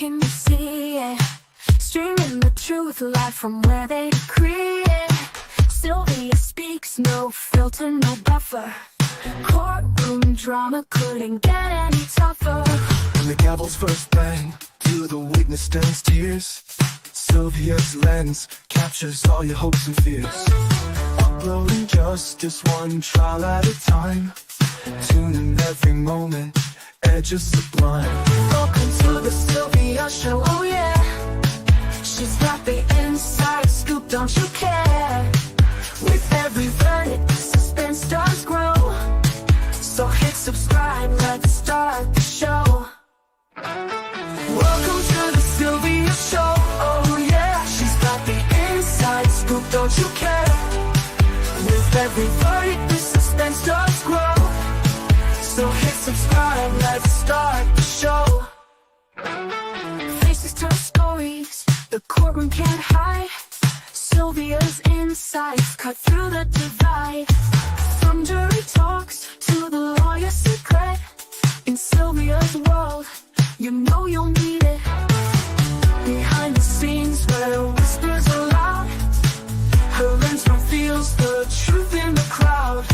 can you see it? Streaming the truth live from where they decree it. Sylvia speaks, no filter, no buffer. Courtroom drama couldn't get any tougher. When the gavel's first bang, to the witness stands tears. Sylvia's lens captures all your hopes and fears. Uploading justice one trial at a time. Tuning every moment, edges sublime. Welcome to the Sylvia show, oh yeah. She's got the inside scoop, don't you care? With every verdict, suspense does grow. So hit subscribe, let's start the show. Welcome to the Sylvia show, oh yeah. She's got the inside scoop, don't you care? With every verdict, the suspense does grow. So hit subscribe, let's start the show. Faces tell stories, the courtroom can't hide. Sylvia's insights cut through the divide. From jury talks to the lawyer's secret. In Sylvia's world, you know you'll need it. Behind the scenes where whispers are loud, her lens reveals the truth in the crowd.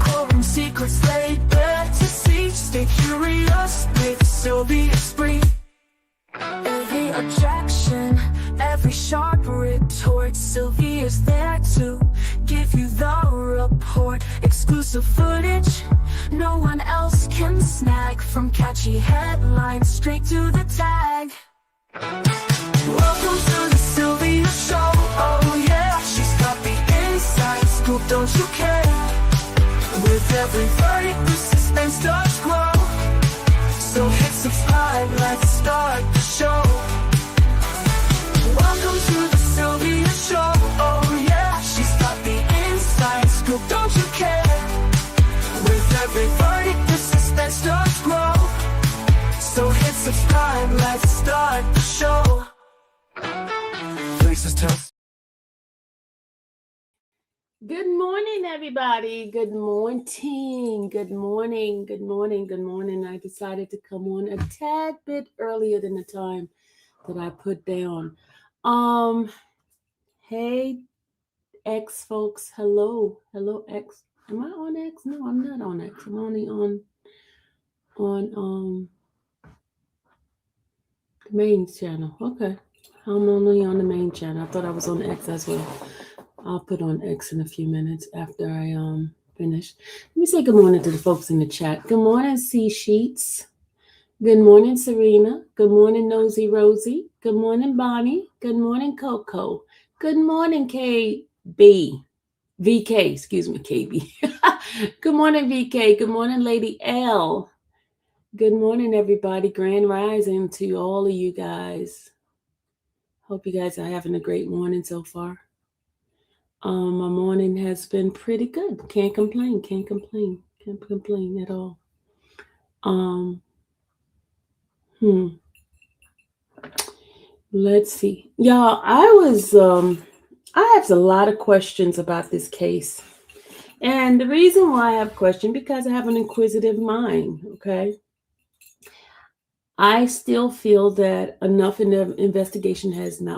Courtroom secrets laid bare to see. Stay curious with Sylvia Spree. Every objection, every sharp retort, Sylvia's there to give you the report. Exclusive footage no one else can snag. From catchy headlines straight to the tag. Welcome to the Sylvia show, oh yeah. She's got the inside scoop, don't you care? With every verdict, the suspense does grow. So hit subscribe, let's start the show. Welcome to the Sylvia show, oh yeah. She's got the inside scoop, don't you care? With every verdict, the suspense does grow. So hit subscribe, let's start the show. Faces tell. Good morning, everybody. Good morning. Good morning. Good morning. Good morning. I decided to come on a tad bit earlier than the time that I put down. Hey, X folks. Hello. Hello, X. Am I on X? No, I'm not on X. I'm only on the main channel. Okay. I'm only on the main channel. I thought I was on X as well. I'll put on X in a few minutes after I finish. Let me say good morning to the folks in the chat. Good morning, C Sheets. Good morning, Serena. Good morning, Nosy Rosie. Good morning, Bonnie. Good morning, Coco. Good morning, KB. VK, excuse me, KB. Good morning, VK. Good morning, Lady L. Good morning, everybody. Grand rising to all of you guys. Hope you guys are having a great morning so far. My morning has been pretty good. Can't complain at all. Let's see. Y'all, I have a lot of questions about this case. And the reason why I have questions, because I have an inquisitive mind, okay? I still feel that enough in the investigation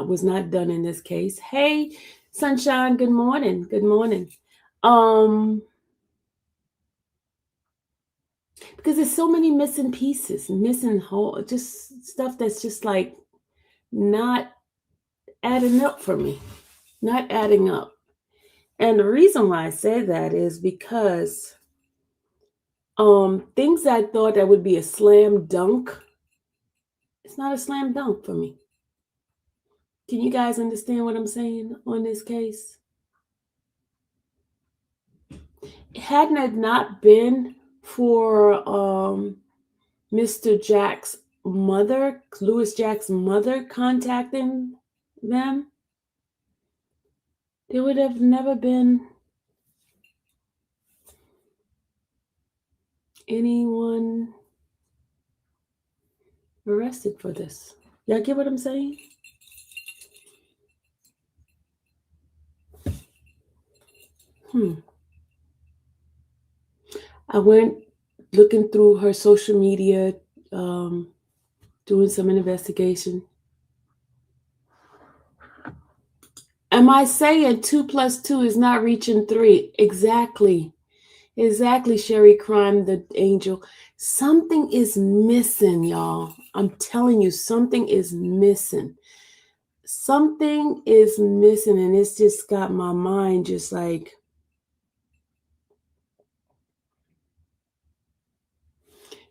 was not done in this case. Hey, Sunshine, good morning. Good morning. Because there's so many missing pieces, missing whole, just stuff that's just like not adding up for me, not adding up. And the reason why I say that is because things I thought that would be a slam dunk, it's not a slam dunk for me. Can you guys understand what I'm saying on this case? Hadn't it not been for Mr. Jack's mother, Louis-Jacques' mother, contacting them, there would have never been anyone arrested for this. Y'all get what I'm saying? I went looking through her social media doing some investigation. Am I saying 2 + 2 is not reaching 3? Exactly. Exactly, Sherry Crime, the angel. Something is missing, y'all. I'm telling you, something is missing. Something is missing, and it's just got my mind just like,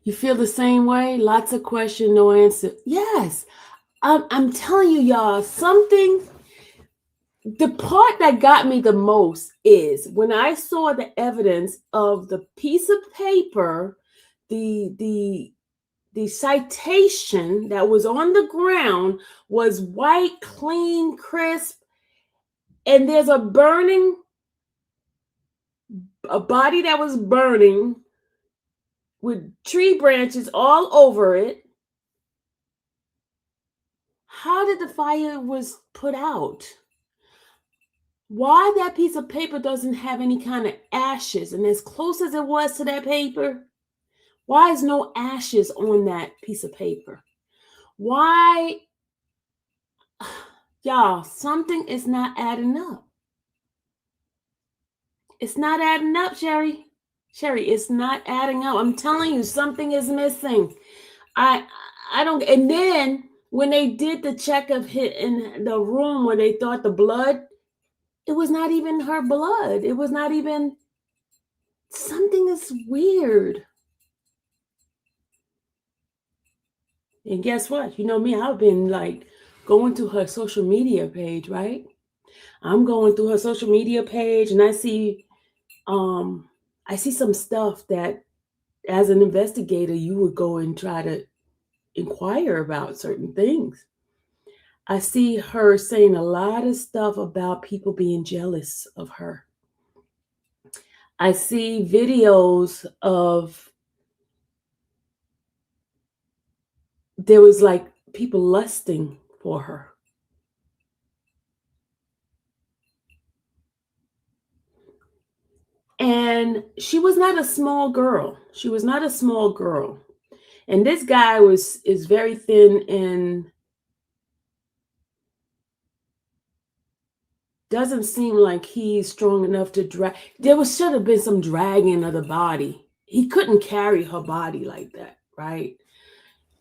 you feel the same way? Lots of question, no answer. Yes, I'm telling you, y'all, something. The part that got me the most is when I saw the evidence of the piece of paper, the citation that was on the ground was white, clean, crisp, and there's a body that was burning with tree branches all over it. How did the fire was put out? Why that piece of paper doesn't have any kind of ashes, and as close as it was to that paper, why is no ashes on that piece of paper? Why, y'all, something is not adding up. It's not adding up, Sherry. Sherry, it's not adding up. I'm telling you, something is missing. I don't. And then when they did the check of hit in the room where they thought the blood, it was not even her blood. It was not even. Something is weird. And guess what? You know me, I've been like going to her social media page, right? I'm going through her social media page and I see some stuff that as an investigator, you would go and try to inquire about certain things. I see her saying a lot of stuff about people being jealous of her. I see videos of there was like people lusting for her. And she was not a small girl. She was not a small girl. And this guy is very thin and doesn't seem like he's strong enough to drag. Should have been some dragging of the body. He couldn't carry her body like that, right?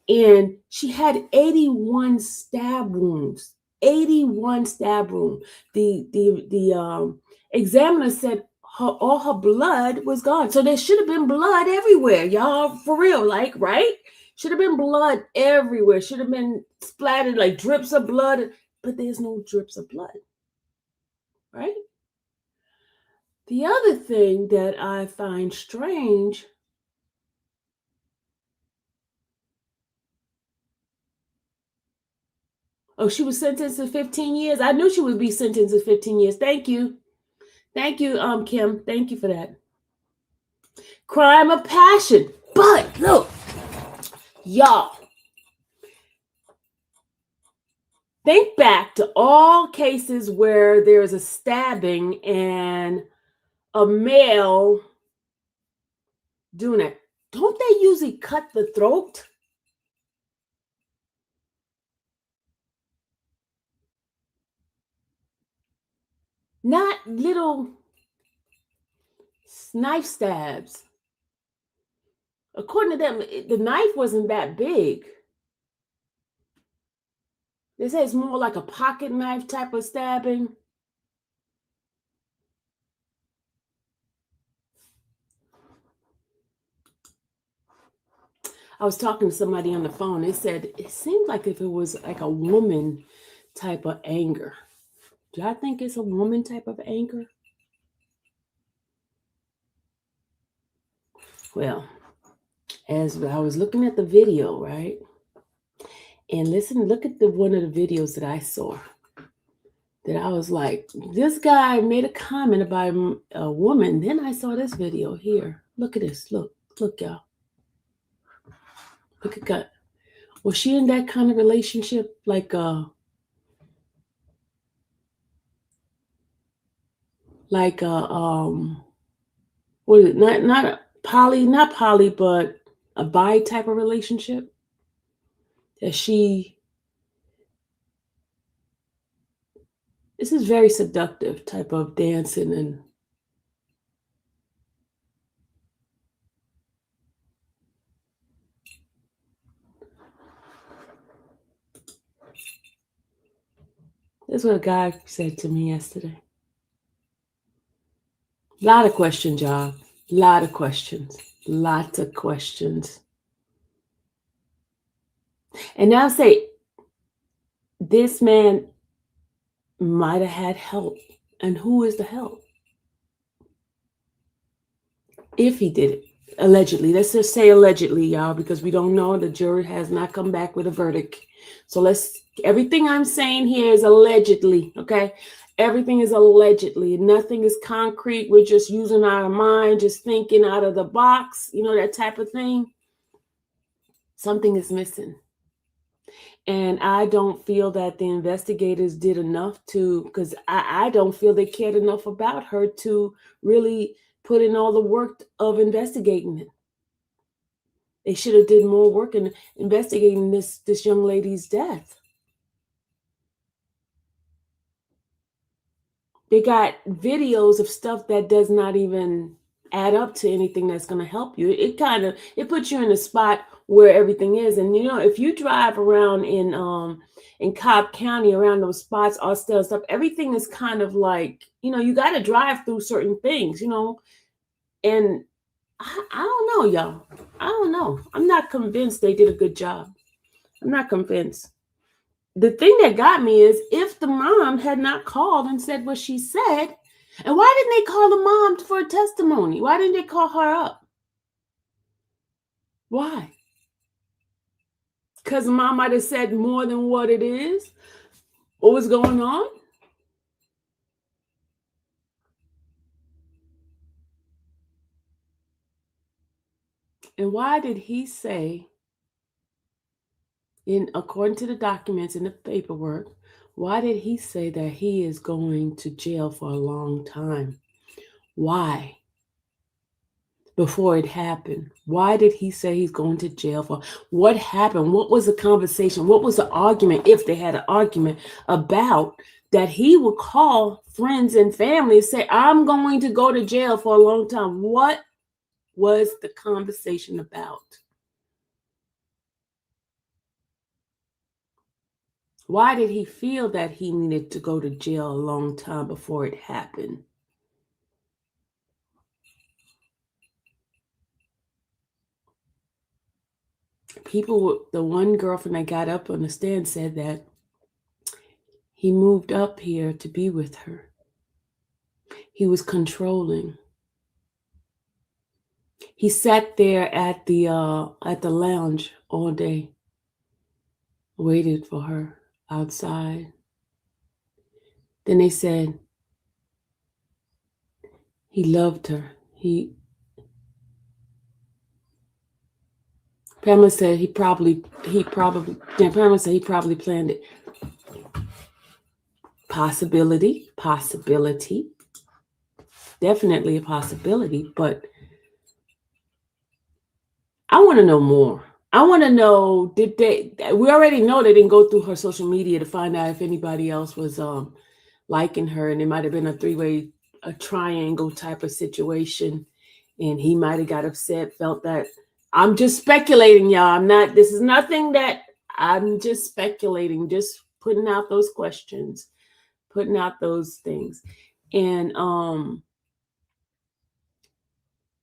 And she had 81 stab wounds. 81 stab wounds. The examiner said all her blood was gone. So there should have been blood everywhere, y'all, for real, like, right? Should have been blood everywhere. Should have been splattered like drips of blood, but there's no drips of blood, right? The other thing that I find strange, oh, she was sentenced to 15 years. I knew she would be sentenced to 15 years. Thank you. Thank you, Kim. Thank you for that. Crime of passion. But look, y'all, think back to all cases where there's a stabbing and a male doing it. Don't they usually cut the throat? Not little knife stabs. According to them, the knife wasn't that big. They say it's more like a pocket knife type of stabbing. I was talking to somebody on the phone. They said it seemed like if it was like a woman type of anger. Do I think it's a woman type of anger? Well, as I was looking at the video, right? And look at one of the videos that I saw. That I was like, this guy made a comment about a woman. Then I saw this video here. Look at this. Look, y'all. Look at that. Was she in that kind of relationship? Like what is it? Not poly, but a bi type of relationship? that this is very seductive type of dancing, and that's what a guy said to me yesterday. A lot of questions, y'all. Lot of questions. Lots of questions. And I'll say, this man might have had help. And who is the help? If he did it, allegedly. Let's just say allegedly, y'all, because we don't know. The jury has not come back with a verdict. So everything I'm saying here is allegedly, okay? Everything is allegedly. Nothing is concrete. We're just using our mind, just thinking out of the box, that type of thing. Something is missing. And I don't feel that the investigators did enough because I don't feel they cared enough about her to really put in all the work of investigating it. They should have did more work in investigating this young lady's death. They got videos of stuff that does not even add up to anything that's going to help you. It puts you in a spot where everything is. And if you drive around in Cobb County around those spots, Austell stuff, everything is kind of like, you got to drive through certain things, and I don't know, y'all. I don't know. I'm not convinced they did a good job. I'm not convinced. The thing that got me is if the mom had not called and said what she said, and why didn't they call the mom for a testimony? Why didn't they call her up? Why? Because the mom might have said more than what it is. What was going on? And why did he say, according to the documents and the paperwork, why did he say that he is going to jail for a long time? Why? Before it happened, why did he say he's going to jail for? What happened? What was the conversation? What was the argument, if they had an argument, about that he would call friends and family and say, I'm going to go to jail for a long time? What was the conversation about? Why did he feel that he needed to go to jail a long time before it happened? The one girlfriend that got up on the stand said that he moved up here to be with her. He was controlling. He sat there at the lounge all day, waited for her outside. Then they said he loved her. Pamela said he probably planned it. Possibility, definitely a possibility, but I want to know more. I want to know, we already know they didn't go through her social media to find out if anybody else was liking her, and it might have been a triangle type of situation, and he might have got upset, felt that. I'm just speculating, y'all. This is nothing that I'm just speculating, just putting out those questions, putting out those things. And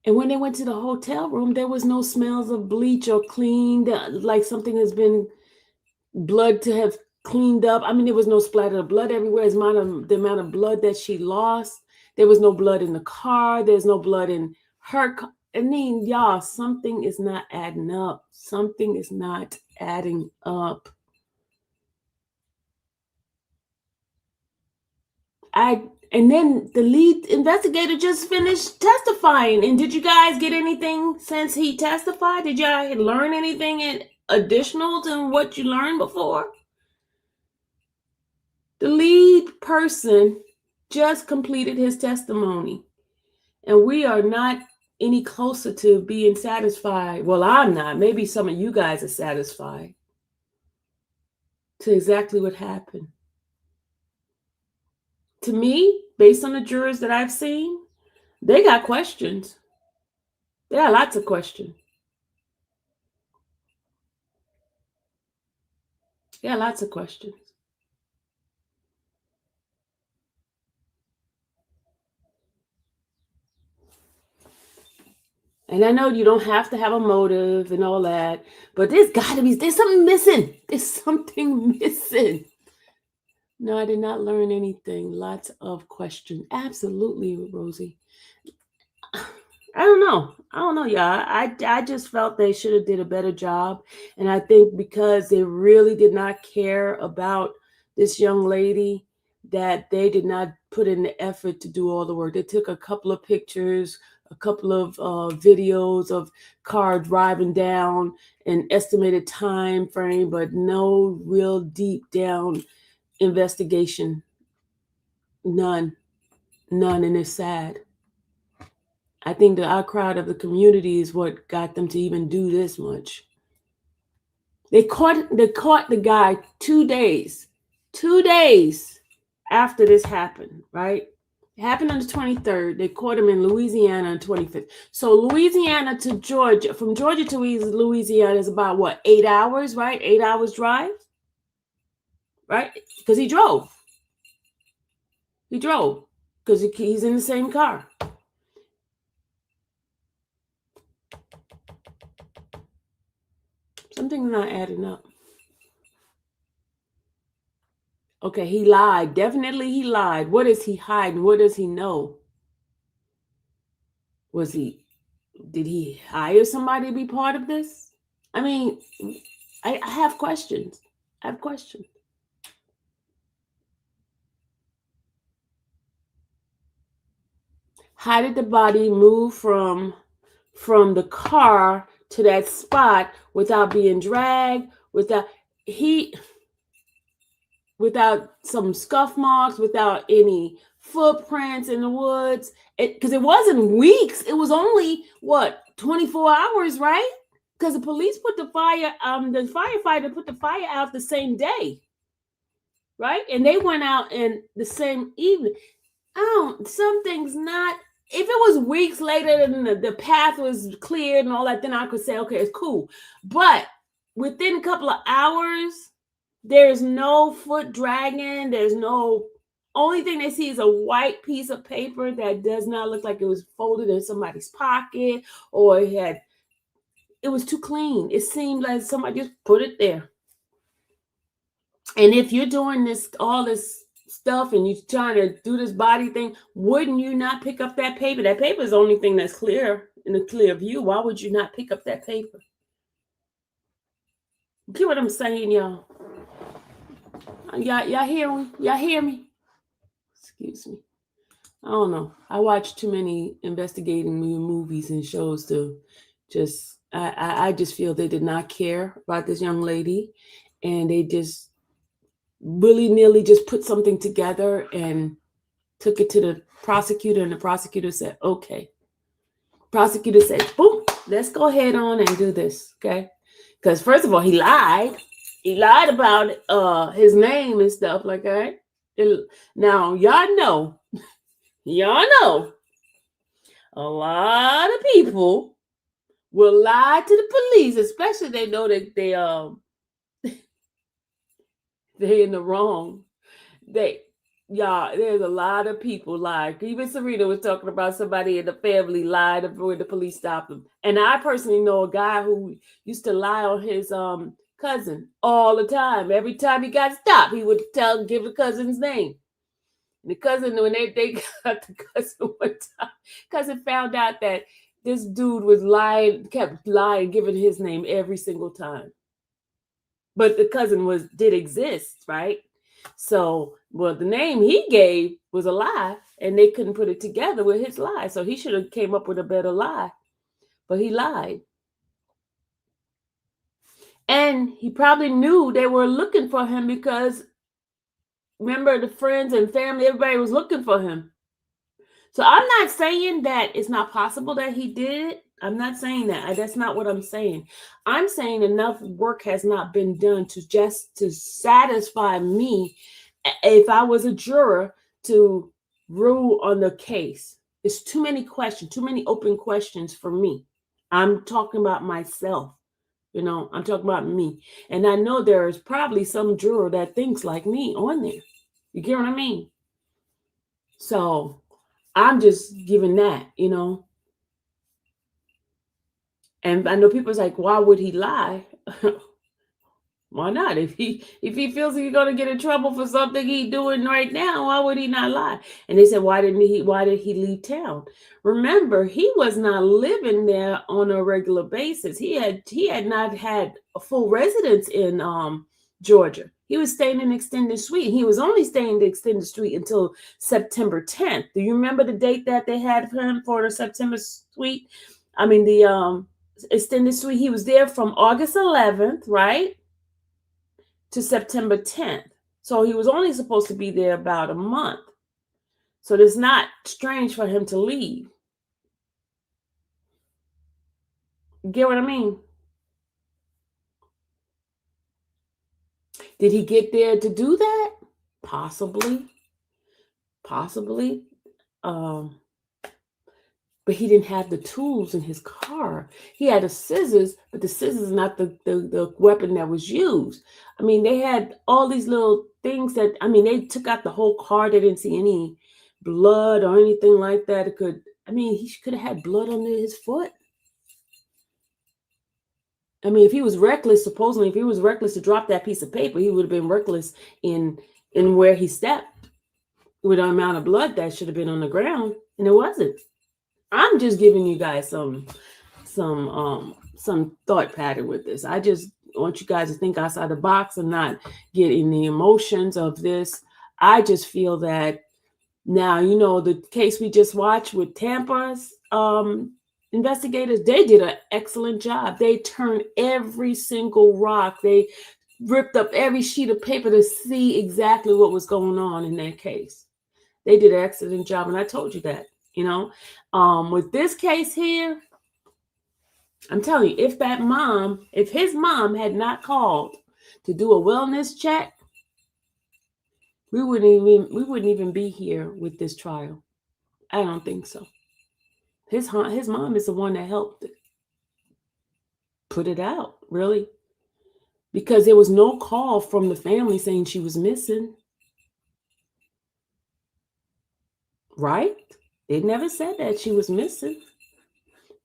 when they went to the hotel room, there was no smells of bleach or cleaned, like something has been blood to have cleaned up. I mean, there was no splatter of blood everywhere. The amount of blood that she lost. There was no blood in the car. There's no blood in her car. I mean, y'all, something is not adding up. Something is not adding up. And then the lead investigator just finished testifying. And did you guys get anything since he testified? Did y'all learn anything additional to what you learned before? The lead person just completed his testimony. And we are not any closer to being satisfied. Well, I'm not. Maybe some of you guys are satisfied. to exactly what happened. To me, based on the jurors that I've seen, they got questions. There are lots of questions. Yeah, lots of questions. And I know you don't have to have a motive and all that, but there's something missing. There's something missing. No, I did not learn anything. Lots of questions. Absolutely, Rosie. I don't know, y'all. I just felt they should have did a better job. And I think because they really did not care about this young lady, that they did not put in the effort to do all the work. They took a couple of pictures, a couple of videos of car driving down, an estimated time frame, but no real deep down investigation. None. And it's sad. I think the outcry of the community is what got them to even do this much. They caught the guy 2 days after this happened, right? It happened on the 23rd. They caught him in Louisiana on the 25th. So Louisiana to Georgia, from Georgia to Louisiana is about what, 8 hours, right? 8 hours drive, right? Because he drove. Because he's in the same car. Something's not adding up. Okay, he lied. Definitely he lied. What is he hiding? What does he know? Did he hire somebody to be part of this? I mean, I have questions. How did the body move from the car to that spot without being dragged, without some scuff marks, without any footprints in the woods? Because it wasn't weeks. It was only, 24 hours, right? Because the police put the firefighter put the fire out the same day, right? And they went out in the same evening. Something's not. If it was weeks later and the path was cleared and all that, then I could say, okay, it's cool. But within a couple of hours, there's no foot dragging. There's no. Only thing they see is a white piece of paper that does not look like it was folded in somebody's pocket, or it was too clean. It seemed like somebody just put it there. And if you're doing all this stuff and you're trying to do this body thing, wouldn't you not pick up that paper? That paper is the only thing that's clear in a clear view. Why would you not pick up that paper? Get what I'm saying, y'all? Y'all hear me? Y'all hear me? Excuse me. I don't know. I watch too many investigating movies and shows to just. I just feel they did not care about this young lady, and they just willy-nilly just put something together and took it to the prosecutor, and the prosecutor said, okay. Prosecutor said, boom, let's go ahead on and do this, okay? Because first of all, he lied. He lied about his name and stuff like that. Now, y'all know, a lot of people will lie to the police, especially they know that they're in the wrong. There's a lot of people lie. Even Serena was talking about somebody in the family lied when the police stopped him. And I personally know a guy who used to lie on his cousin all the time. Every time he got stopped, he would give the cousin's name. And the cousin, when they got the cousin one time, cousin found out that this dude was kept lying, giving his name every single time. But the cousin did exist, right? So, the name he gave was a lie, and they couldn't put it together with his lie. So he should have came up with a better lie, but he lied. And he probably knew they were looking for him because, remember, the friends and family, everybody was looking for him. So I'm not saying that it's not possible that he did it. I'm not saying that. That's not what I'm saying. I'm saying enough work has not been done to satisfy me if I was a juror to rule on the case. It's too many questions, too many open questions for me. I'm talking about myself. I'm talking about me. And I know there is probably some juror that thinks like me on there. You get what I mean? So I'm just giving that, And I know people's like, why would he lie? Why not? If he feels he's gonna get in trouble for something he's doing right now, why would he not lie? And they said, why did he leave town? Remember, he was not living there on a regular basis. He had not had a full residence in Georgia. He was staying in extended suite. He was only staying in the extended suite until September 10th. Do you remember the date that they had for him for the September suite? I mean the extended suite. He was there from August 11th, right, to September 10th. So he was only supposed to be there about a month. So it's not strange for him to leave. Get what I mean? Did he get there to do that? Possibly. But he didn't have the tools in his car. He had the scissors, but the scissors is not the weapon that was used. I mean, they had all these little things they took out the whole car. They didn't see any blood or anything like that. He could have had blood under his foot. I mean, if he was reckless, supposedly, if he was reckless to drop that piece of paper, he would have been reckless in where he stepped with the amount of blood that should have been on the ground, and it wasn't. I'm just giving you guys some thought pattern with this. I just want you guys to think outside the box and not get in the emotions of this. I just feel that now, the case we just watched with Tampa's investigators, they did an excellent job. They turned every single rock. They ripped up every sheet of paper to see exactly what was going on in that case. They did an excellent job, and I told you that. With this case here, I'm telling you, if his mom had not called to do a wellness check, we wouldn't even be here with this trial. I don't think so. His mom is the one that helped put it out, really, because there was no call from the family saying she was missing, right? They never said that she was missing.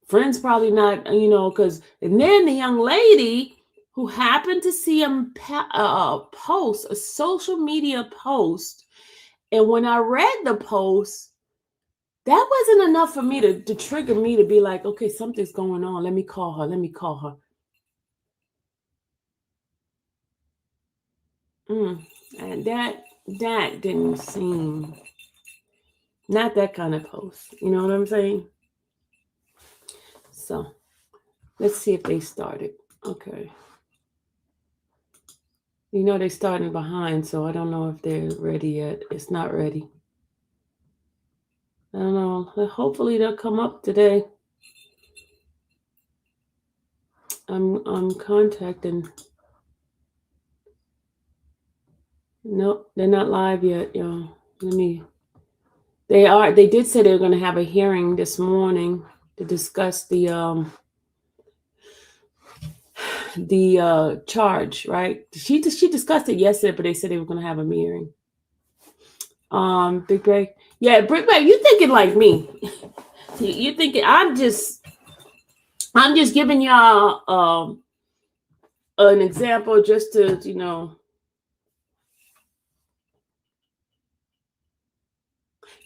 Friends probably not, because, and then the young lady who happened to see him post a social media post, and when I read the post, that wasn't enough for me to trigger me to be like, okay, something's going on. Let me call her. And that didn't seem, not that kind of post. You know what I'm saying? So let's see if they started. Okay. They're starting behind, so I don't know if they're ready yet. It's not ready. I don't know. Hopefully they'll come up today. I'm contacting. Nope, they're not live yet, y'all. They did say they were going to have a hearing this morning to discuss the charge, right? She discussed it yesterday, but they said they were going to have a hearing. Big Bag. Yeah, Big Bag, you thinking like me. You thinking I'm just giving y'all an example just to,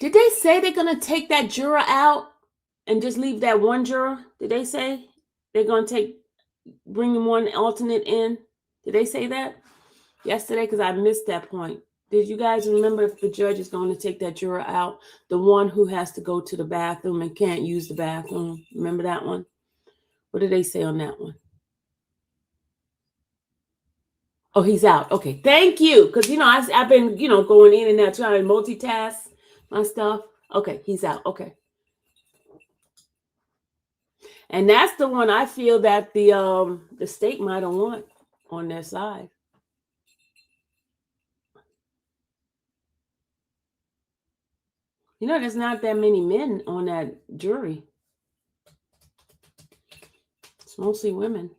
Did they say they're going to take that juror out and just leave that one juror? Did they say they're going to bring one alternate in? Did they say that yesterday? Because I missed that point. Did you guys remember if the judge is going to take that juror out, the one who has to go to the bathroom and can't use the bathroom? Remember that one? What did they say on that one? Oh, he's out. Okay, thank you. Because, I've been, going in and out trying to multitask my stuff. Okay, he's out. Okay. And that's the one I feel that the state might have want on their side. You know, there's not that many men on that jury. It's mostly women.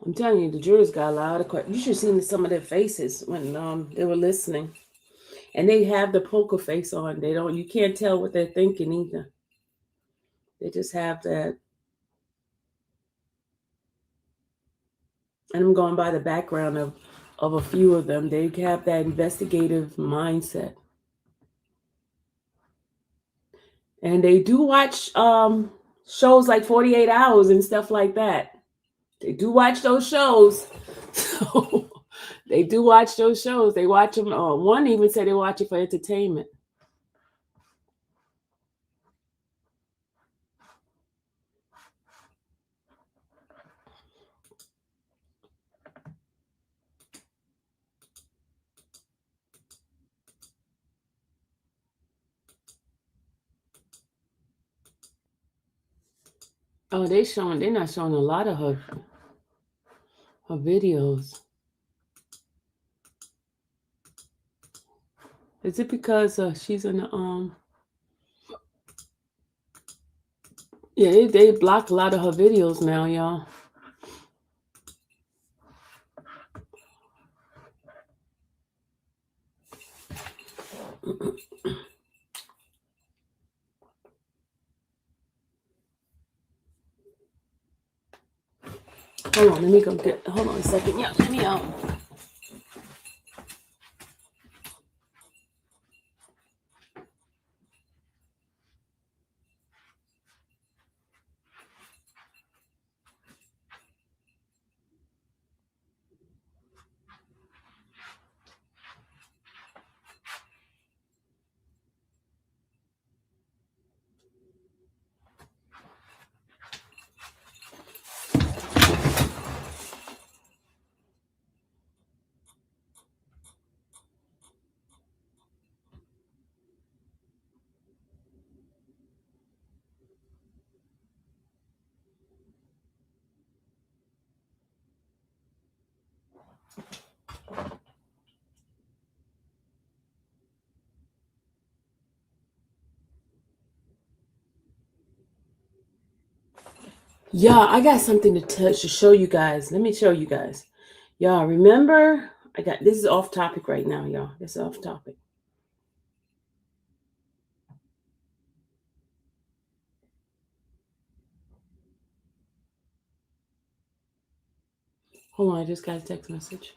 I'm telling you, the jurors got a lot of questions. You should see some of their faces when they were listening. And they have the poker face on. You can't tell what they're thinking either. They just have that. And I'm going by the background of a few of them. They have that investigative mindset. And they do watch shows like 48 Hours and stuff like that. They do watch those shows. So they do watch those shows. They watch them. One even said they watch it for entertainment. Oh, they're not showing a lot of her videos. Is it because she's in the yeah, they block a lot of her videos now, y'all. Hold on, let me go get. Hold on a second. Yeah, let me out. Yeah, I got something to show you guys. Let me show you guys. Y'all remember? This is off topic right now, y'all. This is off topic. Hold on, I just got a text message.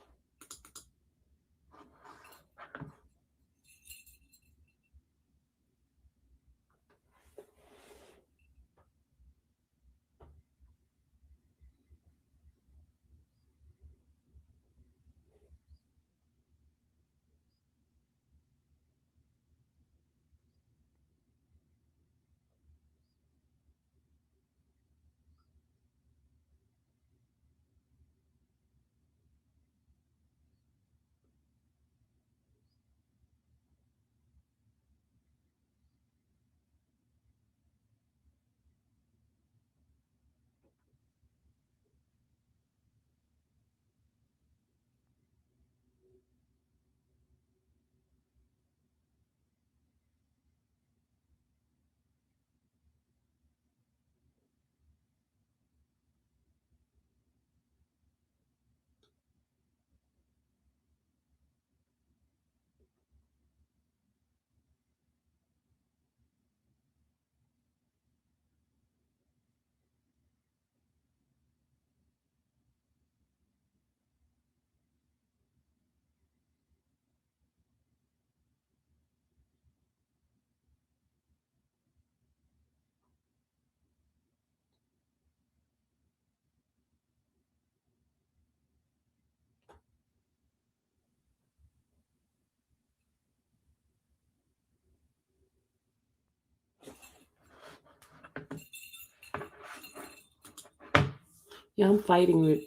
Yeah, I'm fighting with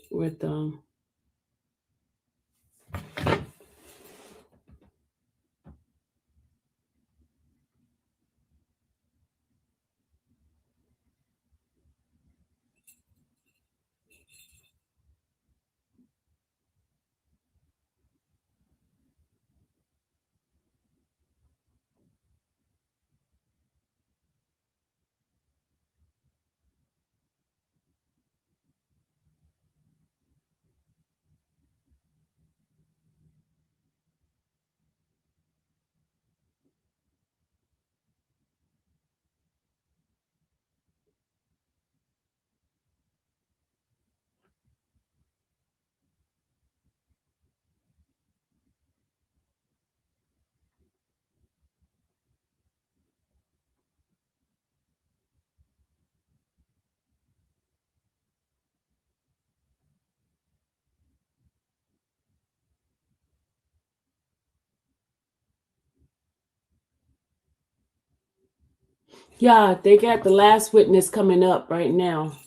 yeah, they got the last witness coming up right now.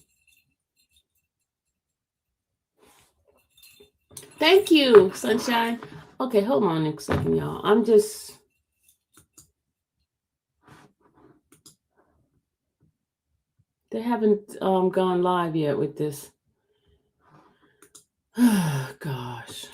Thank you, Sunshine. Okay, hold on a second, y'all. I'm just they haven't gone live yet with this. Oh, gosh.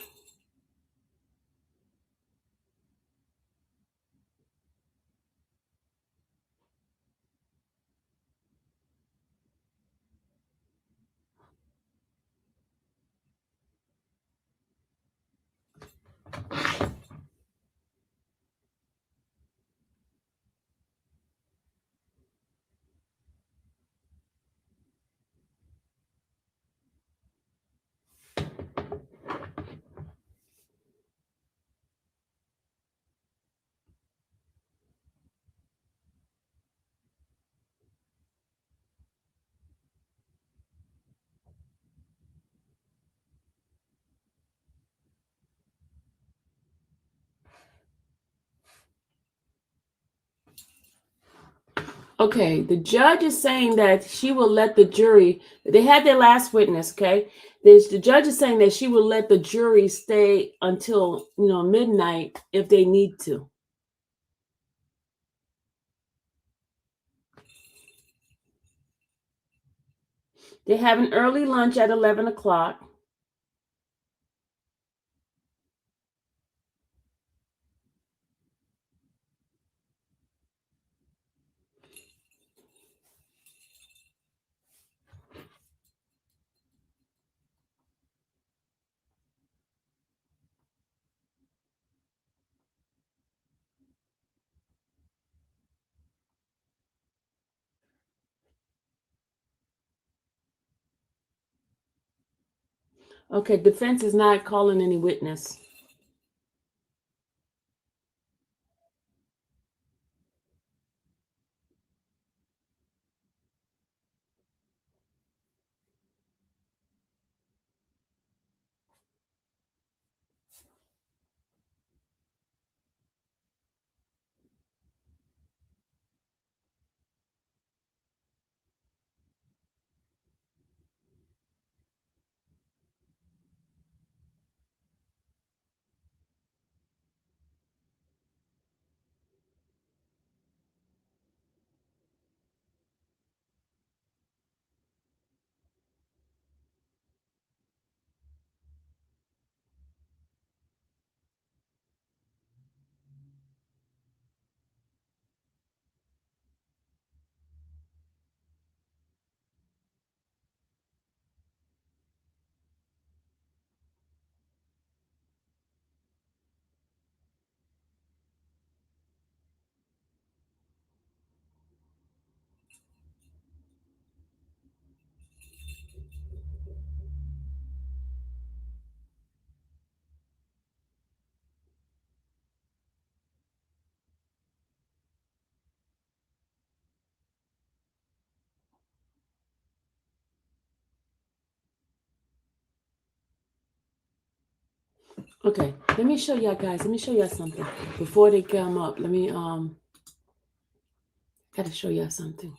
Okay, the judge is saying that she will let the jury, they had their last witness, okay? The judge is saying that she will let the jury stay until, midnight if they need to. They have an early lunch at 11 o'clock. Okay, defense is not calling any witness. Okay, let me show y'all guys. Let me show y'all something before they come up. Let me gotta show y'all something.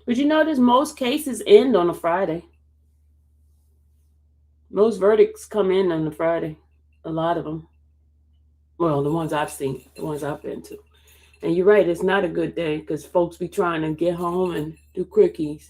But you notice most cases end on a Friday. Most verdicts come in on a Friday. A lot of them. Well, the ones I've seen, the ones I've been to. And you're right, it's not a good day because folks be trying to get home and do quickies.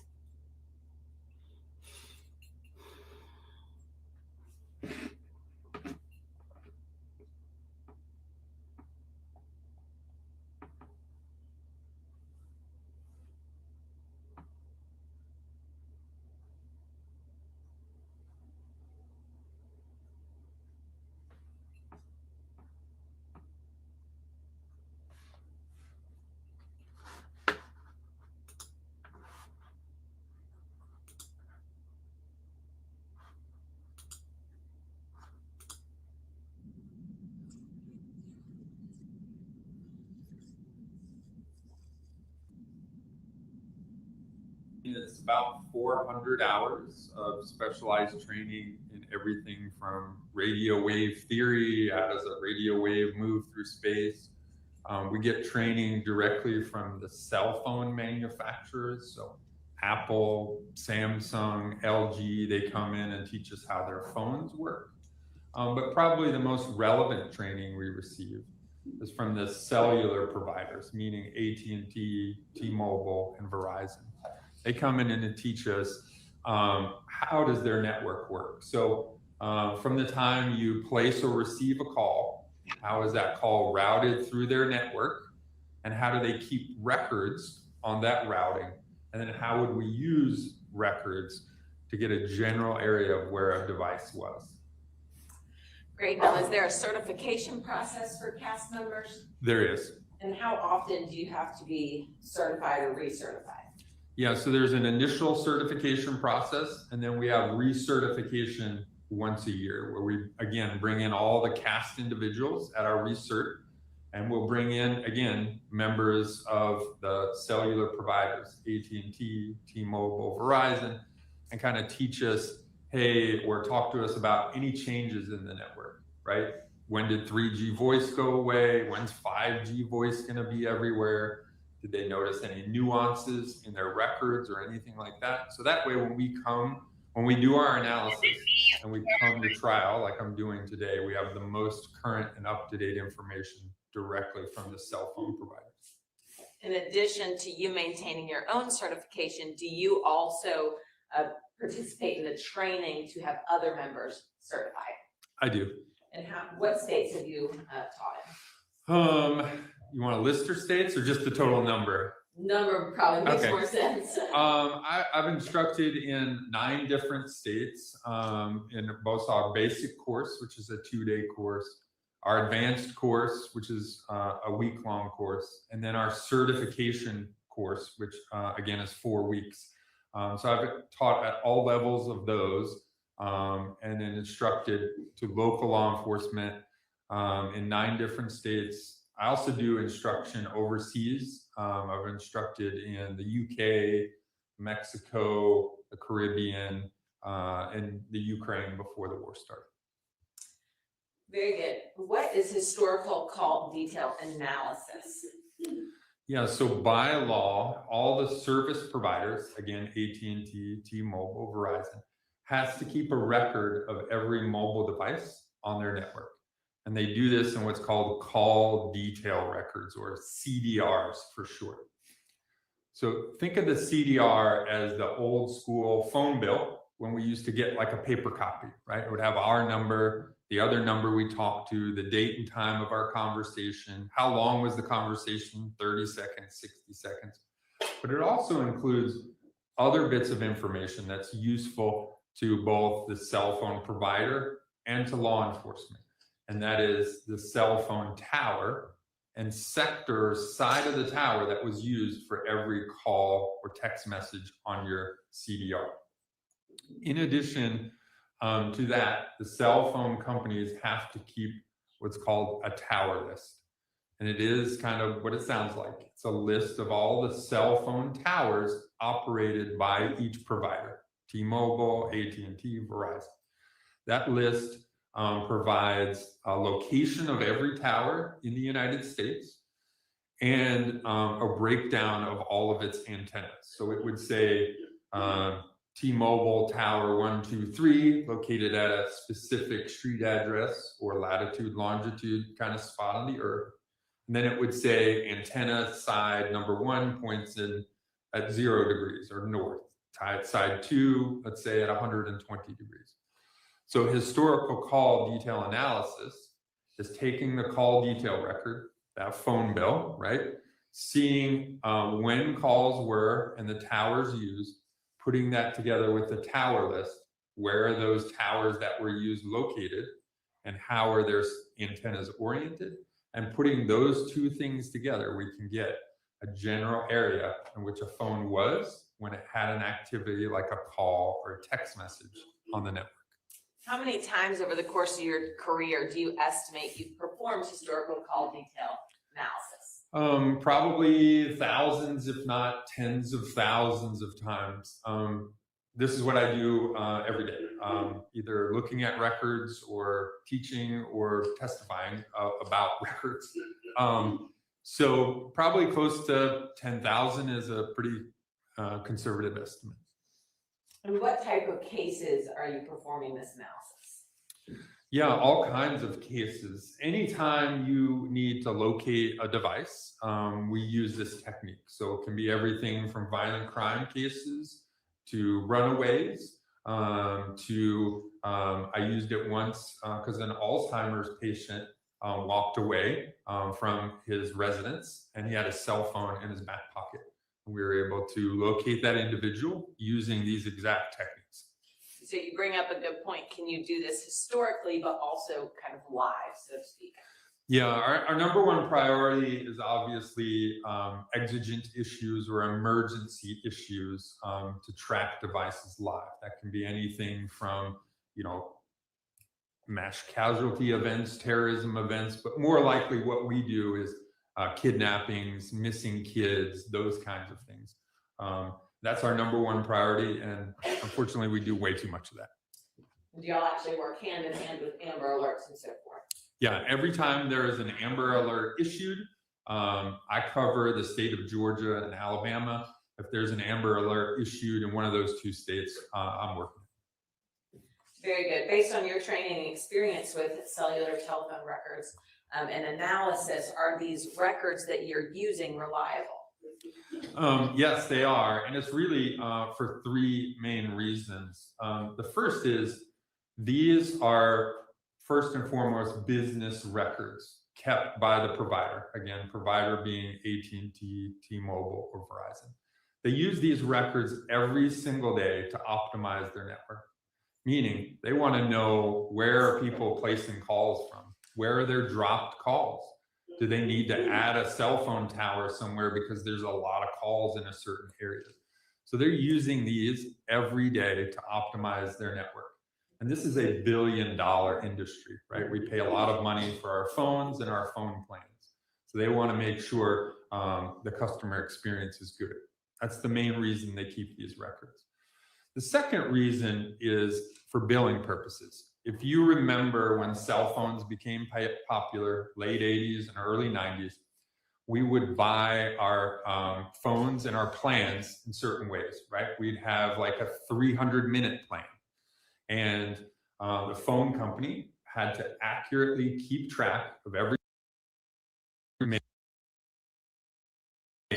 It's about 400 hours of specialized training in everything from radio wave theory, how does a radio wave move through space. We get training directly from the cell phone manufacturers. So Apple, Samsung, LG, they come in and teach us how their phones work. But probably the most relevant training we receive is from the cellular providers, meaning AT&T, T-Mobile, and Verizon. They come in and teach us how does their network work. So from the time you place or receive a call, how is that call routed through their network, and how do they keep records on that routing? And then how would we use records to get a general area of where a device was? Great. Now, is there a certification process for cast members? There is. And how often do you have to be certified or recertified? Yeah, so there's an initial certification process, and then we have recertification once a year, where we, again, bring in all the cast individuals at our recert, and we'll bring in, again, members of the cellular providers, AT&T, T-Mobile, Verizon, and kind of teach us, hey, or talk to us about any changes in the network, right? When did 3G voice go away? When's 5G voice gonna be everywhere? Did they notice any nuances in their records or anything like that? So that way, when we do our analysis and we come to trial, like I'm doing today, we have the most current and up-to-date information directly from the cell phone providers. In addition to you maintaining your own certification, do you also participate in the training to have other members certified? I do. And what states have you taught in? You want to list your states or just the total number? Number probably makes more sense. I've instructed in 9 different states in both our basic course, which is a 2-day course, our advanced course, which is a week-long course, and then our certification course, which again is 4 weeks. So I've taught at all levels of those, and then instructed to local law enforcement in 9 different states. I also do instruction overseas. I've instructed in the UK, Mexico, the Caribbean, and the Ukraine before the war started. Very good. What is historical call detail analysis? Yeah, so by law, all the service providers, again, AT&T, T-Mobile, Verizon, has to keep a record of every mobile device on their network. And they do this in what's called call detail records, or CDRs for short. So think of the CDR as the old school phone bill when we used to get like a paper copy, right? It would have our number, the other number we talked to, the date and time of our conversation, how long was the conversation, 30 seconds, 60 seconds. But it also includes other bits of information that's useful to both the cell phone provider and to law enforcement. And that is the cell phone tower and sector side of the tower that was used for every call or text message on your CDR. In addition to that, the cell phone companies have to keep what's called a tower list. And it is kind of what it sounds like. It's a list of all the cell phone towers operated by each provider, T-Mobile, AT&T, Verizon. That list provides a location of every tower in the United States and a breakdown of all of its antennas. So it would say T-Mobile Tower 123 located at a specific street address or latitude, longitude kind of spot on the earth. And then it would say antenna side number 1 points in at 0 degrees or north. Side 2, let's say at 120 degrees. So historical call detail analysis is taking the call detail record, that phone bill, right? Seeing when calls were and the towers used, putting that together with the tower list, where are those towers that were used located and how are their antennas oriented, and putting those two things together, we can get a general area in which a phone was when it had an activity like a call or a text message on the network. How many times over the course of your career do you estimate you've performed historical call detail analysis? Probably thousands, if not tens of thousands of times. This is what I do every day, either looking at records or teaching or testifying about records. So probably close to 10,000 is a pretty conservative estimate. And what type of cases are you performing this analysis? Yeah, all kinds of cases. Anytime you need to locate a device, we use this technique. So it can be everything from violent crime cases to runaways, I used it once because an Alzheimer's patient walked away from his residence and he had a cell phone in his back pocket. And we were able to locate that individual using these exact techniques. So you bring up a good point. Can you do this historically, but also kind of live, so to speak? Yeah, our number one priority is obviously exigent issues or emergency issues to track devices live. That can be anything from, mass casualty events, terrorism events, but more likely what we do is kidnappings, missing kids, those kinds of things. That's our number one priority, and unfortunately, we do way too much of that. Do y'all actually work hand in hand with Amber Alerts and so forth? Yeah, every time there is an Amber Alert issued, I cover the state of Georgia and Alabama. If there's an Amber Alert issued in one of those two states, I'm working. Very good. Based on your training and experience with cellular telephone records and analysis, are these records that you're using reliable? Yes, they are. And it's really for three main reasons. The first is these are first and foremost business records kept by the provider. Again, provider being AT&T, T-Mobile, or Verizon. They use these records every single day to optimize their network. Meaning they want to know where are people placing calls from? Where are their dropped calls? Do they need to add a cell phone tower somewhere because there's a lot of calls in a certain area? So they're using these every day to optimize their network. And this is a $1 billion industry, right? We pay a lot of money for our phones and our phone plans. So they want to make sure the customer experience is good. That's the main reason they keep these records. The second reason is for billing purposes. If you remember when cell phones became popular, late 80s and early 90s, we would buy our phones and our plans in certain ways, right? We'd have like a 300-minute plan. And the phone company had to accurately keep track of every minute.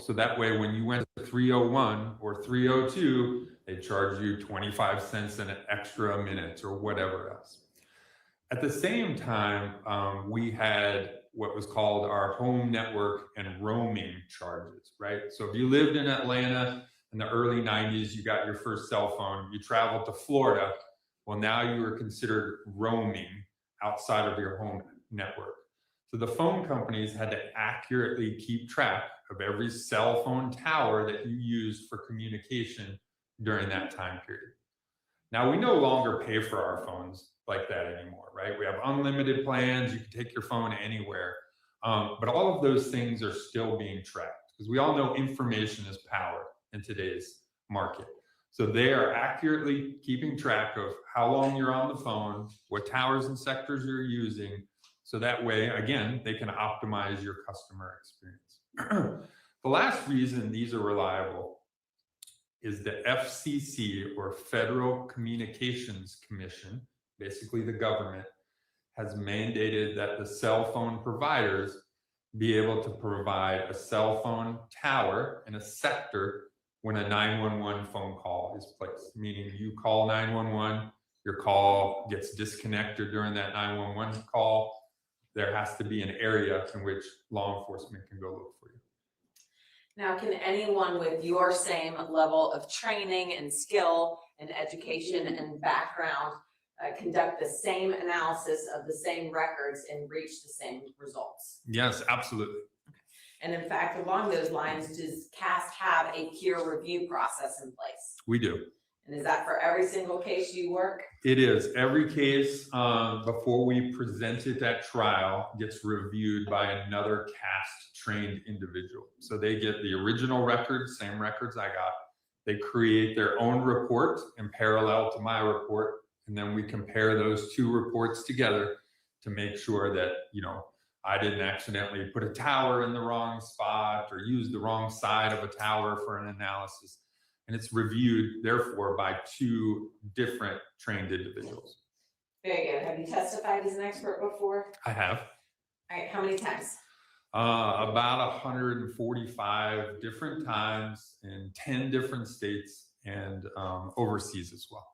So that way, when you went to 301 or 302, they charge you 25 cents an extra minute or whatever else. At the same time, we had what was called our home network and roaming charges, right? So if you lived in Atlanta in the early 90s, you got your first cell phone, you traveled to Florida, well, now you were considered roaming outside of your home network. So the phone companies had to accurately keep track of every cell phone tower that you used for communication during that time period. Now, we no longer pay for our phones like that anymore, right? We have unlimited plans. You can take your phone anywhere. But all of those things are still being tracked because we all know information is power in today's market. So they are accurately keeping track of how long you're on the phone, what towers and sectors you're using. So that way, again, they can optimize your customer experience. The last reason these are reliable is the FCC, or Federal Communications Commission, basically the government, has mandated that the cell phone providers be able to provide a cell phone tower in a sector when a 911 phone call is placed, meaning you call 911, your call gets disconnected during that 911 call. There has to be an area in which law enforcement can go look for you. Now, can anyone with your same level of training and skill and education and background conduct the same analysis of the same records and reach the same results? Yes, absolutely. And in fact, along those lines, does CAST have a peer review process in place? We do. And is that for every single case you work? It is. Every case before we present it at trial gets reviewed by another CAST trained individual. So they get the original records, same records I got. They create their own report in parallel to my report. And then we compare those two reports together to make sure that, I didn't accidentally put a tower in the wrong spot or use the wrong side of a tower for an analysis. And it's reviewed, therefore, by two different trained individuals. Very good. Have you testified as an expert before? I have. All right, how many times? About 145 different times in 10 different states and overseas as well.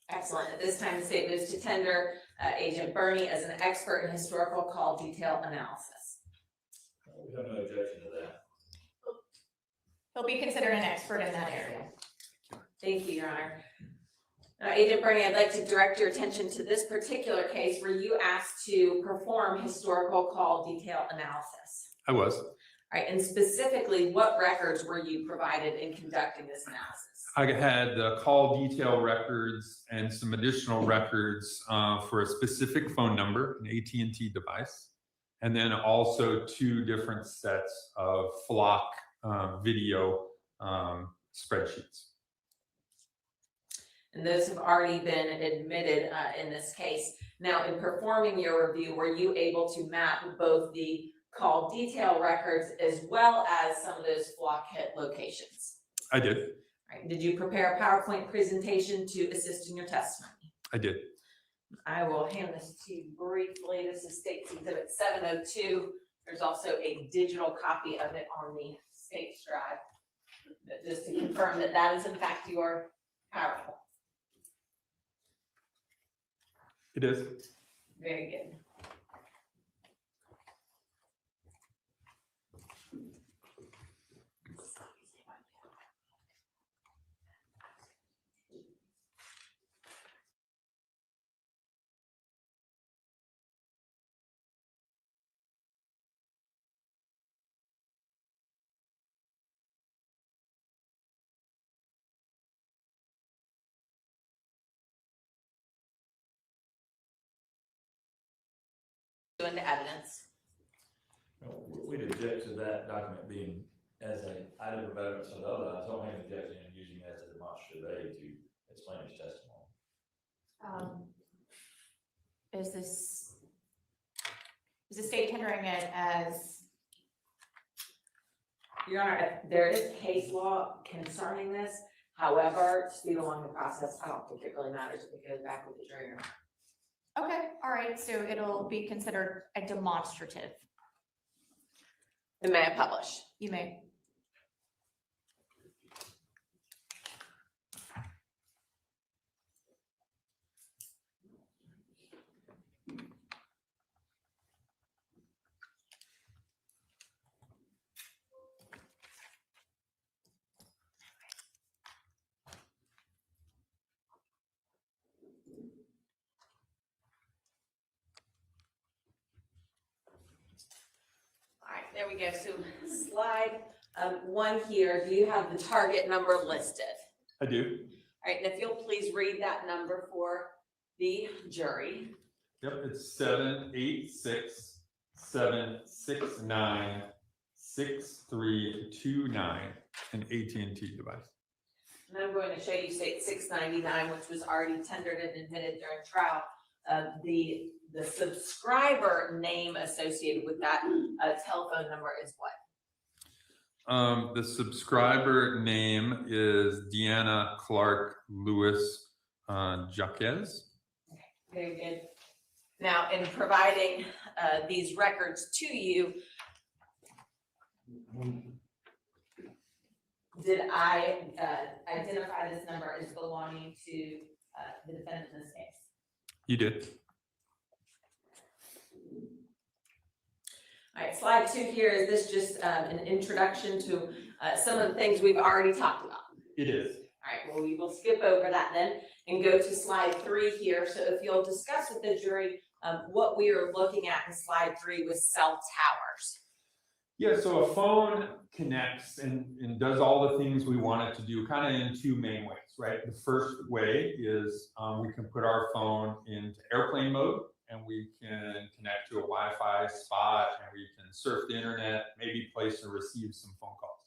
Excellent. At this time, the state moves to tender Agent Bernie as an expert in historical call detail analysis. We have no objection to that. He'll be considered an expert in that area. Thank you, Your Honor. Agent Bernie, I'd like to direct your attention to this particular case where you asked to perform historical call detail analysis. I was. All right, and specifically, what records were you provided in conducting this analysis? I had the call detail records and some additional records for a specific phone number, an AT&T device, and then also two different sets of flock video spreadsheets. And those have already been admitted in this case. Now, in performing your review, were you able to map both the call detail records as well as some of those flock hit locations? I did. All right. Did you prepare a PowerPoint presentation to assist in your testimony? I did. I will hand this to you briefly. This is State's Exhibit 702. There's also a digital copy of it on the State's Drive, just to confirm that that is in fact your PowerPoint. It is. Very good. Into evidence. We'd object to that document being as an item of evidence of the other. I don't have an objection in using it as a demonstrative aid to explain his testimony. Is the state tendering it as? Your Honor, there is case law concerning this. However, speed along the process, I don't think it really matters if it goes back with the jury or not. Okay, all right, so it'll be considered a demonstrative. And may I publish? You may. There we go. So slide one here. Do you have the target number listed? I do. All right, and if you'll please read that number for the jury. Yep, it's 786-769-6329, an AT&T device. And I'm going to show you state 699, which was already tendered and admitted during trial. The the subscriber name associated with that telephone number is what? The subscriber name is Deanna Clark Louis-Jacques. Very good. Now, in providing these records to you, did I identify this number as belonging to the defendant in this case? You did. All right, slide 2 here, is this just an introduction to some of the things we've already talked about? It is. All right, well, we will skip over that then and go to slide 3 here. So if you'll discuss with the jury what we are looking at in slide 3 with cell towers. Yeah, so a phone connects and does all the things we want it to do kind of in 2 main ways, right? The first way is we can put our phone into airplane mode, and we can connect to a Wi-Fi spot, and we can surf the internet, maybe place and receive some phone calls.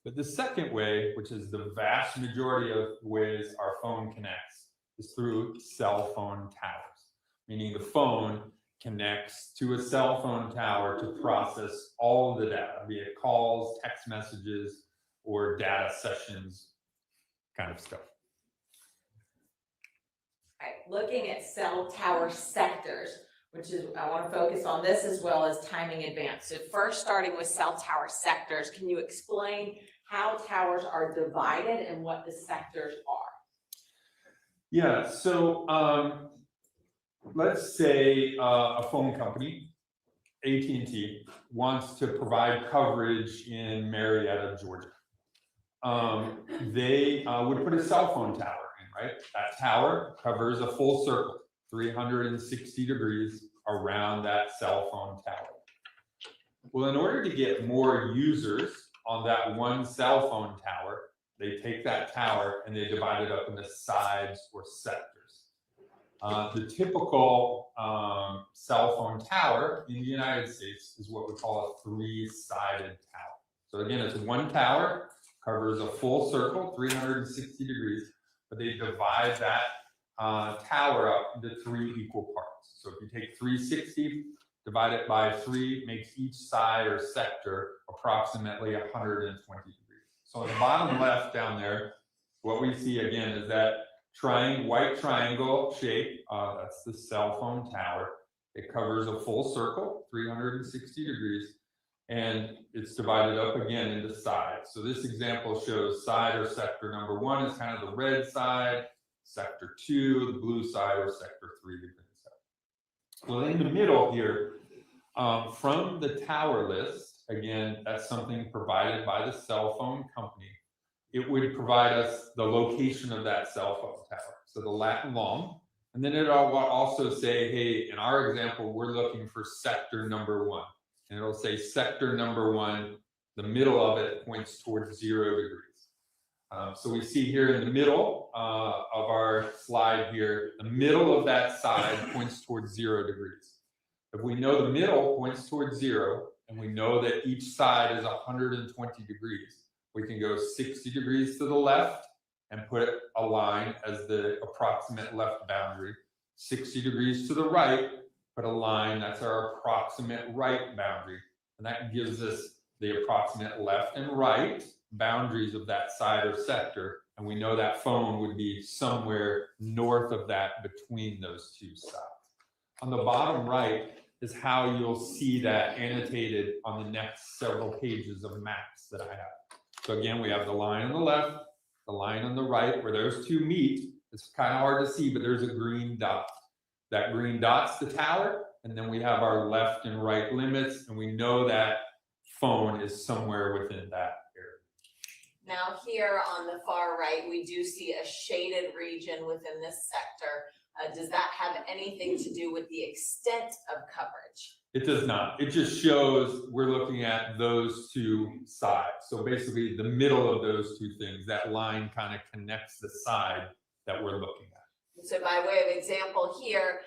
But the second way, which is the vast majority of ways our phone connects, is through cell phone towers, meaning the phone connects to a cell phone tower to process all of the data, be it calls, text messages, or data sessions kind of stuff. All right, looking at cell tower sectors, which is, I want to focus on this as well as timing advance. So first, starting with cell tower sectors, can you explain how towers are divided and what the sectors are? Yeah, so let's say a phone company, AT&T, wants to provide coverage in Marietta, Georgia. They would put a cell phone tower in, right? That tower covers a full circle, 360 degrees around that cell phone tower. Well, in order to get more users on that one cell phone tower, they take that tower and they divide it up into sides or sectors. The typical cell phone tower in the United States is what we call a 3-sided tower. So again, it's one tower, covers a full circle, 360 degrees, but they divide that tower up into 3 equal parts. So if you take 360, divide it by 3, makes each side or sector approximately 120 degrees. So on the bottom left down there, what we see again is that white triangle shape, that's the cell phone tower. It covers a full circle, 360 degrees, and it's divided up again into sides. So this example shows side or sector number 1 is kind of the red side, sector 2, the blue side, or sector 3, the green side. Well, in the middle here, from the tower list, again, that's something provided by the cell phone company. It would provide us the location of that cell phone tower, so the lat and long. And then it'll also say, hey, in our example, we're looking for sector number 1. And it'll say sector number 1, the middle of it points towards 0 degrees. So we see here in the middle of our slide here, the middle of that side points towards 0 degrees. If we know the middle points towards 0, and we know that each side is 120 degrees, we can go 60 degrees to the left and put a line as the approximate left boundary, 60 degrees to the right, put a line, that's our approximate right boundary. And that gives us the approximate left and right boundaries of that side or sector. And we know that phone would be somewhere north of that between those 2 sides. On the bottom right is how you'll see that annotated on the next several pages of maps that I have. So again, we have the line on the left, the line on the right, where those 2 meet. It's kind of hard to see, but there's a green dot. That green dot's the tower, and then we have our left and right limits, and we know that phone is somewhere within that area. Now here on the far right, we do see a shaded region within this sector. Does that have anything to do with the extent of coverage? It does not. It just shows we're looking at those 2 sides. So basically the middle of those 2 things, that line kind of connects the side that we're looking at. So by way of example here,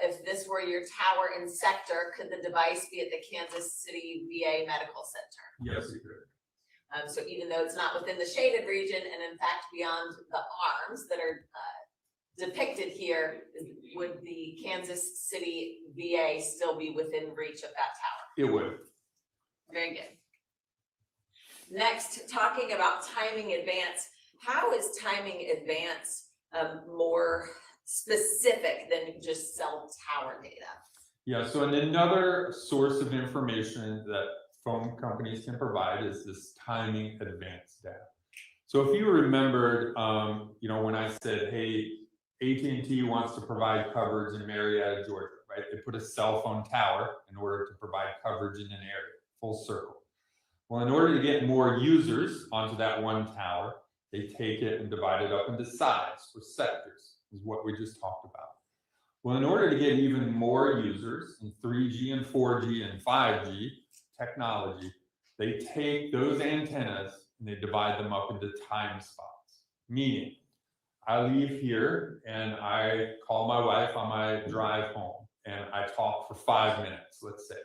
if this were your tower and sector, could the device be at the Kansas City VA Medical Center? Yes, it could. So even though it's not within the shaded region and in fact beyond the arms that are depicted here, would the Kansas City VA still be within reach of that tower? It would. Very good. Next, talking about timing advance. How is timing advance more specific than just cell tower data? Yeah, so another source of information that phone companies can provide is this timing advance data. So if you remembered, when I said, hey, AT&T wants to provide coverage in Marietta, Georgia, right? They put a cell phone tower in order to provide coverage in an area, full circle. Well, in order to get more users onto that one tower, they take it and divide it up into sides or sectors, is what we just talked about. Well, in order to get even more users in 3G and 4G and 5G technology, they take those antennas and they divide them up into time spots. Meaning, I leave here and I call my wife on my drive home and I talk for 5 minutes, let's say.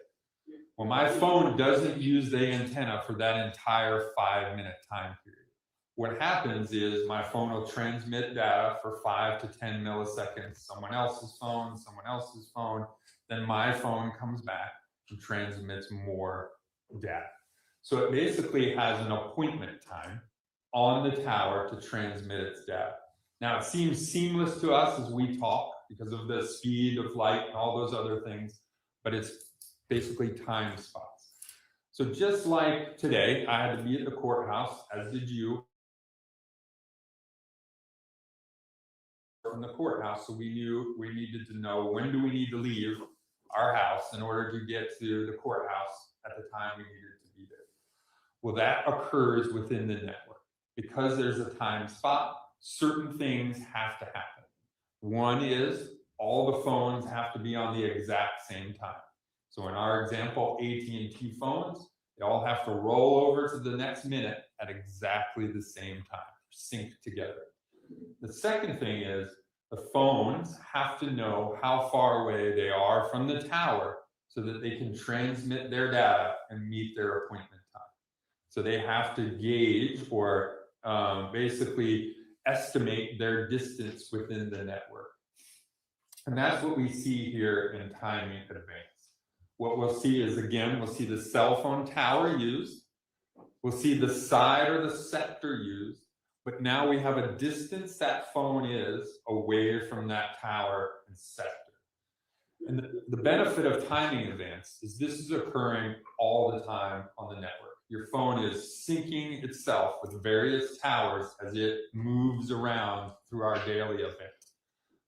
Well, my phone doesn't use the antenna for that entire 5-minute time period. What happens is my phone will transmit data for 5 to 10 milliseconds, someone else's phone, then my phone comes back and transmits more data. So it basically has an appointment time on the tower to transmit its data. Now it seems seamless to us as we talk because of the speed of light and all those other things, but it's basically time spots. So just like today, I had to be at the courthouse, as did you, from the courthouse, so we knew we needed to know when do we need to leave our house in order to get to the courthouse at the time we needed to be there. Well, that occurs within the network. Because there's a time spot, certain things have to happen. One is all the phones have to be on the exact same time. So in our example, AT&T phones, they all have to roll over to the next minute at exactly the same time, sync together. The second thing is the phones have to know how far away they are from the tower so that they can transmit their data and meet their appointment time. So they have to gauge or basically estimate their distance within the network. And that's what we see here in timing advance. What we'll see is, again, we'll see the cell phone tower used. We'll see the side or the sector used. But now we have a distance that phone is away from that tower and sector. And the benefit of timing advance is this is occurring all the time on the network. Your phone is syncing itself with various towers as it moves around through our daily event.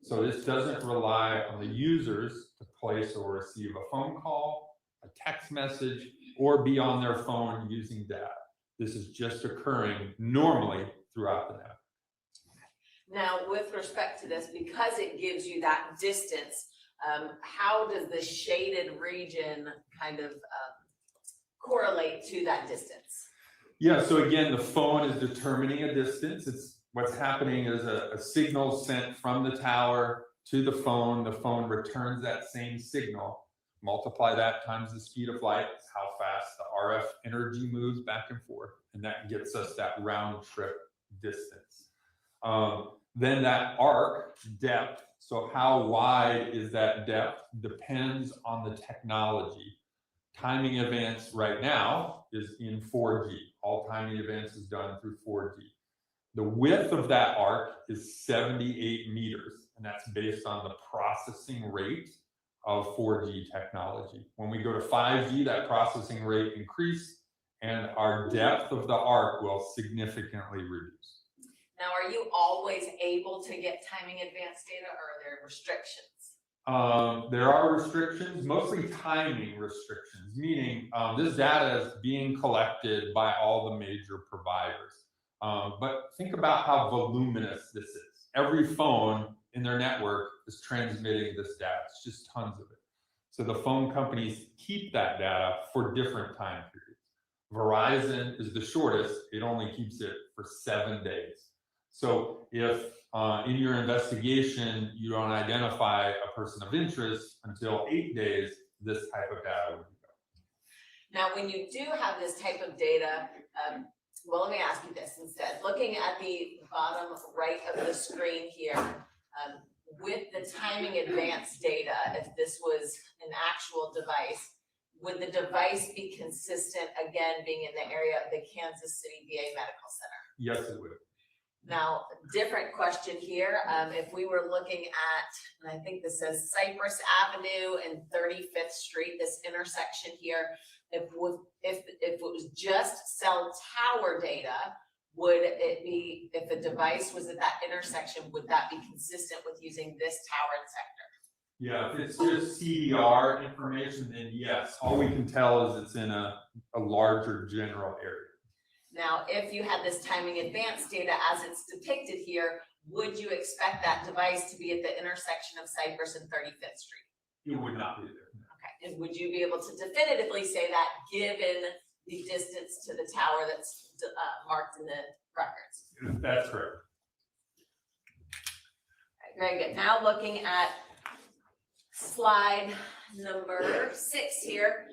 So this doesn't rely on the users to place or receive a phone call, a text message, or be on their phone using data. This is just occurring normally throughout the network. Now, with respect to this, because it gives you that distance, how does the shaded region kind of correlate to that distance? Yeah, so again, the phone is determining a distance. It's what's happening is a signal sent from the tower to the phone returns that same signal, multiply that times the speed of light, how fast the RF energy moves back and forth, and that gets us that round trip distance. Then that arc depth, so how wide is that depth, depends on the technology. Timing advance right now is in 4G. All timing advance is done through 4G. The width of that arc is 78 meters, and that's based on the processing rate of 4G technology. When we go to 5G, that processing rate increases, and our depth of the arc will significantly reduce. Now, are you always able to get timing advance data, or are there restrictions? There are restrictions, mostly timing restrictions, meaning this data is being collected by all the major providers. But think about how voluminous this is. Every phone in their network is transmitting this data. It's just tons of it. So the phone companies keep that data for different time periods. Verizon is the shortest. It only keeps it for 7 days. So if in your investigation, you don't identify a person of interest until 8 days, this type of data would go. Now, when you do have this type of data, well, let me ask you this instead. Looking at the bottom right of the screen here, With the timing advance data, if this was an actual device, would the device be consistent, again, being in the area of the Kansas City VA Medical Center? Yes, it would. Now, different question here, if we were looking at, and I think this says Cypress Avenue and 35th Street, this intersection here, if it was just cell tower data, would it be, if a device was at that intersection, would that be consistent with using this tower and sector? Yeah, if it's just CDR information, then yes. All we can tell is it's in a larger general area. Now, if you had this timing advance data as it's depicted here, would you expect that device to be at the intersection of Cypress and 35th Street? It would not be there. Okay, and would you be able to definitively say that given the distance to the tower that's marked in the records? That's correct. Okay, very good. Now looking at slide number 6 here,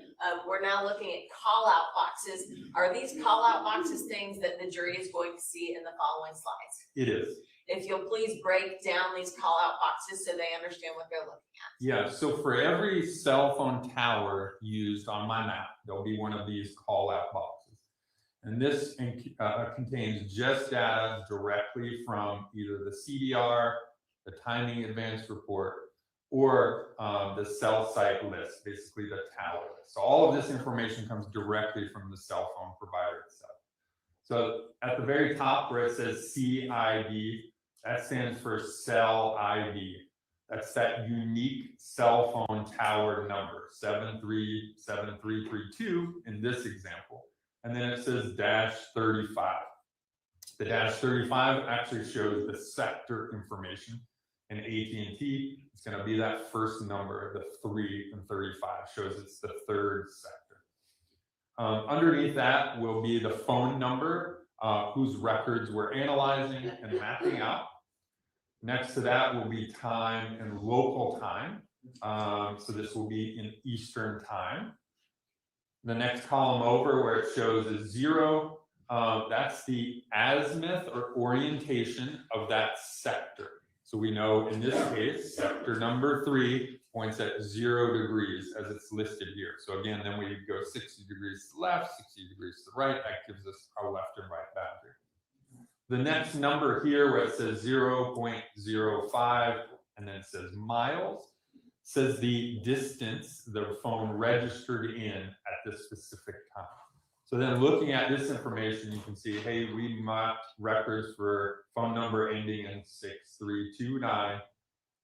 we're now looking at call-out boxes. Are these call-out boxes things that the jury is going to see in the following slides? It is. If you'll please break down these call-out boxes so they understand what they're looking at. Yeah, so for every cell phone tower used on my map, there'll be one of these call-out boxes. And this contains just data directly from either the CDR, the timing advance report, or the cell site list, basically the tower list. So all of this information comes directly from the cell phone provider itself. So at the very top where it says CID, that stands for cell ID. That's that unique cell phone tower number, 737332 in this example. And then it says -35. The -35 actually shows the sector information. In AT&T, it's going to be that first number, the 3 and 35, shows it's the third sector. Underneath that will be the phone number, whose records we're analyzing and mapping out. Next to that will be time and local time. So this will be in Eastern time. The next column over where it shows is 0, that's the azimuth or orientation of that sector. So we know in this case, sector number 3 points at 0 degrees as it's listed here. So again, then we go 60 degrees to the left, 60 degrees to the right. That gives us our left and right boundary. The next number here where it says 0.05 and then it says miles, says the distance the phone registered in at this specific time. So then looking at this information, you can see, hey, we mapped records for phone number ending in 6329.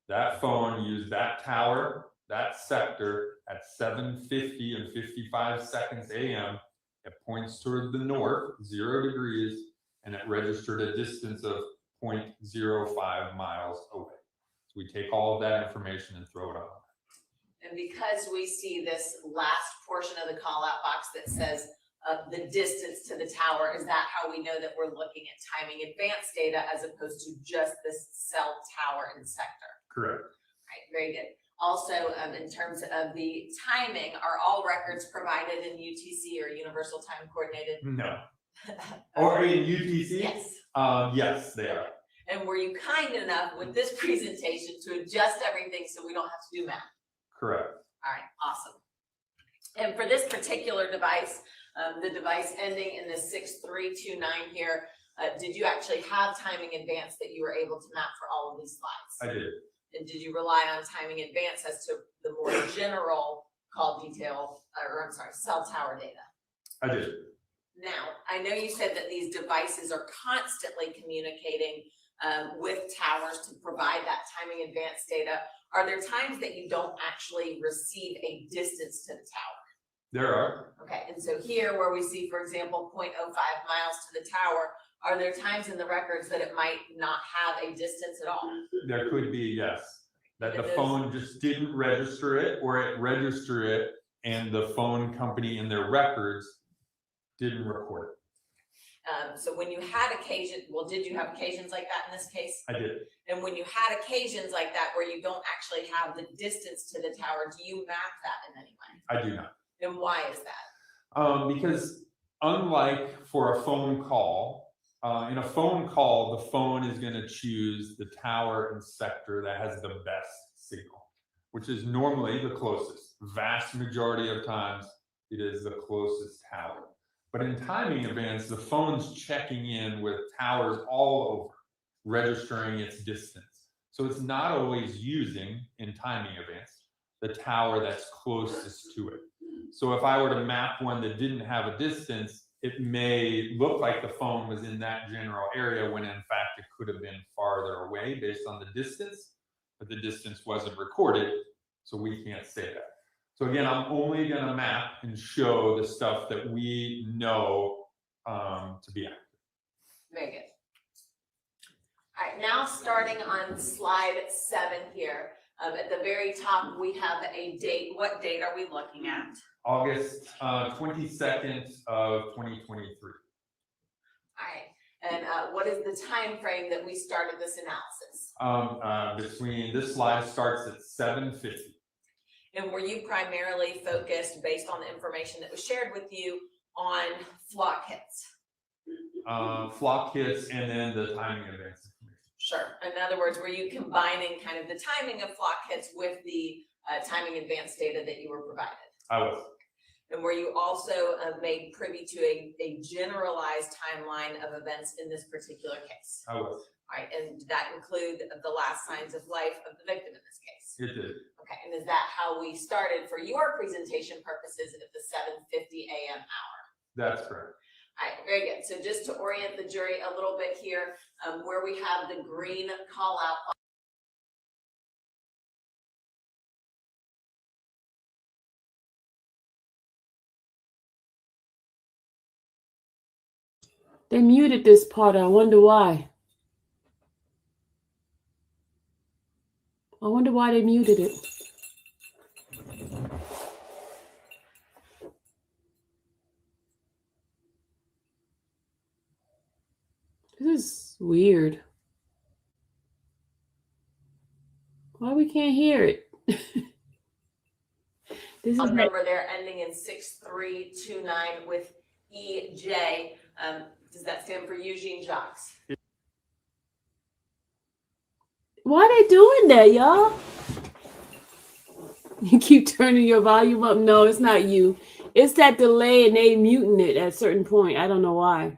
That phone used that tower, that sector at 7:50 and 55 seconds a.m. It points toward the north, 0 degrees, and it registered a distance of 0.05 miles away. So we take all of that information and throw it on. And because we see this last portion of the call-out box that says the distance to the tower, is that how we know that we're looking at timing advance data as opposed to just this cell tower and sector? Correct. Right, very good. Also, in terms of the timing, are all records provided in UTC or Universal Time Coordinated? No. Or in UTC? Yes. Yes, they are. And were you kind enough with this presentation to adjust everything so we don't have to do math? Correct. All right, awesome. And for this particular device, the device ending in the 6329 here, did you actually have timing advance that you were able to map for all of these slides? I did. And did you rely on timing advance as to the more general call detail, or I'm sorry, cell tower data? I did. Now, I know you said that these devices are constantly communicating with towers to provide that timing advance data. Are there times that you don't actually receive a distance to the tower? There are. Okay, and so here where we see, for example, 0.05 miles to the tower, are there times in the records that it might not have a distance at all? There could be, yes. That the phone just didn't register it, or it registered it and the phone company in their records didn't record it. So when you had occasion, well, did you have occasions like that in this case? I did. And when you had occasions like that where you don't actually have the distance to the tower, do you map that in any way? I do not. And why is that? Because unlike for a phone call, in a phone call, the phone is going to choose the tower and sector that has the best signal, which is normally the closest. Vast majority of times, it is the closest tower. But in timing events, the phone's checking in with towers all over, registering its distance. So it's not always using, in timing events, the tower that's closest to it. So if I were to map one that didn't have a distance, it may look like the phone was in that general area when in fact it could have been farther away based on the distance, but the distance wasn't recorded, so we can't say that. So again, I'm only going to map and show the stuff that we know to be accurate. Very good. All right, now starting on slide 7 here. At the very top, we have a date. What date are we looking at? August 22nd of 2023. All right, and what is the time frame that we started this analysis? Between this slide starts at 7:50. And were you primarily focused, based on the information that was shared with you, on flock hits? Flock hits and then the timing events information. Sure. In other words, were you combining kind of the timing of flock hits with the timing advance data that you were provided? I was. And were you also made privy to a generalized timeline of events in this particular case? I was. All right, and did that include the last signs of life of the victim in this case? It did. Okay, and is that how we started for your presentation purposes at the 7:50 a.m. hour? That's correct. All right, very good. So just to orient the jury a little bit here, where we have the green call out. They muted this part. I wonder why. I wonder why they muted it. This is weird. Why we can't hear it? This is Number there ending in 6329 with EJ. Does that stand for Eugene Tobi? Why they doing that, y'all? You keep turning your volume up. No, it's not you. It's that delay and they muting it at a certain point. I don't know why.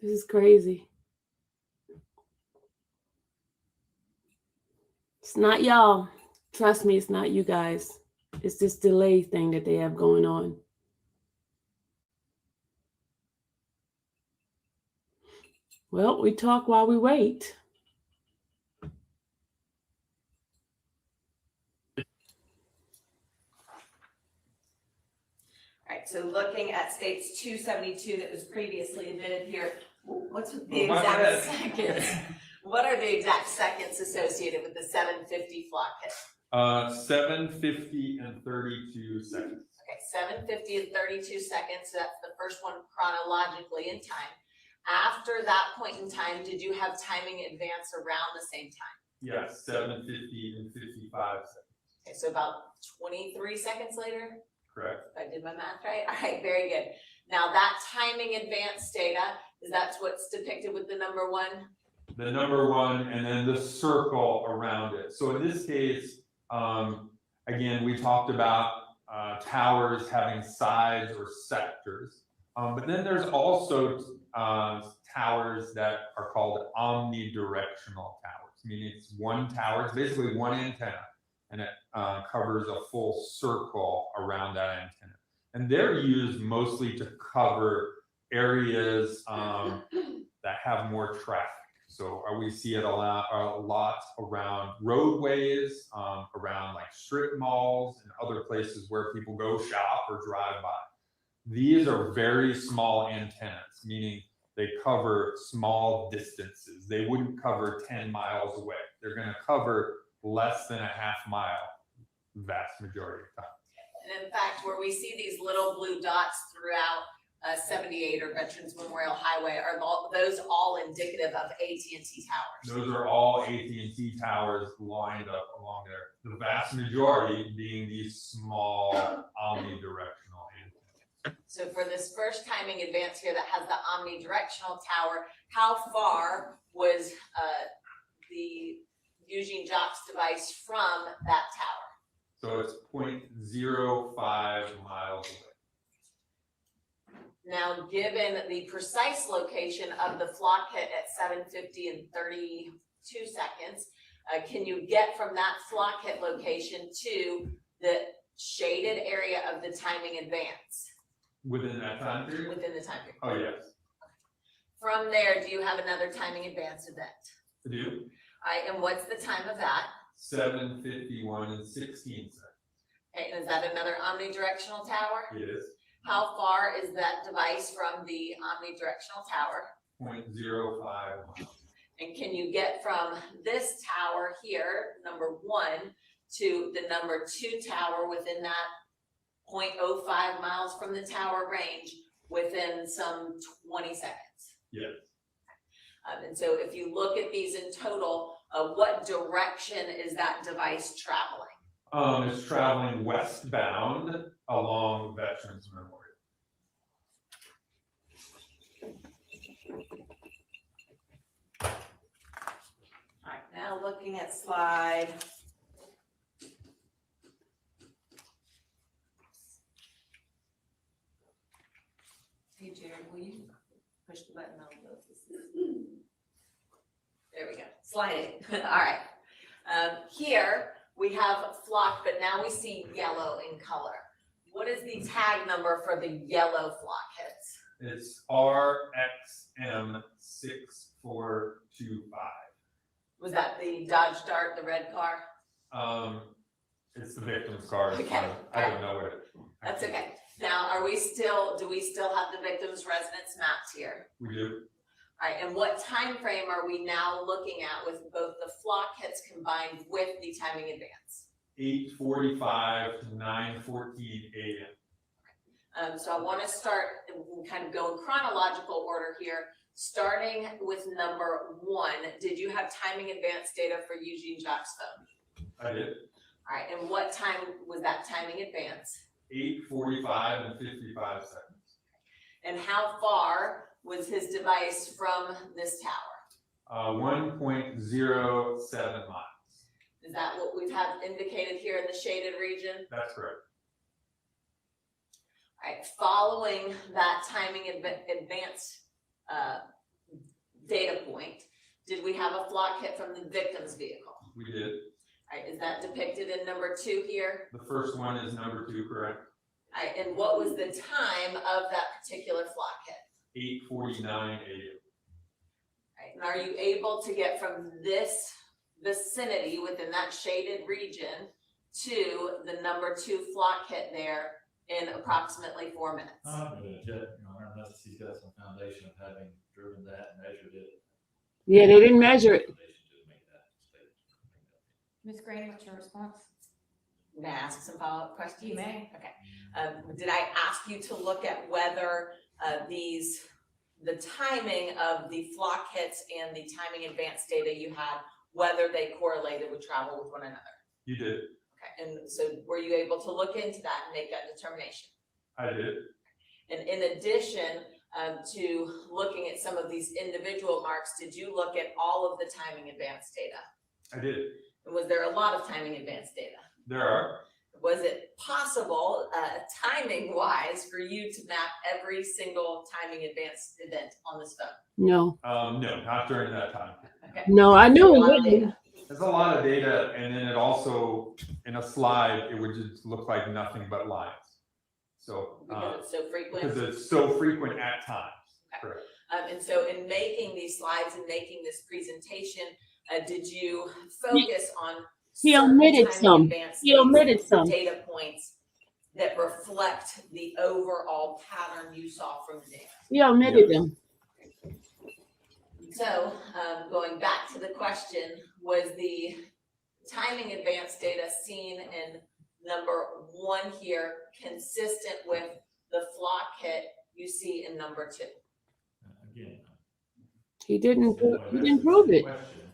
This is crazy. It's not y'all. Trust me, it's not you guys. It's this delay thing that they have going on. Well, we talk while we wait. All right, so looking at states 272 that was previously admitted here, what's the exact seconds? What are the exact seconds associated with the 750 flock hit? 7:50 and 32 seconds. Okay, 750 and 32 seconds. So that's the first one chronologically in time. After that point in time, did you have timing advance around the same time? Yes, 7:50 and 55 seconds. Okay, so about 23 seconds later? Correct. If I did my math right? All right, very good. Now that timing advance data, is that what's depicted with the number 1? The number 1 and then the circle around it. So in this case, again, we talked about towers having sides or sectors. But then there's also towers that are called omnidirectional towers, meaning it's one tower, it's basically one antenna, and it covers a full circle around that antenna. And they're used mostly to cover areas that have more traffic. So we see it a lot around roadways, around like strip malls and other places where people go shop or drive by. These are very small antennas, meaning they cover small distances. They wouldn't cover 10 miles away. They're going to cover less than a half mile, vast majority of the time. And in fact, where we see these little blue dots throughout 78 or Veterans Memorial Highway, are those all indicative of AT&T towers? Those are all AT&T towers lined up along there. The vast majority being these small omnidirectional antennas. So for this first timing advance here that has the omnidirectional tower, how far was the Eugene Tobi device from that tower? So it's 0.05 miles away. Now, given the precise location of the flock hit at 7:50 and 32 seconds, can you get from that flock hit location to the shaded area of the timing advance? Within that time period? Within the time period. Oh, yes. From there, do you have another timing advance event? I do. All right, and what's the time of that? 7:51 and 16 seconds. Okay, and is that another omnidirectional tower? It is How far is that device from the omnidirectional tower? 0.05 miles. And can you get from this tower here, number 1, to the number 2 tower within that 0.05 miles from the tower range within some 20 seconds? Yes. And so if you look at these in total, what direction is that device traveling? It's traveling westbound along Veterans Memorial. All right, now looking at slide. Hey Jared, will you push the button on those? There we go, slide 8. All right. Here we have flock, but now we see yellow in color. What is the tag number for the yellow flock hits? It's RXM6425. Was that the Dodge Dart, the red car? It's the victim's car. Okay. I don't know what it. That's okay. Now, do we still have the victim's residence mapped here? We do. All right, and what time frame are we now looking at with both the flock hits combined with the timing advance? 8:45 to 9:14 a.m. So I want to start and kind of go in chronological order here, starting with number 1. Did you have timing advance data for Eugene Tobi's phone? I did. All right, and what time was that timing advance? 8:45 and 55 seconds. And how far was his device from this tower? 1.07 miles. Is that what we have indicated here in the shaded region? That's correct. All right, following that timing advance data point, did we have a flock hit from the victim's vehicle? We did. All right, is that depicted in number 2 here? The first one is number 2, correct? All right, and what was the time of that particular flock hit? 8:49 a.m. All right, and are you able to get from this vicinity within that shaded region to the number 2 flock hit there in approximately 4 minutes? I'm going to object, Your Honor, unless he's got some foundation of having driven that and measured it. Yeah, they didn't measure it. Ms. Green, what's your response? May I ask some follow-up questions? You may. Okay. Did I ask you to look at whether the timing of the flock hits and the timing advance data you had, whether they correlated with travel with one another? You did. Okay, and so were you able to look into that and make that determination? I did. And in addition to looking at some of these individual marks, did you look at all of the timing advance data? I did. And was there a lot of timing advance data? There are. Was it possible, timing wise, for you to map every single timing advance event on this phone? No, No, not during that time. Okay. no, I knew A it lot of wouldn't. data. There's a lot of data, and then it also, in a slide, it would just look like nothing but lines. So, Because it's so frequent. because it's so frequent at times. Okay. Correct. And so in making these slides and making this presentation, did you focus on He certain omitted timing some. advance He omitted dates, some. data points that reflect the overall pattern you saw from the data? He omitted them. So, going back to the question, was the timing advance data seen in number 1 here consistent with the flock hit you see in number 2? Again. He didn't prove it. Question,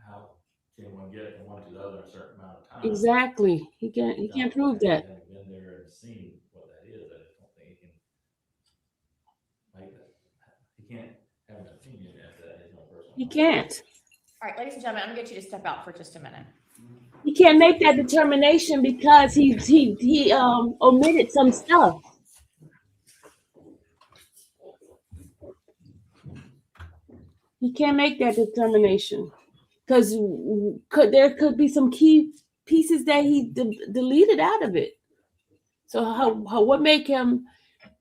how can one get from one to the other in a certain amount of time? Exactly. He can't prove that. Having been there and seen what that is, I just don't think can't have an opinion as that his own personal. He can't. All right, ladies and gentlemen, I'm gonna get you to step out for just a minute. He can't make that determination because he omitted some stuff. He can't make that determination because there could be some key pieces that he deleted out of it. So what make him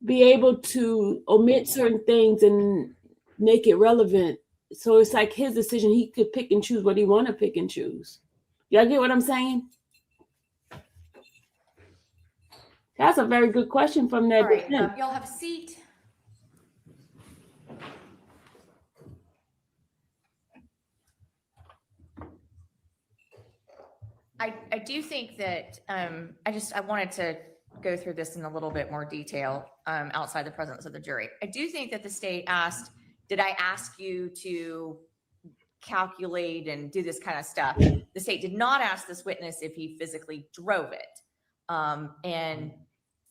be able to omit certain things and make it relevant? So it's like his decision. He could pick and choose what he want to pick and choose. Y'all get what I'm saying? That's a very good question from that. All right, defense. y'all have a seat. I do think that I wanted to go through this in a little bit more detail outside the presence of the jury. I do think that the state asked, did I ask you to calculate and do this kind of stuff? The state did not ask this witness if he physically drove it. And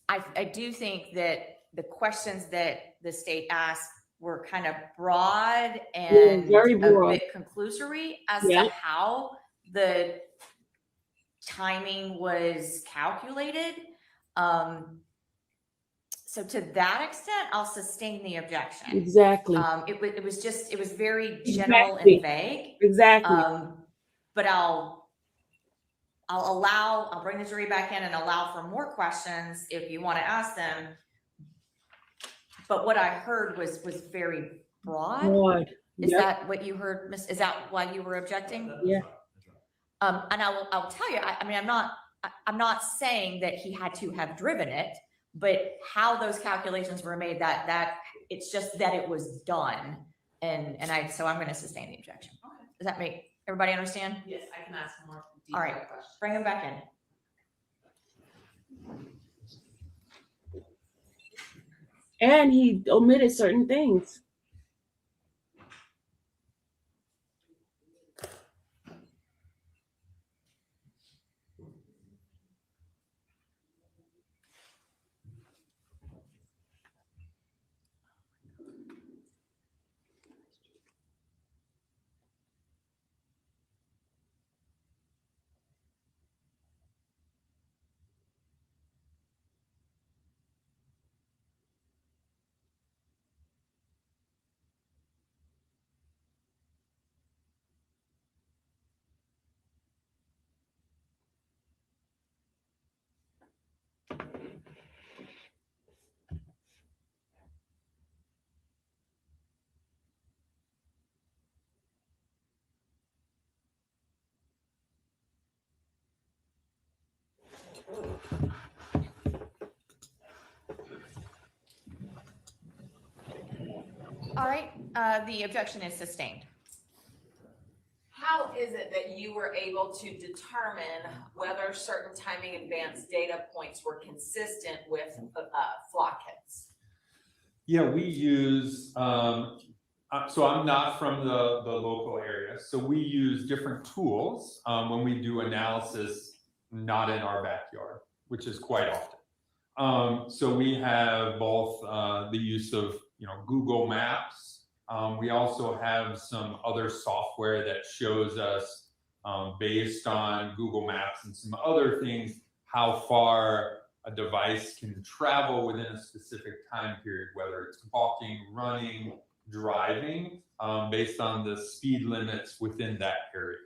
I do think that the questions that the state asked were kind of broad and very broad. a bit conclusory as Yeah. to how the timing was calculated. So to that extent, I'll sustain the objection. Exactly. It was very general Exactly. and vague. Exactly. But I'll bring the jury back in and allow for more questions if you want to ask them. But what I heard was very broad. Broad. Is Yep. that what you heard, Miss? Is that why you were objecting? Yeah. And I'll tell you, I mean, I'm not saying that he had to have driven it, but how those calculations were made, that it's just that it was done. So I'm going to sustain the objection. Okay. Does that make everybody understand? Yes, I can ask more All right. detailed questions. Bring him back in. And he omitted certain things. All right. The objection is sustained. How is it that you were able to determine whether certain timing advance data points were consistent with flock hits? Yeah, we use, so I'm not from the local area, so we use different tools when we do analysis, not in our backyard, which is quite often. So we have both the use of, Google Maps. We also have some other software that shows us, based on Google Maps and some other things, how far a device can travel within a specific time period, whether it's walking, running, driving, based on the speed limits within that area.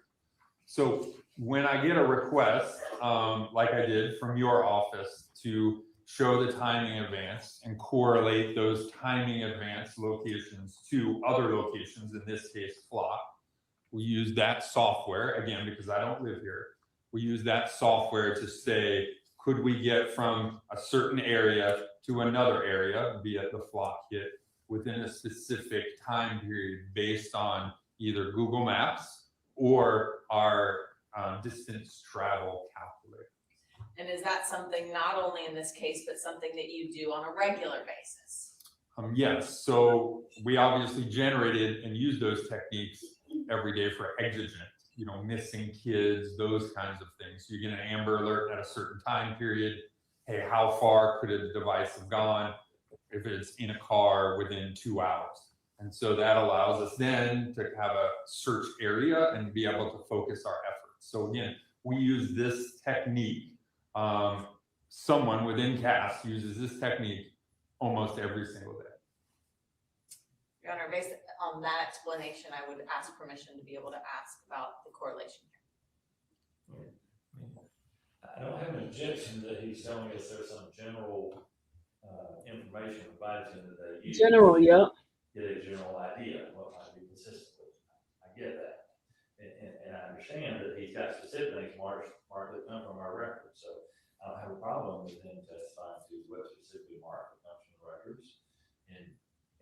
So when I get a request, like I did from your office, to show the timing advance and correlate those timing advance locations to other locations, in this case, flock, we use that software, again, because I don't live here, we use that software to say, could we get from a certain area to another area, be it the flock hit, within a specific time period based on either Google Maps or our distance travel calculator. And is that something not only in this case, but something that you do on a regular basis? Yes, so we obviously generated and use those techniques every day for exigent, missing kids, those kinds of things. So you get an Amber Alert at a certain time period. Hey, how far could a device have gone if it's in a car within 2 hours? And so that allows us then to have a search area and be able to focus our efforts. So again, we use this technique. Someone within CAS uses this technique almost every single day. Your Honor, based on that explanation, I would ask permission to be able to ask about the correlation here. I don't have an objection that he's telling us there's some general information provided to him that they use. General, yep. Get a general idea of what might be consistent with. I get that. And I understand that he's got specific things marked that come from our records. So I don't have a problem with him testifying to what specifically marked that comes from the records. And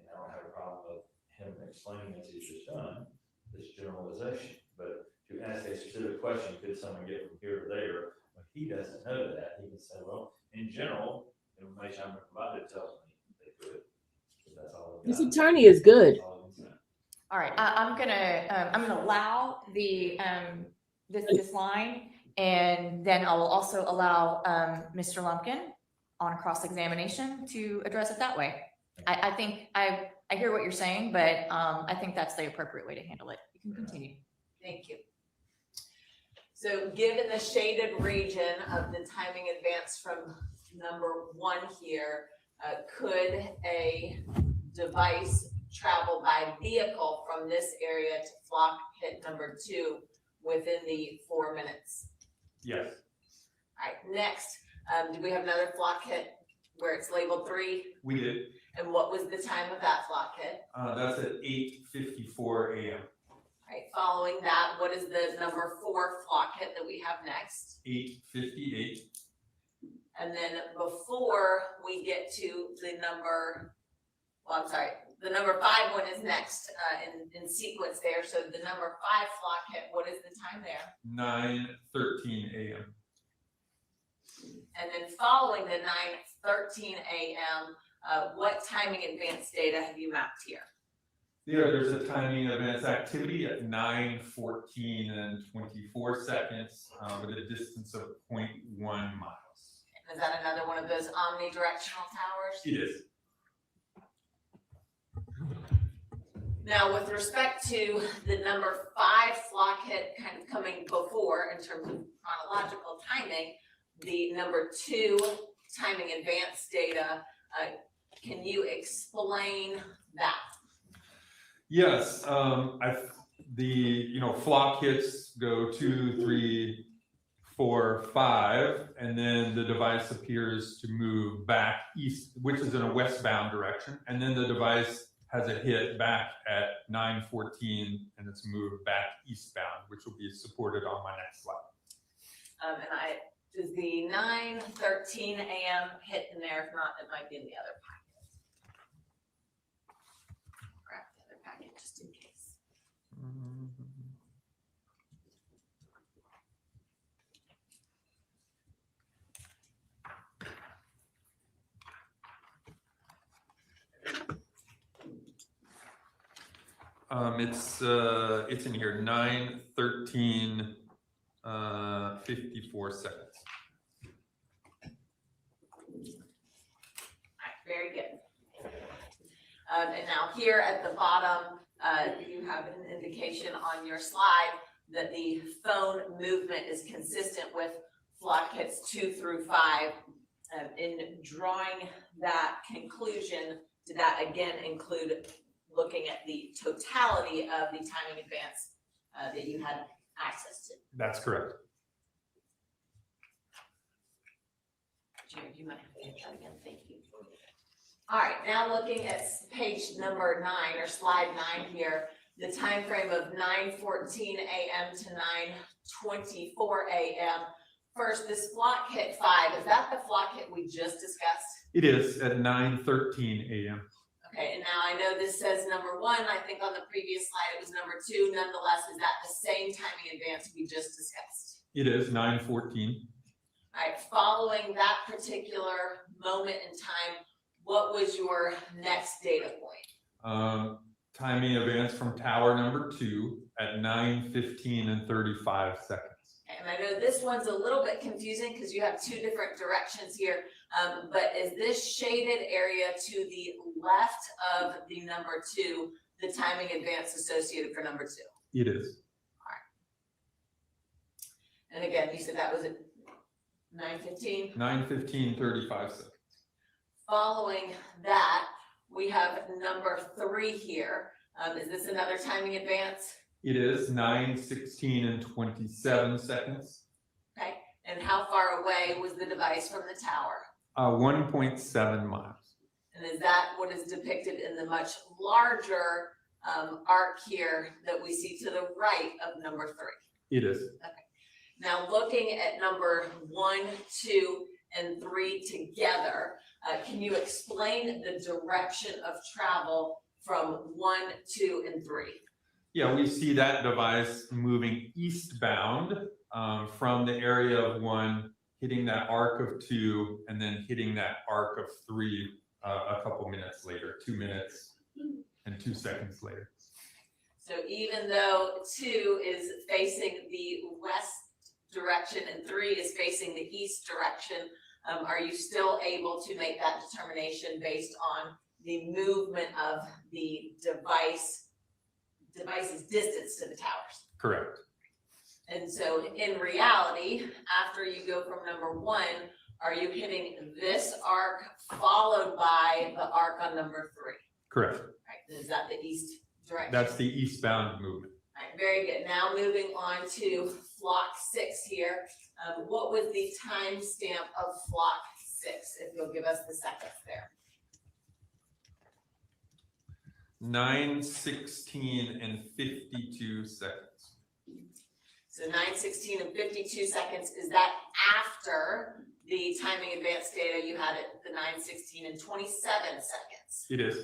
I don't have a problem with him explaining as he's just done this generalization. But to ask a specific question, could someone get from here to there? When he doesn't know that, he can say, well, in general, the information I'm provided tells me they could. That's all. This attorney is good. All right, I'm gonna allow the this line, and then I'll also allow Mr. Lumpkin on cross-examination to address it that way. I think I hear what you're saying, but I think that's the appropriate way to handle it. You can continue. Thank you. So given the shaded region of the timing advance from number 1 here, could a device travel by vehicle from this area to flock hit number 2 within the 4 minutes? Yes. All right, next, do we have another flock hit where it's labeled 3? We did. And what was the time of that flock hit? That's at 8:54 a.m. All right, following that, what is the number 4 flock hit that we have next? 8:58. And then before we get to the number, well, I'm sorry, the number 5 one is next in sequence there. So the number 5 flock hit, what is the time there? 9:13 a.m. And then following the 9:13 a.m., what timing advance data have you mapped here? There's a timing advance activity at 9:14 and 24 seconds with a distance of 0.1 miles. Is that another one of those omnidirectional towers? It is. Now, with respect to the number 5 flock hit kind of coming before in terms of chronological timing, the number 2 timing advance data, can you explain that? Yes, flock hits go 2, 3, 4, 5, and then the device appears to move back east, which is in a westbound direction, and then the device has a hit back at 9:14, and it's moved back eastbound, which will be supported on my next slide. Does the 9:13 a.m. hit in there? If not, it might be in the other packet. Grab the other packet just in case. It's in here, 9:13, 54 seconds. Very good. And now here at the bottom, you have an indication on your slide that the phone movement is consistent with flock hits 2 through 5. In drawing that conclusion, did that again include looking at the totality of the timing advance that you had access to? That's correct. Jared, you might have to get that again. Thank you. All right, now looking at page number 9 or slide 9 here, the time frame of 9:14 a.m. to 9:24 a.m. First, this flock hit 5, is that the flock hit we just discussed? It is at 9:13 a.m. Okay, and now I know this says number 1. I think on the previous slide it was number 2. Nonetheless, is that the same timing advance we just discussed? It is 9:14. All right, following that particular moment in time, what was your next data point? Timing advance from tower number 2 at 9:15 and 35 seconds. And I know this one's a little bit confusing because you have 2 different directions here, but is this shaded area to the left of the number 2 the timing advance associated for number 2? It is. And again, you said that was at 9:15. 9:15, 35 seconds. Following that, we have number 3 here. Is this another timing advance? It is 9:16 and 27 seconds. Okay, and how far away was the device from the tower? 1.7 miles. And is that what is depicted in the much larger arc here that we see to the right of number 3? It is. Now, looking at number 1, 2, and 3 together, can you explain the direction of travel from 1, 2, and 3? Yeah, we see that device moving eastbound from the area of 1, hitting that arc of 2, and then hitting that arc of 3 a couple minutes later, 2 minutes and 2 seconds later. So even though 2 is facing the west direction and 3 is facing the east direction, are you still able to make that determination based on the movement of the device's distance to the towers? Correct. And so in reality, after you go from number 1, are you hitting this arc followed by the arc on number 3? Correct. Right, is that the east direction? That's the eastbound movement. All right, very good. Now moving on to flock 6 here. What was the timestamp of flock 6, if you'll give us the seconds there? 9:16 and 52 seconds. So 9:16 and 52 seconds, is that after the timing advance data you had at the 9:16 and 27 seconds? It is.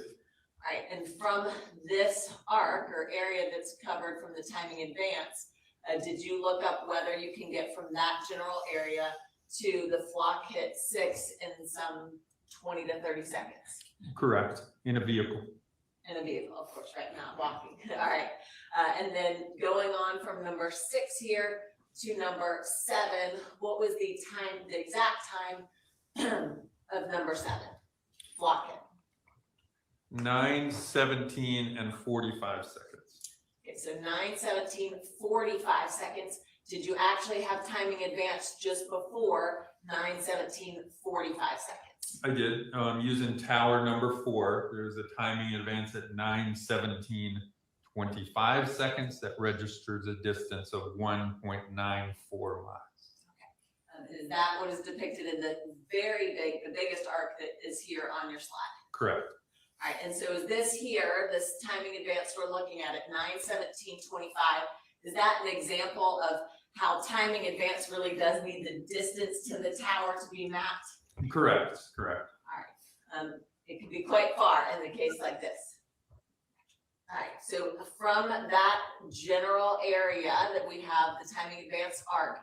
All right, and from this arc or area that's covered from the timing advance, did you look up whether you can get from that general area to the flock hit 6 in some 20 to 30 seconds? Correct. In a vehicle. In a vehicle, of course, right, not walking. All right, and then going on from number 6 here to number 7, what was the time, the exact time of number 7? Flock hit. 9:17 and 45 seconds. Okay, so 9:17, 45 seconds. Did you actually have timing advance just before 9:17, 45 seconds? I did. Using tower number 4, there's a timing advance at 9:17, 25 seconds that registers a distance of 1.94 miles. Is that what is depicted in the the biggest arc that is here on your slide? Correct. All right, and so is this here, this timing advance we're looking at 9:17:25, is that an example of how timing advance really does need the distance to the tower to be mapped? Correct. Correct. All right, it could be quite far in a case like this. All right, so from that general area that we have the timing advance arc,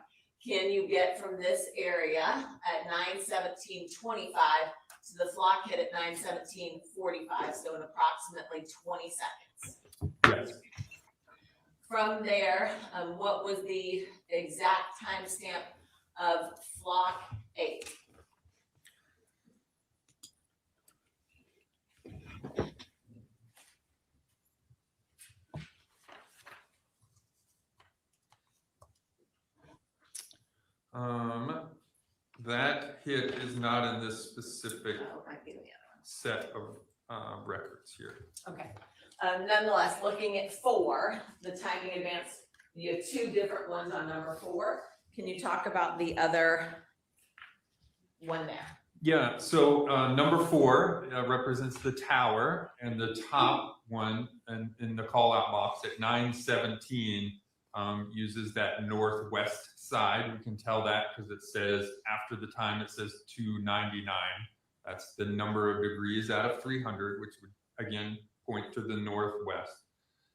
can you get from this area at 9:17:25 to the flock hit at 9:17:45, so in approximately 20 seconds? Yes. From there, what was the exact timestamp of flock 8? That hit is not in this specific Oh, it might be the other set of records here. one. Okay. Nonetheless, looking at 4, the timing advance, you have 2 different ones on number 4. Can you talk about the other one there? Yeah, so number 4 represents the tower, and the top one in the call out box at 9:17 uses that northwest side. We can tell that because it says after the time it says 299. That's the number of degrees out of 300, which would again point to the northwest.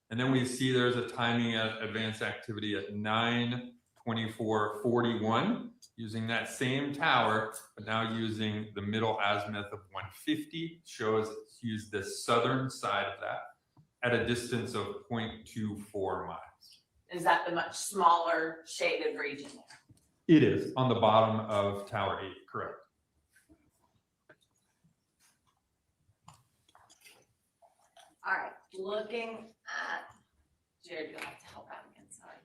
And then we see there's a timing advance activity at 9:24:41 using that same tower, but now using the middle azimuth of 150, shows it's used the southern side of that at a distance of 0.24 miles. Is that the much smaller shaded region there? It is on the bottom of Tower 8, correct. All right, looking at, Jared, you'll have to help out again, sorry.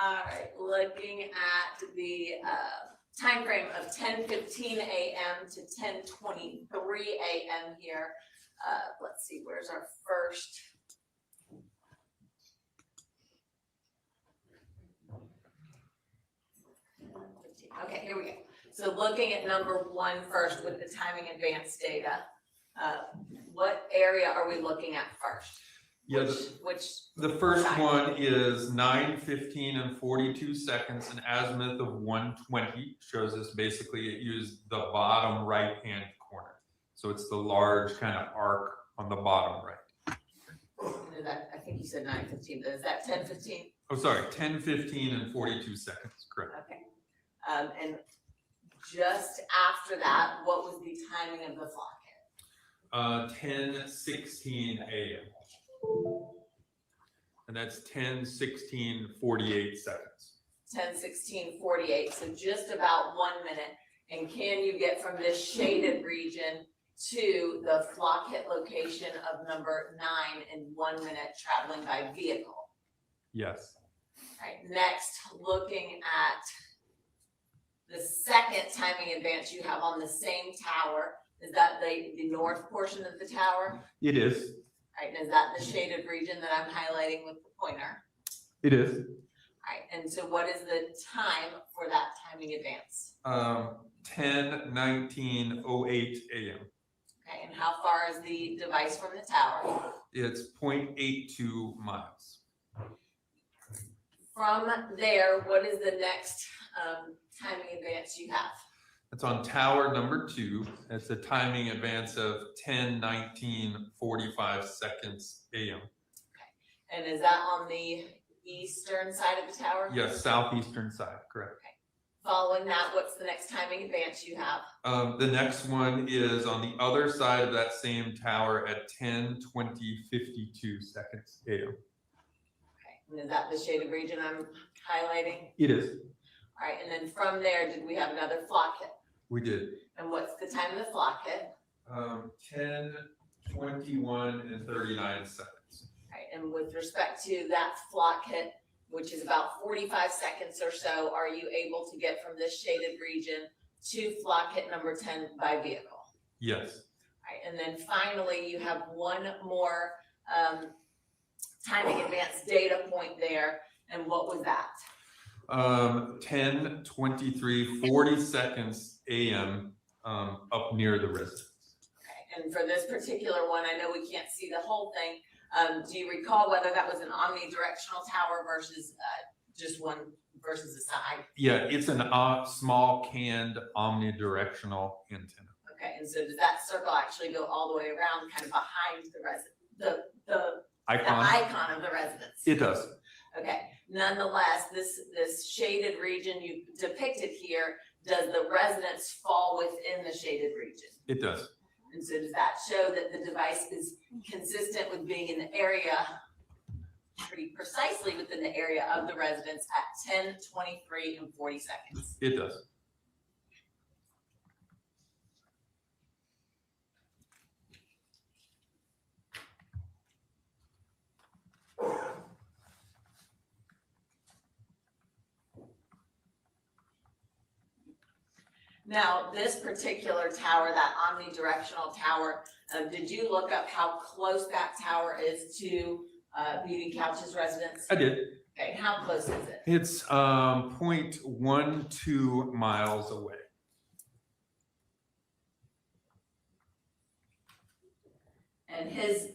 All right, looking at the time frame of 10:15 a.m. to 10:23 a.m. here. Let's see, where's our first? Okay, here we go. So looking at number 1 first with the timing advance data, what area are we looking at first? Yeah, Which the first side? one is 9:15 and 42 seconds, an azimuth of 120 shows us basically it used the bottom right hand corner. So it's the large kind of arc on the bottom right. Is that, I think you said 9:15, but is that 10:15? Oh, sorry, 10:15 and 42 seconds, correct. Okay. And just after that, what was the timing of the flock hit? 10:16 a.m. And that's 10:16:48 seconds. 10:16:48, so just about 1 minute. And can you get from this shaded region to the flock hit location of number 9 in 1 minute traveling by vehicle? Yes. All right, next, looking at the second timing advance you have on the same tower, is that the north portion of the tower? It is. Right, and is that the shaded region that I'm highlighting with the pointer? It is. Right, and so what is the time for that timing advance? 10:19:08 a.m. Okay, and how far is the device from the tower? It's 0.82 miles. From there, what is the next timing advance you have? It's on tower number 2. It's a timing advance of 10:19:45 seconds a.m. And is that on the eastern side of the tower? Yes, southeastern side, correct. Following that, what's the next timing advance you have? The next one is on the other side of that same tower at 10:20:52 seconds a.m. Okay, and is that the shaded region I'm highlighting? It is. All right, and then from there, did we have another flock hit? We did. And what's the time of the flock hit? 10:21:39 seconds. All right, and with respect to that flock hit, which is about 45 seconds or so, are you able to get from this shaded region to flock hit number 10 by vehicle? Yes. All right, and then finally, you have one more timing advance data point there, and what was that? 10:23:40 seconds a.m. Up near the residence. Okay, and for this particular one, I know we can't see the whole thing. Do you recall whether that was an omnidirectional tower versus just one versus a side? Yeah, it's an small canned omnidirectional antenna. Okay, and so does that circle actually go all the way around, kind of behind the the icon of the residence? It does. Okay, nonetheless, this shaded region you depicted here, does the residence fall within the shaded region? It does. And so does that show that the device is consistent with being in the area, pretty precisely within the area of the residence at 10:23:40 seconds? It does. Now, this particular tower, that omnidirectional tower, did you look up how close that tower is to Beauty Couch's residence? I did. Okay, how close is it? It's 0.12 miles away. And his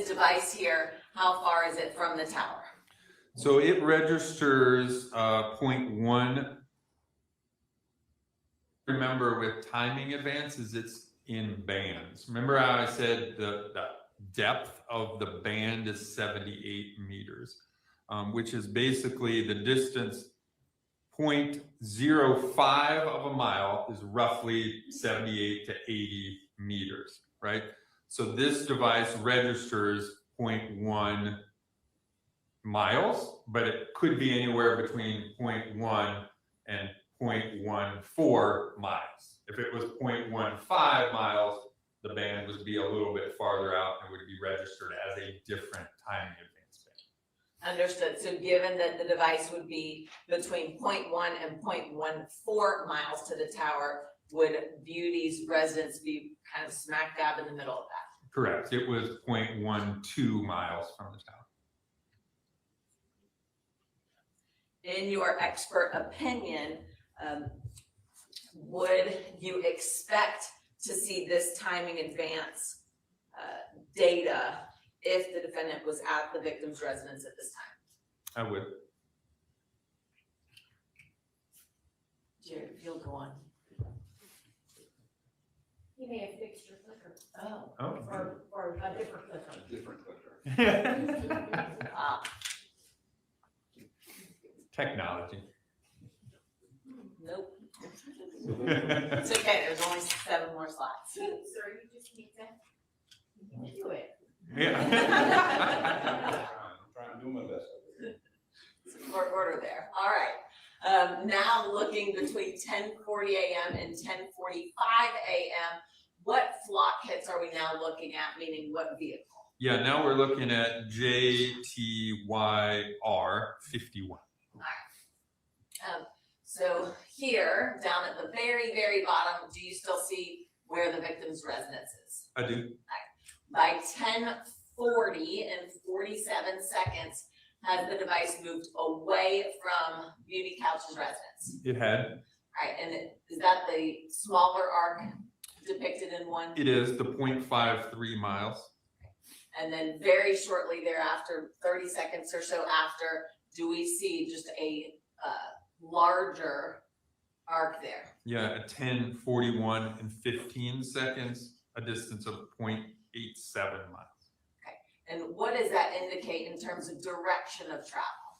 device here, how far is it from the tower? So it registers 0.1. Remember, with timing advances, it's in bands. Remember how I said the depth of the band is 78 meters, which is basically the distance. 0.05 of a mile is roughly 78 to 80 meters, right? So this device registers 0.1 miles, but it could be anywhere between 0.1 and 0.14 miles. If it was 0.15 miles, the band would be a little bit farther out and would be registered as a different timing advance band. Understood. So given that the device would be between 0.1 and 0.14 miles to the tower, would Beauty's residence be kind of smack dab in the middle of that? Correct. It was 0.12 miles from the tower. In your expert opinion, would you expect to see this timing advance data if the defendant was at the victim's residence at this time? I would. Jared, you'll go on. You may have fixed your clicker. Oh. Or a different clicker. Different clicker. Wow. Technology. Nope. It's okay, there's only 7 more slots. Sir, you just need to do it. Yeah. I'm trying to do my best. It's a court order there. All right. Now looking between 10:40 a.m. and 10:45 a.m., what flock hits are we now looking at, meaning what vehicle? Yeah, now we're looking at JTYR 51. So here, down at the very, very bottom, do you still see where the victim's residence is? I do. By 10:40 and 47 seconds, has the device moved away from Beauty Couch's residence? It had. All right, and is that the smaller arc depicted in one? It is the 0.53 miles. And then very shortly thereafter, 30 seconds or so after, do we see just a larger arc there? Yeah, at 10:41 and 15 seconds, a distance of 0.87 miles. And what does that indicate in terms of direction of travel?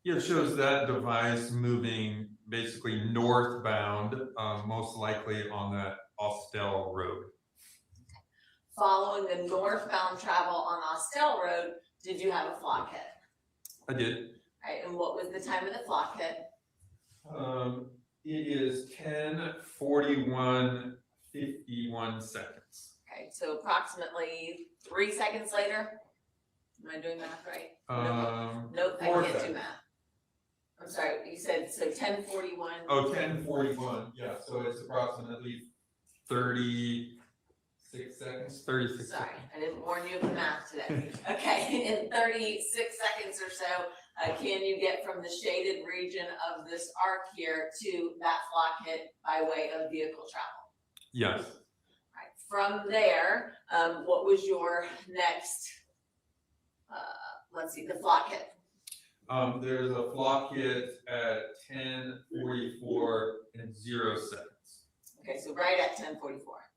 Yeah, it shows that device moving basically northbound, most likely on that Austell Road. Following the northbound travel on Austell Road, did you have a flock hit? I did. All right, and what was the time of the flock hit? It is 10:41, 51 seconds. Okay, so approximately 3 seconds later? Am I doing math right? Nope, I 4 can't do seconds. math. I'm sorry, you said, so 10:41. Oh, 10:41, yeah, so it's approximately 36 seconds, 36 Sorry, seconds. I didn't warn you of the math today. Okay, in 36 seconds or so, can you get from the shaded region of this arc here to that flock hit by way of vehicle travel? Yes. Right. From there, what was your next, let's see, the flock hit? There's a flock hit at 10:44 and 0 seconds. Okay, so right at 10:44.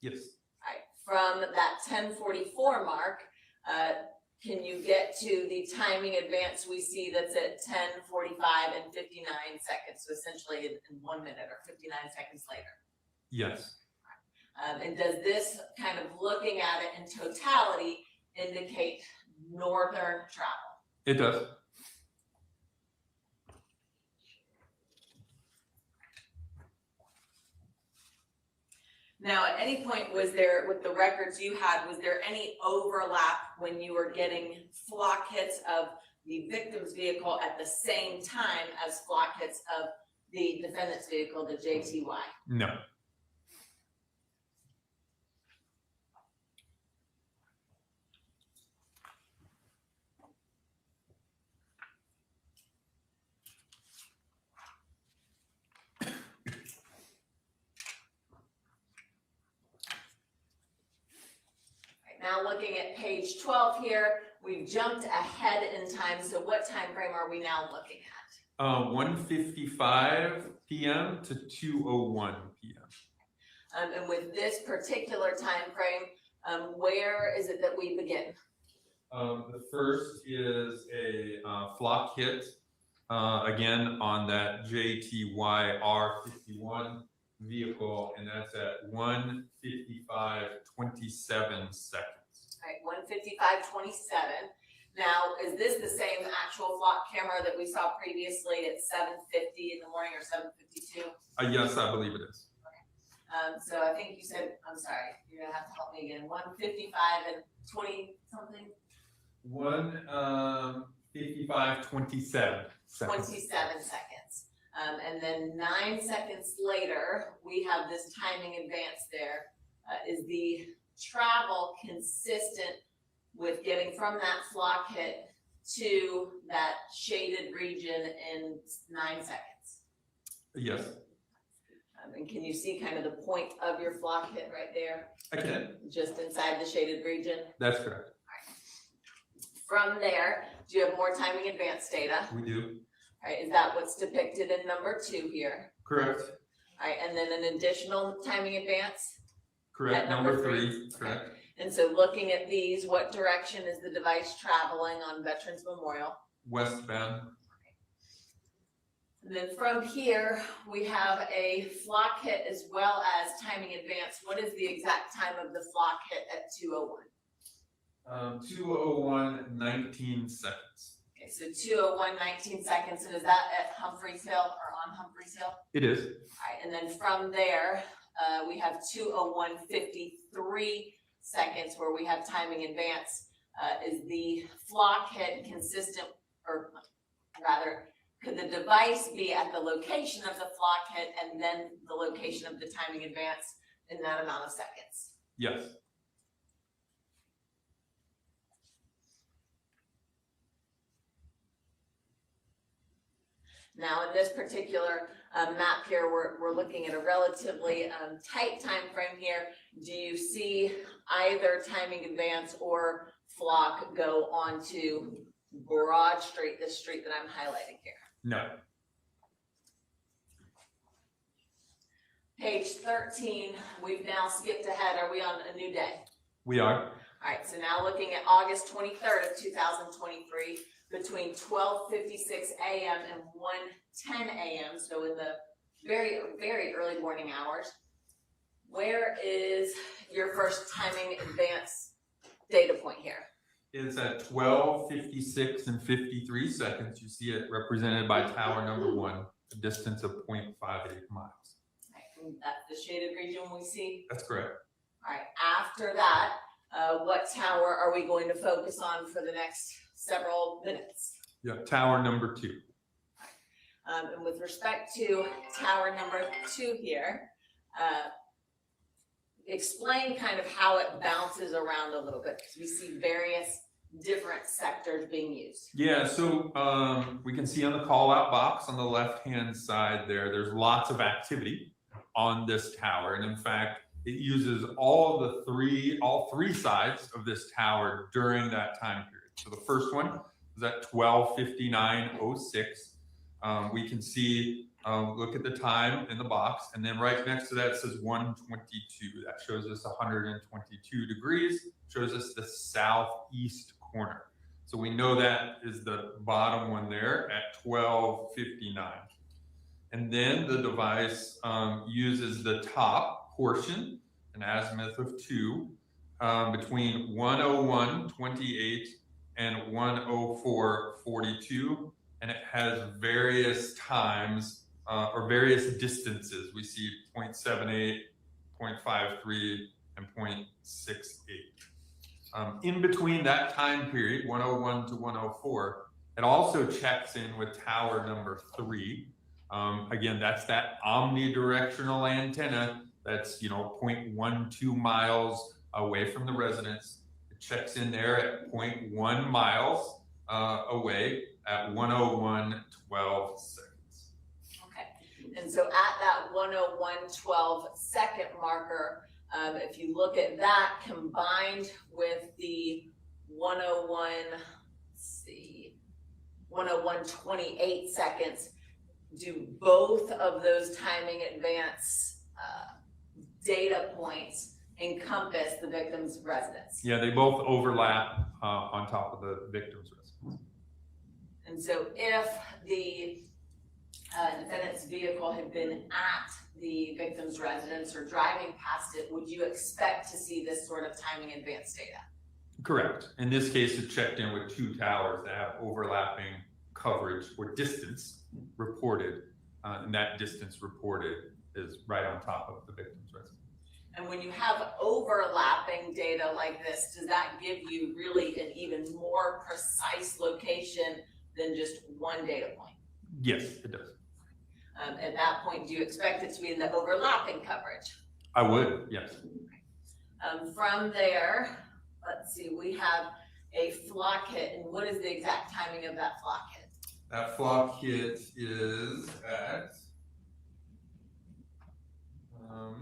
Yes. Right, from that 10:44 mark, can you get to the timing advance we see that's at 10:45 and 59 seconds, so essentially in 1 minute or 59 seconds later? Yes. And does this kind of looking at it in totality indicate northern travel? It does. Now, at any point, was there, with the records you had, was there any overlap when you were getting flock hits of the victim's vehicle at the same time as flock hits of the defendant's vehicle, the JTY? No. Now, looking at page 12 here, we've jumped ahead in time. So what time frame are we now looking at? 1:55 p.m. to 2:01 p.m. And with this particular time frame, where is it that we begin? The first is a flock hit, again on that JTYR 51 vehicle, and that's at 1:55:27 seconds. All right, 1:55:27. Now, is this the same actual flock camera that we saw previously at 7:50 in the morning or 7:52? Yes, I believe it is. So I think you said, I'm sorry, you're gonna have to help me again, 155 and 20 something? 55, 27 seconds. 27 seconds. And then 9 seconds later, we have this timing advance there. Is the travel consistent with getting from that flock hit to that shaded region in 9 seconds? Yes, And can you see kind of the point of your flock hit right there? I can. Just inside the shaded region? That's correct. From there, do you have more timing advance data? We do. All right, is that what's depicted in number 2 here? Correct. All right, and then an additional timing advance? Correct. At number Number three. 3. Correct. And so looking at these, what direction is the device traveling on Veterans Memorial? Westbound. And then from here, we have a flock hit as well as timing advance. What is the exact time of the flock hit at 2:01? 2:01, 19 seconds. Okay, so 2:01, 19 seconds, and is that at Humphreys Hill or on Humphreys Hill? It is. All right, and then from there, we have 2:01, 53 seconds where we have timing advance. Is the flock hit consistent, or rather, could the device be at the location of the flock hit and then the location of the timing advance in that amount of seconds? Yes. Now, in this particular map here, we're looking at a relatively tight time frame here. Do you see either timing advance or flock go onto Broad Street, this street that I'm highlighting here? No. Page 13, we've now skipped ahead. Are we on a new day? We are. All right, so now looking at August 23rd of 2023, between 12:56 a.m. and 1:10 a.m., so in the very, very early morning hours, where is your first timing advance data point here? It's at 12:56 and 53 seconds. You see it represented by tower number 1, a distance of 0.58 miles. Right, and that's the shaded region we see. That's correct. All right, after that, what tower are we going to focus on for the next several minutes? Yeah, tower number 2. And with respect to tower number 2 here, explain kind of how it bounces around a little bit, because we see various different sectors being used. Yeah, so we can see on the call out box on the left hand side there's lots of activity on this tower. And in fact, it uses all three sides of this tower during that time period. So the first one is at 12:59:06. We can see, look at the time in the box, and then right next to that it says 1:22. That shows us 122 degrees, shows us the southeast corner. So we know that is the bottom one there at 12:59. And then the device uses the top portion, an azimuth of 2, between 101:28 and 104:42, and it has various times or various distances. We see 0.78, 0.53, and 0.68. In between that time period, 101 to 104, it also checks in with tower number 3. Again, that's that omnidirectional antenna that's 0.12 miles away from the residence. It checks in there at 0.1 miles away at 101:12 seconds. Okay, and so at that 101:12 second marker, if you look at that combined with the 101:28 seconds, do both of those timing advance data points encompass the victim's residence? Yeah, they both overlap on top of the victim's residence. And so if the defendant's vehicle had been at the victim's residence or driving past it, would you expect to see this sort of timing advance data? Correct. In this case, it checked in with 2 towers that have overlapping coverage or distance reported, and that distance reported is right on top of the victim's residence. And when you have overlapping data like this, does that give you really an even more precise location than just one data point? Yes, it does. At that point, do you expect it to be in the overlapping coverage? I would, yes. From there, let's see, we have a flock hit, and what is the exact timing of that flock hit? That flock hit is at, I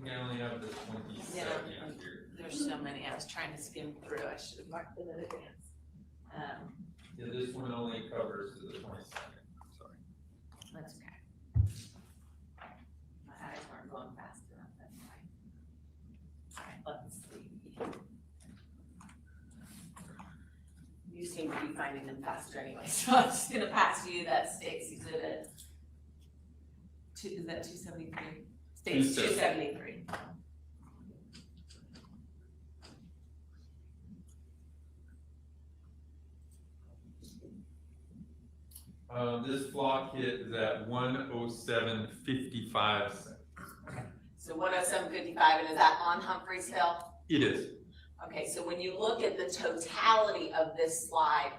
think I only have the 27 here. There's so many, I was trying to skim through, I should have marked them in advance. Yeah, this one only covers to the 22nd, sorry. That's okay. My eyes weren't going fast enough, that's fine. All right, let's see. You seem to be finding them faster anyway, so I'm just gonna pass you that state's exhibit. Is that 273? State's 273. This flock hit is at 107.55 seconds. So 107.55, and is that on Humphreys Hill? It is. Okay, so when you look at the totality of this slide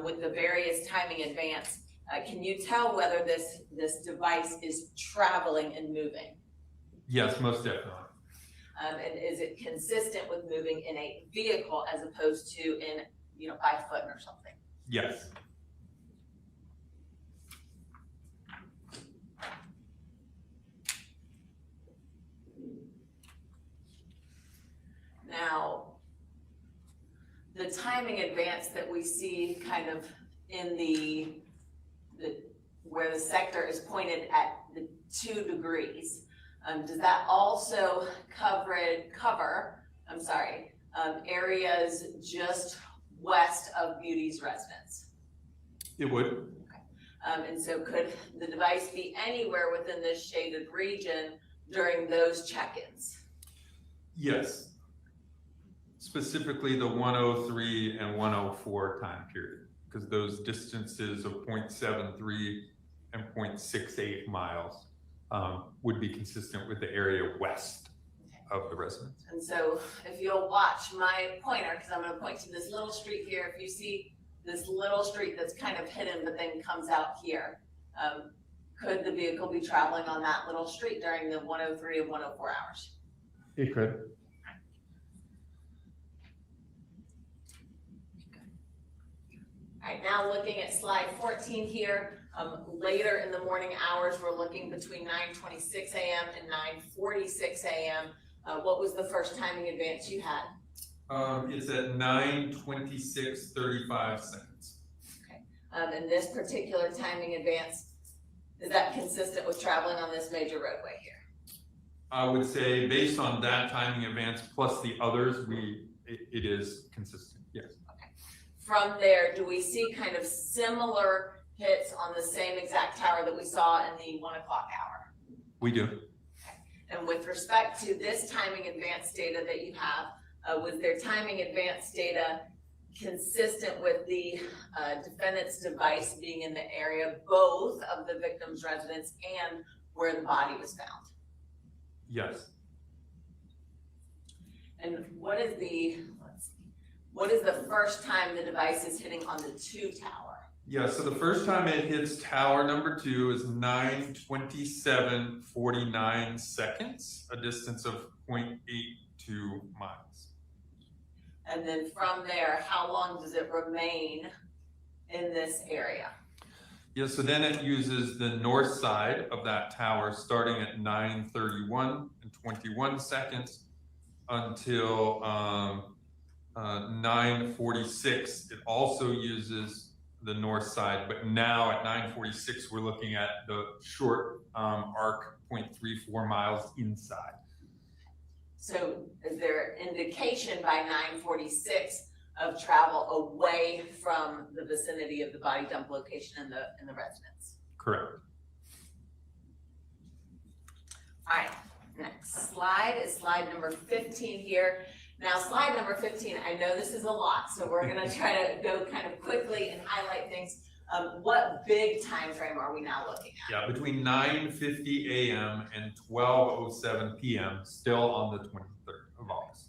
with the various timing advance, can you tell whether this device is traveling and moving? Yes, most definitely. And is it consistent with moving in a vehicle as opposed to in, by foot or something? Yes. Now, the timing advance that we see kind of in the where the sector is pointed at the 2 degrees, does that also cover areas just west of Beauty's residence? It would. And so could the device be anywhere within this shaded region during those check-ins? Yes. Specifically the 103 and 104 time period, because those distances of 0.73 and 0.68 miles would be consistent with the area west of the residence. And so if you'll watch my pointer, because I'm going to point to this little street here, if you see this little street that's kind of hidden but then comes out here, could the vehicle be traveling on that little street during the 103 and 104 hours? It could. All right, now looking at slide 14 here, later in the morning hours, we're looking between 9:26 a.m. and 9:46 a.m. What was the first timing advance you had? It's at 9:26:35 seconds. Okay, and this particular timing advance, is that consistent with traveling on this major roadway here? I would say based on that timing advance plus the others, it is consistent, yes. Okay. From there, do we see kind of similar hits on the same exact tower that we saw in the 1 o'clock hour? We do. Okay. And with respect to this timing advance data that you have, was their timing advance data consistent with the defendant's device being in the area, both of the victim's residence and where the body was found? Yes. And what is the first time the device is hitting on the 2 tower? Yeah, so the first time it hits tower number 2 is 9:27:49 seconds, a distance of 0.82 miles. And then from there, how long does it remain in this area? Yeah, so then it uses the north side of that tower starting at 9:31:21 seconds until 9:46. It also uses the north side, but now at 9:46, we're looking at the short arc 0.34 miles inside. So is there indication by 9:46 of travel away from the vicinity of the body dump location in the residence? Correct. All right, next slide is slide number 15 here. Now, slide number 15, I know this is a lot, so we're gonna try to go kind of quickly and highlight things. What big time frame are we now looking at? Yeah, between 9:50 a.m. and 12:07 p.m. still on the 23rd of August.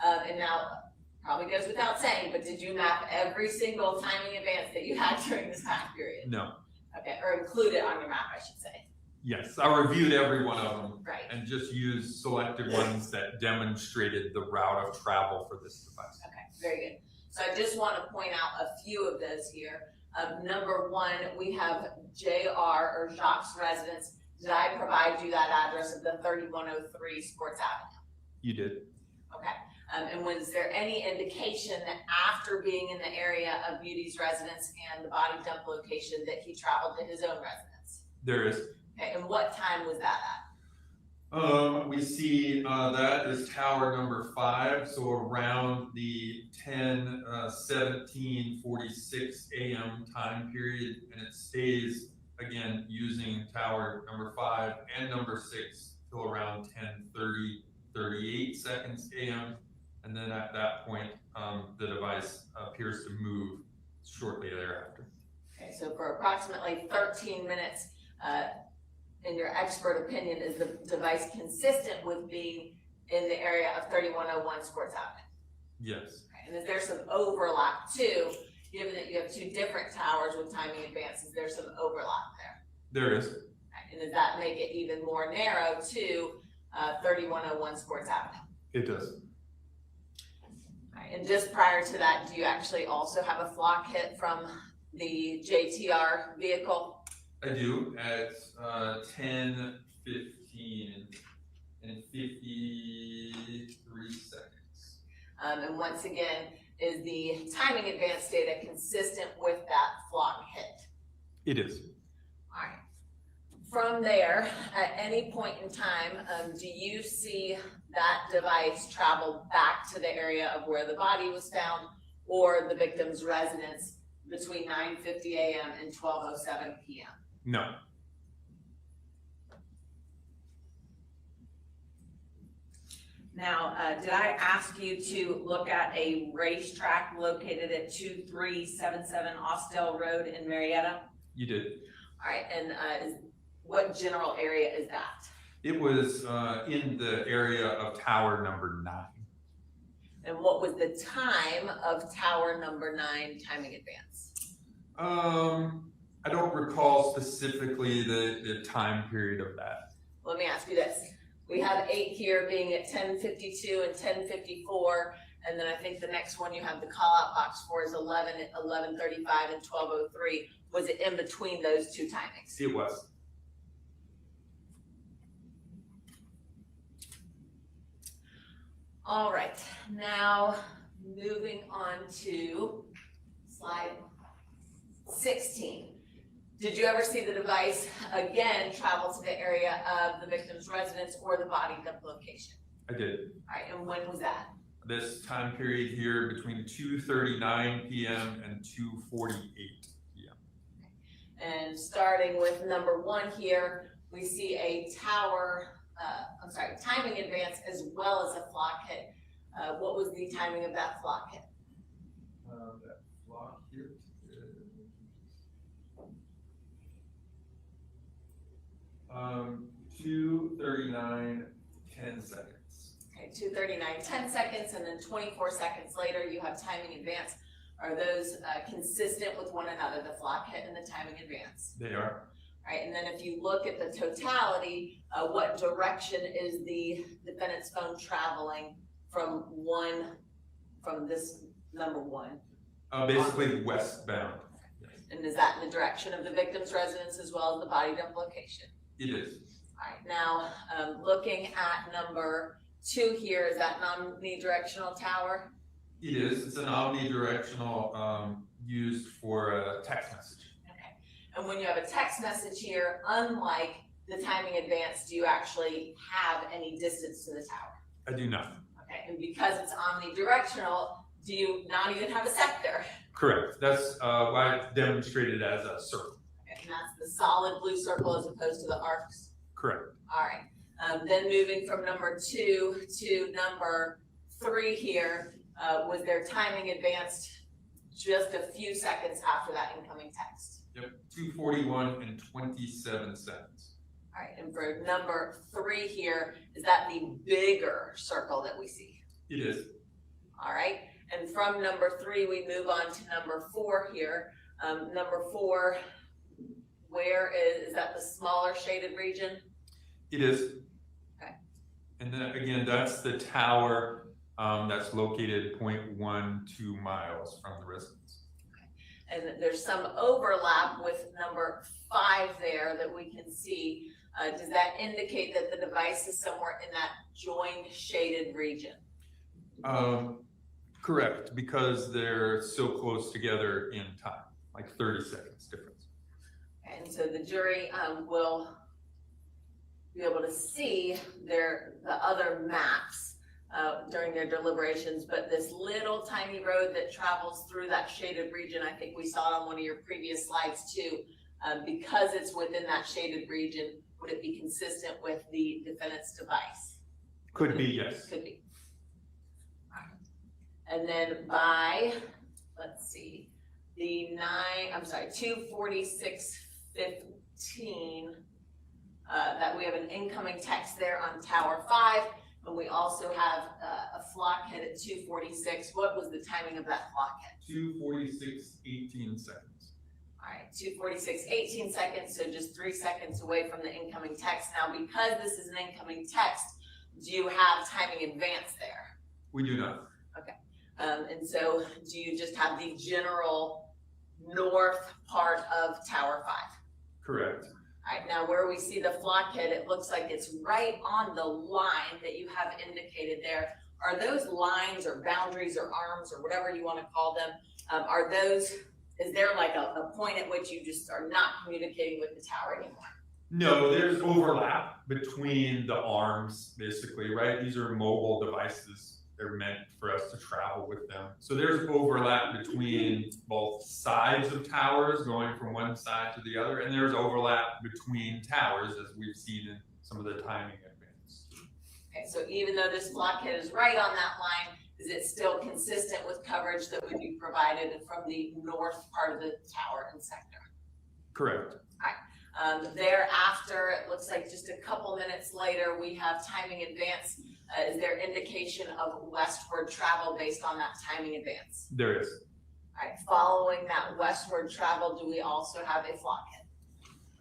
And now, probably goes without saying, but did you map every single timing advance that you had during this time period? No. Okay, or include it on your map, I should say. Yes, I reviewed every one of them. Right. And just used selected ones that demonstrated the route of travel for this device. Okay, very good. So I just want to point out a few of those here. Number one, we have Jr. or Jacques' residence. Did I provide you that address of the 3103 Sports Avenue? You did. Okay. And was there any indication that after being in the area of Beauty's residence and the body dump location that he traveled to his own residence? There is. Okay, and what time was that at? We see that is tower number 5, so around the 10:17:46 a.m. time period, and it stays again using tower number 5 and number 6 till around 10:38 seconds a.m. And then at that point, the device appears to move shortly thereafter. Okay, so for approximately 13 minutes, in your expert opinion, is the device consistent with being in the area of 3101 Sports Avenue? Yes. Okay, and is there some overlap too, given that you have two different towers with timing advances, there's some overlap there? There is. Okay, and does that make it even more narrow to 3101 Sports Avenue? It does. And just prior to that, do you actually also have a flock hit from the JTR vehicle? I do at 10:15 and 53 seconds. And once again, is the timing advance data consistent with that flock hit? It is. All right. From there, at any point in time, do you see that device travel back to the area of where the body was found or the victim's residence between 9:50 a.m. and 12:07 p.m.? No. Now, did I ask you to look at a racetrack located at 2377 Austell Road in Marietta? You did. All right, and what general area is that? It was in the area of tower number 9. And what was the time of tower number 9 timing advance? I don't recall specifically the time period of that. Let me ask you this. We have 8 here being at 10:52 and 10:54, and then I think the next one you have the call out box for is 11 at 11:35 and 12:03. Was it in between those two timings? It was. All right, now moving on to slide 16. Did you ever see the device again travel to the area of the victim's residence or the body dump location? I did. All right, and when was that? This time period here between 2:39 p.m. and 2:48 p.m. And starting with number 1 here, we see a timing advance as well as a flock hit. What was the timing of that flock hit? That flock here is 2:39, 10 seconds. Okay, 2:39, 10 seconds, and then 24 seconds later, you have timing advance. Are those consistent with one another, the flock hit and the timing advance? They are. All right, and then if you look at the totality, what direction is the defendant's phone traveling from this number 1? Basically westbound. Yes. And is that in the direction of the victim's residence as well as the body dump location? It is. All right, now looking at number 2 here, is that an omnidirectional tower? It is. It's an omnidirectional used for a text message. Okay, and when you have a text message here, unlike the timing advance, do you actually have any distance to the tower? I do not. Okay, and because it's omnidirectional, do you not even have a sector? Correct. That's why it's demonstrated as a circle. Okay, and that's the solid blue circle as opposed to the arcs? Correct. All right, then moving from number 2 to number 3 here, was there timing advanced just a few seconds after that incoming text. Yep, 2:41 and 27 seconds. All right, and for number 3 here, is that the bigger circle that we see? It is. All right, and from number 3, we move on to number 4 here. Number 4, where is that the smaller shaded region? It is. Okay. And then again, that's the tower that's located 0.12 miles from the residence. Okay. And there's some overlap with number 5 there that we can see. Does that indicate that the device is somewhere in that joined shaded region? Correct, because they're so close together in time, like 30 seconds difference. And so the jury will be able to see the other maps during their deliberations, but this little tiny road that travels through that shaded region, I think we saw it on one of your previous slides too, because it's within that shaded region, would it be consistent with the defendant's device? Could be, yes. Could be. And then by, let's see, the 2:46:15, that we have an incoming text there on Tower 5, and we also have a flock head at 2:46. What was the timing of that flock head? 2:46:18 seconds. All right, 2:46:18 seconds, so just 3 seconds away from the incoming text. Now, because this is an incoming text, do you have timing advance there? We do not. Okay, and so do you just have the general north part of Tower 5? Correct. All right, now where we see the flock head, it looks like it's right on the line that you have indicated there. Are those lines or boundaries or arms or whatever you want to call them, is there like a point at which you just are not communicating with the tower anymore? No, there's overlap between the arms, basically, right? These are mobile devices. They're meant for us to travel with them. So there's overlap between both sides of towers going from one side to the other, and there's overlap between towers, as we've seen in some of the timing advance. Okay, so even though this flock head is right on that line, is it still consistent with coverage that would be provided from the north part of the tower and sector? Correct. Thereafter, it looks like just a couple minutes later, we have timing advance. Is there indication of westward travel based on that timing advance? There is. All right, following that westward travel, do we also have a flock head?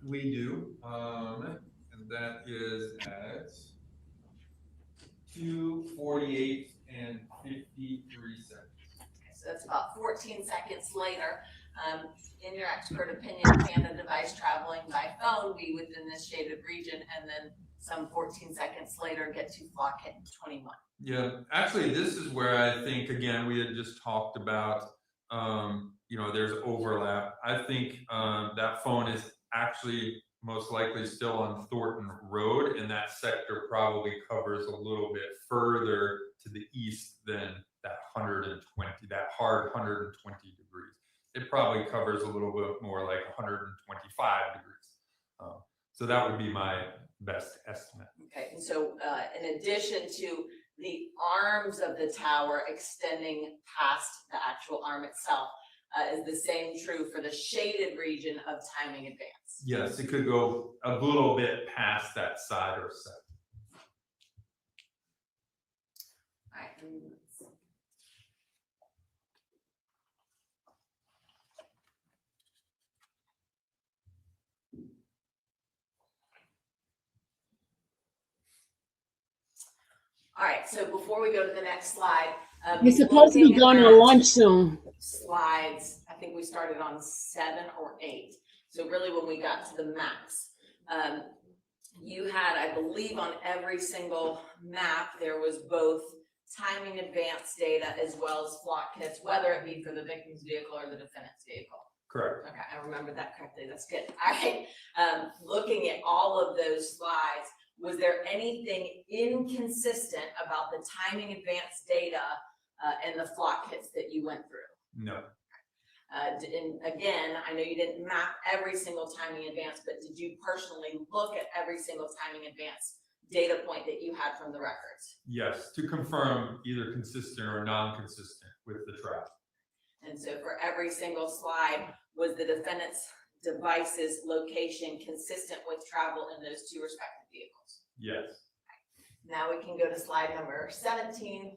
We do, and that is at 2:48 and 53 seconds. Okay, so that's about 14 seconds later. In your expert opinion, can a device traveling by phone be within this shaded region and then some 14 seconds later get to flock head 21? Yeah, actually, this is where I think, again, we had just talked about, there's overlap. I think that phone is actually most likely still on Thornton Road, and that sector probably covers a little bit further to the east than that 120, that hard 120 degrees. It probably covers a little bit more like 125 degrees. So that would be my best estimate. Okay, and so in addition to the arms of the tower extending past the actual arm itself, is the same true for the shaded region of timing advance? Yes, it could go a little bit past that side or set. All right. All right, so before we go to the next slide, You're supposed to be going to lunch soon. Slides, I think we started on 7 or 8. So really when we got to the maps, you had, I believe on every single map, there was both timing advance data as well as flock hits, whether it be for the victim's vehicle or the defendant's vehicle. Correct. Okay, I remembered that correctly. That's good. All right. Looking at all of those slides, was there anything inconsistent about the timing advance data and the flock hits that you went through? No. And again, I know you didn't map every single timing advance, but did you personally look at every single timing advance data point that you had from the records? Yes, to confirm either consistent or non-consistent with the track. And so for every single slide, was the defendant's device's location consistent with travel in those two respective vehicles? Yes. Now we can go to slide number 17.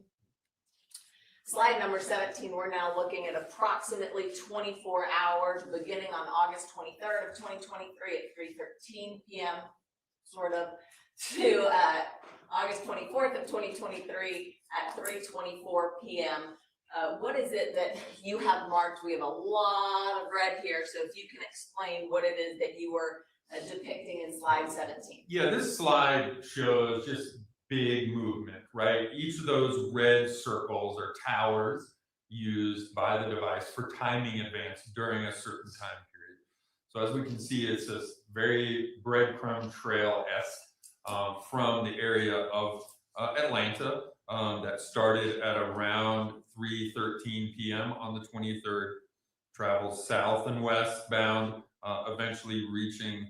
Slide number 17, we're now looking at approximately 24 hours, beginning on August 23rd of 2023 at 3:13 p.m., sort of, to August 24th of 2023 at 3:24 p.m. What is it that you have marked? We have a lot of red here, so if you can explain what it is that you were depicting in slide 17. Yeah, this slide shows just big movement, right? Each of those red circles are towers used by the device for timing advance during a certain time period. So as we can see, it's this very breadcrumb trail-esque from the area of Atlanta that started at around 3:13 p.m. on the 23rd, travels south and westbound, eventually reaching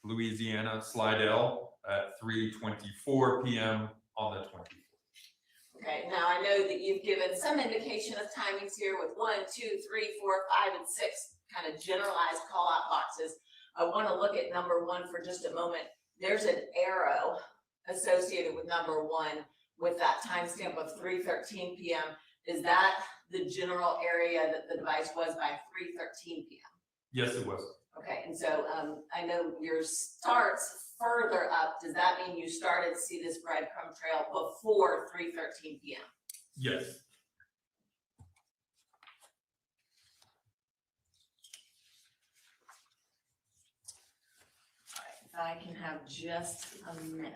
Louisiana, Slidell, at 3:24 p.m. on the 24th. Okay, now I know that you've given some indication of timings here with 1, 2, 3, 4, 5, and 6 kind of generalized call-out boxes. I want to look at number 1 for just a moment. There's an arrow associated with number 1 with that timestamp of 3:13 p.m. Is that the general area that the device was by 3:13 p.m.? Yes, it was. Okay, and so I know yours starts further up. Does that mean you started to see this breadcrumb trail before 3:13 p.m.? Yes. All right, if I can have just a minute.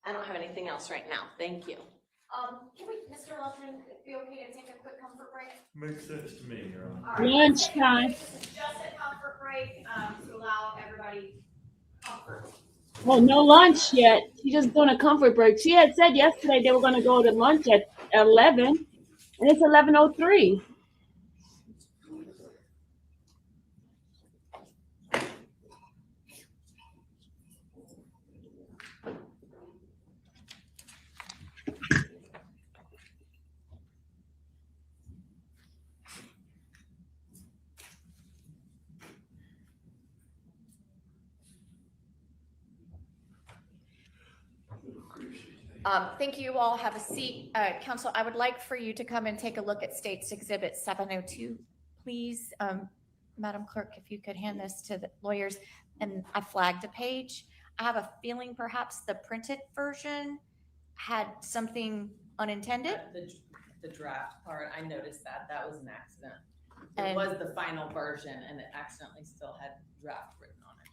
I don't have anything else right now. Thank you. Can we, Mr. Lumpkin, be okay to take a quick comfort break? Makes sense to me, Your Honor. All right. Lunchtime. This is just a comfort break, to allow everybody comfort. Well, no lunch yet. She's just doing a comfort break. She had said yesterday they were going to go to lunch at 11, and it's 11:03. Thank you. All have a seat. Counsel, I would like for you to come and take a look at State's Exhibit 702, please. Madam Clerk, if you could hand this to the lawyers. And I flagged a page. I have a feeling perhaps the printed version had something unintended. The draft part, I noticed that. That was an accident. It And- was the final version and it accidentally still had draft written on it.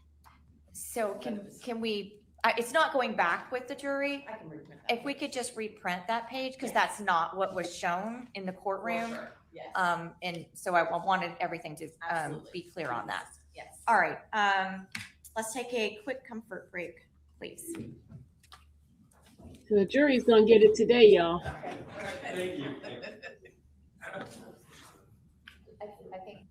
So can we, it's not going back with the jury. I can reprint that. If we could just reprint that page, because that's not what was shown in the courtroom. For sure. Yes. And so I wanted everything to Absolutely. be clear on that. Yes. All right, let's take a quick comfort break, please. So the jury's going to get it today, y'all. Thank you. I think.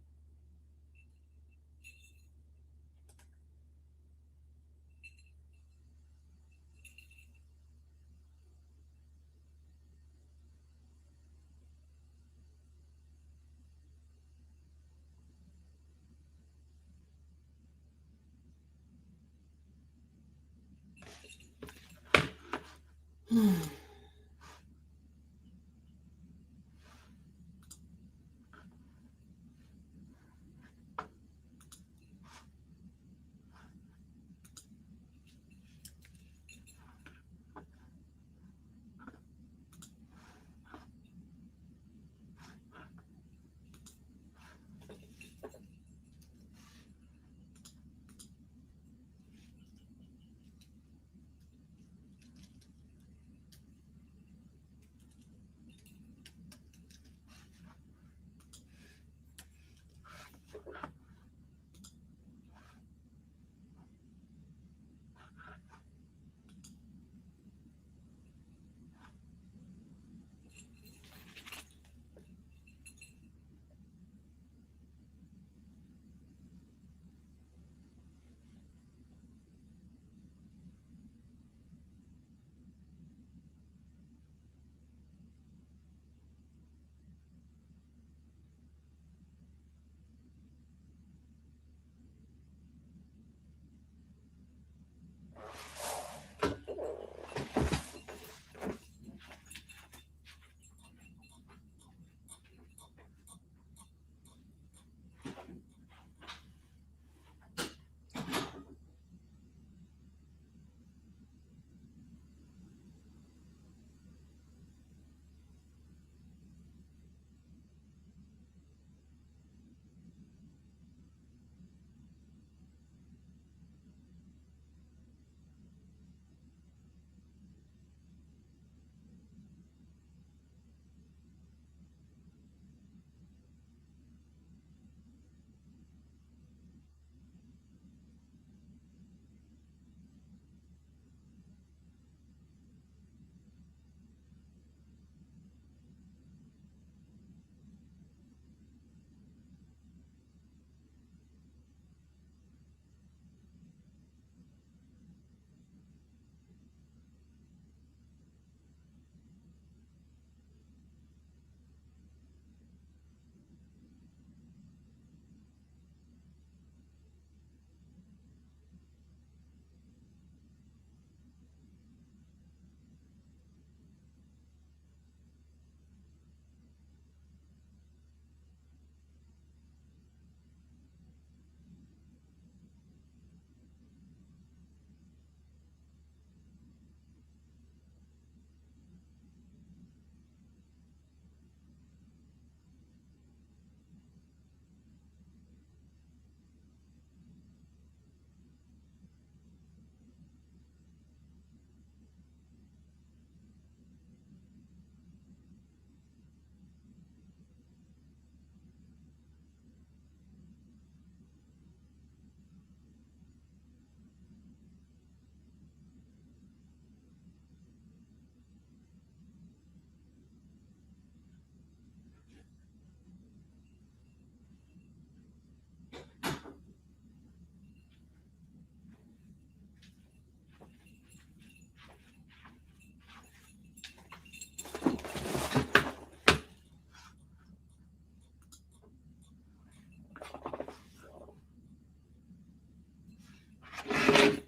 Good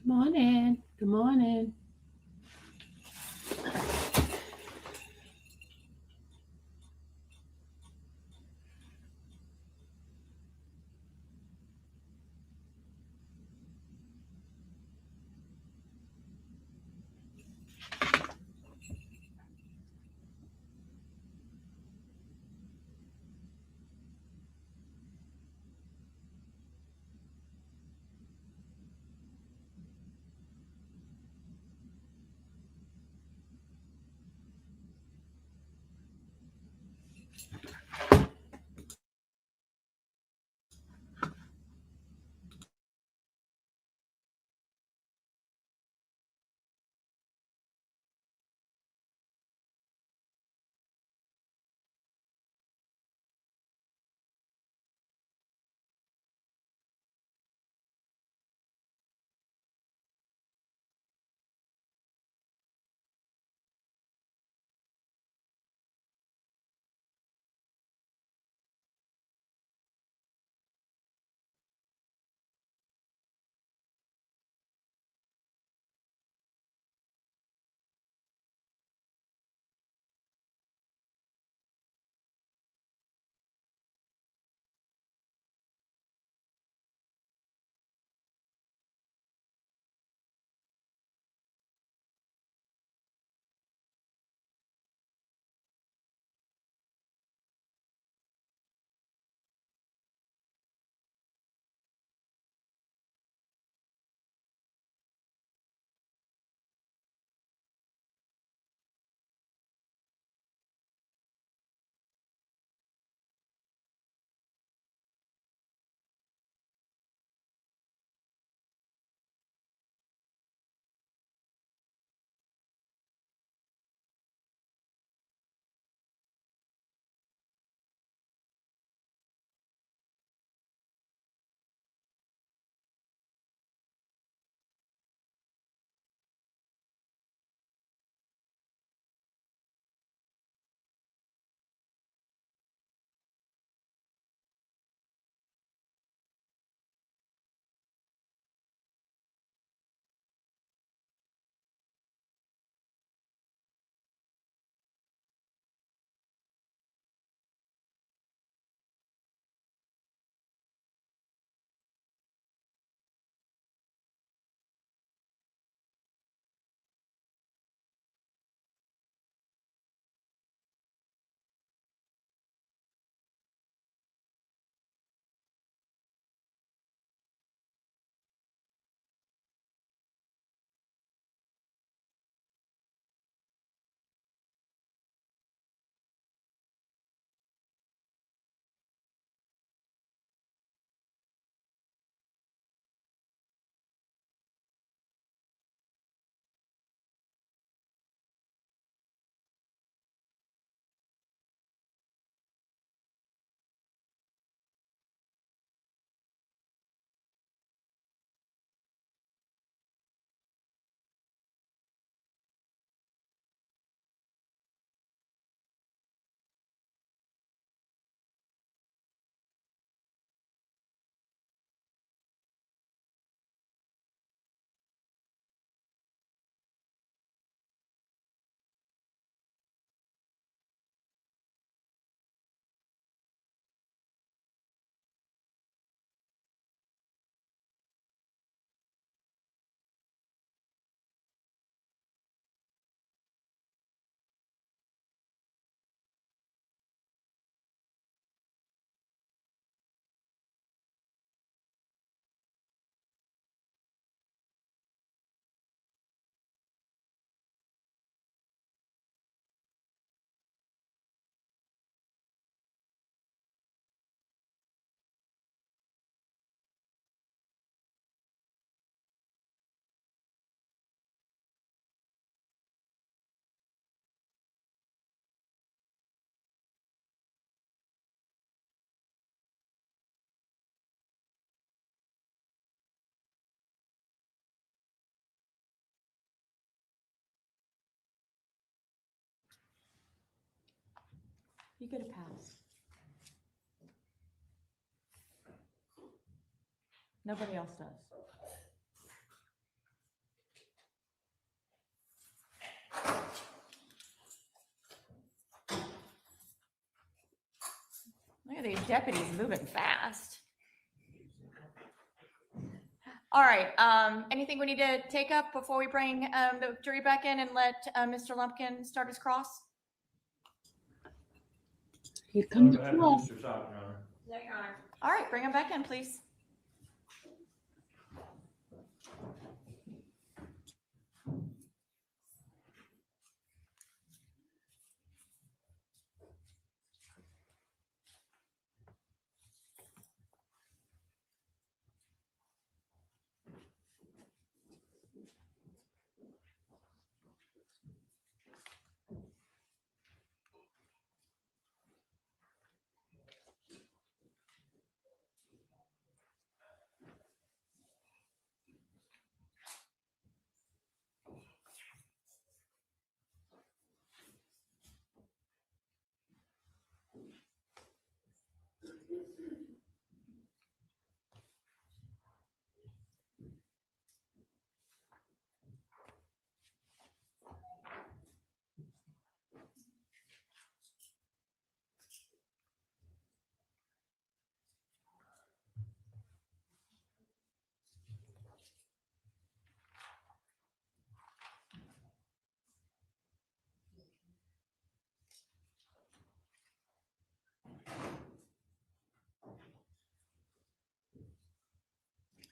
morning. Good morning. You get a pass. Nobody else does. Look at these deputies moving fast. All right, anything we need to take up before we bring the jury back in and let Mr. Lumpkin start his cross? Here comes the Go ahead, floor. Mr. Stock, Your Honor. No, Your Honor. All right, bring him back in, please.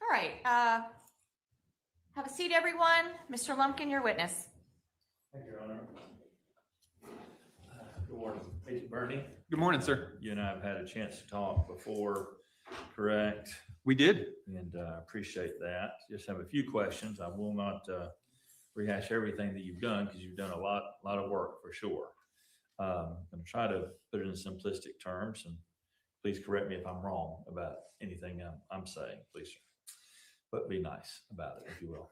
All right, have a seat, everyone. Mr. Lumpkin, your witness. Thank you, Your Honor. Good morning, Agent Bernie. Good morning, sir. You and I have had a chance to talk before, correct? We did. And I appreciate that. Just have a few questions. I will not rehash everything that you've done because you've done a lot of work for sure. I'm going to try to put it in simplistic terms, and please correct me if I'm wrong about anything I'm saying, please, sir. But be nice about it, if you will.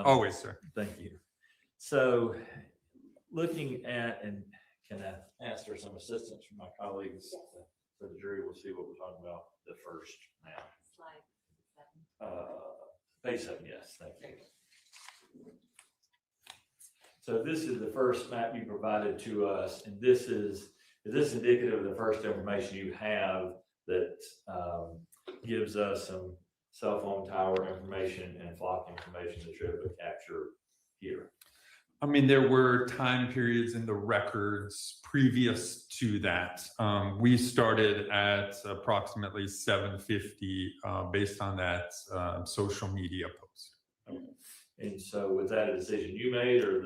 Always, sir. Thank you. So looking at, and can I ask for some assistance from my colleagues? So the jury will see what we're talking about the first now. Slide 7. Page 7, yes, thank you. So this is the first map you provided to us, and is this indicative of the first information you have that gives us some cell phone tower information and flock information that you're able to capture here? I mean, there were time periods in the records previous to that. We started at approximately 7:50 based on that social media post. Okay. And so was that a decision you made, or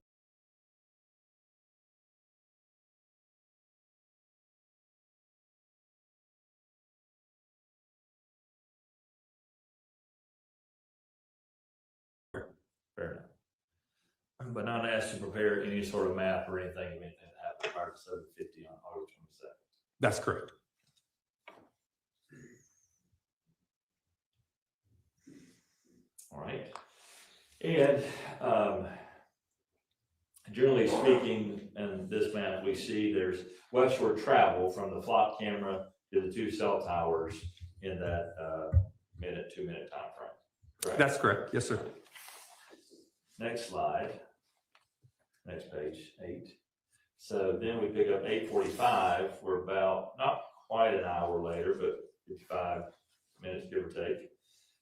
fair enough? But not asked to prepare any sort of map or anything that happened prior to 7:50 on August 22nd. That's correct. All right. And generally speaking, in this map, we see there's westward travel from the flock camera to the 2 cell towers in that 2-minute time frame. Correct? That's correct. Yes, sir. Next slide. Next page, 8. So then we pick up 8:45. We're about not quite an hour later, but 55 minutes, give or take,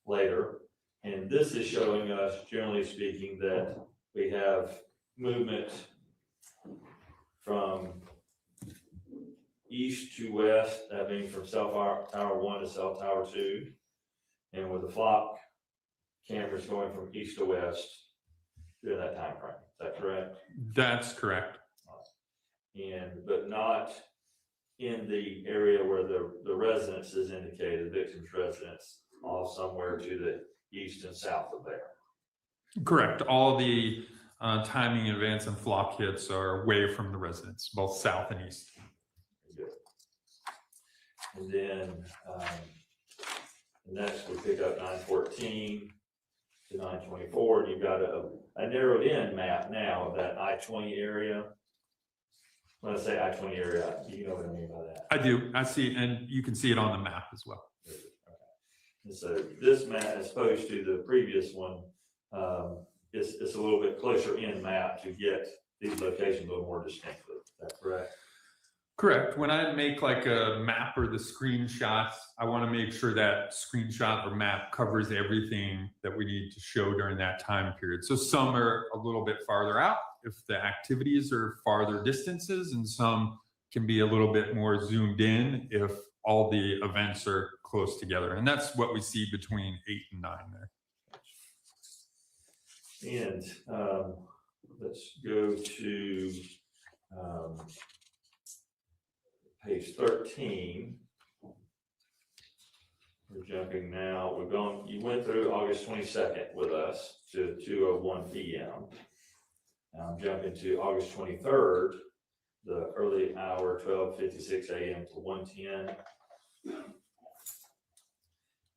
later. And this is showing us, generally speaking, that we have movement from east to west, that being from cell tower 1 to cell tower 2. And with the flock cameras going from east to west during that time frame. Is that correct? That's correct. But not in the area where the residence is indicated, the victim's residence, off somewhere to the east and south of there. Correct. All the timing, advance, and flock hits are away from the residence, both south and east. Good. And then next we pick up 9:14 to 9:24, and you've got a narrowed in map now of that I-20 area. when I say I-20 area, you know what I mean by that? I do. I see, and you can see it on the map as well. Okay. And so this map, as opposed to the previous one, it's a little bit closer in map to get these locations a little more distinctly. Is that correct? Correct. When I make like a map or the screenshots, I want to make sure that screenshot or map covers everything that we need to show during that time period. So some are a little bit farther out if the activities are farther distances, and some can be a little bit more zoomed in if all the events are close together. And that's what we see between 8 and 9 there. And let's go to page 13. We're jumping now. We're going. You went through August 22nd with us to 2:01 p.m. Now I'm jumping to August 23rd, the early hour, 12:56 a.m. to 1:10.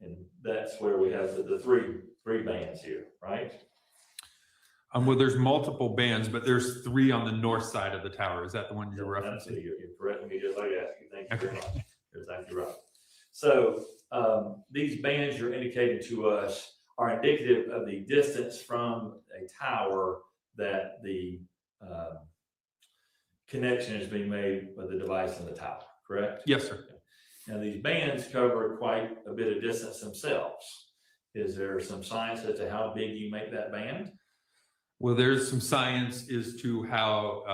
And that's where we have the three bands here, right? Well, there's multiple bands, but there's 3 on the north side of the tower. Is that the one you're referencing? You're correcting me just like I asked you. Thank you very much. You're exactly right. So these bands you're indicating to us are indicative of the distance from a tower that the connection is being made with the device in the tower, correct? Yes, sir. Now these bands cover quite a bit of distance themselves. Is there some science as to how big you make that band? Well, there's some science as to how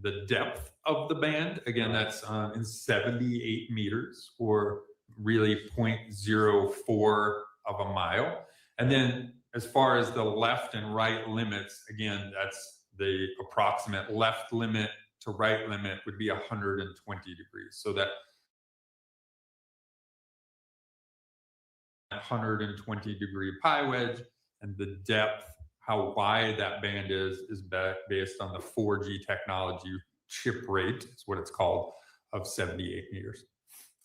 the depth of the band, again, that's in 78 meters, or really 0.04 of a mile. And then as far as the left and right limits, again, that's the approximate left limit to right limit would be 120 degrees. So that 120 degree pi wedge, and the depth, how wide that band is based on the 4G technology chip rate, is what it's called, of 78 meters.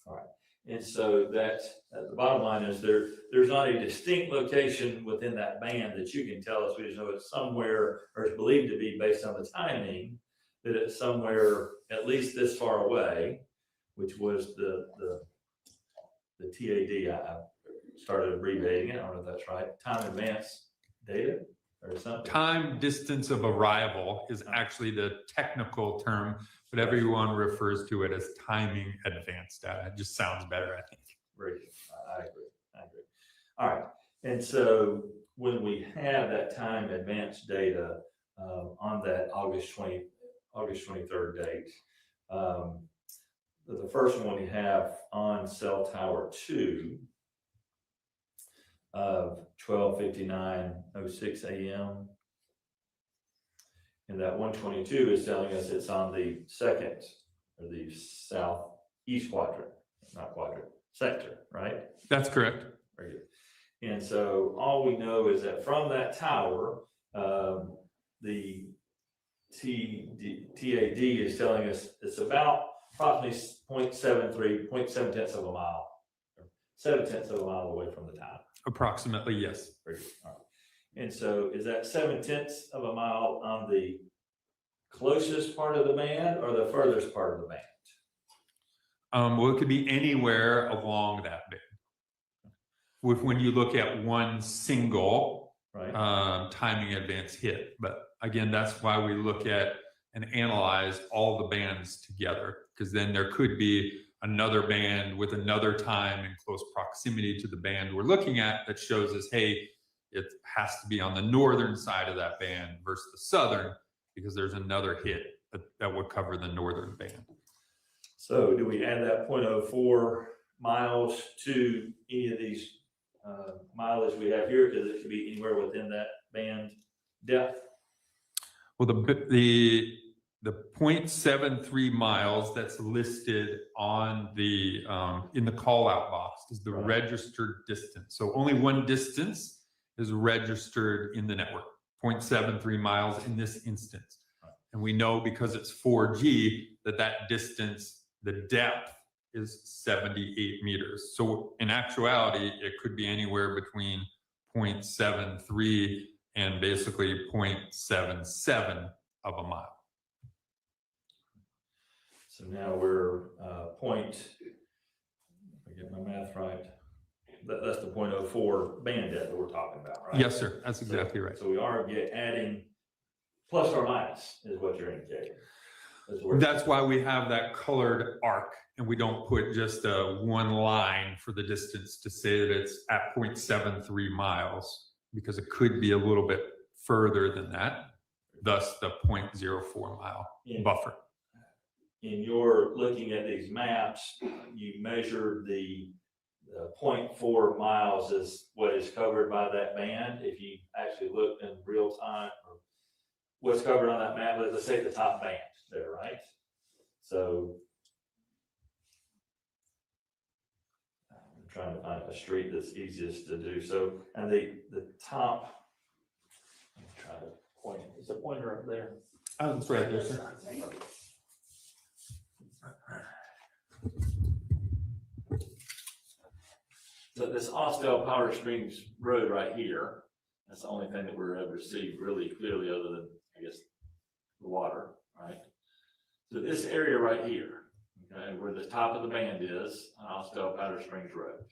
All right. And so that the bottom line is there's not a distinct location within that band that you can tell us. We just know it's somewhere, or it's believed to be based on the timing, that it's somewhere at least this far away, which was the TAD. I started abbreviating it. I don't know if that's right. Time advance data or something. Time distance of arrival is actually the technical term, but everyone refers to it as timing advance data. It just sounds better, I think. Very good. I agree. All right. And so when we have that time advance data on that August 23rd date, the first one we have on cell tower 2 of 12:59:06 a.m. And that 122 is telling us it's on the second, or the southeast quadrant, not quadrant, sector, right? That's correct. Very good. And so all we know is that from that tower, the TAD is telling us it's about approximately 0.73 of a mile, 0.7 of a mile away from the tower. Approximately, yes. Very good. All right. And so is that 0.7 of a mile on the closest part of the band or the furthest part of the band? Well, it could be anywhere along that band. When you look at one single timing advance hit. But again, that's why we look at and analyze all the bands together, because then there could be another band with another time in close proximity to the band we're looking at that shows us, hey, it has to be on the northern side of that band versus the southern, because there's another hit that would cover the northern band. So do we add that 0.04 miles to any of these mileage we have here? Because it could be anywhere within that band depth. Well, the 0.73 miles that's listed on the in the call out box is the registered distance. So only one distance is registered in the network, 0.73 miles in this instance. And we know because it's 4G that distance, the depth is 78 meters. So in actuality, it could be anywhere between 0.73 and basically 0.77 of a mile. So now we're point, if I get my math right, that's the 0.04 bandit that we're talking about, right? Yes, sir. That's exactly right. So we are adding plus or minus is what you're indicating. That's why we have that colored arc and we don't put just one line for the distance to say that it's at 0.73 miles, because it could be a little bit further than that, thus the 0.04 mile buffer. In your looking at these maps, you measured the 0.4 miles is what is covered by that band. If you actually looked in real time, or what's covered on that map, let's say the top band there, right? So I'm trying to find a street that's easiest to do. So, and the top, I'm trying to point, is the pointer up there? That's right there, sir. So this Austell Powder Springs Road right here, that's the only thing that we're able to see really clearly other than, I guess, the water, right? So this area right here, okay, where the top of the band is on Austell Powder Springs Road.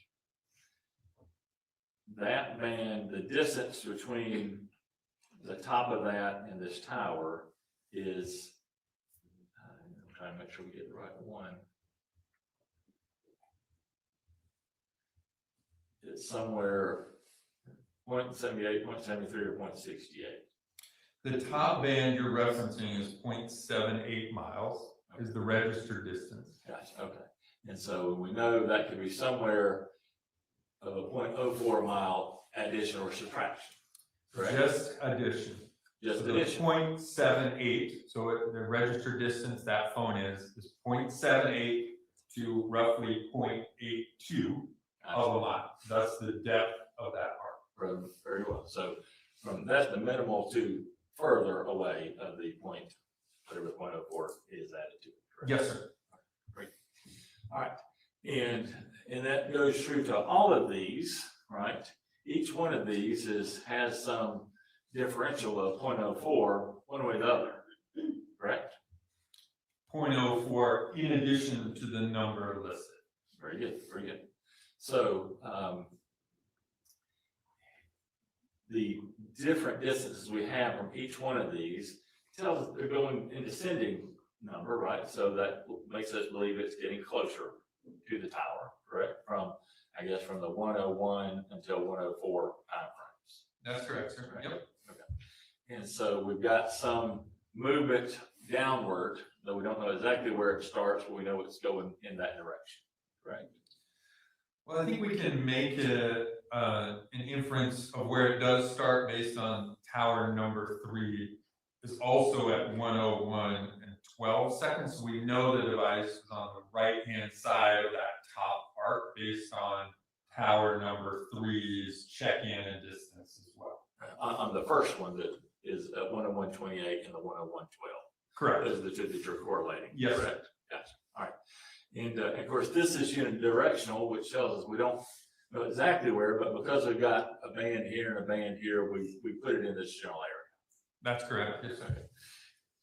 That band, the distance between the top of that and this tower is, I'm trying to make sure we get the right one. It's somewhere 0.78, 0.73, or 0.68. The top band you're referencing is 0.78 miles is the registered distance. Gotcha, okay. And so we know that could be somewhere of a 0.04 mile addition or subtraction, correct? Just addition. Just So the addition. 0.78, so the registered distance that phone is 0.78 to roughly 0.82 of a mile. That's the depth of that arc. Very well. So from that's the minimal to further away of the point, whatever the 0.04 is added to it, correct? Yes, sir. Great. All right. And that goes true to all of these, right? Each one of these has some differential of 0.04 one way or the other, correct? 0.04 in addition to the number listed. Very good, very good. So the different distances we have from each one of these tells us they're going in descending number, right? So that makes us believe it's getting closer to the tower, correct? From, I guess, from the 101 until 104 time frames. That's correct, sir. Right? Yep. Okay. And so we've got some movement downward, though we don't know exactly where it starts, but we know it's going in that direction, right? Well, I think we can make an inference of where it does start based on tower number 3 is also at 101 and 12 seconds. So we know the device is on the right-hand side of that top arc based on tower number 3's check-in and distance as well. On the first one that is at 101.28 and the 101.12. Correct. Those are the two that you're correlating. Yes. Correct. Gotcha. All right. And of course, this is unidirectional, which tells us we don't know exactly where, but because we've got a band here and a band here, we put it in this general area. That's correct. Yes, sir.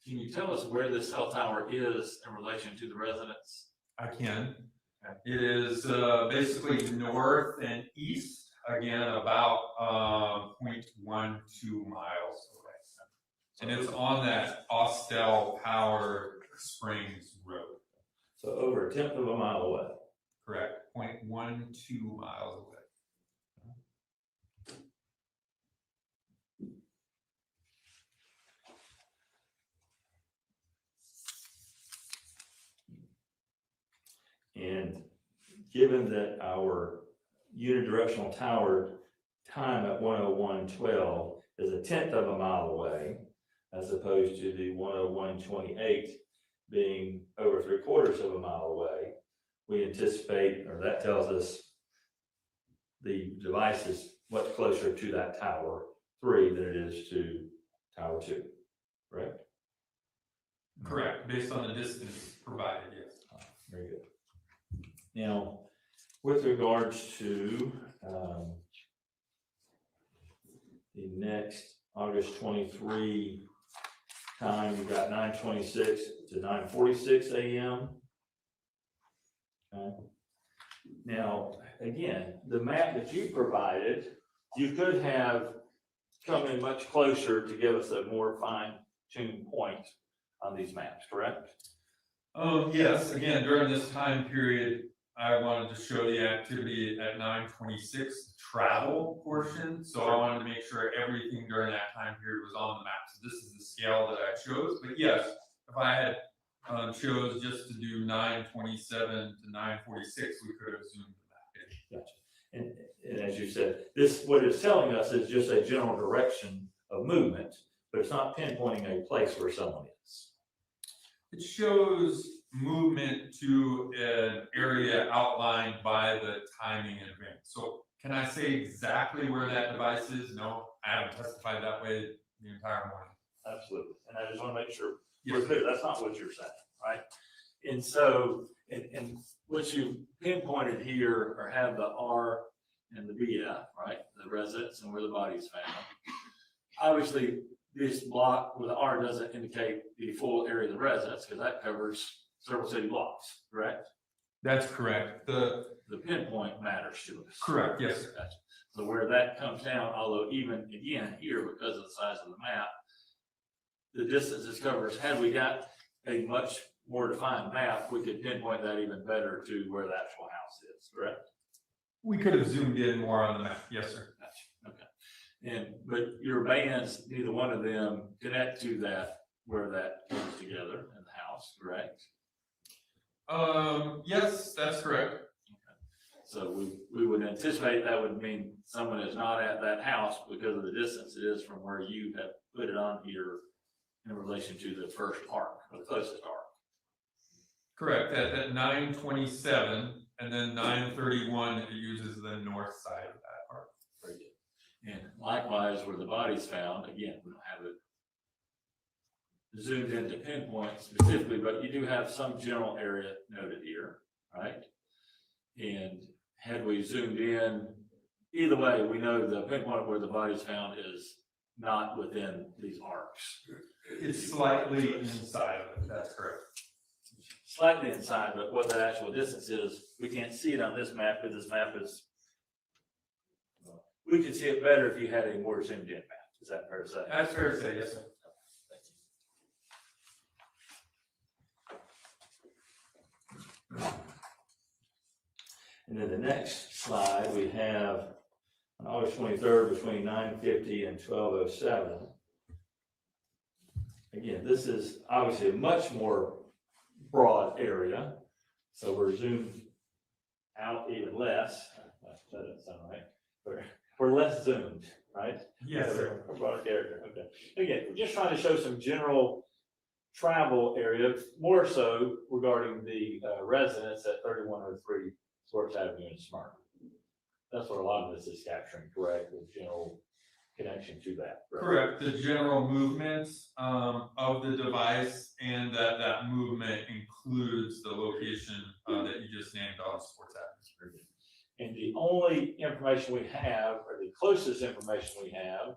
Can you tell us where this cell tower is in relation to the residents? I can. It is basically north and east, again, about 0.12 miles away. And it's on that Austell Power Springs Road. So over 1/10 of a mile away. Correct. 0.12 miles away. And given that our unidirectional tower time at 101.12 is 1/10 of a mile away, as opposed to the 101.28 being over 3/4 of a mile away, we anticipate, or that tells us the device is much closer to that tower 3 than it is to tower 2, right? Correct. Based on the distance provided, yes. Very good. Now, with regards to the next August 23 time, you've got 9:26 to 9:46 a.m. Okay. Now, again, the map that you provided, you could have come in much closer to give us a more fine-tuned point on these maps, correct? Yes, again, during this time period, I wanted to show the activity at 9:26 travel portion. So I wanted to make sure everything during that time period was on the map. So this is the scale that I chose. But yes, if I had chose just to do 9:27 to 9:46, we could have zoomed the map in. Gotcha. And as you said, this, what it's telling us is just a general direction of movement, but it's not pinpointing a place where someone is. It shows movement to an area outlined by the timing in advance. So can I say exactly where that device is? No, I haven't testified that way the entire morning. Absolutely. And I just want to make sure Yes. we're clear. That's not what you're saying, right? And so, and what you pinpointed here or have the R and the BF, right? The residence and where the body is found. Obviously, this block with the R doesn't indicate the full area of the residence because that covers several city blocks, correct? That's correct. The pinpoint matters to us. Correct, yes. Gotcha. So where that comes down, although even again here, because of the size of the map, the distances covers, had we got a much more defined map, we could pinpoint that even better to where the actual house is, correct? We could have zoomed in more on the map. Yes, sir. Gotcha. Okay. And, but your bands, neither one of them connect to that, where that comes together in the house, correct? Yes, that's correct. Okay. So we would anticipate that would mean someone is not at that house because of the distance it is from where you have put it on here in relation to the first arc, or the closest arc. Correct. At 9:27 and then 9:31, it uses the north side of that part. Very good. And likewise, where the body's found, again, we don't have it zoomed in to pinpoint specifically, but you do have some general area noted here, right? And had we zoomed in, either way, we know the pinpoint where the body's found is not within these arcs. It's slightly inside of it. That's correct. Slightly inside, but what that actual distance is, we can't see it on this map, because this map is, we could see it better if you had a more zoomed in map. Is that fair to say? That's fair to say, yes, sir. And then the next slide, we have on August 23rd between 9:50 and 12:07. Again, this is obviously a much more broad area, so we're zoomed out even less. That doesn't sound right. We're less zoomed, right? Yes, sir. A broader character. Okay. Again, we're just trying to show some general travel area, more so regarding the residents at 3103 Sports Avenue in Smyrna. That's what a lot of this is capturing, correct? The general connection to that. Correct. The general movements of the device, and that movement includes the location that you just named on Sports Avenue. And the only information we have, or the closest information we have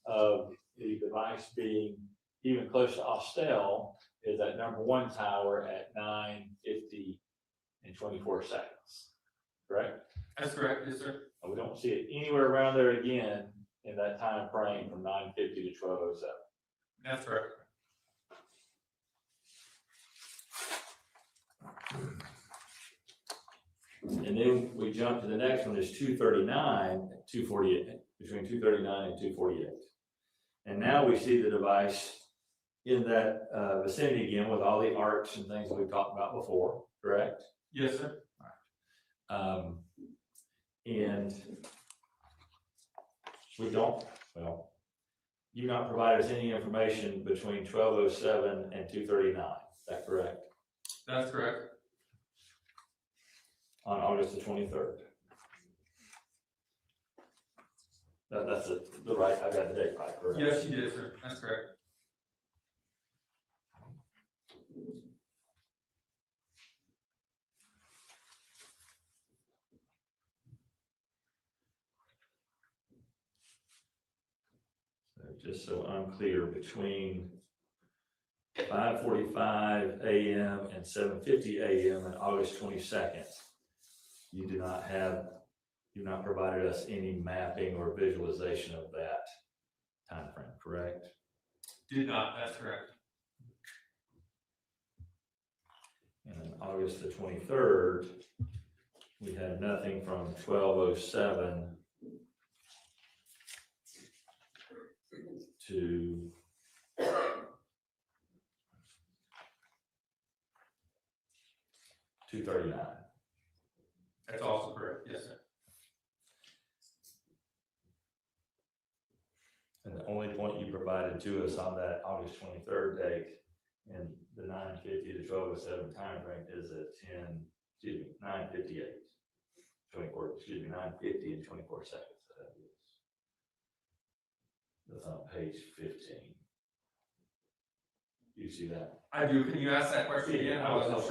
of the device being even close to Austell, is that number 1 tower at 9:50 and 24 seconds. Correct? That's correct, yes, sir. And we don't see it anywhere around there again in that time frame from 9:50 to 12:07. That's correct. And then we jump to the next one is 239, 248, between 239 and 248. And now we see the device in that vicinity again with all the arcs and things we've talked about before, correct? Yes, sir. And we don't, well, you not provide us any information between 12:07 and 2:39, is that correct? That's correct. On August the 23rd. That's the right, I got the date right, correct? Yes, you did, sir. That's correct. So just so I'm clear, between 5:45 a.m. and 7:50 a.m. on August 22nd. You've not provided us any mapping or visualization of that time frame, correct? Did not, that's correct. And on August the 23rd, we had nothing from 12:07 to 2:39. That's also correct, yes, sir. And the only point you provided to us on that August 23rd date and the 9:50 to 12:07 time frame is at 9:58. 9:50 and 24 seconds. That's on page 15. Do you see that? I do. Can you ask that question again? I wasn't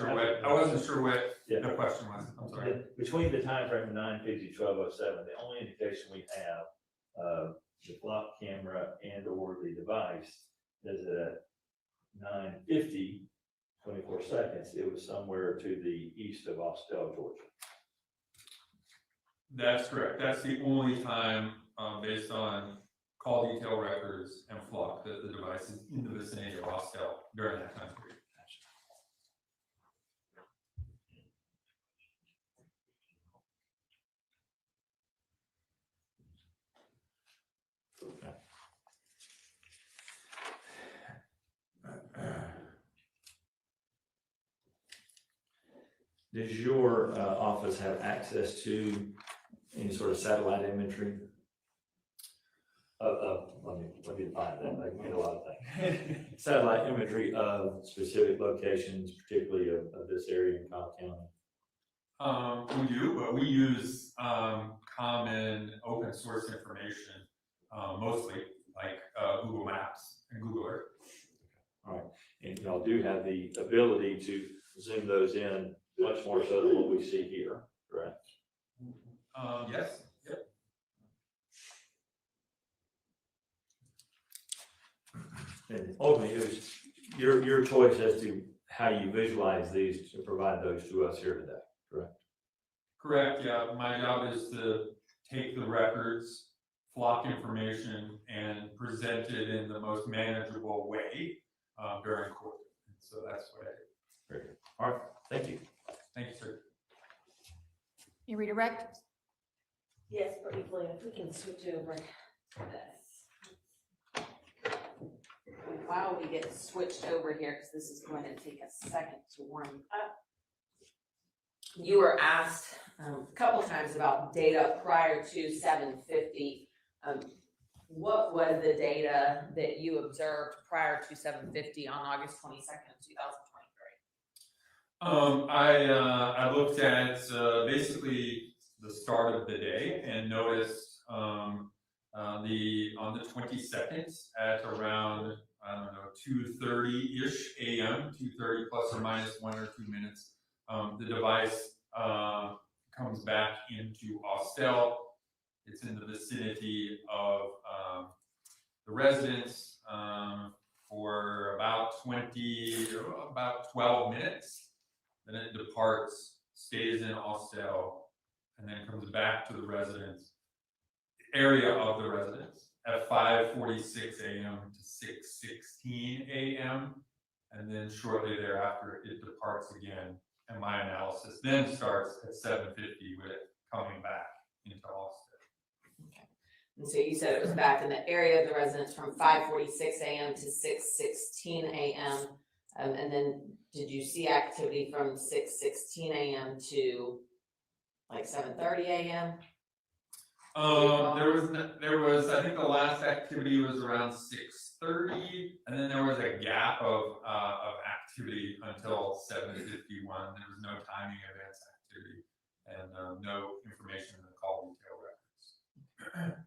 sure what Yeah. the question was. I'm sorry. Between the time frame of 9:50 to 12:07, the only indication we have of the flock camera and or the device is at 9:50, 24 seconds, it was somewhere to the east of Austell, Georgia. That's correct. That's the only time, based on call detail records and flock, that the device is in the vicinity of Austell during that time period. Does your office have access to any sort of satellite imagery? Let me define that. I can get a lot of things. Satellite imagery of specific locations, particularly of this area in Cobb County. We do, but we use common open source information, mostly like Google Maps and Google Earth. All right, and y'all do have the ability to zoom those in much more so than what we see here, correct? Yes. Yep. And ultimately, it was your choice as to how you visualize these to provide those to us here today, correct? Correct. Yeah. My job is to take the records, flock information, and present it in the most manageable way during court. So that's what I do. Very good. All right. Thank you. Thank you, sir. You redirect? Yes, briefly, if we can switch over to this. While we get switched over here, because this is going to take a second to warm up. You were asked a couple times about data prior to 750. What was the data that you observed prior to 750 on August 22nd, 2023? I looked at basically the start of the day and noticed on the 22nd at around, I don't know, 2:30-ish a.m., 2:30 plus or minus 1 or 2 minutes, the device comes back into Austell. It's in the vicinity of the residence for about 12 minutes. Then it departs, stays in Austell, and then comes back to the residence, area of the residence at 5:46 a.m. to 6:16 a.m. And then shortly thereafter, it departs again. And my analysis then starts at 7:50 with it coming back into Austell. Okay. And so you said it was back in the area of the residence from 5:46 a.m. to 6:16 a.m. And then did you see activity from 6:16 a.m. to like 7:30 a.m.? There was, I think the last activity was around 6:30, and then there was a gap of activity until 7:51. There was no timing events activity and no information in the call detail records.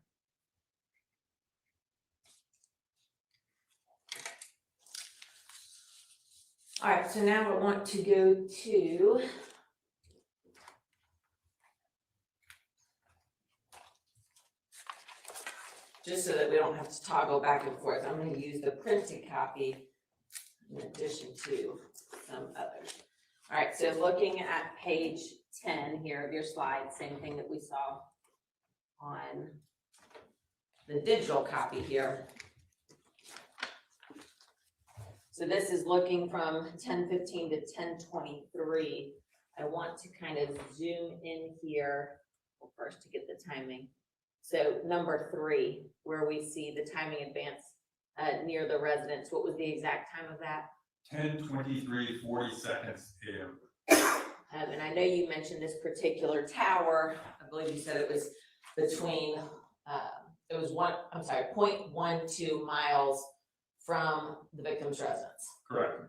All right, so now I want to go to just so that we don't have to toggle back and forth. I'm going to use the printed copy in addition to some others. All right, so looking at page 10 here of your slide, same thing that we saw on the digital copy here. So this is looking from 10:15 to 10:23. I want to kind of zoom in here first to get the timing. So number 3, where we see the timing advance near the residence, what was the exact time of that? 10:23, 40 seconds a.m. And I know you mentioned this particular tower. I believe you said it was between, it was 0.12 miles from the victim's residence. Correct.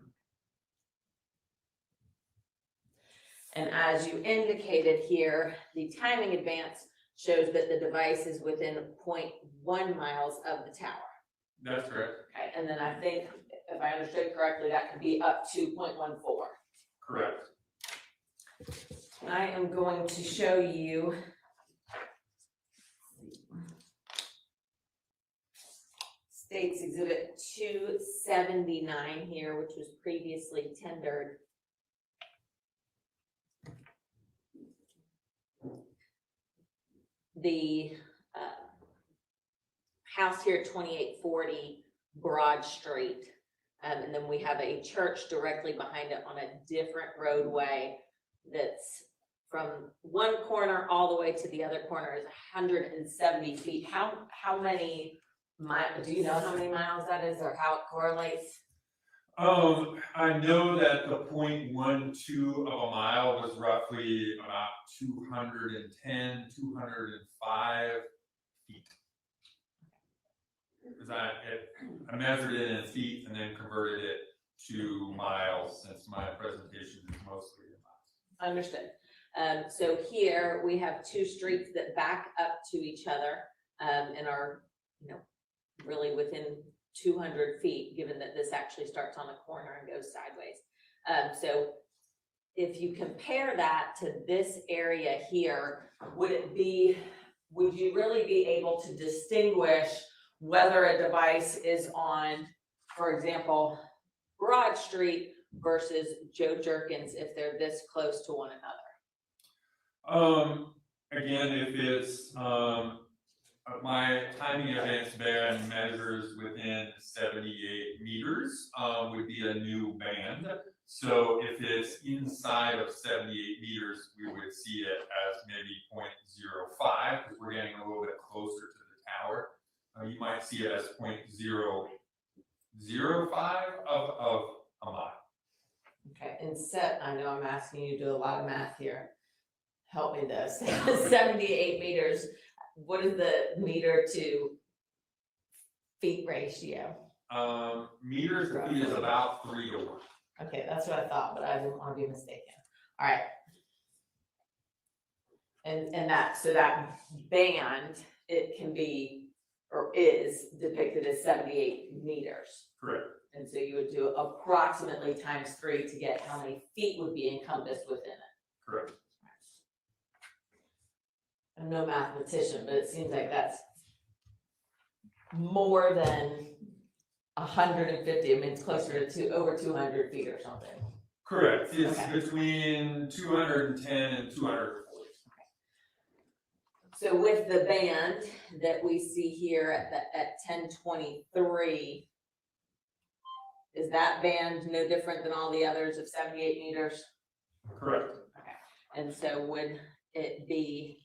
And as you indicated here, the timing advance shows that the device is within 0.1 miles of the tower. That's correct. Okay, and then I think, if I understood correctly, that could be up to 0.14. Correct. I am going to show you State's Exhibit 279 here, which was previously tendered. The house here at 2840 Broad Street. And then we have a church directly behind it on a different roadway that's from one corner all the way to the other corner is 170 feet. How many miles, do you know how many miles that is or how it correlates? I know that the 0.12 of a mile was roughly about 210, 205 feet. Because I measured it in feet and then converted it to miles since my presentation is mostly in miles. Understood. So here we have 2 streets that back up to each other and are, really within 200 feet, given that this actually starts on a corner and goes sideways. So if you compare that to this area here, would you really be able to distinguish whether a device is on, for example, Broad Street versus Joe Jerkins if they're this close to one another? Again, if it's my timing advance band measures within 78 meters, would be a new band. So if it's inside of 78 meters, we would see it as maybe 0.05 because we're getting a little bit closer to the tower. You might see it as 0.005 of a mile. Okay, and I know I'm asking you to do a lot of math here. Help me though. 78 meters. What is the meter to feet ratio? Meters to feet is about 3 to 1. Okay, that's what I thought, but I didn't want to be mistaken. All right. And so that band, it can be or is depicted as 78 meters. Correct. And so you would do approximately times 3 to get how many feet would be encompassed within it. Correct. I'm no mathematician, but it seems like that's more than 150. I mean, it's closer to over 200 feet or something. Correct. It's Okay. between 210 and 240. So with the band that we see here at 1023, is that band no different than all the others of 78 meters? Correct. Okay. And so would it be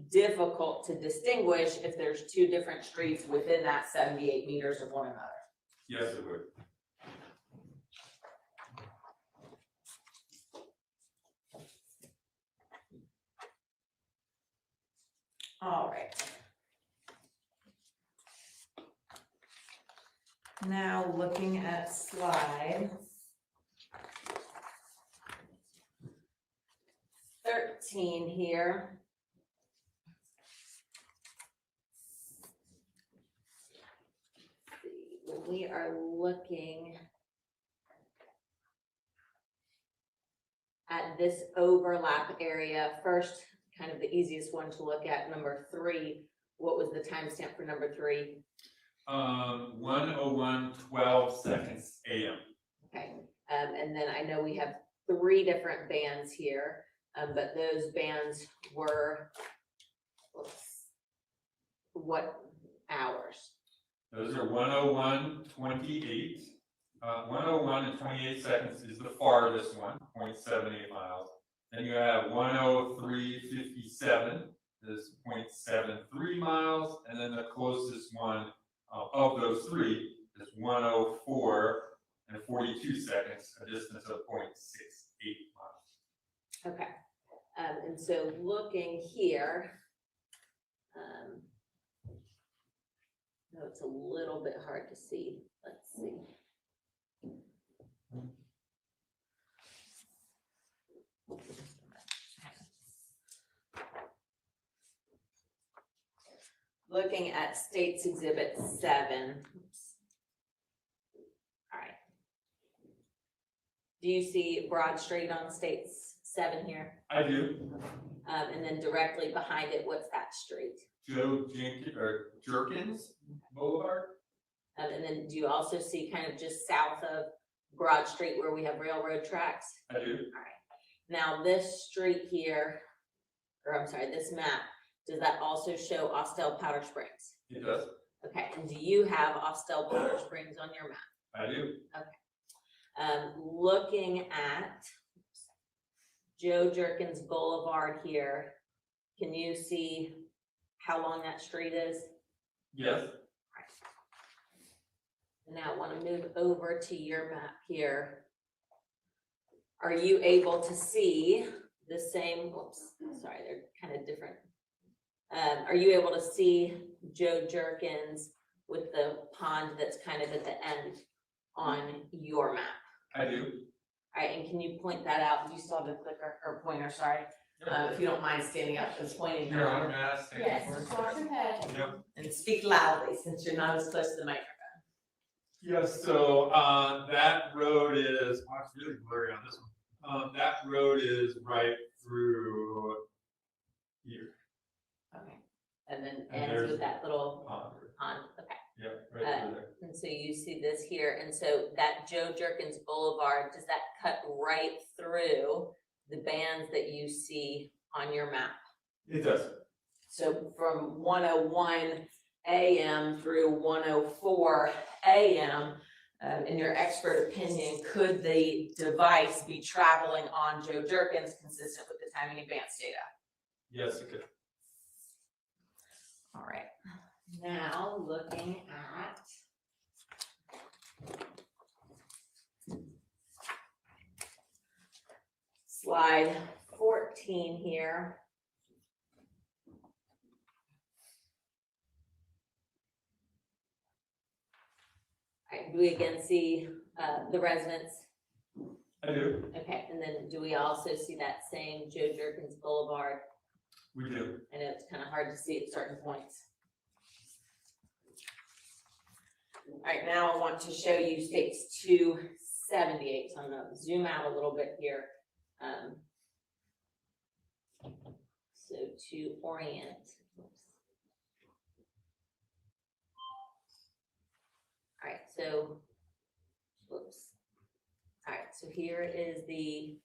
difficult to distinguish if there's 2 different streets within that 78 meters of one another? Yes, it would. All right. Now looking at slide 13 here. We are looking at this overlap area. First, kind of the easiest one to look at, number 3. What was the timestamp for number 3? 1:01:12 seconds a.m. Okay, and then I know we have 3 different bands here, but those bands were, what hours? Those are 101:28. 101 and 28 seconds is the farthest one, 0.78 miles. Then you have 103:57 is 0.73 miles, and then the closest one of those 3 is 104 and 42 seconds, a distance of 0.68 miles. Okay, and so looking here, no, it's a little bit hard to see. Let's see. Looking at States Exhibit 7. Oops. All right. Do you see Broad Street on States 7 here? I do. And then directly behind it, what's that street? Joe Jerkins Boulevard. And then do you also see kind of just south of Broad Street where we have railroad tracks? I do. All right. Now this street here, or I'm sorry, this map, does that also show Austell Powder Springs? It does. Okay, and do you have Austell Powder Springs on your map? I do. Looking at Joe Jerkins Boulevard here, can you see how long that street is? Yes. Now I want to move over to your map here. Are you able to see the same, oops, sorry, they're kind of different. Are you able to see Joe Jerkins with the pond that's kind of at the end on your map? I do. All right, and can you point that out? Do you still have the clicker or pointer, sorry? If you don't mind standing up and pointing. Your Honor, may I ask? Yes, just watch your head. Yep. And speak loudly since you're not as close to the microphone. Yes, so that road is, oh, it's really blurry on this one. That road is right through here. Okay. And then And ends there's with that little Pond. pond, okay. Yep, right through there. And so you see this here, and so that Joe Jerkins Boulevard, does that cut right through the bands that you see on your map? It does. So from 101 AM through 104 AM, in your expert opinion, could the device be traveling on Joe Jerkins consistent with the timing advance data? Yes, it could. All right, now looking at slide 14 here. All right, do we again see the residents? I do. Okay, and then do we also see that same Joe Jerkins Boulevard? We do. I know it's kind of hard to see at certain points. All right, now I want to show you States 278. So I'm going to zoom out a little bit here. So to orient. Oops. All right, so, whoops. All right, so here is the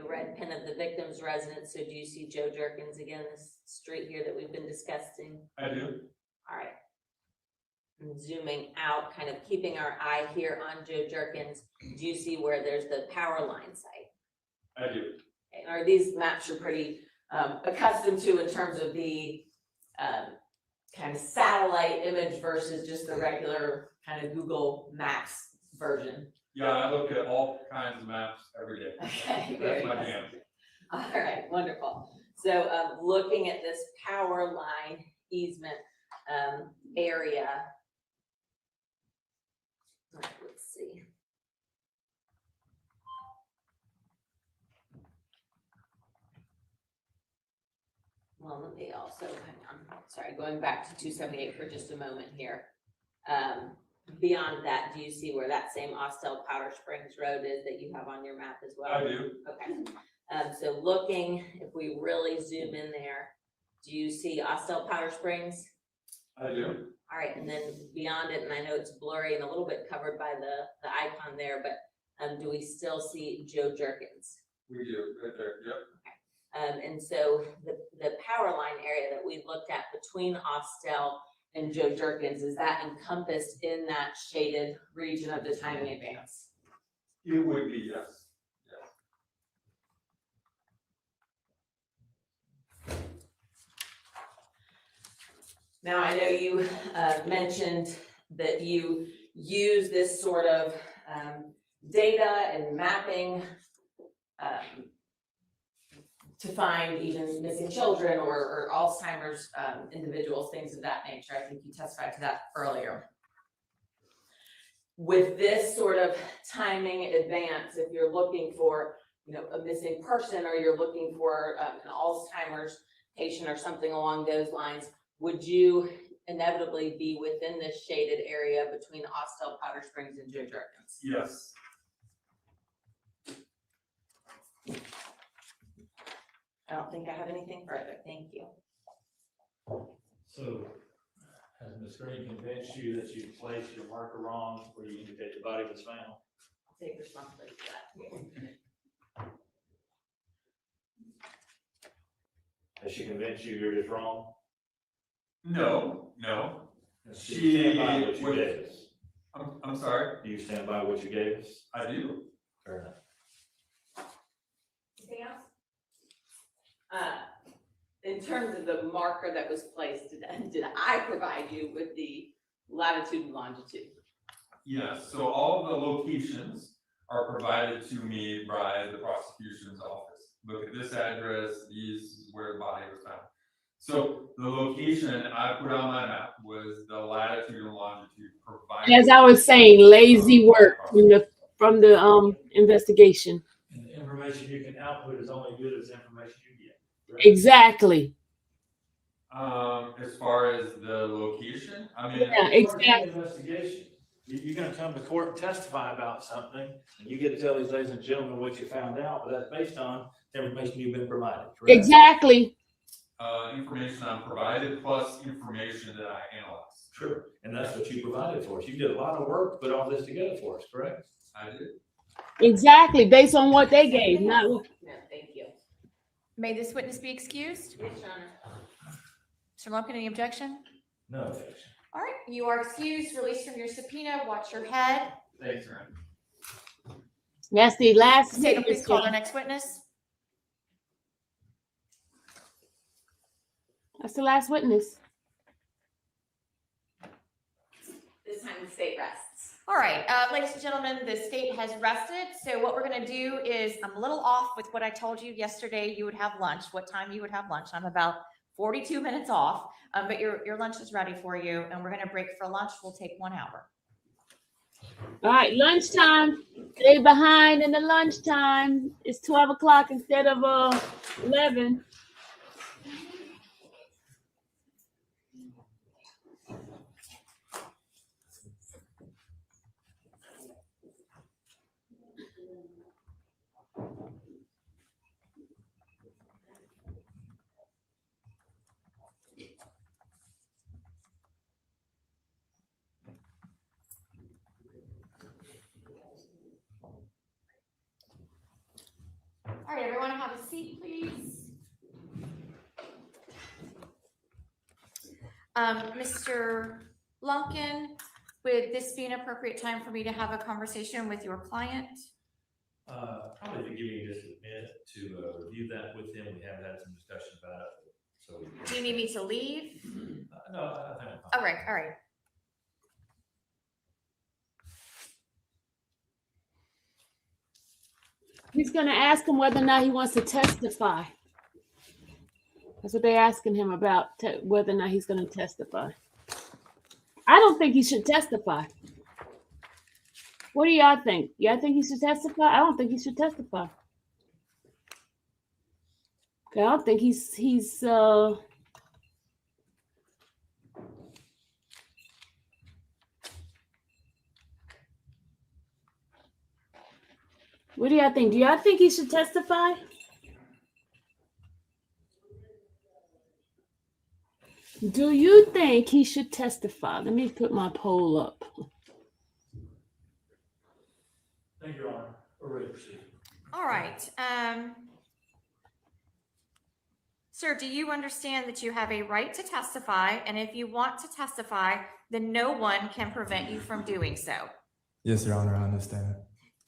red pin of the victim's residence. So do you see Joe Jerkins again, this street here that we've been discussing? I do. All right. And zooming out, kind of keeping our eye here on Joe Jerkins. Do you see where there's the power line site? I do. Okay, are these maps you're pretty accustomed to in terms of the kind of satellite image versus just the regular kind of Google Maps version? Yeah, I look at all kinds of maps every day. Okay, That's very my nice. jam. All right, wonderful. So looking at this power line easement area. All right, let's see. Well, let me also, hang on, sorry, going back to 278 for just a moment here. Beyond that, do you see where that same Austell Powder Springs Road is that you have on your map as well? I do. Okay. So looking, if we really zoom in there, do you see Austell Powder Springs? I do. All right, and then beyond it, and I know it's blurry and a little bit covered by the icon there, but do we still see Joe Jerkins? We do, right there, yep. And so the power line area that we looked at between Austell and Joe Jerkins, is that encompassed in that shaded region of the timing advance? It would be, yes. Now, I know you mentioned that you use this sort of data and mapping to find even missing children or Alzheimer's individuals, things of that nature. I think you testified to that earlier. With this sort of timing advance, if you're looking for, a missing person, or you're looking for an Alzheimer's patient or something along those lines, would you inevitably be within this shaded area between Austell, Powder Springs, and Joe Jerkins? Yes. I don't think I have anything further. Thank you. So, has Ms. Green convinced you that you placed your marker wrong where you indicate the body was found? I'll take responsibility for that. Has she convinced you you're just wrong? No. Do you stand by what you would- gave us? I'm sorry, Do you stand by what you gave us? I do. Fair enough. Anything else? In terms of the marker that was placed, did I provide you with the latitude and longitude? Yes, so all of the locations are provided to me by the prosecution's office. Look at this address, these is where the body was found. So the location I put on my map was the latitude and longitude provided. As I was saying, lazy work from the investigation. And the information you can output is only good as information you get. Correct? Exactly. As far as the location, I mean. Yeah, exactly. Investigation. You're gonna come to court and testify about something, and you get to tell these ladies and gentlemen what you found out, but that's based on the information you've been provided. Correct? Exactly. Information I'm provided plus information that I analyzed. Sure, and that's what you provided for us. You did a lot of work to put all this together for us, correct? I did. Exactly. Based on what they gave, not No, thank you. May this witness be excused? Yes, Your Honor. Mr. Lumpkin, any objection? No objection. All right, you are excused, released from your subpoena, watch your head. Thanks, Aaron. That's the last State, please witness. call the next witness. That's the last witness. This time the state rests. All right, ladies and gentlemen, the state has rested. So what we're going to do is, I'm a little off with what I told you yesterday. You would have lunch, what time you would have lunch. I'm about 42 minutes off, but your lunch is ready for you, and we're going to break for lunch. We'll take 1 hour. All right, lunchtime. Stay behind in the lunchtime. It's 12 o'clock instead of 11. All right, everyone have a seat, please. Mr. Lumpkin, would this be an appropriate time for me to have a conversation with your client? Probably to give you just a minute to review that with him. We have had some discussion about it. So. Do you need me to leave? No, I think I'm fine. All right. He's going to ask him whether or not he wants to testify. That's what they're asking him about, whether or not he's going to testify. I don't think he should testify. What do y'all think? Y'all think he should testify? I don't think he should testify. Okay, I don't think he's what do y'all think? Do y'all think he should testify? Do you think he should testify? Let me put my poll up. I Thank you, Your Honor. We're ready to proceed. All right. Sir, do you understand that you have a right to testify, and if you want to testify, then no one can prevent you from doing so? Yes, Your Honor, I understand.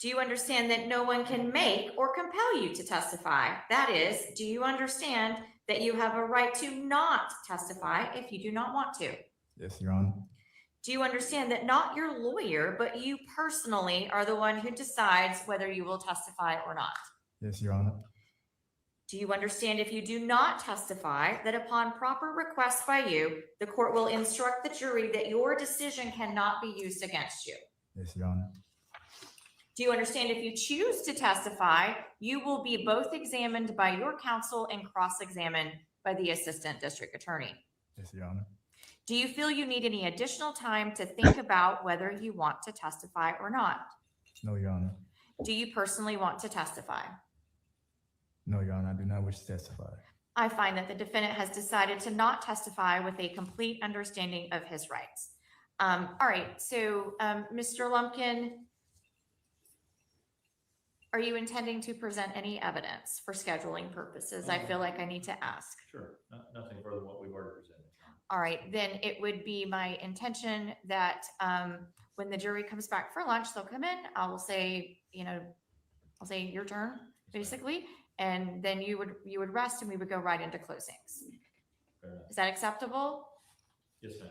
Do you understand that no one can make or compel you to testify? That is, do you understand that you have a right to not testify if you do not want to? Yes, Your Honor. Do you understand that not your lawyer, but you personally are the one who decides whether you will testify or not? Yes, Your Honor. Do you understand if you do not testify, that upon proper request by you, the court will instruct the jury that your decision cannot be used against you? Yes, Your Honor. Do you understand if you choose to testify, you will be both examined by your counsel and cross-examined by the assistant district attorney? Yes, Your Honor. Do you feel you need any additional time to think about whether you want to testify or not? No, Your Honor. Do you personally want to testify? No, Your Honor, I do not wish to testify. I find that the defendant has decided to not testify with a complete understanding of his rights. All right, so Mr. Lumpkin, are you intending to present any evidence for scheduling purposes? I feel like I need to ask. Sure. Nothing further than what we've already presented. All right, then it would be my intention that when the jury comes back for lunch, they'll come in. I will say, I'll say your turn, basically, and then you would rest, and we would go right into closings. Fair enough. Is that acceptable? Yes, ma'am.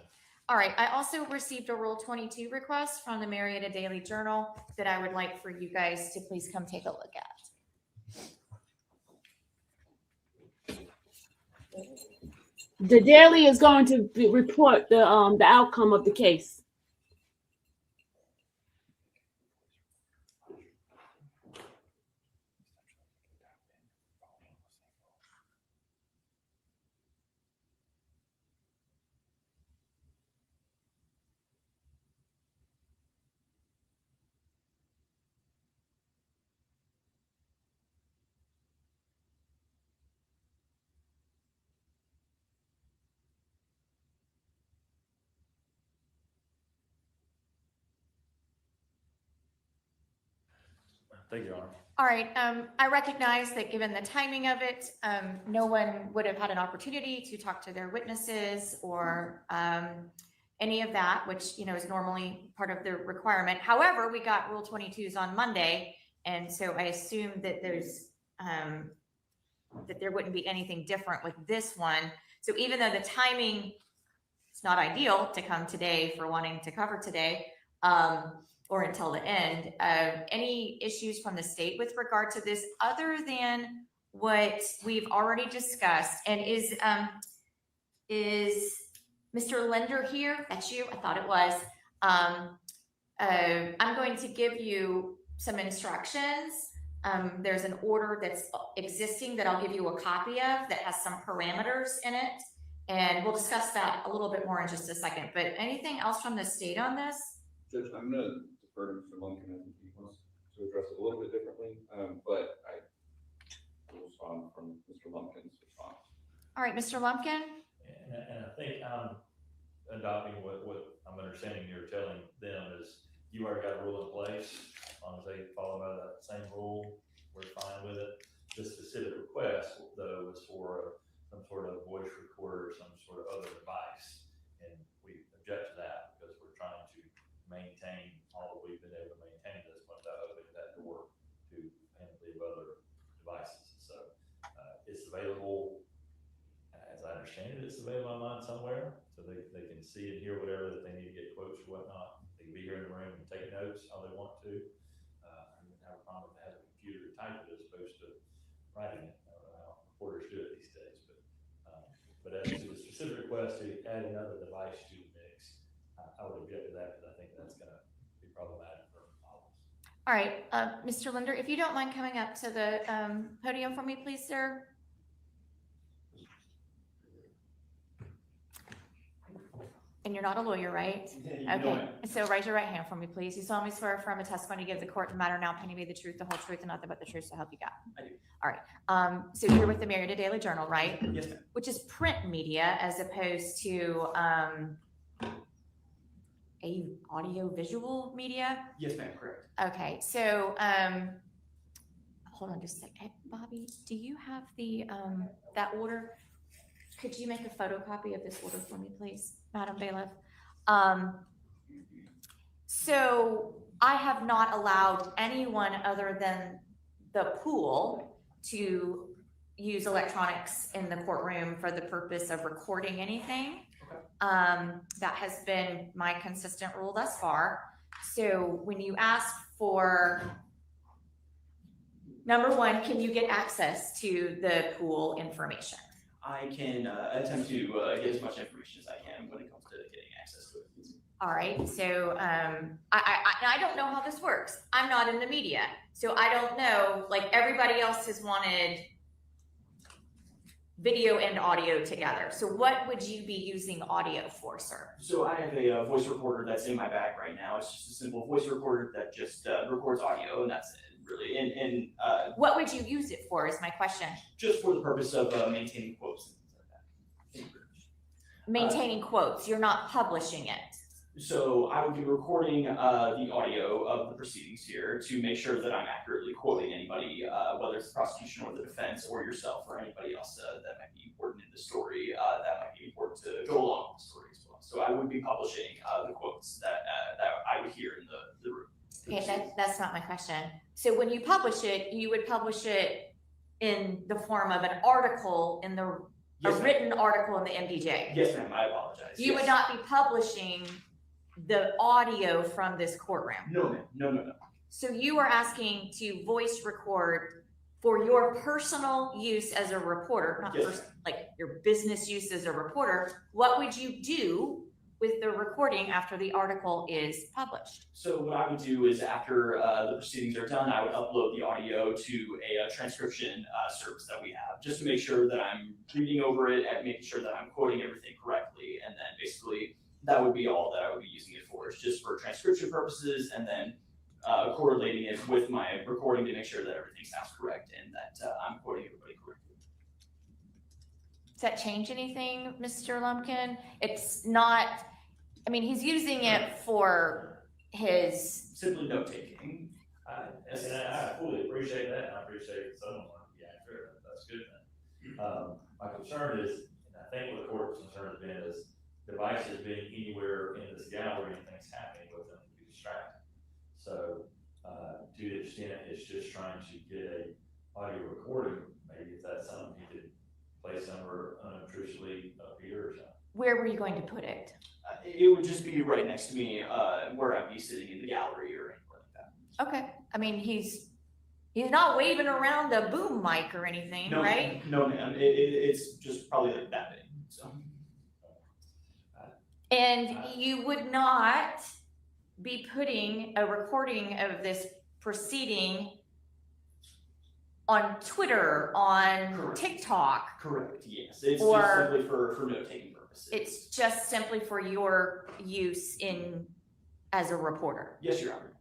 All right, I also received a Rule 22 request from the Marietta Daily Journal that I would like for you guys to please come take a look at. The Daily is going to report the outcome of the case. Thank you, Your Honor. All right, I recognize that given the timing of it, no one would have had an opportunity to talk to their witnesses or any of that, which, is normally part of the requirement. However, we got Rule 22s on Monday, and so I assume that that there wouldn't be anything different with this one. So even though the timing is not ideal to come today for wanting to cover today, or until the end, any issues from the state with regard to this other than what we've already discussed? And is Mr. Linder here? That's you? I thought it was. I'm going to give you some instructions. There's an order that's existing that I'll give you a copy of that has some parameters in it. And we'll discuss that a little bit more in just a second. But anything else from the state on this? Judge, I'm going to defer to Mr. Lumpkin. I think he wants to address it a little bit differently, but I will respond from Mr. Lumpkin's response. All right, Mr. Lumpkin. And I think I'm adopting what I'm understanding you're telling them is you already got a rule in place. As long as they follow by that same rule, we're fine with it. The specific request, though, was for some sort of voice recorder or some sort of other device. And we object to that because we're trying to maintain all that we've been able to maintain this one without opening that door to panoply of other devices. So it's available, as I understand it, it's available online somewhere, so they can see and hear whatever that they need to get quotes or whatnot. They can be here in the room and take notes how they want to. I wouldn't have a problem if they had a computer to type it as opposed to writing it. I don't know how reporters do it these days, but as to the specific request to add another device to the mix, I would object to that because I think that's going to be problematic for all of us. All right, Mr. Linder, if you don't mind coming up to the podium for me, please, sir. And you're not a lawyer, right? Okay, so raise your right hand for me, please. You solemnly swear or affirm a testimony to give the court the matter now pending be the truth, the whole truth, and nothing but the truth, so help you God. I do. All right, so you're with the Marietta Daily Journal, right? Yes, ma'am. Which is print media as opposed to a audio visual media? Yes, ma'am, correct. Okay, so, hold on just a second. Hey, Bobby, do you have the, that order? Could you make a photocopy of this order for me, please, Madam Bailiff? So I have not allowed anyone other than the pool to use electronics in the courtroom for the purpose of recording anything. Okay. That has been my consistent rule thus far. So when you ask for, number one, can you get access to the pool information? I can attempt to get as much information as I can when it comes to getting access to it. All right, so I don't know how this works. I'm not in the media, so I don't know, like everybody else has wanted video and audio together. So what would you be using audio for, sir? So I have a voice recorder that's in my bag right now. It's just a simple voice recorder that just records audio, and that's it, really. And what would you use it for is my question. just for the purpose of maintaining quotes and things like that. Maintaining quotes, you're not publishing it. So I would be recording the audio of the proceedings here to make sure that I'm accurately quoting anybody, whether it's the prosecution or the defense or yourself or anybody else that might be important in the story, that might be important to go along with the story as well. So I would be publishing the quotes that I would hear in the room. Okay, that's not my question. So when you publish it, you would publish it in the form of an article in the, Yes, a ma'am. written article in the MDJ. Yes, ma'am, I apologize. You would Yes. not be publishing the audio from this courtroom. No, ma'am, no. So you are asking to voice record for your personal use as a reporter, not Yes, first, ma'am. like your business use as a reporter. What would you do with the recording after the article is published? So what I would do is after the proceedings are done, I would upload the audio to a transcription service that we have, just to make sure that I'm reading over it and making sure that I'm quoting everything correctly. And then basically that would be all that I would be using it for. It's just for transcription purposes, and then correlating it with my recording to make sure that everything sounds correct and that I'm quoting everybody correctly. Does that change anything, Mr. Lumpkin? It's not, I mean, he's using it for his, Simply note taking. And I fully appreciate that, and I appreciate someone wanting to be accurate. That's a good thing. My concern is, and I think what the court's concern has been is devices being anywhere in this gallery and things happening with them to be distracting. So, to the extent it's just trying to get a audio recording, maybe if that's something you could place somewhere unobtrusively up here or something. where were you going to put it? It would just be right next to me, where I'd be sitting in the gallery or anywhere like that. Okay, I mean, he's not waving around a boom mic or anything, No, right? No, ma'am. It's just probably like that big. So And you would not be putting a recording of this proceeding on Twitter, on Correct. TikTok. correct. Yes, it's Or- just simply for note taking purposes. It's just simply for your use in, as a reporter. Yes, Your Honor.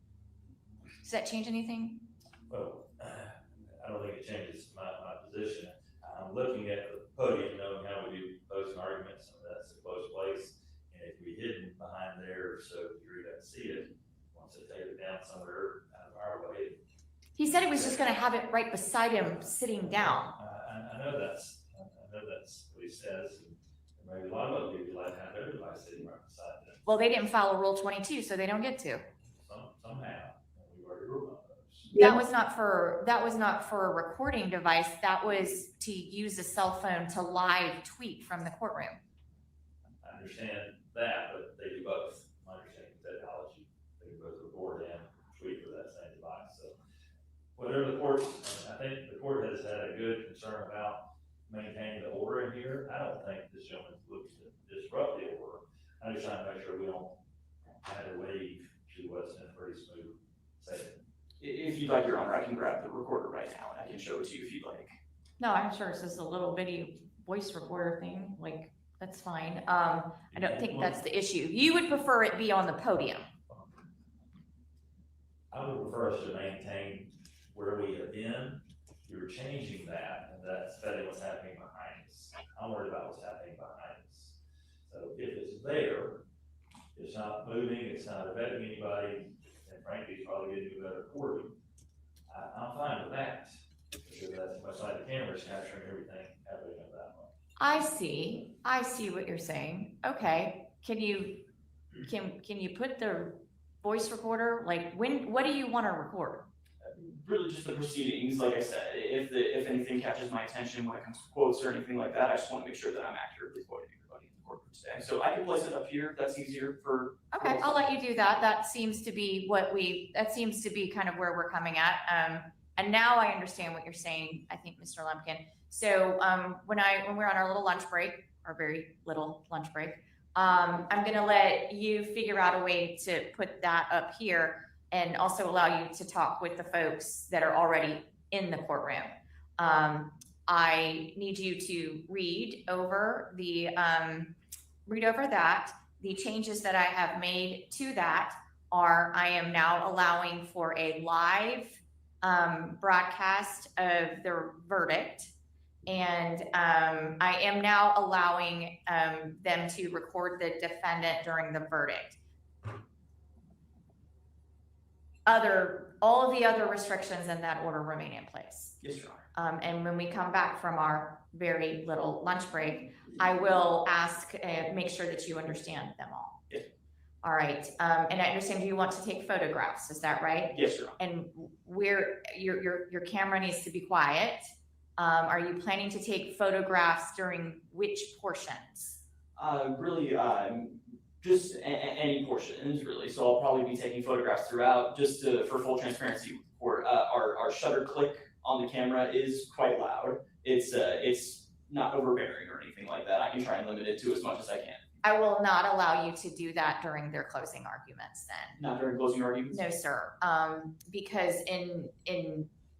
Does that change anything? Well, I don't think it changes my position. I'm looking at the podium, knowing how we do posting arguments, and that's a close place. And it can be hidden behind there, so the jury doesn't see it. Once they take it down somewhere out of our way. He said he was just gonna have it right beside him, sitting down. I know that's what he says. And maybe a lot of other people like to have their device sitting right beside them. Well, they didn't follow Rule 22, so they don't get to. Somehow, and we've already ruled on those. That was not for a recording device. That was to use a cell phone to live tweet from the courtroom. I understand that, but they do both. My understanding of technology, they can both record and tweet with that same device. So whatever the court, I think the court has had a good concern about maintaining the order in here. I don't think this gentleman's looking to disrupt the order. I'm just trying to make sure we don't add a wave to what's in a pretty smooth session. If you'd like, Your Honor, I can grab the recorder right now and I can show it to you if you'd like. No, I'm sure it's just a little bitty voice recorder thing, like, that's fine. I don't think that's the issue. You would prefer it be on the podium. I would prefer us to maintain where we have been. You're changing that, and that's affecting what's happening behind us. I'm worried about what's happening behind us. So if it's there, It's not moving, it's not affecting anybody, and frankly, it's probably getting a better recording. I'm fine with that, because that's much like the camera's capturing everything happening at that moment. I see what you're saying. Okay, can you put the voice recorder, like, what do you want to record? Really just the proceedings, like I said, if anything catches my attention when it comes to quotes or anything like that, I just want to make sure that I'm accurately quoting everybody in the courtroom today. So I can place it up here, if that's easier for. Okay, I'll let you do that. That seems to be kind of where we're coming at. And now I understand what you're saying, I think, Mr. Lumpkin. So when we're on our little lunch break, our very little lunch break, I'm gonna let you figure out a way to put that up here and also allow you to talk with the folks that are already in the courtroom. I need you to read over that. The changes that I have made to that are, I am now allowing for a live broadcast of the verdict. And I am now allowing them to record the defendant during the verdict. All of the other restrictions in that order remain in place. Yes, Your Honor. And when we come back from our very little lunch break, I will ask, make sure that you understand them all. Yes. All right, and I understand you want to take photographs, is that right? Yes, Your Honor. And your camera needs to be quiet. Are you planning to take photographs during which portions? Really, just any portions, really. So I'll probably be taking photographs throughout, just for full transparency with the court. Our shutter click on the camera is quite loud. It's not overbearing or anything like that. I can try and limit it to as much as I can. I will not allow you to do that during their closing arguments then. Not during closing arguments? No, sir. Because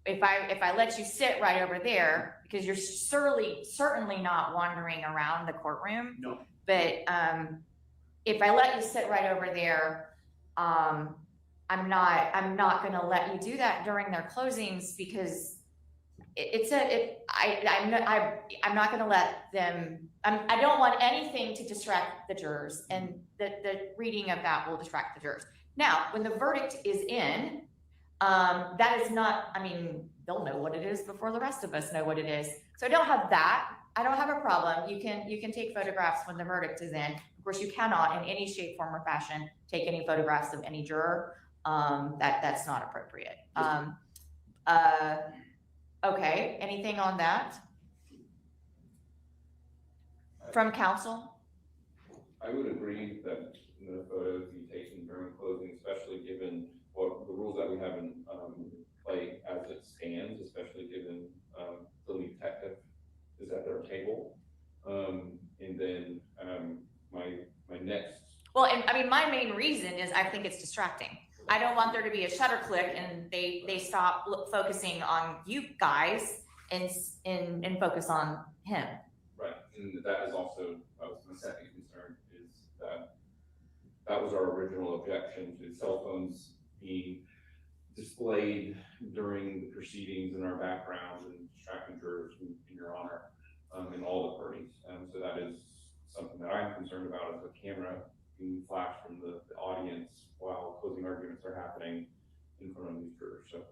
if I let you sit right over there, because you're certainly not wandering around the courtroom. No. But if I let you sit right over there, I'm not going to let you do that during their closings, because I'm not going to let them. I don't want anything to distract the jurors, and the reading of that will distract the jurors. Now, when the verdict is in, that is not, I mean, they'll know what it is before the rest of us know what it is. So I don't have that. I don't have a problem. You can take photographs when the verdict is in. Of course, you cannot in any shape, form, or fashion take any photographs of any juror. That's not appropriate. Okay, anything on that? From counsel? I would agree that the photos be taken during closing, especially given what the rules that we have in play as it stands, especially given the lead detective is at their table. And then my next. Well, and I mean, my main reason is I think it's distracting. I don't want there to be a shutter click and they stop focusing on you guys and focus on him. Right, and that is also my second concern, is that was our original objection to cell phones being displayed during the proceedings in our background and distracting jurors in your honor, in all the parties. So that is something that I'm concerned about, is the camera being flashed from the audience while closing arguments are happening in front of these jurors. So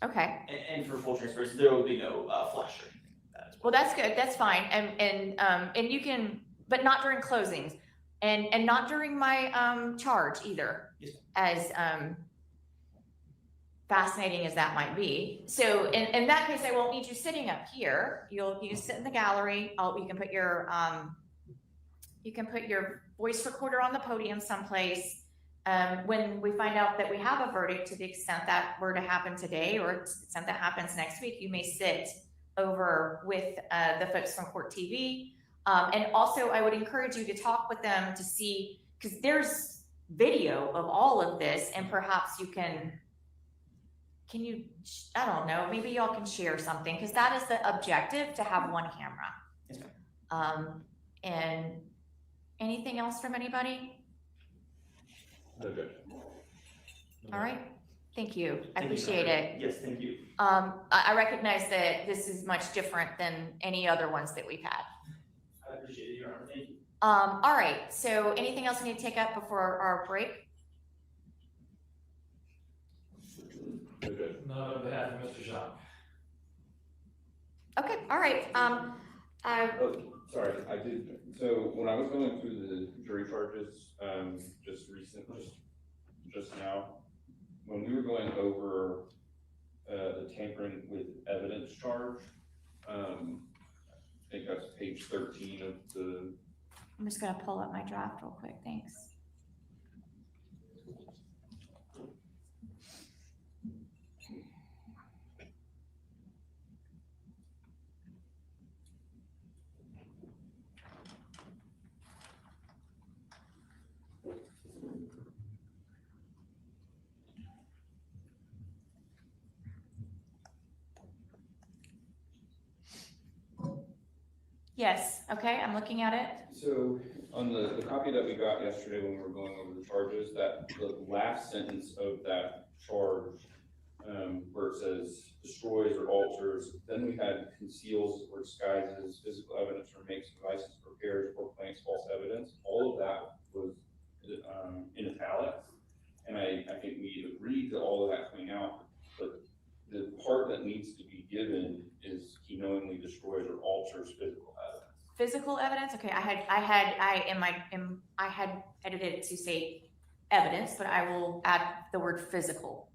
Okay. And for full transparency, there will be no flash or anything like that as well. Well, that's good. That's fine. And you can, but not during closings, and not during my charge either. Yes. As fascinating as that might be. So in that case, I won't need you sitting up here. You can sit in the gallery. You can put your voice recorder on the podium someplace. When we find out that we have a verdict, to the extent that were to happen today, or to the extent that happens next week, you may sit over with the folks from Court TV. And also, I would encourage you to talk with them to see, because there's video of all of this, and perhaps you can you, I don't know, maybe y'all can share something, because that is the objective, to have one camera. Yes, ma'am. And anything else from anybody? no good. All right, thank you. I Thank you, appreciate Dr. it. Yes, thank you. I recognize that this is much different than any other ones that we've had. I appreciate it, Your Honor. Thank you. All right, so anything else we need to take up before our break? Okay. Not on behalf of Mr. Jacques. Okay, all right. Oh, sorry, I did, so when I was going through the jury charges, just now, when we were going over, the tampering with evidence charge, I think that's page 13 of the, I'm just gonna pull up my draft real quick, thanks. Yes, okay, I'm looking at it. so on the copy that we got yesterday when we were going over the charges, that the last sentence of that charge, where it says destroys or alters, then we had conceals or disguises, physical evidence, or makes, devices, prepares, or plants false evidence. All of that was in italics, and I think we agreed to all of that coming out, but the part that needs to be given is he knowingly destroys or alters physical evidence. Physical evidence, okay, I had edited it to say evidence, but I will add the word physical.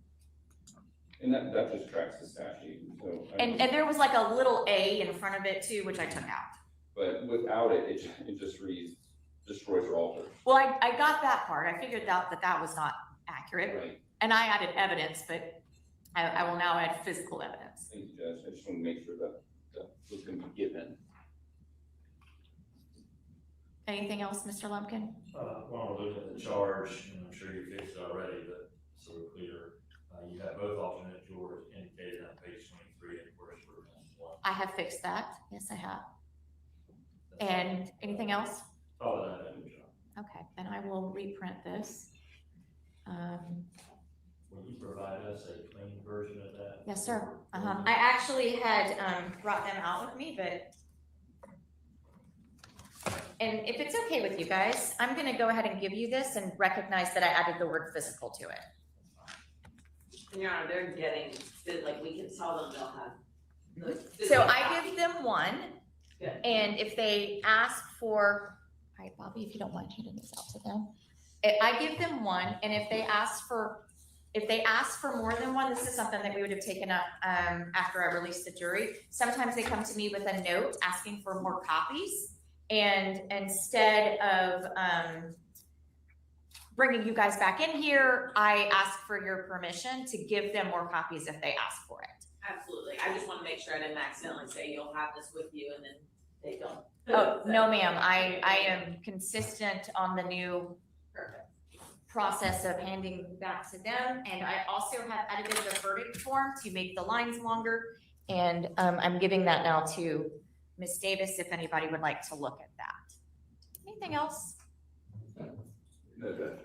And that just tracks the statute, so. And there was like a little A in front of it too, which I took out. But without it, it just reads destroys or alters. Well, I got that part. I figured out that that was not accurate. Right. And I added evidence, but I will now add physical evidence. Thank you, Judge. I just want to make sure that was going to be given. Anything else, Mr. Lumpkin? While we're looking at the charge, and I'm sure you fixed it already, but so we're clear, you have both alternate jurors indicated on page 23 and of course we're one. I have fixed that. Yes, I have. And anything else? Oh, that, good job. Okay, then I will reprint this. Will you provide us a clean version of that? Yes, sir. I actually had brought them out with me, but and if it's okay with you guys, I'm gonna go ahead and give you this and recognize that I added the word physical to it. And Your Honor, they're getting, like, we can tell them they'll have. the So physical I copy. give them one, Good. and if they ask for, all right, Bobby, if you don't mind handing this out to them. I give them one, and if they ask for more than one, this is something that we would have taken up after I released the jury. Sometimes they come to me with a note asking for more copies, and instead of bringing you guys back in here, I ask for your permission to give them more copies if they ask for it. Absolutely. I just want to make sure I didn't accidentally say you'll have this with you and then they don't. Oh, no, ma'am. I am consistent on the new Perfect. process of handing back to them. And I also have edited the verdict form to make the lines longer. And I'm giving that now to Ms. Davis if anybody would like to look at that. Anything else? No, Judge.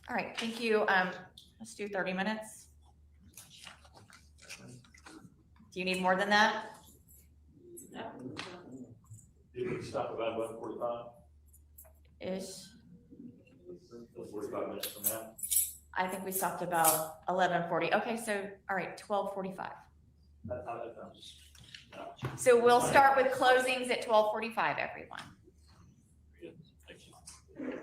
All right, thank you. Let's do 30 minutes. Do you need more than that? Did we stop about 1:45? Ish. 45 minutes from now? I think we stopped about 11:40. Okay, so, all right, 12:45. So we'll start with closings at 12:45, everyone. Thank you.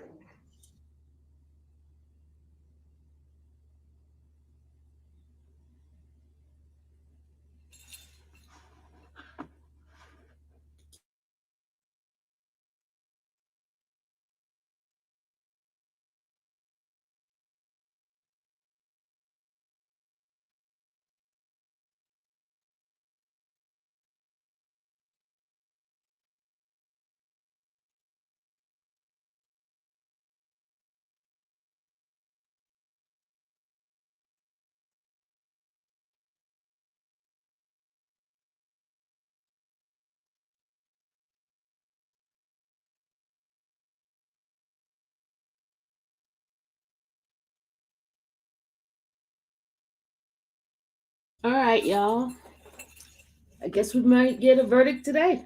All right, y'all. I guess we might get a verdict today.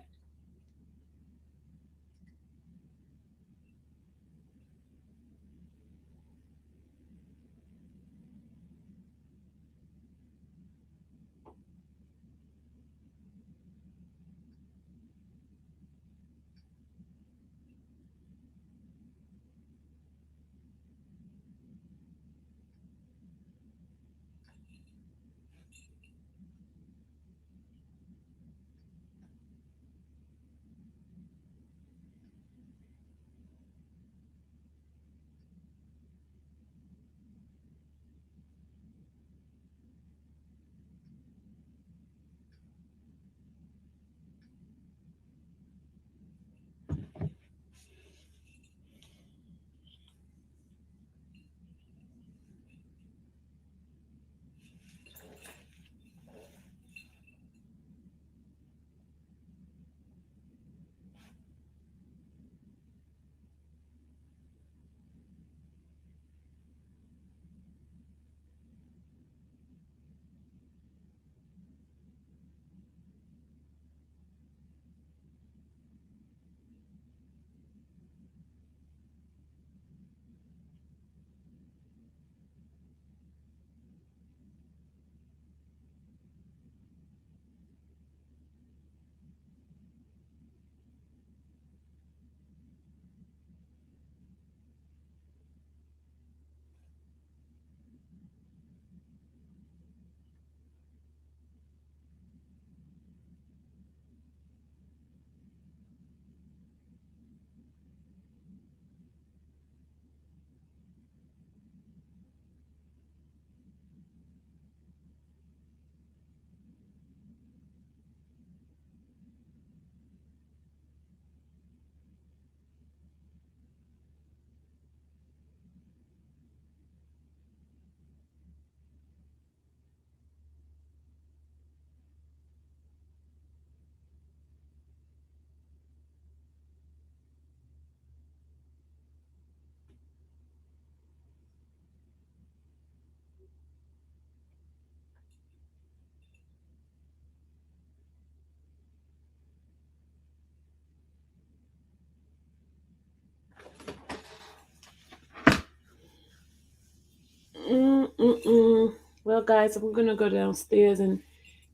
Well, guys, I'm gonna go downstairs and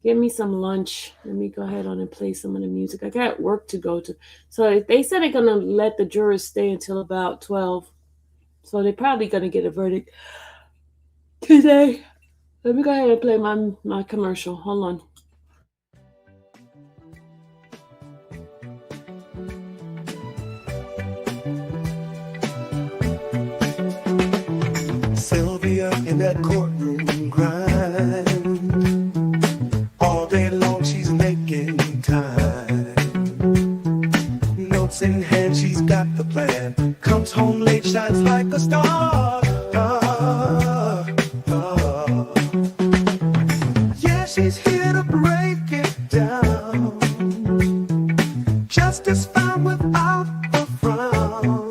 get me some lunch. Let me go ahead on and play some of the music. I got work to go to. So they said they're gonna let the jurors stay until about 12. So they're probably gonna get a verdict today. Let me go ahead and play my commercial. Hold on. Sylvia in that courtroom grind. All day long she's making time. Notes in hand, she's got the plan. Comes home late, shines like a star. Yeah, she's here to break it down. Justice found without a frown.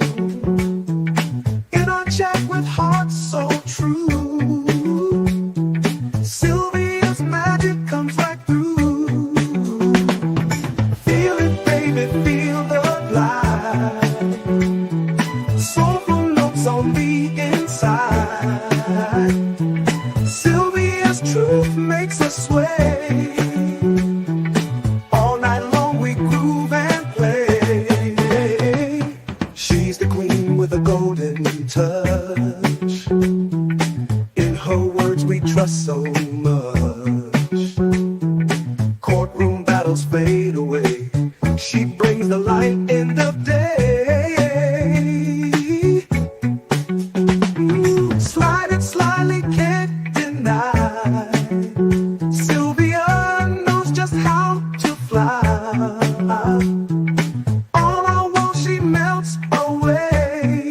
In our chat with hearts so true, Sylvia's magic comes right through. Feel it, baby, feel the light. Soulful notes on the inside. Sylvia's truth makes us sway. All night long we groove and play. She's the queen with a golden touch. In her words we trust so much. Courtroom battles fade away. She brings the light in the day. Slide it slyly, can't deny. Sylvia knows just how to fly. All our walls she melts away.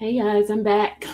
Hey guys, I'm back.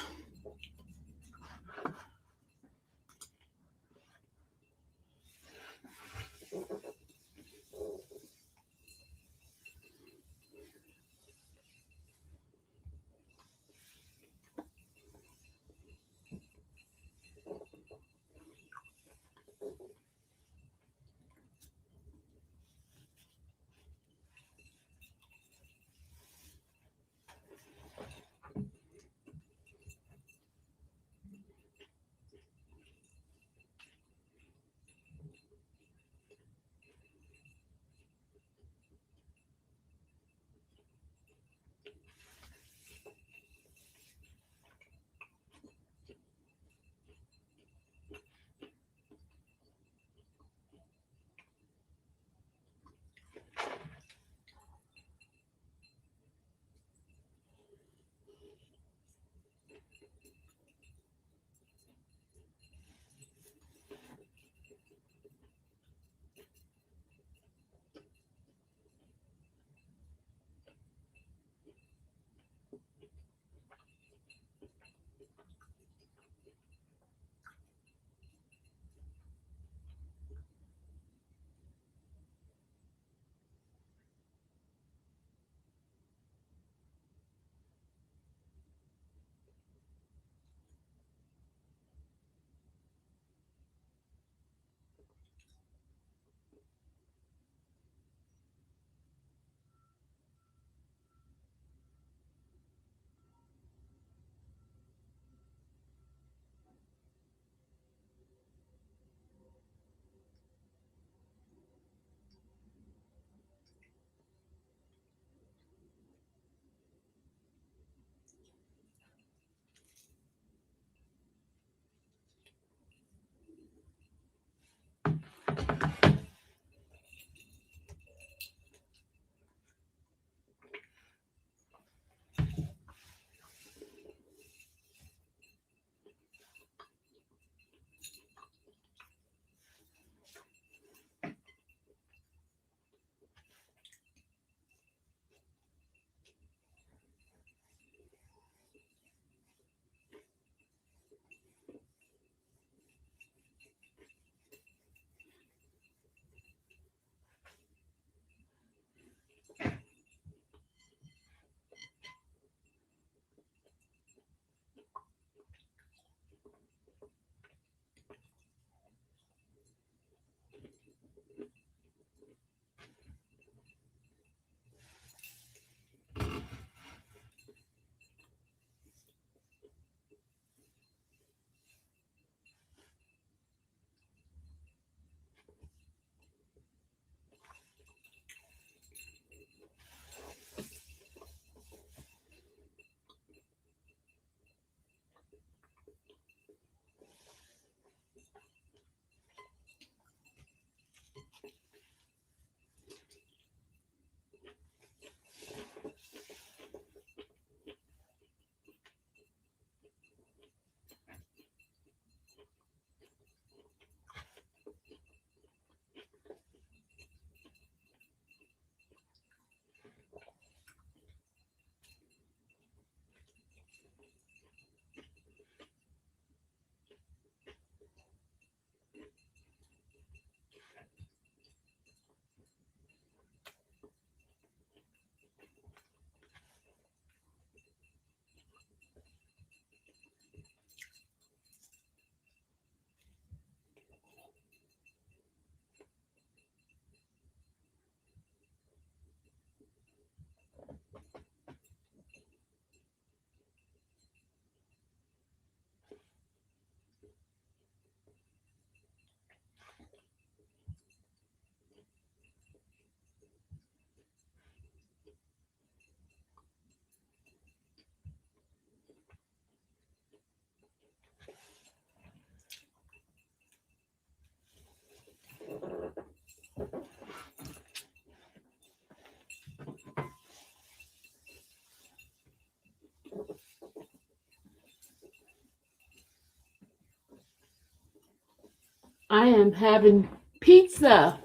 I am having pizza.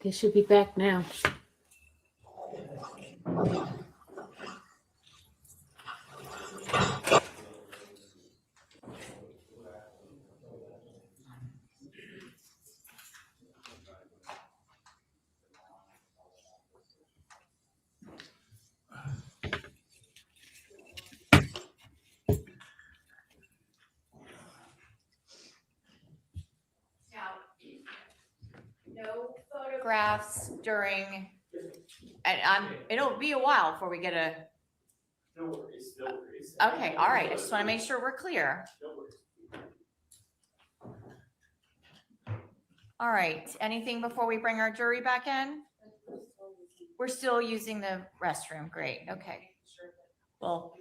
They should be back now. Now, no photographs during, and it'll be a while before we get a, No worries, no worries. okay, all right. I just want to make sure we're clear. No worries. All right, anything before we bring our jury back in? We're still using the restroom, great, okay. Well.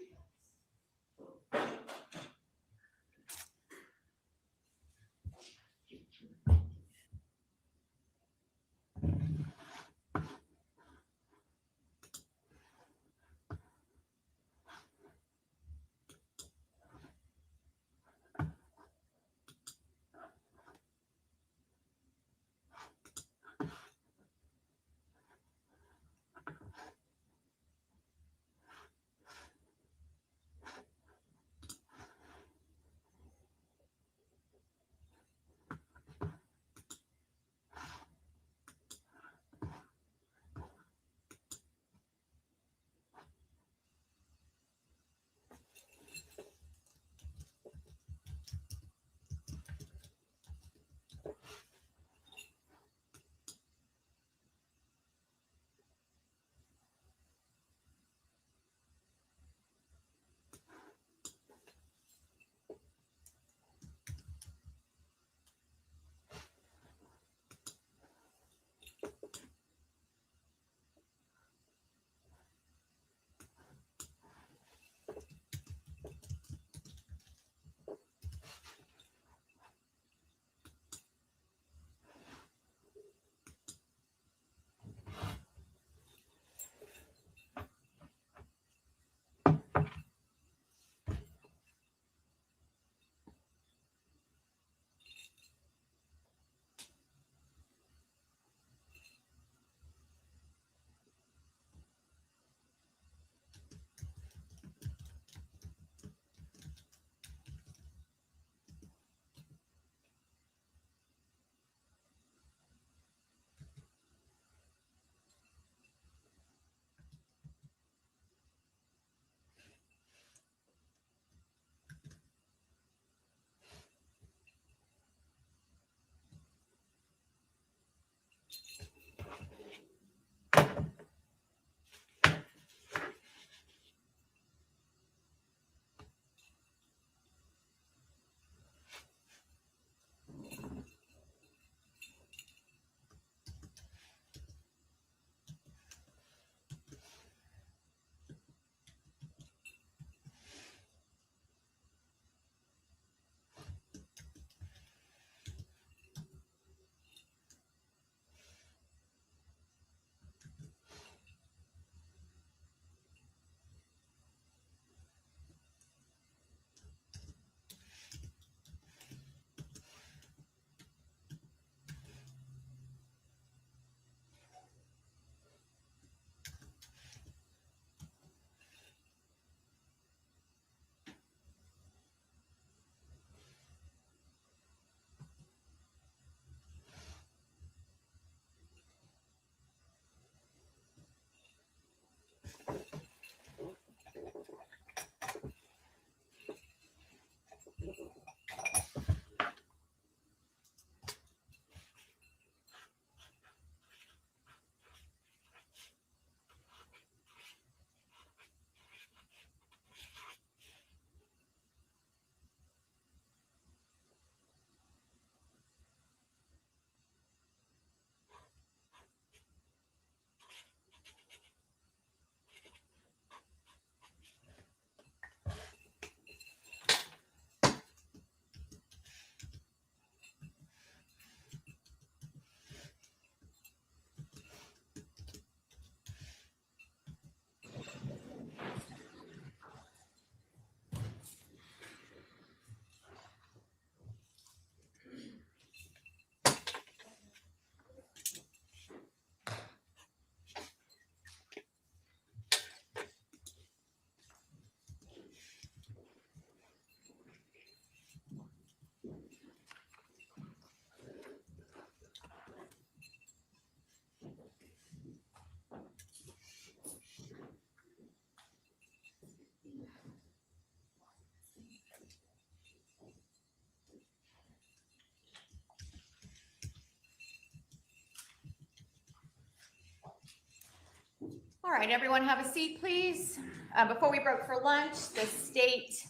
All right, everyone have a seat, please. Before we broke for lunch, the state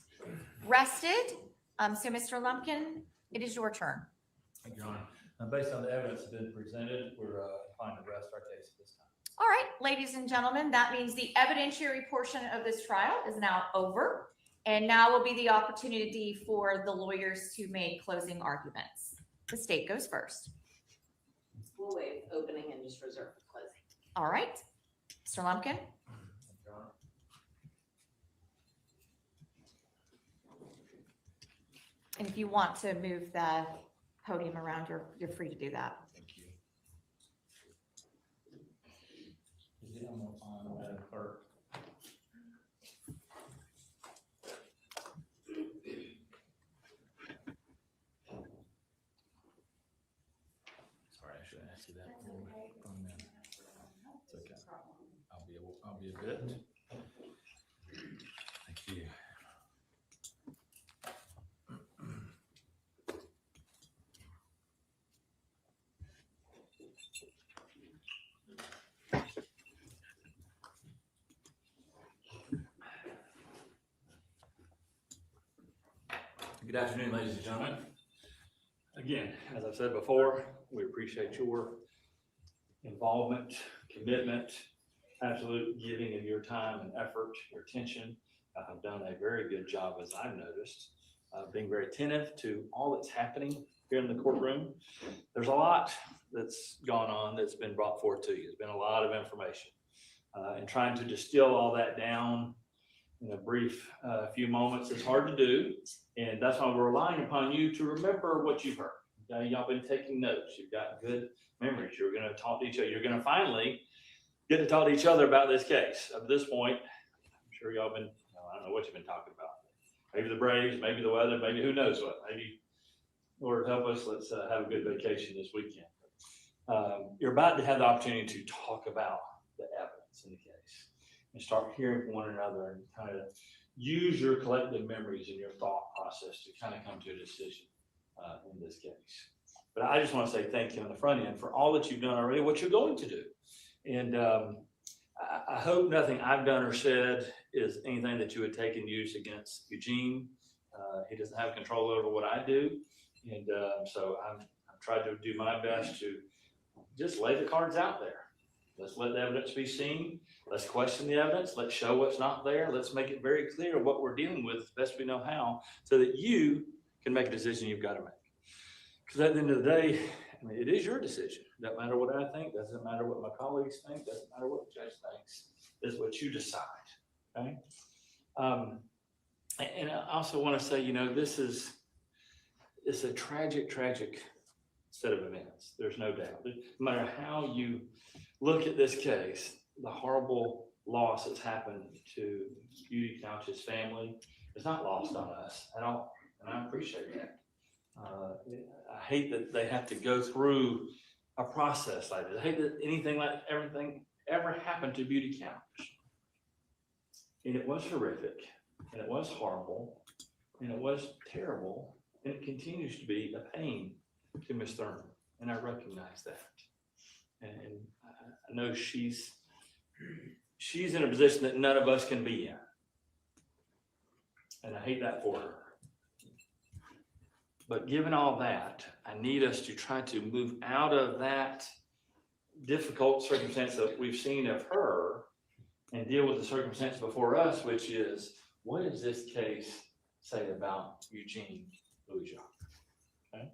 rested. So Mr. Lumpkin, it is your turn. Thank you, Your Honor. Based on the evidence that's been presented, we're inclined to rest our case at this time. All right, ladies and gentlemen, that means the evidentiary portion of this trial is now over. And now will be the opportunity for the lawyers to make closing arguments. The state goes first. We'll waive opening and just reserve the closing. All right, Mr. Lumpkin. Thank you, Your Honor. And if you want to move the podium around, you're free to do that. Thank you. I'm gonna find Madam Clerk. Sorry, I should ask you that from them. It's okay. I'll be a bit. Thank you. Good afternoon, ladies and gentlemen. Again, as I've said before, we appreciate your involvement, commitment, absolute giving of your time and effort, your attention. Have done a very good job, as I've noticed, being very attentive to all that's happening here in the courtroom. There's a lot that's gone on that's been brought forth to you. There's been a lot of information, and trying to distill all that down in a brief few moments is hard to do. And that's why we're relying upon you to remember what you've heard. Okay? Y'all been taking notes. You've got good memories. You're going to talk to each other. You're going to finally get to talk to each other about this case. At this point, I'm sure y'all been, I don't know what you've been talking about. Maybe the Braves, maybe the weather, maybe who knows what. Maybe, Lord help us, let's have a good vacation this weekend. You're about to have the opportunity to talk about the evidence in the case and start hearing from one another and kind of use your collective memories and your thought process to kind of come to a decision in this case. But I just want to say thank you on the front end for all that you've done already, what you're going to do. And I hope nothing I've done or said is anything that you would take and use against Eugene. He doesn't have control over what I do. And so I'm trying to do my best to just lay the cards out there. Let's let the evidence be seen. Let's question the evidence. Let's show what's not there. Let's make it very clear what we're dealing with as best we know how, so that you can make a decision you've got to make. Because at the end of the day, I mean, it is your decision. Doesn't matter what I think. Doesn't matter what my colleagues think. Doesn't matter what the judge thinks. It's what you decide. Okay. And I also want to say, you know, it's a tragic set of events. There's no doubt. No matter how you look at this case, the horrible loss that's happened to Beauty Couch's family is not lost on us at all. And I appreciate that. I hate that they have to go through a process like this. I hate that anything like everything ever happened to Beauty Couch. And it was horrific, and it was horrible, and it was terrible, and it continues to be a pain to Miss Thurman, and I recognize that. And I know she's in a position that none of us can be in. And I hate that for her. But given all that, I need us to try to move out of that difficult circumstance that we've seen of her and deal with the circumstance before us, which is, what does this case say about Eugene Louis-Jacques? Okay?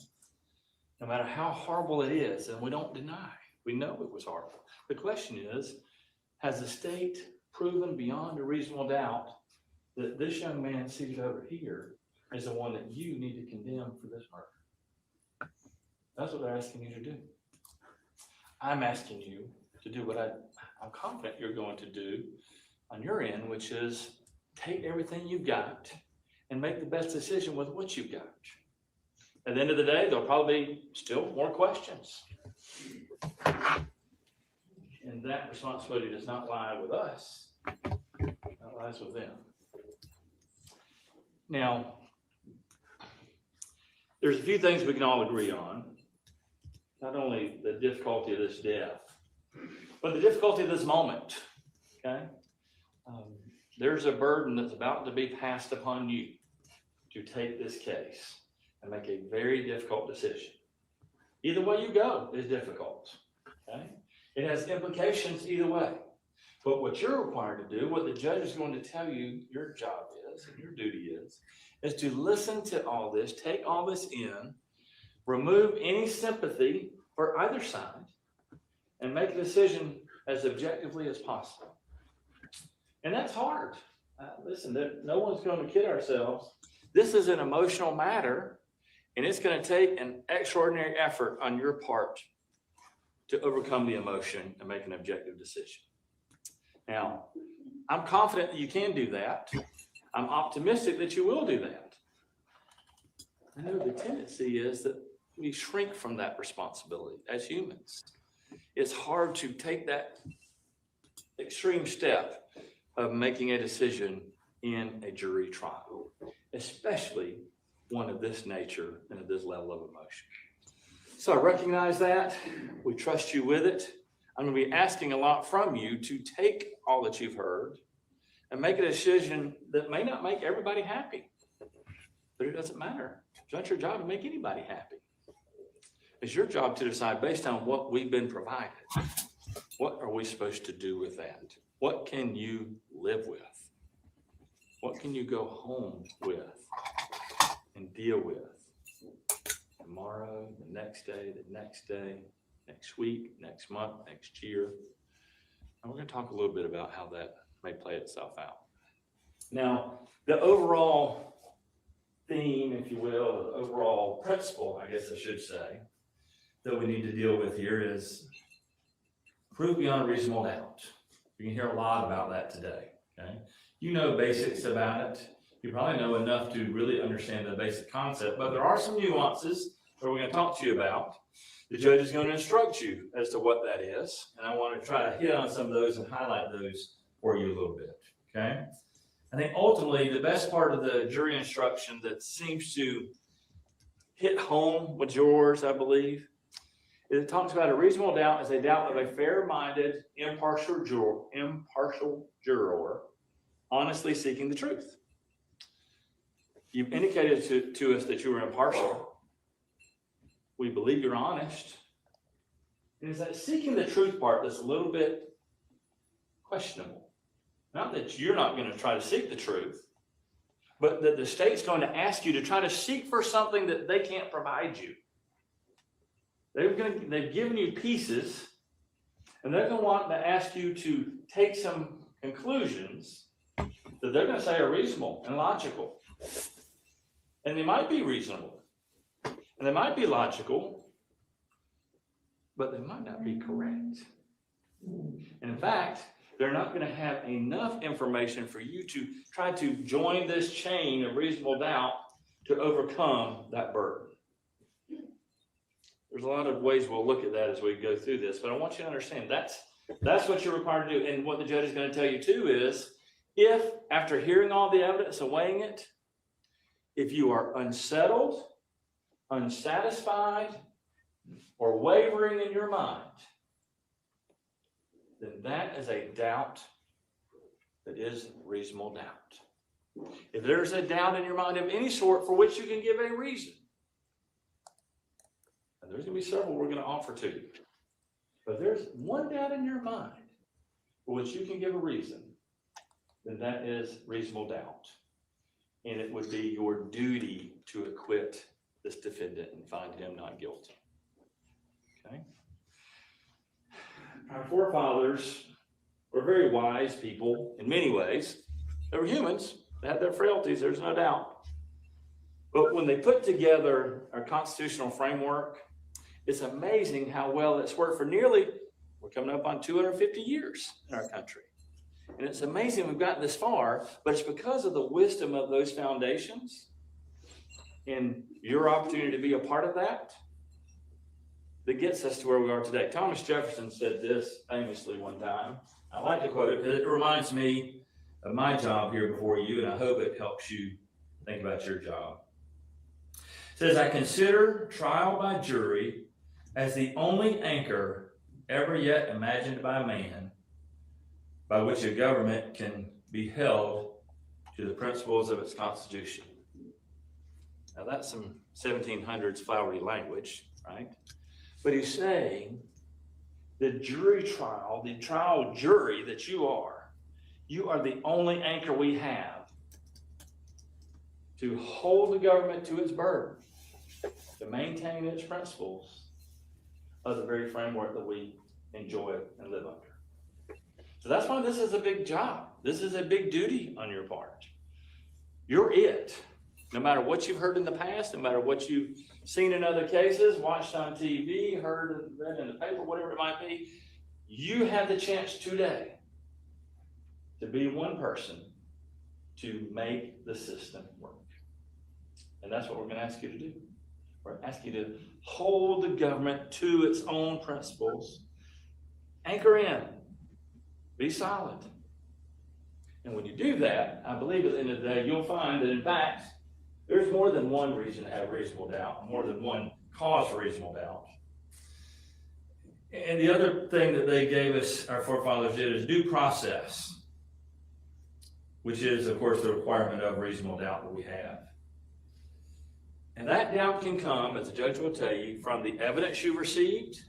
No matter how horrible it is, and we don't deny, we know it was horrible. The question is, has the state proven beyond a reasonable doubt that this young man seated over here is the one that you need to condemn for this murder? That's what they're asking you to do. I'm asking you to do what I'm confident you're going to do on your end, which is take everything you've got and make the best decision with what you've got. At the end of the day, there'll probably be still more questions. And that responsibility does not lie with us. That lies with them. Now, there's a few things we can all agree on. Not only the difficulty of this death, but the difficulty of this moment okay? There's a burden that's about to be passed upon you to take this case and make a very difficult decision. Either way you go is difficult, okay? It has implications either way. But what you're required to do, what the judge is going to tell you your job is, and your duty is to listen to all this, take all this in, remove any sympathy for either side, and make a decision as objectively as possible. And that's hard. Listen, no one's going to kid ourselves. This is an emotional matter, and it's going to take an extraordinary effort on your part to overcome the emotion and make an objective decision. Now, I'm confident that you can do that. I'm optimistic that you will do that. I know the tendency is that we shrink from that responsibility as humans. It's hard to take that extreme step of making a decision in a jury trial, especially one of this nature and of this level of emotion. So I recognize that. We trust you with it. I'm going to be asking a lot from you to take all that you've heard and make a decision that may not make everybody happy, but it doesn't matter. It's not your job to make anybody happy. It's your job to decide based on what we've been provided. What are we supposed to do with that? What can you live with? What can you go home with and deal with tomorrow, the next day, next week, next month, next year? And we're going to talk a little bit about how that may play itself out. Now, the overall theme, if you will, the overall principle, I guess I should say, that we need to deal with here is prove beyond a reasonable doubt. You can hear a lot about that today, okay? You know basics about it. You probably know enough to really understand the basic concept, but there are some nuances that we're going to talk to you about. The judge is going to instruct you as to what that is, and I want to try to hit on some of those and highlight those for you a little bit, okay? I think ultimately the best part of the jury instruction that seems to hit home with jurors, I believe, is it talks about a reasonable doubt as a doubt of a fair-minded, impartial juror honestly seeking the truth. You've indicated to us that you were impartial. We believe you're honest. And it's that seeking the truth part that's a little bit questionable. Not that you're not going to try to seek the truth, but that the state's going to ask you to try to seek for something that they can't provide you. They've given you pieces, and they're going to want to ask you to take some conclusions that they're going to say are reasonable and logical. And they might be reasonable, and they might be logical, but they might not be correct. And in fact, they're not going to have enough information for you to try to join this chain of reasonable doubt to overcome that burden. There's a lot of ways we'll look at that as we go through this, but I want you to understand that's what you're required to do. And what the judge is going to tell you too is, if after hearing all the evidence and weighing it, if you are unsettled, unsatisfied, or wavering in your mind, then that is a doubt that is reasonable doubt. If there's a doubt in your mind of any sort for which you can give a reason, and there's going to be several we're going to offer to you, but if there's one doubt in your mind for which you can give a reason, then that is reasonable doubt. And it would be your duty to acquit this defendant and find him not guilty. Okay? Our forefathers were very wise people in many ways. They were humans. They had their frailties, there's no doubt. But when they put together our constitutional framework, it's amazing how well it's worked for we're coming up on 250 years in our country. And it's amazing we've gotten this far, but it's because of the wisdom of those foundations and your opportunity to be a part of that gets us to where we are today. Thomas Jefferson said this famously one time. I like to quote it because it reminds me of my job here before you, and I hope it helps you think about your job. It says, I consider trial by jury as the only anchor ever yet imagined by man by which a government can be held to the principles of its constitution. Now that's some 1700s flowery language, right? But he's saying the jury trial, the trial jury that you are the only anchor we have to hold the government to its burden, to maintain its principles of the very framework that we enjoy and live under. So that's why this is a big job. This is a big duty on your part. You're it. No matter what you've heard in the past, no matter what you've seen in other cases, watched on TV, heard and read in the paper, whatever it might be, you have the chance today to be one person to make the system work. And that's what we're going to ask you to do. We're asking you to hold the government to its own principles, anchor in, be solid. And when you do that, I believe at the end of the day, you'll find that in fact, there's more than one reason to have reasonable doubt, more than one cause for reasonable doubt. And the other thing that they gave us, our forefathers did, is due process, which is, of course, the requirement of reasonable doubt that we have. And that doubt can come, as the judge will tell you, from the evidence you received.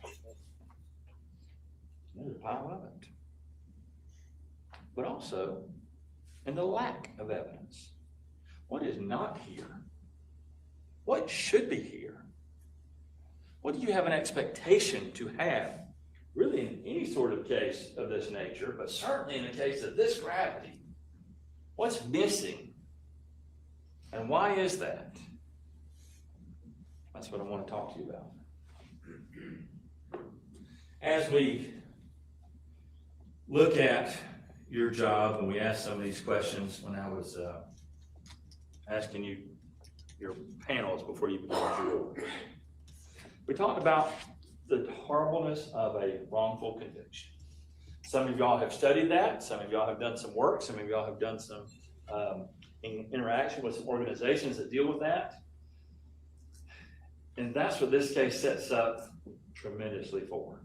There's a pile of it. But also in the lack of evidence. What is not here? What should be here? What do you have an expectation to have, really in any sort of case of this nature, but certainly in a case of this gravity? What's missing? And why is that? That's what I want to talk to you about. As we look at your job, and we asked some of these questions when I was asking you your panels before you became a juror. We talked about the horribleness of a wrongful conviction. Some of y'all have studied that. Some of y'all have done some work. Some of y'all have done some interaction with some organizations that deal with that. And that's what this case sets up tremendously for.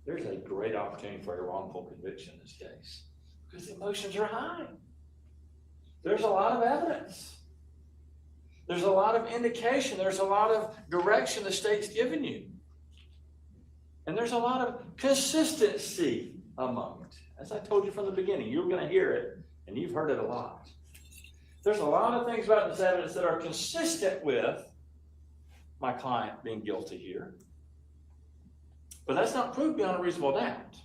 There's a great opportunity for a wrongful conviction in this case because the emotions are high. There's a lot of evidence. There's a lot of indication. There's a lot of direction the state's given you. And there's a lot of consistency among it. As I told you from the beginning, you're going to hear it, and you've heard it a lot. There's a lot of things about this evidence that are consistent with my client being guilty here. But that's not proof beyond a reasonable doubt.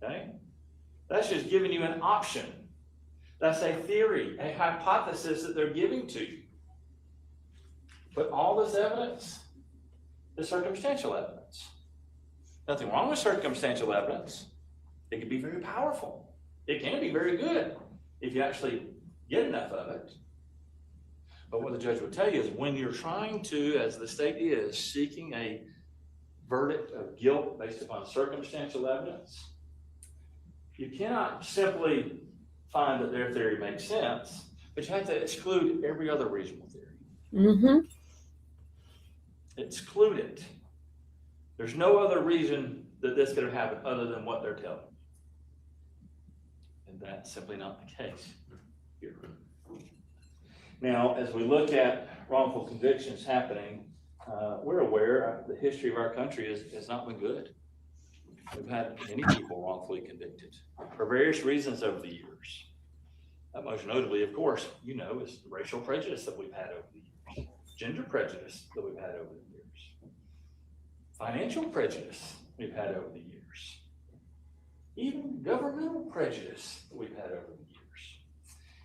Okay? That's just giving you an option. That's a theory, a hypothesis that they're giving to you. But all this evidence is circumstantial evidence. Nothing wrong with circumstantial evidence. It can be very powerful. It can be very good if you actually get enough of it. But what the judge would tell you is when you're trying to, as the state is, seeking a verdict of guilt based upon circumstantial evidence, you cannot simply find that their theory makes sense, but you have to exclude every other reasonable theory. Mm-hmm. Exclude it. There's no other reason that this could have happened other than what they're telling you. And that's simply not the case here. Now, as we look at wrongful convictions happening, we're aware the history of our country has not been good. We've had many people wrongfully convicted for various reasons over the years. Most notably, of course, you know, is the racial prejudice that we've had over the years, gender prejudice that we've had over the years, financial prejudice we've had over the years, even governmental prejudice that we've had over the years.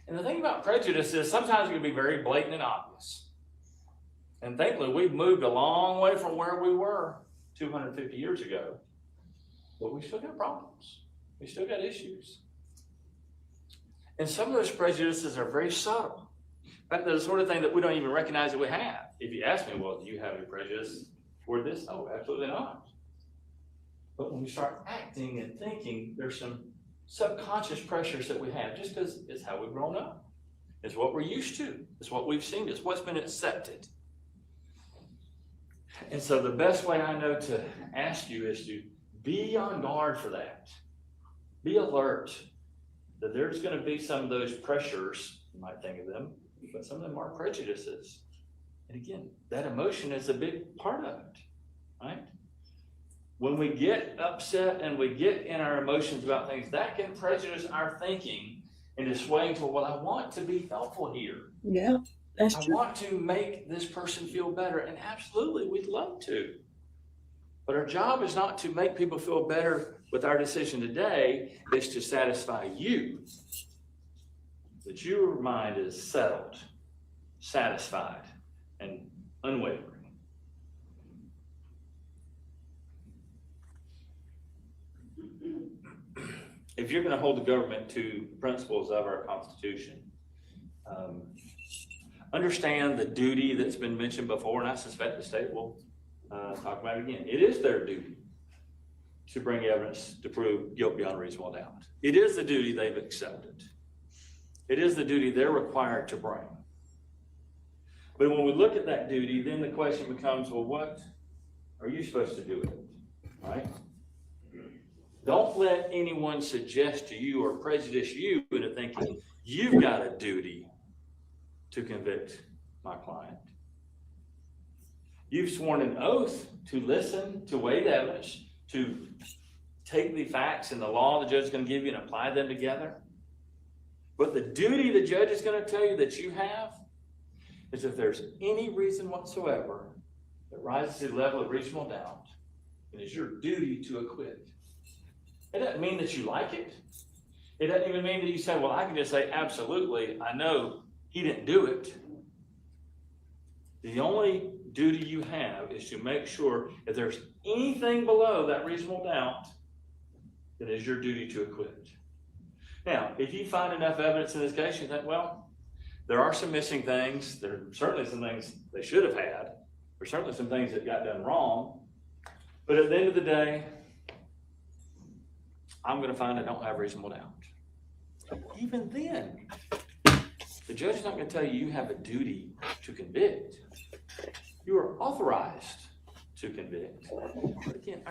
And the thing about prejudice is sometimes it can be very blatant and obvious. And thankfully, we've moved a long way from where we were 250 years ago. But we still got problems. We still got issues. And some of those prejudices are very subtle. In fact, they're the sort of thing that we don't even recognize that we have. If you ask me, well, do you have any prejudice toward this? Oh, absolutely not. But when we start acting and thinking, there's some subconscious pressures that we have just because it's how we've grown up. It's what we're used to. It's what we've seen. It's what's been accepted. And so the best way I know to ask you is to be on guard for that. be alert that there's going to be some of those pressures, you might think of them, but some of them are prejudices. And again, that emotion is a big part of it, right? When we get upset and we get in our emotions about things, that can prejudice our thinking into swaying to, well, I want to be helpful here. Yeah, that's I true. want to make this person feel better, and absolutely, we'd love to. But our job is not to make people feel better with our decision today, it's to satisfy you. That your mind is settled, satisfied, and unwavering. If you're going to hold the government to the principles of our Constitution, understand the duty that's been mentioned before, and I suspect the state will talk about it again. It is their duty to bring evidence to prove guilt beyond reasonable doubt. It is the duty they've accepted. It is the duty they're required to bring. But when we look at that duty, then the question becomes, well, what are you supposed to do with it, right? Don't let anyone suggest to you or prejudice you into thinking you've got a duty to convict my client. You've sworn an oath to listen, to weigh the evidence, to take the facts and the law the judge is going to give you and apply them together. But the duty the judge is going to tell you that you have is if there's any reason whatsoever that rises to the level of reasonable doubt, it is your duty to acquit. It doesn't mean that you like it. It doesn't even mean that you say, well, I can just say, absolutely, I know he didn't do it. The only duty you have is to make sure if there's anything below that reasonable doubt, it is your duty to acquit. Now, if you find enough evidence in this case, you think, well, there are some missing things. There are certainly some things they should have had. There's certainly some things that got done wrong. But at the end of the day, I'm going to find I don't have reasonable doubt. Even then, the judge is not going to tell you you have a duty to convict. You are authorized to convict. But again,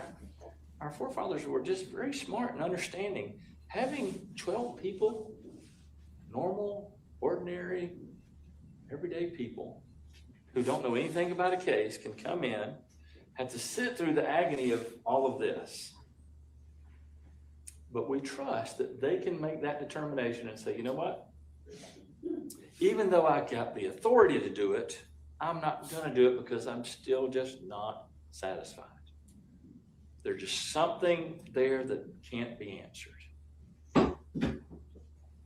our forefathers were just very smart and understanding. Having 12 people, normal, ordinary, everyday people who don't know anything about a case can come in, have to sit through the agony of all of this. But we trust that they can make that determination and say, you know what? Even though I got the authority to do it, I'm not going to do it because I'm still just not satisfied. There's just something there that can't be answered.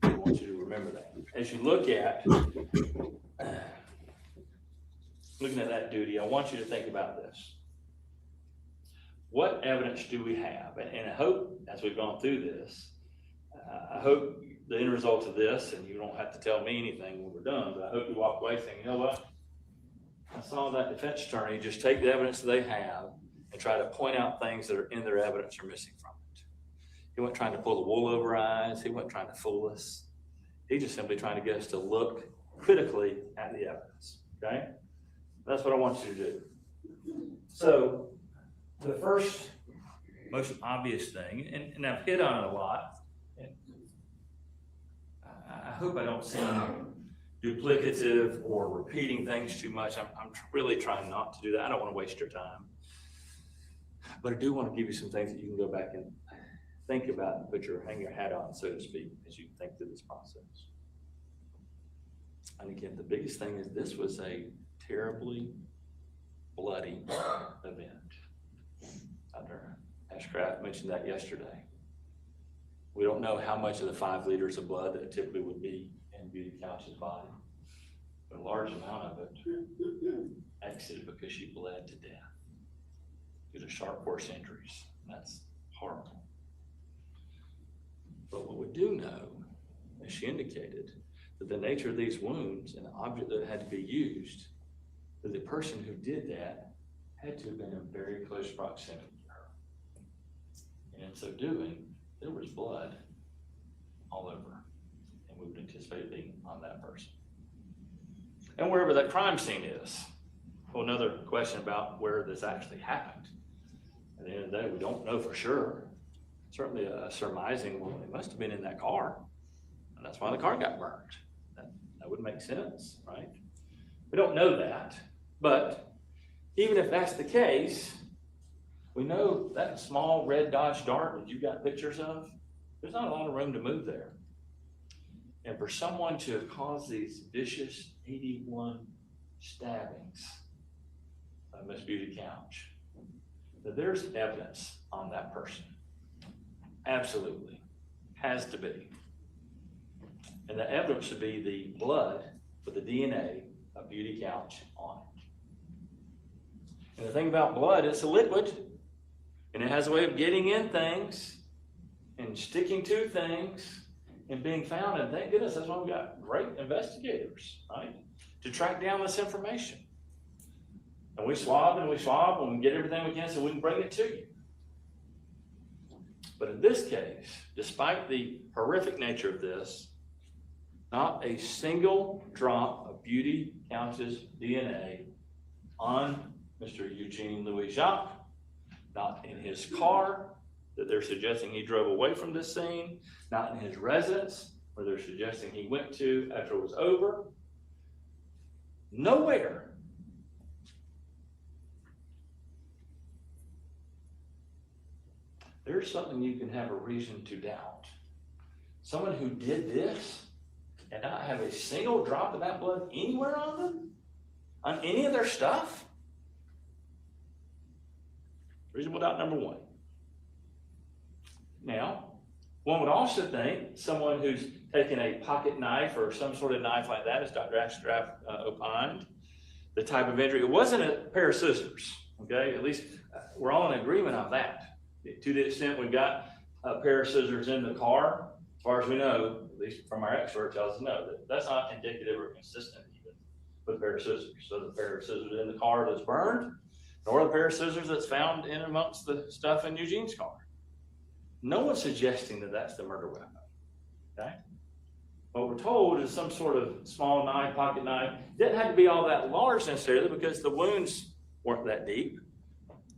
I want you to remember that. As you look at looking at that duty, I want you to think about this. What evidence do we have? And I hope, as we've gone through this, I hope the end result of this, and you don't have to tell me anything when we're done, but I hope you walk away saying, you know what? I saw that defense attorney just take the evidence that they have and try to point out things that are in their evidence or missing from it. He wasn't trying to pull the wool over our eyes. He wasn't trying to fool us. He's just simply trying to get us to look critically at the evidence, okay? That's what I want you to do. So the first most obvious thing, and I've hit on it a lot, and I hope I don't seem duplicative or repeating things too much. I'm really trying not to do that. I don't want to waste your time. But I do want to give you some things that you can go back and think about and hang your hat on, so to speak, as you think through this process. And again, the biggest thing is this was a terribly bloody event. Dr. Ashcraft mentioned that yesterday. We don't know how much of the 5 liters of blood that typically would be in Beauty Couch's body, but a large amount of it exited because she bled to death due to sharp force injuries. That's horrible. But what we do know, as she indicated, that the nature of these wounds and the object that had to be used, that the person who did that had to have been in very close proximity to her. And in so doing, there was blood all over, and we would anticipate it being on that person. And wherever that crime scene is, well, another question about where this actually happened. At the end of the day, we don't know for sure. certainly surmising, well, it must have been in that car, and that's why the car got burned. That would make sense, right? We don't know that, but even if that's the case, we know that small red Dodge Dart that you got pictures of, there's not a lot of room to move there. And for someone to have caused these vicious 81 stabbings by Miss Beauty Couch, that there's evidence on that person. Absolutely. Has to be. And the evidence should be the blood with the DNA of Beauty Couch on it. And the thing about blood, it's a liquid, and it has a way of getting in things and sticking to things and being found. And thank goodness, that's why we got great investigators, right? To track down this information. And we swab and we get everything we can so we can bring it to you. But in this case, despite the horrific nature of this, not a single drop of Beauty Couch's DNA on Mr. Eugene Louis-Jacques, not in his car that they're suggesting he drove away from this scene, not in his residence where they're suggesting he went to after it was over. Nowhere. There's something you can have a reason to doubt. Someone who did this and not have a single drop of that blood anywhere on them, on any of their stuff? Reasonable doubt number one. Now, one would also think someone who's taken a pocket knife or some sort of knife like that, as Dr. Ashcraft opined, the type of injury, it wasn't a pair of scissors, okay? At least we're all in agreement on that. To the extent we got a pair of scissors in the car, as far as we know, at least from our expert tells us no, that's not indicative or consistent even with a pair of scissors. So the pair of scissors in the car that's burned, nor the pair of scissors that's found in amongst the stuff in Eugene's car. No one's suggesting that that's the murder weapon, okay? What we're told is some sort of small knife, pocket knife. It didn't have to be all that large necessarily because the wounds weren't that deep.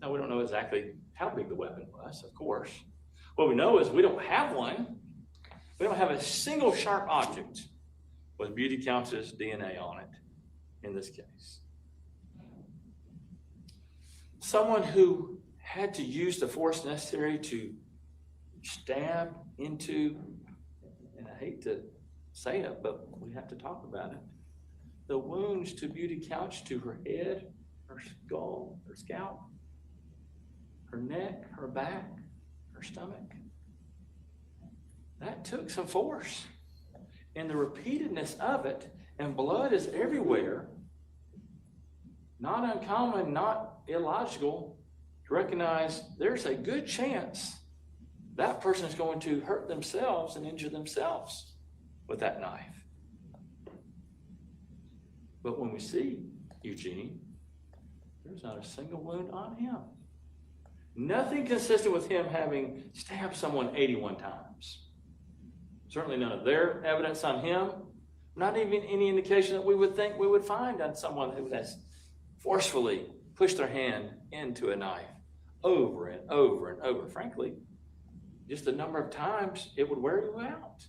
Now, we don't know exactly how big the weapon was, of course. What we know is we don't have one. We don't have a single sharp object with Beauty Couch's DNA on it in this case. Someone who had to use the force necessary to stab into, and I hate to say it, but we have to talk about it, the wounds to Beauty Couch, to her head, her skull, her scalp, her neck, her back, her stomach. That took some force. And the repeatedness of it, and blood is everywhere, not uncommon, not illogical to recognize there's a good chance that person is going to hurt themselves and injure themselves with that knife. But when we see Eugene, there's not a single wound on him. Nothing consistent with him having stabbed someone 81 times. Certainly none of their evidence on him, not even any indication that we would think we would find on someone who has forcefully pushed their hand into a knife over and over and over. Frankly, just the number of times it would wear you out.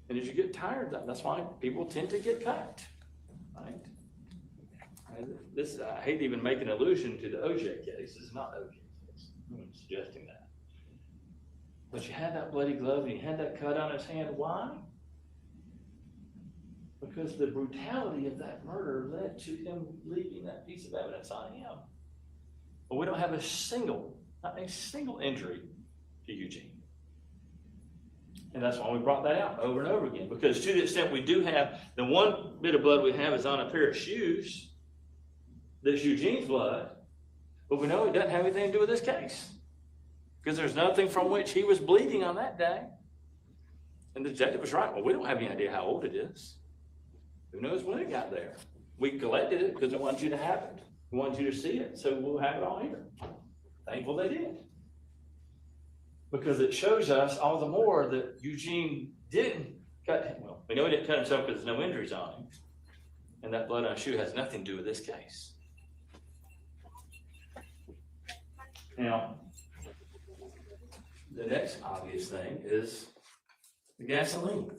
And as you get tired, that's why people tend to get cut, right? This, I hate even making an allusion to the OJ case. This is not the OJ case. I'm suggesting that. But you had that bloody glove and you had that cut on his hand. Why? Because the brutality of that murder led to him leaving that piece of evidence on him. But we don't have a single, not a single injury to Eugene. And that's why we brought that out over and over again. Because to the extent we do have, the one bit of blood we have is on a pair of shoes. That's Eugene's blood. But we know it doesn't have anything to do with this case. Because there's nothing from which he was bleeding on that day. And the detective was right. Well, we don't have any idea how old it is. Who knows when it got there? We collected it because we wanted you to have it. We wanted you to see it, so we'll have it all here. Thankful they did. Because it shows us all the more that Eugene didn't cut him. Well, we know he didn't cut himself because there's no injuries on him. And that blood on his shoe has nothing to do with this case. the next obvious thing is the gasoline.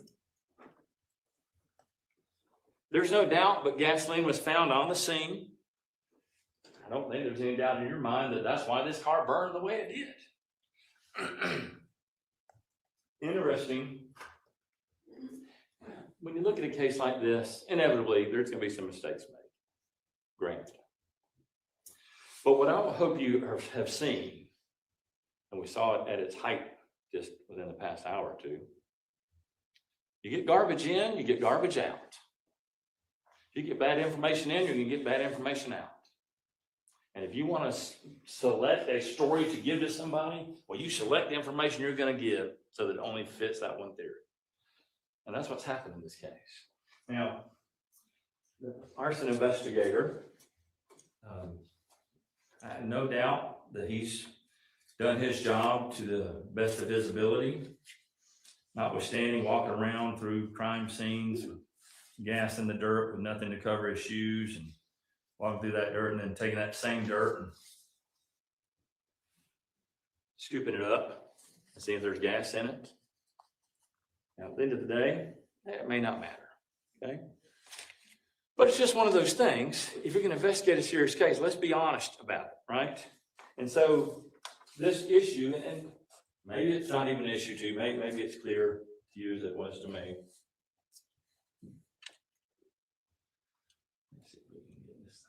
There's no doubt, but gasoline was found on the scene. I don't think there's any doubt in your mind that that's why this car burned the way it did. Interesting. When you look at a case like this, inevitably there's going to be some mistakes made. Granted. But what I hope you have seen, and we saw it at its height just within the past hour or two, you get garbage in, you get garbage out. If you get bad information in, you're going to get bad information out. And if you want to select a story to give to somebody, well, you select the information you're going to give so that it only fits that one theory. And that's what's happened in this case. Now, the arson investigator, I have no doubt that he's done his job to the best of his ability, notwithstanding walking around through crime scenes with gas in the dirt with nothing to cover his shoes, and walking through that dirt and then taking that same dirt and scooping it up and seeing if there's gas in it. Now, at the end of the day, it may not matter, okay? But it's just one of those things. If you're going to investigate a serious case, let's be honest about it, right? And so this issue, and maybe it's not even an issue to you, maybe it's clear to you as it was to me. Let's see if we can get this.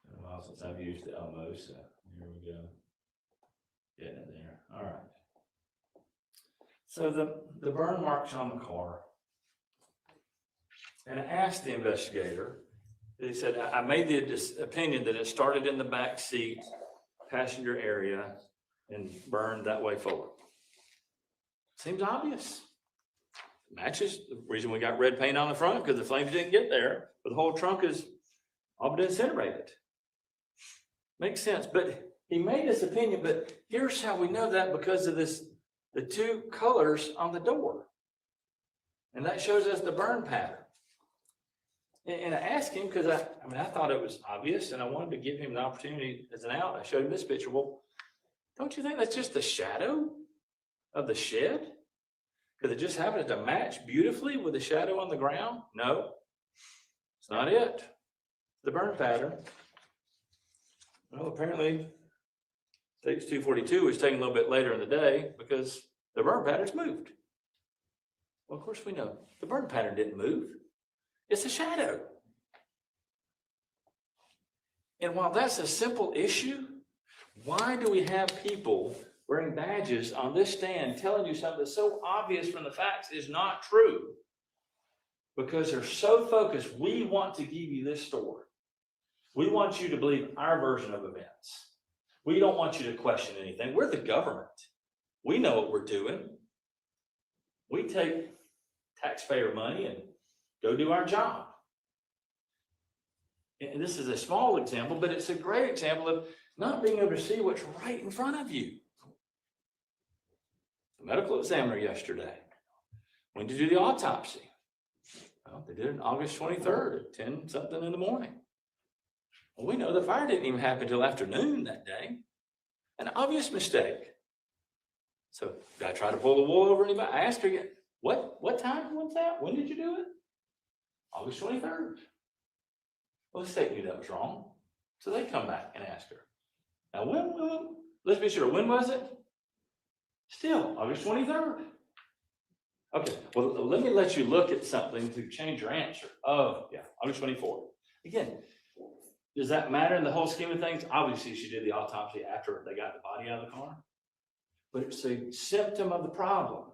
Been a while since I've used it almost. So here we go. Getting it there. All right. So the burn marks on the car. And I asked the investigator, he said, I made the opinion that it started in the back seat, passenger area, and burned that way forward. Seems obvious. Matches the reason we got red paint on the front, because the flames didn't get there, but the whole trunk is all but incinerated. Makes sense, but he made this opinion, but here's how we know that, because of the two colors on the door. And that shows us the burn pattern. And I asked him, because I thought it was obvious, and I wanted to give him the opportunity as an out. I showed him this picture. Well, don't you think that's just the shadow of the shed? Because it just happened to match beautifully with the shadow on the ground? No, it's not it. The burn pattern. Well, apparently, takes 242 was taken a little bit later in the day because the burn pattern's moved. Well, of course we know the burn pattern didn't move. It's a shadow. And while that's a simple issue, why do we have people wearing badges on this stand telling you something that's so obvious from the facts is not true? Because they're so focused, we want to give you this story. We want you to believe our version of events. We don't want you to question anything. We're the government. We know what we're doing. We take taxpayer money and go do our job. And this is a small example, but it's a great example of not being able to see what's right in front of you. The medical examiner yesterday, when did you do the autopsy? Well, they did it on August 23rd at 10 something in the morning. Well, we know the fire didn't even happen until afternoon that day. An obvious mistake. So did I try to pull the wool over anybody? I asked her again, what time was that? When did you do it? August 23rd. Well, the state knew that was wrong. So they come back and ask her. Now, let's be sure, when was it? Still, August 23rd. Okay, well, let me let you look at something to change your answer. Oh, yeah, August 24th. Again, does that matter in the whole scheme of things? Obviously, she did the autopsy after they got the body out of the car. But it's a symptom of the problem.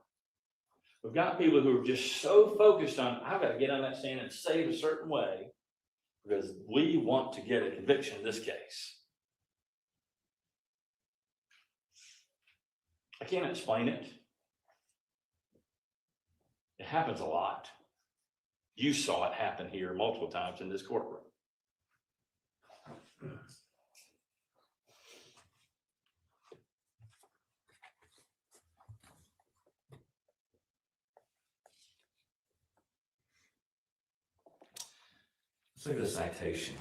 We've got people who are just so focused on, I've got to get on that stand and say it a certain way because we want to get a conviction in this case. I can't explain it. It happens a lot. You saw it happen here multiple times in this courtroom. Let's look at the citation.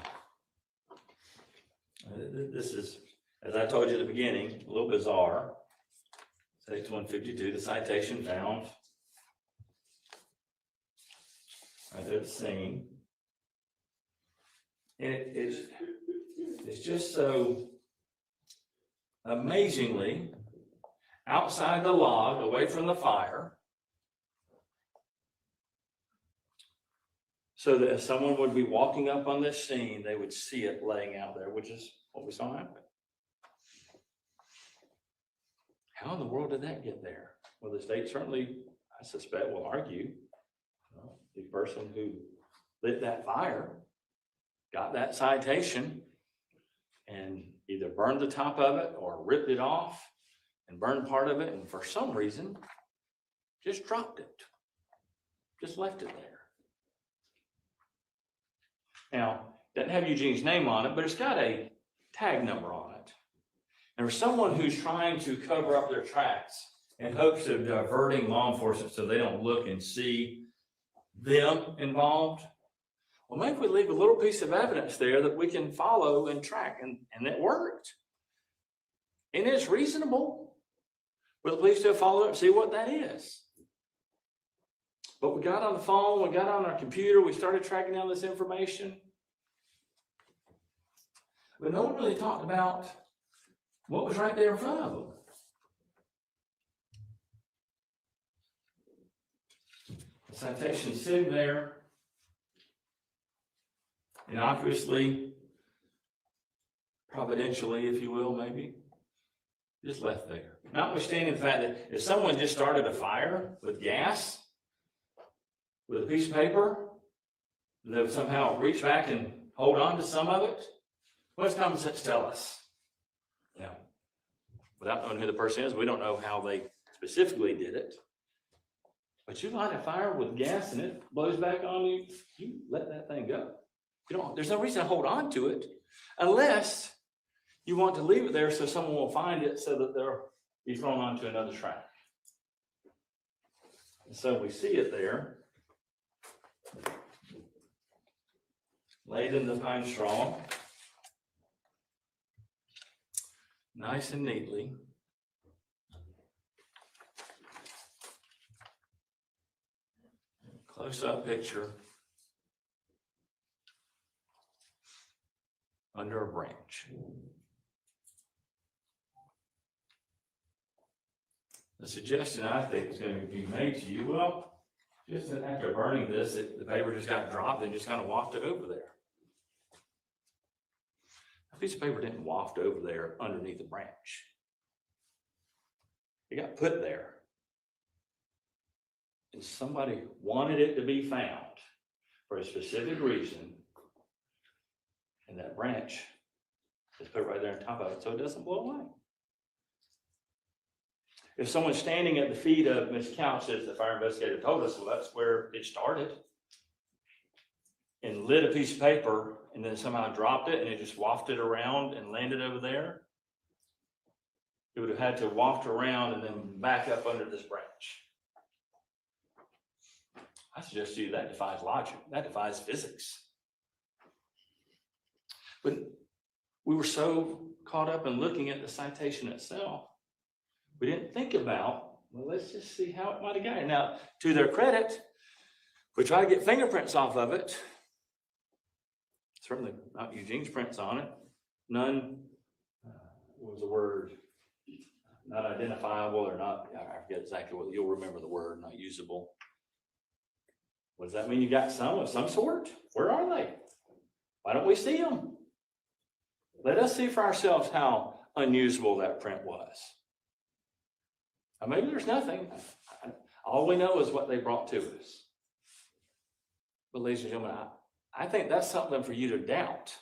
This is as I told you at the beginning, a little bizarre. Section 152, the citation found right there at the scene. And it's just so amazingly outside the log, away from the fire, so that if someone would be walking up on this scene, they would see it laying out there, which is what we saw happen. How in the world did that get there? Well, the state certainly, I suspect, will argue the person who lit that fire got that citation and either burned the top of it or ripped it off and burned part of it, and for some reason just dropped it, just left it there. Now, doesn't have Eugene's name on it, but it's got a tag number on it. And for someone who's trying to cover up their tracks in hopes of diverting law enforcement so they don't look and see them involved, well, maybe we leave a little piece of evidence there that we can follow and track, and it worked. And it's reasonable for the police to follow up and see what that is. But we got on the phone, we got on our computer, we started tracking down this information. But no one really talked about what was right there in front of them. The citation sitting there, innocuously, providentially, if you will, maybe, just left there. Notwithstanding the fact that if someone just started a fire with gas, with a piece of paper, they would somehow reach back and hold on to some of it, what does common sense tell us? Now, without knowing who the person is, we don't know how they specifically did it. But you light a fire with gas and it blows back on you, you let that thing go. You don't, there's no reason to hold on to it unless you want to leave it there so someone will find it so that they'll be thrown onto another track. And so we see it there, laid in the pine straw, nice and neatly. Close-up picture under a branch. The suggestion I think is going to be made to you, well, just after burning this, the paper just got dropped and just kind of wafted over there. A piece of paper didn't waft over there underneath the branch. It got put there. And somebody wanted it to be found for a specific reason. And that branch is put right there on top of it so it doesn't blow away. If someone's standing at the feet of Ms. Couch, as the fire investigator told us, well, that's where it started, and lit a piece of paper and then somehow dropped it and it just wafted around and landed over there, it would have had to waft around and then back up under this branch. I suggest to you that defies logic, that defies physics. But we were so caught up in looking at the citation itself, we didn't think about, well, let's just see how it might have got here. Now, to their credit, we tried to get fingerprints off of it. Certainly not Eugene's prints on it. None, what was the word? Not identifiable or not, I forget exactly what, you'll remember the word, not usable. What does that mean? You got some of some sort? Where are they? Why don't we see them? Let us see for ourselves how unusable that print was. Or maybe there's nothing. All we know is what they brought to us. But ladies and gentlemen, I think that's something for you to doubt.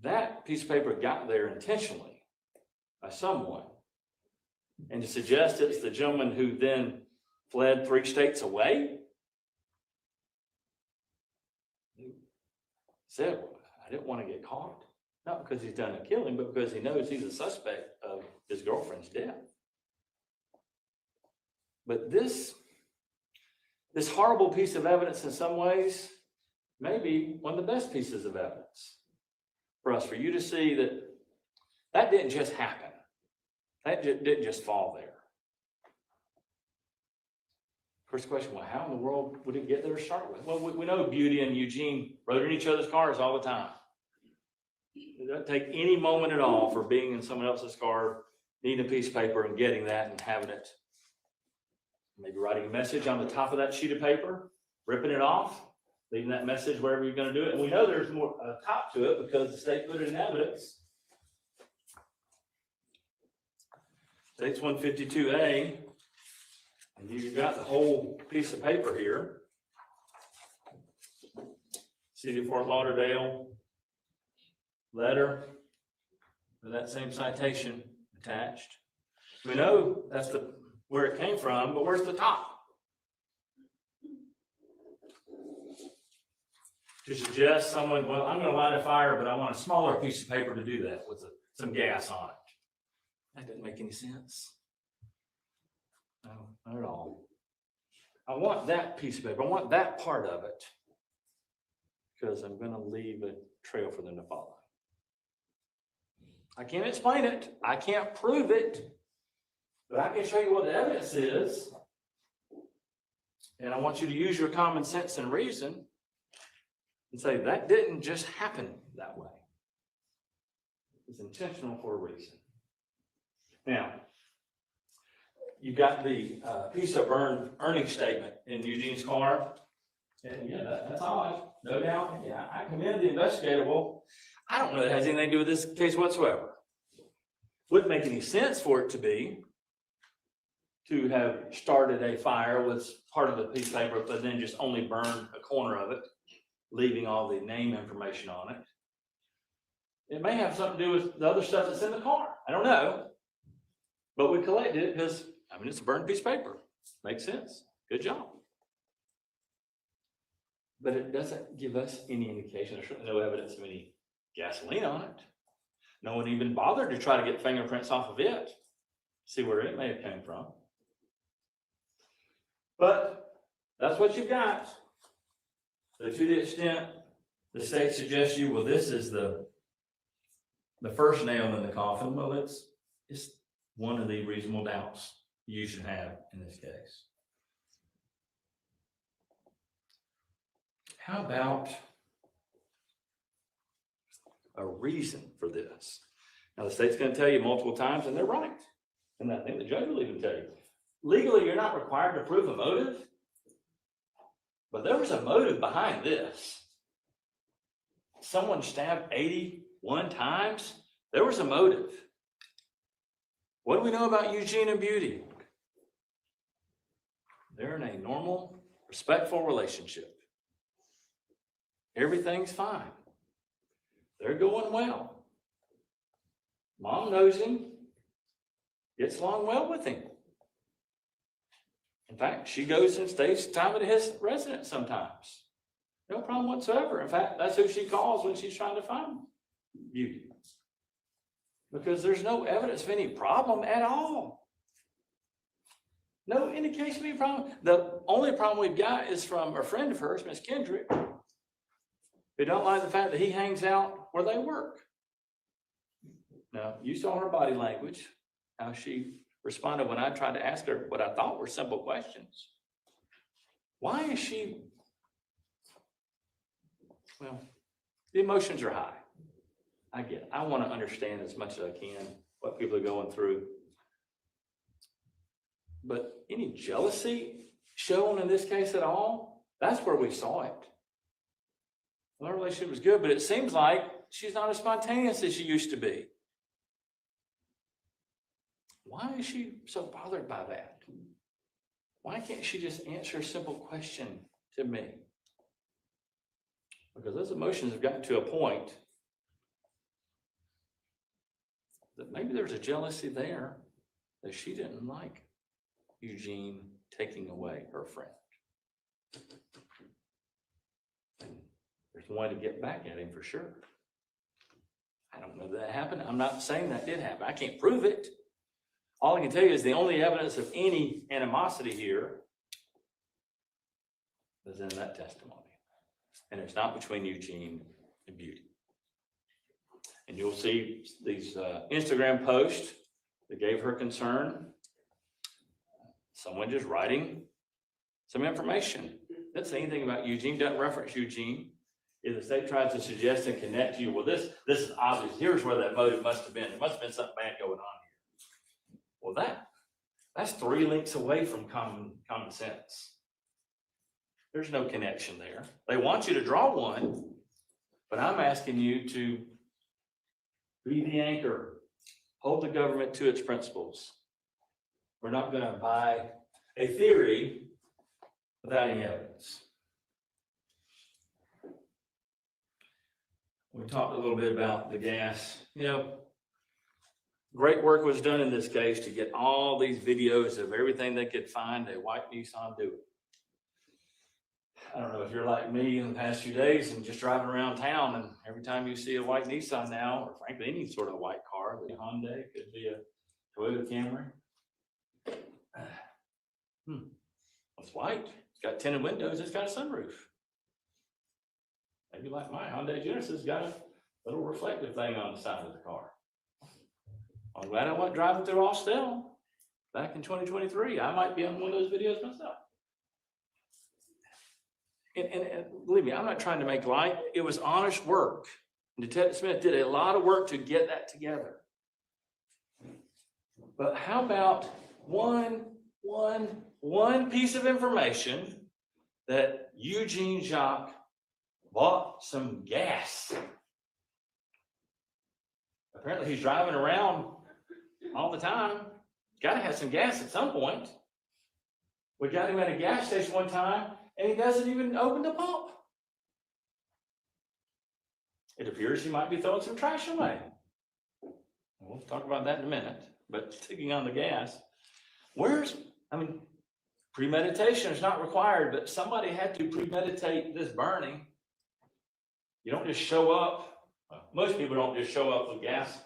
That piece of paper got there intentionally by someone. And to suggest it's the gentleman who then fled 3 states away, said, well, I didn't want to get caught. Not because he's done a killing, but because he knows he's a suspect of his girlfriend's death. But this horrible piece of evidence in some ways may be one of the best pieces of evidence for us, for you to see that That didn't just happen. That didn't just fall there. First question, well, how in the world would it get there to start with? Well, we know Beauty and Eugene rode in each other's cars all the time. It doesn't take any moment at all for being in someone else's car, needing a piece of paper and getting that and having it. Maybe writing a message on the top of that sheet of paper, ripping it off, leaving that message wherever you're going to do it. And we know there's more top to it because the state put it in evidence. State's 152A, and you've got the whole piece of paper here. City of Fort Lauderdale letter with that same citation attached. We know that's where it came from, but where's the top? To suggest someone, well, I'm going to light a fire, but I want a smaller piece of paper to do that with some gas on it. That doesn't make any sense. No, not at all. I want that piece of paper. I want that part of it because I'm going to leave a trail for them to follow. I can't explain it. I can't prove it, but I can show you what the evidence is. And I want you to use your common sense and reason and say that didn't just happen that way. It's intentional for a reason. Now, you got the piece of earnings statement in Eugene's car. And yeah, that's odd, no doubt. Yeah, I commend the investigator. Well, I don't know if it has anything to do with this case whatsoever. Wouldn't make any sense for it to have started a fire with part of the piece of paper, but then just only burned a corner of it, leaving all the name information on it. It may have something to do with the other stuff that's in the car. I don't know. But we collected it because, I mean, it's a burned piece of paper. Makes sense. Good job. But it doesn't give us any indication. There's certainly no evidence of any gasoline on it. No one even bothered to try to get fingerprints off of it, see where it may have come from. But that's what you've got. So to the extent the state suggests you, well, this is the first nail in the coffin, well, it's one of the reasonable doubts you should have in this case. How about a reason for this? Now, the state's going to tell you multiple times, and they're right. And I think the judge will even tell you. Legally, you're not required to prove a motive, but there was a motive behind this. Someone stabbed 81 times. There was a motive. What do we know about Eugene and Beauty? They're in a normal, respectful relationship. Everything's fine. They're going well. Mom knows him, gets along well with him. In fact, she goes and stays time at his residence sometimes. No problem whatsoever. In fact, that's who she calls when she's trying to find Beauty. Because there's no evidence of any problem at all. No indication of any problem. The only problem we've got is from a friend of hers, Miss Kendrick, who don't like the fact that he hangs out where they work. Now, you saw her body language, how she responded when I tried to ask her what I thought were simple questions. Why is she? Well, the emotions are high. I get it. I want to understand as much as I can what people are going through. But any jealousy shown in this case at all, that's where we saw it. Well, our relationship was good, but it seems like she's not as spontaneous as she used to be. Why is she so bothered by that? Why can't she just answer a simple question to me? Because those emotions have gotten to a point that maybe there's a jealousy there that she didn't like Eugene taking away her friend. And there's one way to get back at him for sure. I don't know that happened. I'm not saying that did happen. I can't prove it. All I can tell you is the only evidence of any animosity here is in that testimony. And it's not between Eugene and Beauty. And you'll see these Instagram posts that gave her concern. Someone just writing some information. Doesn't say anything about Eugene, doesn't reference Eugene. If the state tries to suggest and connect you, well, this is obvious. Here's where that motive must have been. There must have been something bad going on here. Well, that's 3 links away from common sense. There's no connection there. They want you to draw one, but I'm asking you to be the anchor, hold the government to its principles. We're not going to buy a theory without any evidence. We talked a little bit about the gas. You know, great work was done in this case to get all these videos of everything they could find a white Nissan doing. I don't know if you're like me in the past few days and just driving around town, and every time you see a white Nissan now, or frankly any sort of white car, the Hyundai, could be a Toyota Camry. It's white. It's got tinted windows. It's got a sunroof. Maybe like my Hyundai Genesis got a little reflective thing on the side of the car. I'm glad I wasn't driving through Austell back in 2023. I might be on one of those videos myself. And believe me, I'm not trying to make light. It was honest work. Detective Smith did a lot of work to get that together. But how about one piece of information that Eugene Jacques bought some gas? Apparently he's driving around all the time. Got to have some gas at some point. We got him at a gas station one time, and he doesn't even open the pump. It appears he might be throwing some trash away. We'll talk about that in a minute. But sticking on the gas, premeditation is not required, but somebody had to premeditate this burning. You don't just show up. Most people don't just show up with gas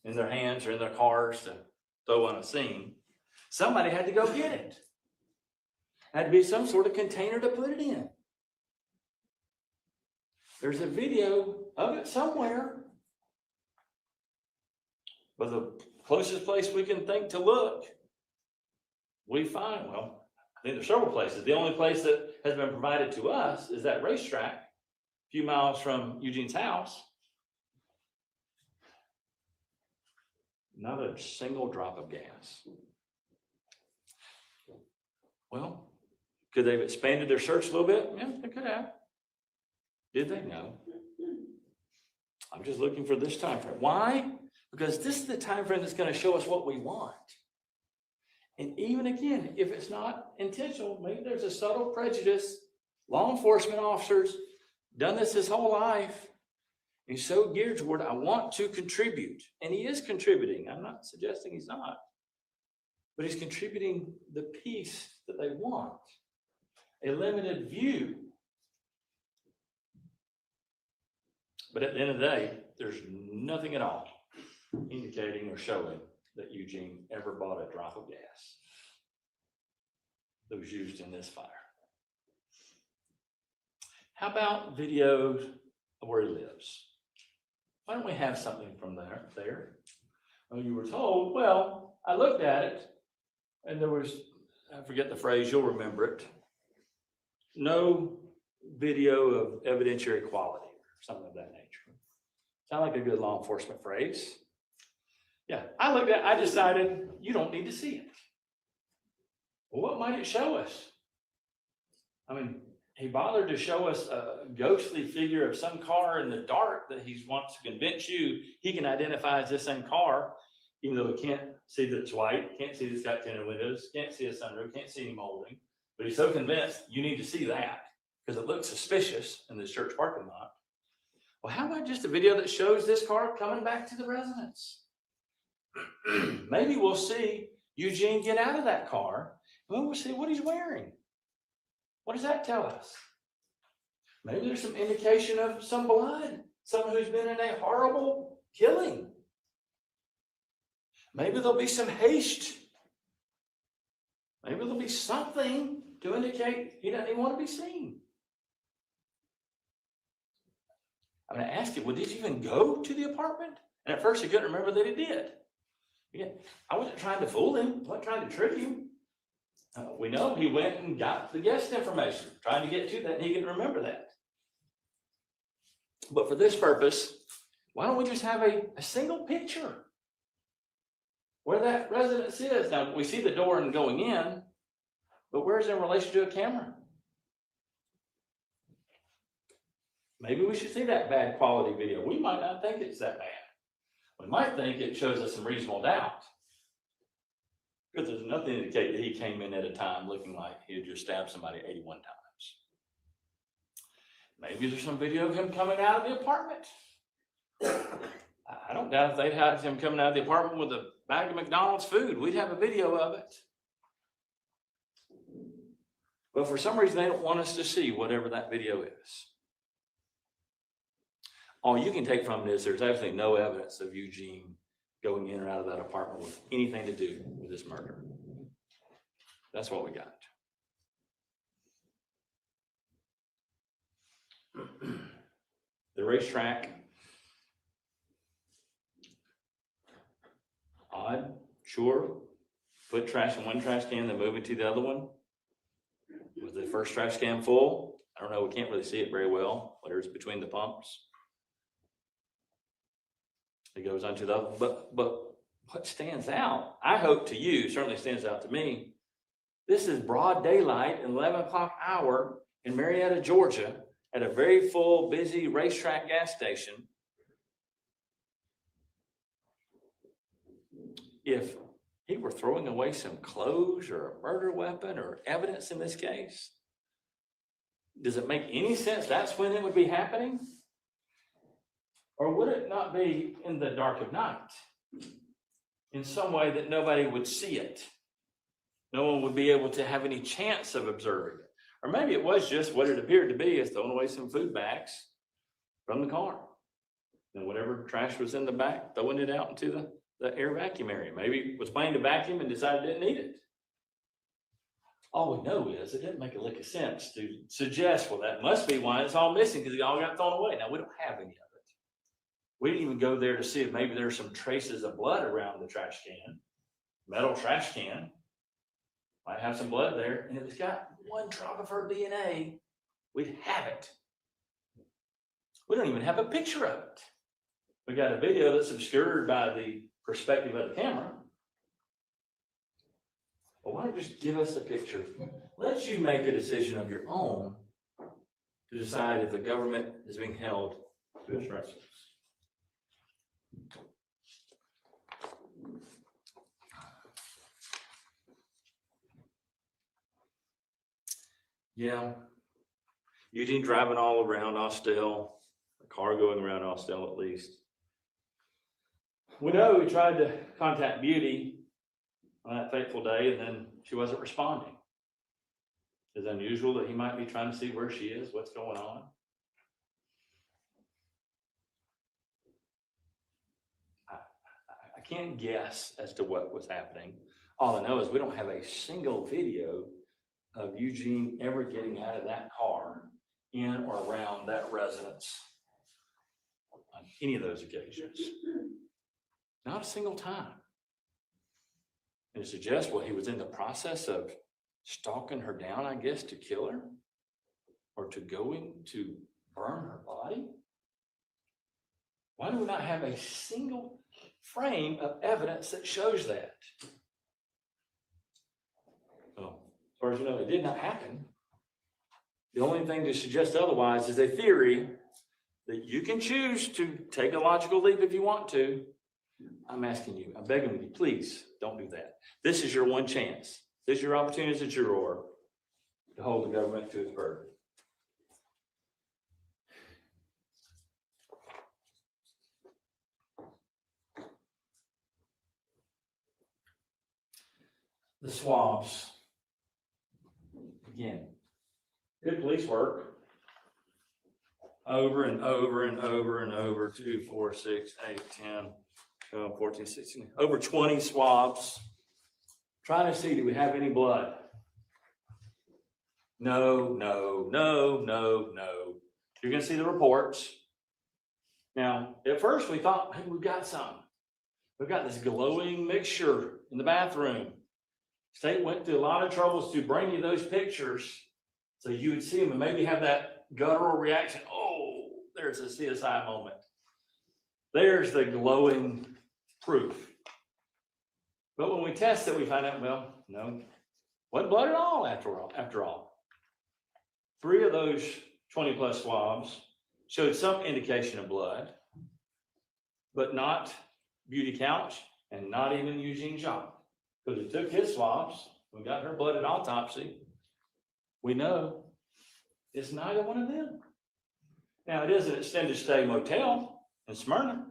in their hands or in their cars to throw on a scene. Somebody had to go get it. Had to be some sort of container to put it in. There's a video of it somewhere. But the closest place we can think to look, we find, well, I think there's several places. The only place that has been provided to us is that racetrack, a few miles from Eugene's house. Not a single drop of gas. Well, could they have expanded their search a little bit? Yeah, they could have. Did they? No. I'm just looking for this time frame. Why? Because this is the time frame that's going to show us what we want. And even again, if it's not intentional, maybe there's a subtle prejudice. Law enforcement officers done this his whole life. He's so geared toward, I want to contribute. And he is contributing. I'm not suggesting he's not. But he's contributing the piece that they want. A limited view. But at the end of the day, there's nothing at all indicating or showing that Eugene ever bought a drop of gas that was used in this fire. How about videos of where he lives? Why don't we have something from there? Well, you were told, well, I looked at it and there was, I forget the phrase, you'll remember it. No video of evidentiary quality or something of that nature. Sound like a good law enforcement phrase. Yeah, I decided you don't need to see it. Well, what might it show us? I mean, he bothered to show us a ghostly figure of some car in the dark that he wants to convince you he can identify as this same car, even though he can't see that it's white, can't see that it's got tinted windows, can't see a sunroof, can't see any molding. But he's so convinced you need to see that because it looks suspicious in this church parking lot. Well, how about just a video that shows this car coming back to the residence? Maybe we'll see Eugene get out of that car and we'll see what he's wearing. What does that tell us? Maybe there's some indication of some blood, someone who's been in a horrible killing. Maybe there'll be some haste. Maybe there'll be something to indicate he doesn't even want to be seen. I mean, I asked him, well, did you even go to the apartment? And at first he couldn't remember that he did. Yeah, I wasn't trying to fool him. I wasn't trying to trick him. We know he went and got the guest information, trying to get to that, and he can remember that. But for this purpose, why don't we just have a single picture where that residence is? Now, we see the door and going in, but where's it in relation to a camera? Maybe we should see that bad quality video. We might not think it's that bad. We might think it shows us some reasonable doubt. Because there's nothing to indicate that he came in at a time looking like he had just stabbed somebody 81 times. Maybe there's some video of him coming out of the apartment. I don't doubt if they'd had him coming out of the apartment with a bag of McDonald's food. We'd have a video of it. But for some reason, they don't want us to see whatever that video is. All you can take from it is there's absolutely no evidence of Eugene going in or out of that apartment with anything to do with this murder. That's what we got. The racetrack. Odd, sure. Put trash in one trash can, then move it to the other one. Was the first trash can full? I don't know. We can't really see it very well. Whatever's between the pumps. It goes on to the other. But what stands out, I hope to you, certainly stands out to me. This is broad daylight, 11 o'clock hour in Marietta, Georgia, at a very full, busy racetrack gas station. If he were throwing away some clothes or a murder weapon or evidence in this case, does it make any sense that's when it would be happening? Or would it not be in the dark of night in some way that nobody would see it? No one would be able to have any chance of observing it. Or maybe it was just what it appeared to be, is throwing away some food bags from the car. And whatever trash was in the back, throwing it out into the air vacuum area. Maybe it was planning to vacuum and decided it didn't need it. All we know is it didn't make a lick of sense to suggest, well, that must be why it's all missing, because it all got thrown away. Now, we don't have any of it. We didn't even go there to see if maybe there's some traces of blood around the trash can, metal trash can. Might have some blood there, and if it's got one drop of her DNA, we'd have it. We don't even have a picture of it. We got a video that's obscured by the perspective of the camera. Well, why don't you just give us a picture? Let you make a decision of your own to decide if the government is being held to its rights. Yeah, Eugene driving all around Austell, a car going around Austell at least. We know he tried to contact Beauty on that fateful day, and then she wasn't responding. It's unusual that he might be trying to see where she is, what's going on. I can't guess as to what was happening. All I know is we don't have a single video of Eugene ever getting out of that car in or around that residence on any of those occasions. Not a single time. And it suggests, well, he was in the process of stalking her down, I guess, to kill her, or to going to burn her body. Why do we not have a single frame of evidence that shows that? Well, as far as you know, it did not happen. The only thing to suggest otherwise is a theory that you can choose to take a logical leap if you want to. I'm asking you, I'm begging you, please don't do that. This is your one chance. This is your opportunity as a juror to hold the government to its burden. The swabs. Again, good police work. Over and over and over and over, 2, 4, 6, 8, 10, 12, 14, 16, over 20 swabs. Trying to see, do we have any blood? No, no, no, no, no. You're going to see the reports. Now, at first we thought, hey, we've got something. We've got this glowing mixture in the bathroom. State went through a lot of troubles to bring you those pictures so you would see them and maybe have that guttural reaction. Oh, there's a CSI moment. There's the glowing proof. But when we test it, we find out, well, no, wasn't blood at all after all. 3 of those 20+ swabs showed some indication of blood, but not Beauty Couch and not even Eugene Tobi. Because we took his swabs, we got her blood at autopsy. We know it's neither one of them. Now, it is an extended stay motel in Smyrna,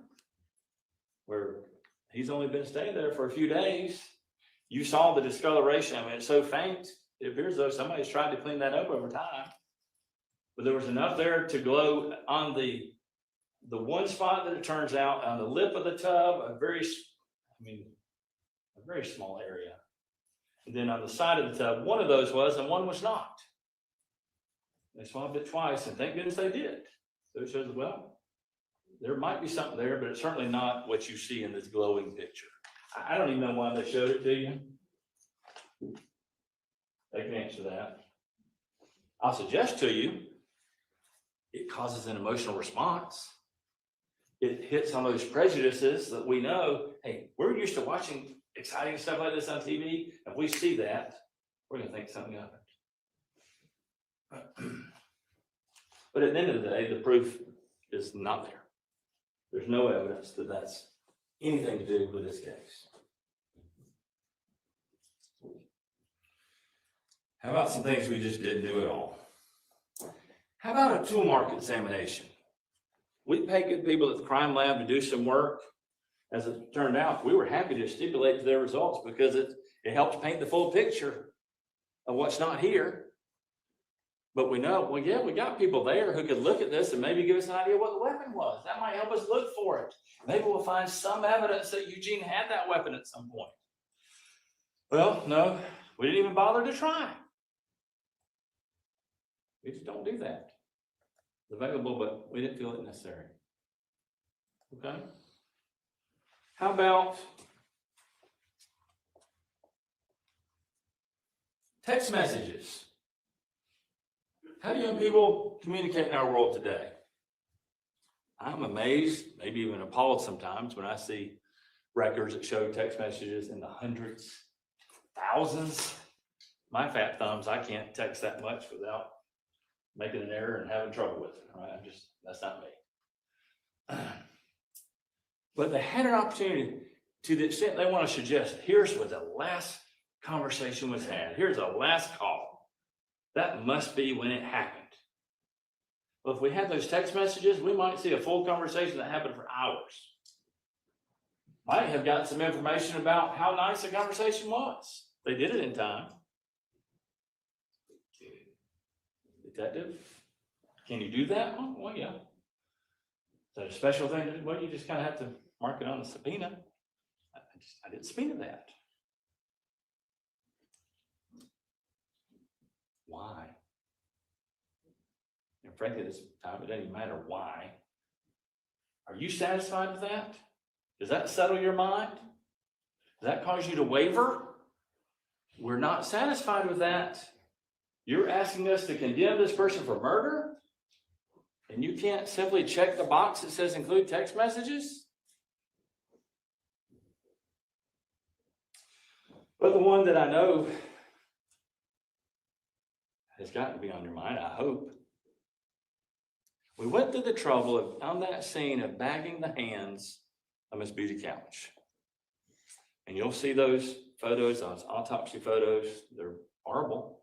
where he's only been staying there for a few days. You saw the discoloration. I mean, it's so faint, it appears as though somebody's tried to clean that up over time. But there was enough there to glow on the one spot that it turns out on the lip of the tub, a very small area. And then on the side of the tub, one of those was and one was not. They swabbed it twice, and thank goodness they did. So it shows, well, there might be something there, but it's certainly not what you see in this glowing picture. I don't even know why they showed it to you. They can answer that. I'll suggest to you, it causes an emotional response. It hits on those prejudices that we know, hey, we're used to watching exciting stuff like this on TV. If we see that, we're going to think something of it. But at the end of the day, the proof is not there. There's no evidence that that's anything to do with this case. How about some things we just didn't do at all? How about a tool mark examination? We paid good people at the crime lab to do some work. As it turned out, we were happy to stipulate their results because it helps paint the full picture of what's not here. But we know, well, yeah, we got people there who could look at this and maybe give us an idea what the weapon was. That might help us look for it. Maybe we'll find some evidence that Eugene had that weapon at some point. Well, no, we didn't even bother to try. We just don't do that. It's available, but we didn't feel it necessary. Okay? How about text messages? How do young people communicate in our world today? I'm amazed, maybe even appalled sometimes when I see records that show text messages in the hundreds, thousands. My fat thumbs, I can't text that much without making an error and having trouble with it. Right? That's not me. But they had an opportunity to the extent they want to suggest, here's what the last conversation was had. Here's the last call. That must be when it happened. Well, if we had those text messages, we might see a full conversation that happened for hours. Might have gotten some information about how nice the conversation was. They did it in time. Detective, can you do that? Well, yeah. Is that a special thing? Well, you just kind of have to mark it on the subpoena. I didn't subpoena that. Why? And frankly, this time it doesn't matter why. Are you satisfied with that? Does that settle your mind? Does that cause you to waver? We're not satisfied with that. You're asking us to condemn this person for murder? And you can't simply check the box that says include text messages? But the one that I know has got to be on your mind, I hope. We went through the trouble of, on that scene, of bagging the hands of Miss Beauty Couch. And you'll see those photos, those autopsy photos, they're horrible.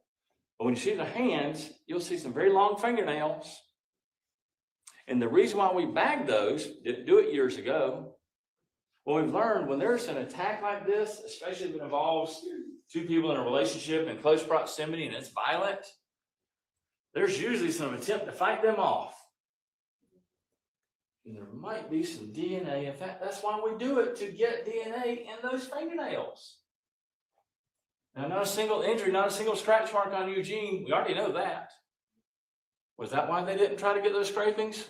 But when you see the hands, you'll see some very long fingernails. And the reason why we bagged those, didn't do it years ago, well, we've learned when there's an attack like this, especially if it involves two people in a relationship in close proximity and it's violent, there's usually some attempt to fight them off. And there might be some DNA. In fact, that's why we do it, to get DNA in those fingernails. Now, not a single injury, not a single scratch mark on Eugene. We already know that. Was that why they didn't try to get those scrapings?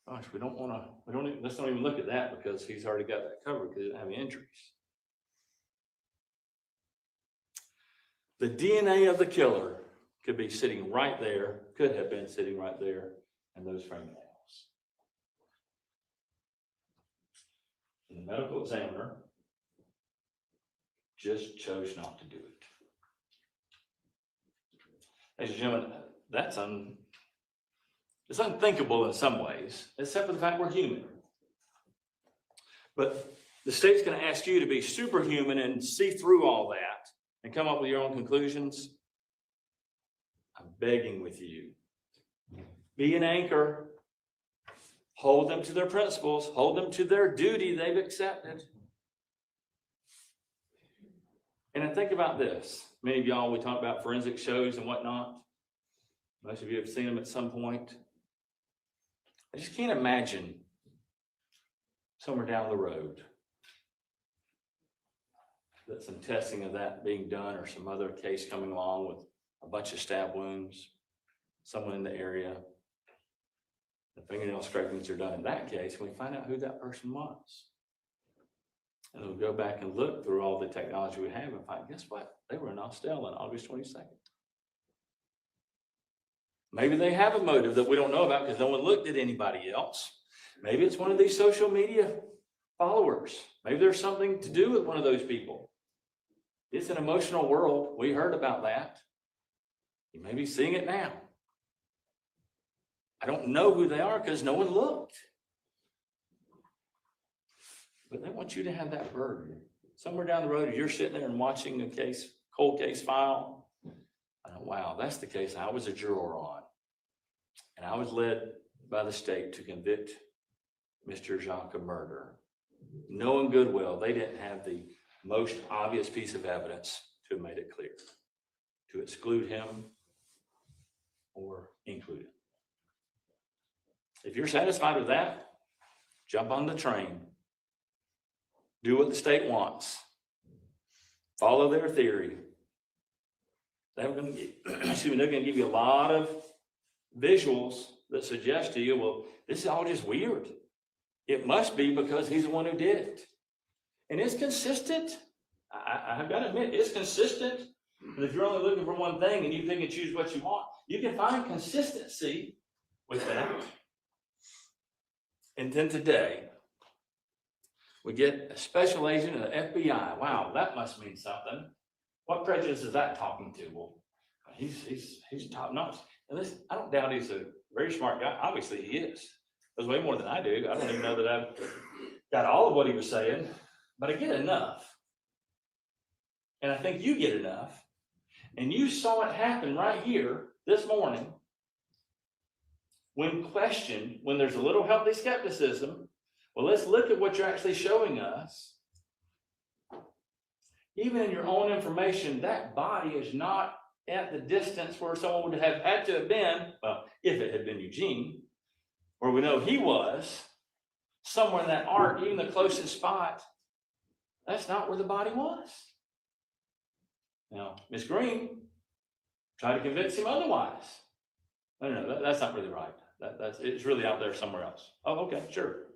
Gosh, let's not even look at that because he's already got that covered because he didn't have any injuries. The DNA of the killer could be sitting right there, could have been sitting right there in those fingernails. And the medical examiner just chose not to do it. Ladies and gentlemen, it's unthinkable in some ways, except for the fact we're human. But the state's going to ask you to be superhuman and see through all that and come up with your own conclusions. I'm begging with you. Be an anchor. Hold them to their principles. Hold them to their duty they've accepted. And then think about this. Many of y'all, we talk about forensic shows and whatnot. Most of you have seen them at some point. I just can't imagine somewhere down the road that some testing of that being done or some other case coming along with a bunch of stab wounds, someone in the area, the fingernail scrapings are done in that case, and we find out who that person was. And we'll go back and look through all the technology we have and find, guess what? They were in Austell on August 22nd. Maybe they have a motive that we don't know about because no one looked at anybody else. Maybe it's one of these social media followers. Maybe there's something to do with one of those people. It's an emotional world. We heard about that. You may be seeing it now. I don't know who they are because no one looked. But they want you to have that burden. Somewhere down the road, you're sitting there and watching a case, cold case file. Wow, that's the case I was a juror on. And I was led by the state to convict Mr. Jacques of murder. Knowing good well, they didn't have the most obvious piece of evidence to have made it clear, to exclude him or include him. If you're satisfied with that, jump on the train. Do what the state wants. Follow their theory. They're going to give you a lot of visuals that suggest to you, well, this is all just weird. It must be because he's the one who did it. And it's consistent. I've got to admit, it's consistent. And if you're only looking for one thing and you pick and choose what you want, you can find consistency with that. And then today, we get a special agent of the FBI. Wow, that must mean something. What prejudice is that talking to? Well, he's top notch. And this, I don't doubt he's a very smart guy. Obviously he is. There's way more than I do. I don't even know that I've got all of what he was saying, but I get enough. And I think you get enough. And you saw it happen right here this morning. When questioned, when there's a little healthy skepticism, well, let's look at what you're actually showing us. Even in your own information, that body is not at the distance where someone would have had to have been, well, if it had been Eugene, where we know he was, somewhere in that arc, even the closest spot, that's not where the body was. Now, Miss Green tried to convince him otherwise. No, that's not really right. It's really out there somewhere else. Oh, okay, sure.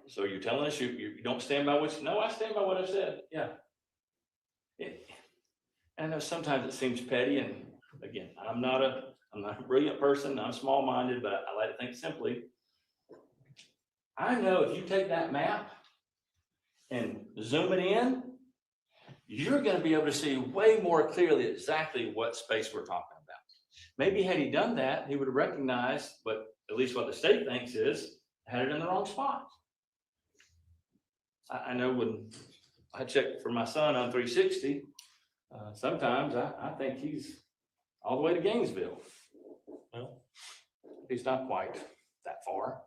So you're telling us you don't stand by what you, no, I stand by what I said. Yeah. I know sometimes it seems petty, and again, I'm not a brilliant person. I'm small-minded, but I like to think simply. I know if you take that map and zoom it in, you're going to be able to see way more clearly exactly what space we're talking about. Maybe had he done that, he would have recognized, but at least what the state thinks is, had it in the wrong spot. I know when I check for my son on 360, sometimes I think he's all the way to Gainesville. Well, he's not quite that far.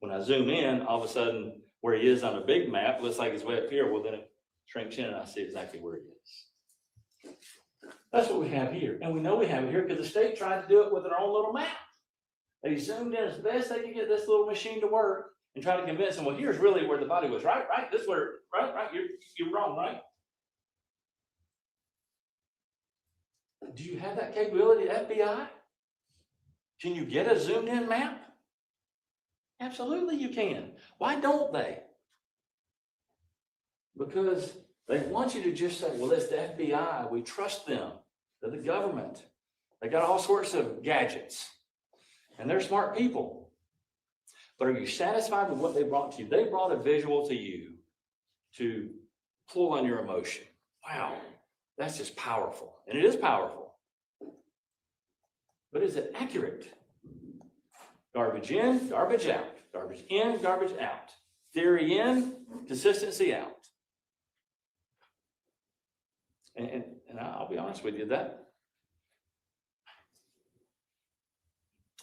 When I zoom in, all of a sudden, where he is on a big map, looks like he's way up here. Well, then it shrinks in and I see exactly where he is. That's what we have here. And we know we have it here because the state tried to do it with their own little map. They zoomed in as best they could get this little machine to work and try to convince them, well, here's really where the body was. Right, this is where, right, you're wrong, right? Do you have that capability, FBI? Can you get a zoomed in map? Absolutely you can. Why don't they? Because they want you to just say, well, it's the FBI. We trust them. They're the government. They got all sorts of gadgets. And they're smart people. But are you satisfied with what they brought to you? They brought a visual to you to pull on your emotion. Wow, that's just powerful. And it is powerful. But is it accurate? Garbage in, garbage out. Garbage in, garbage out. Theory in, consistency out. And I'll be honest with you, that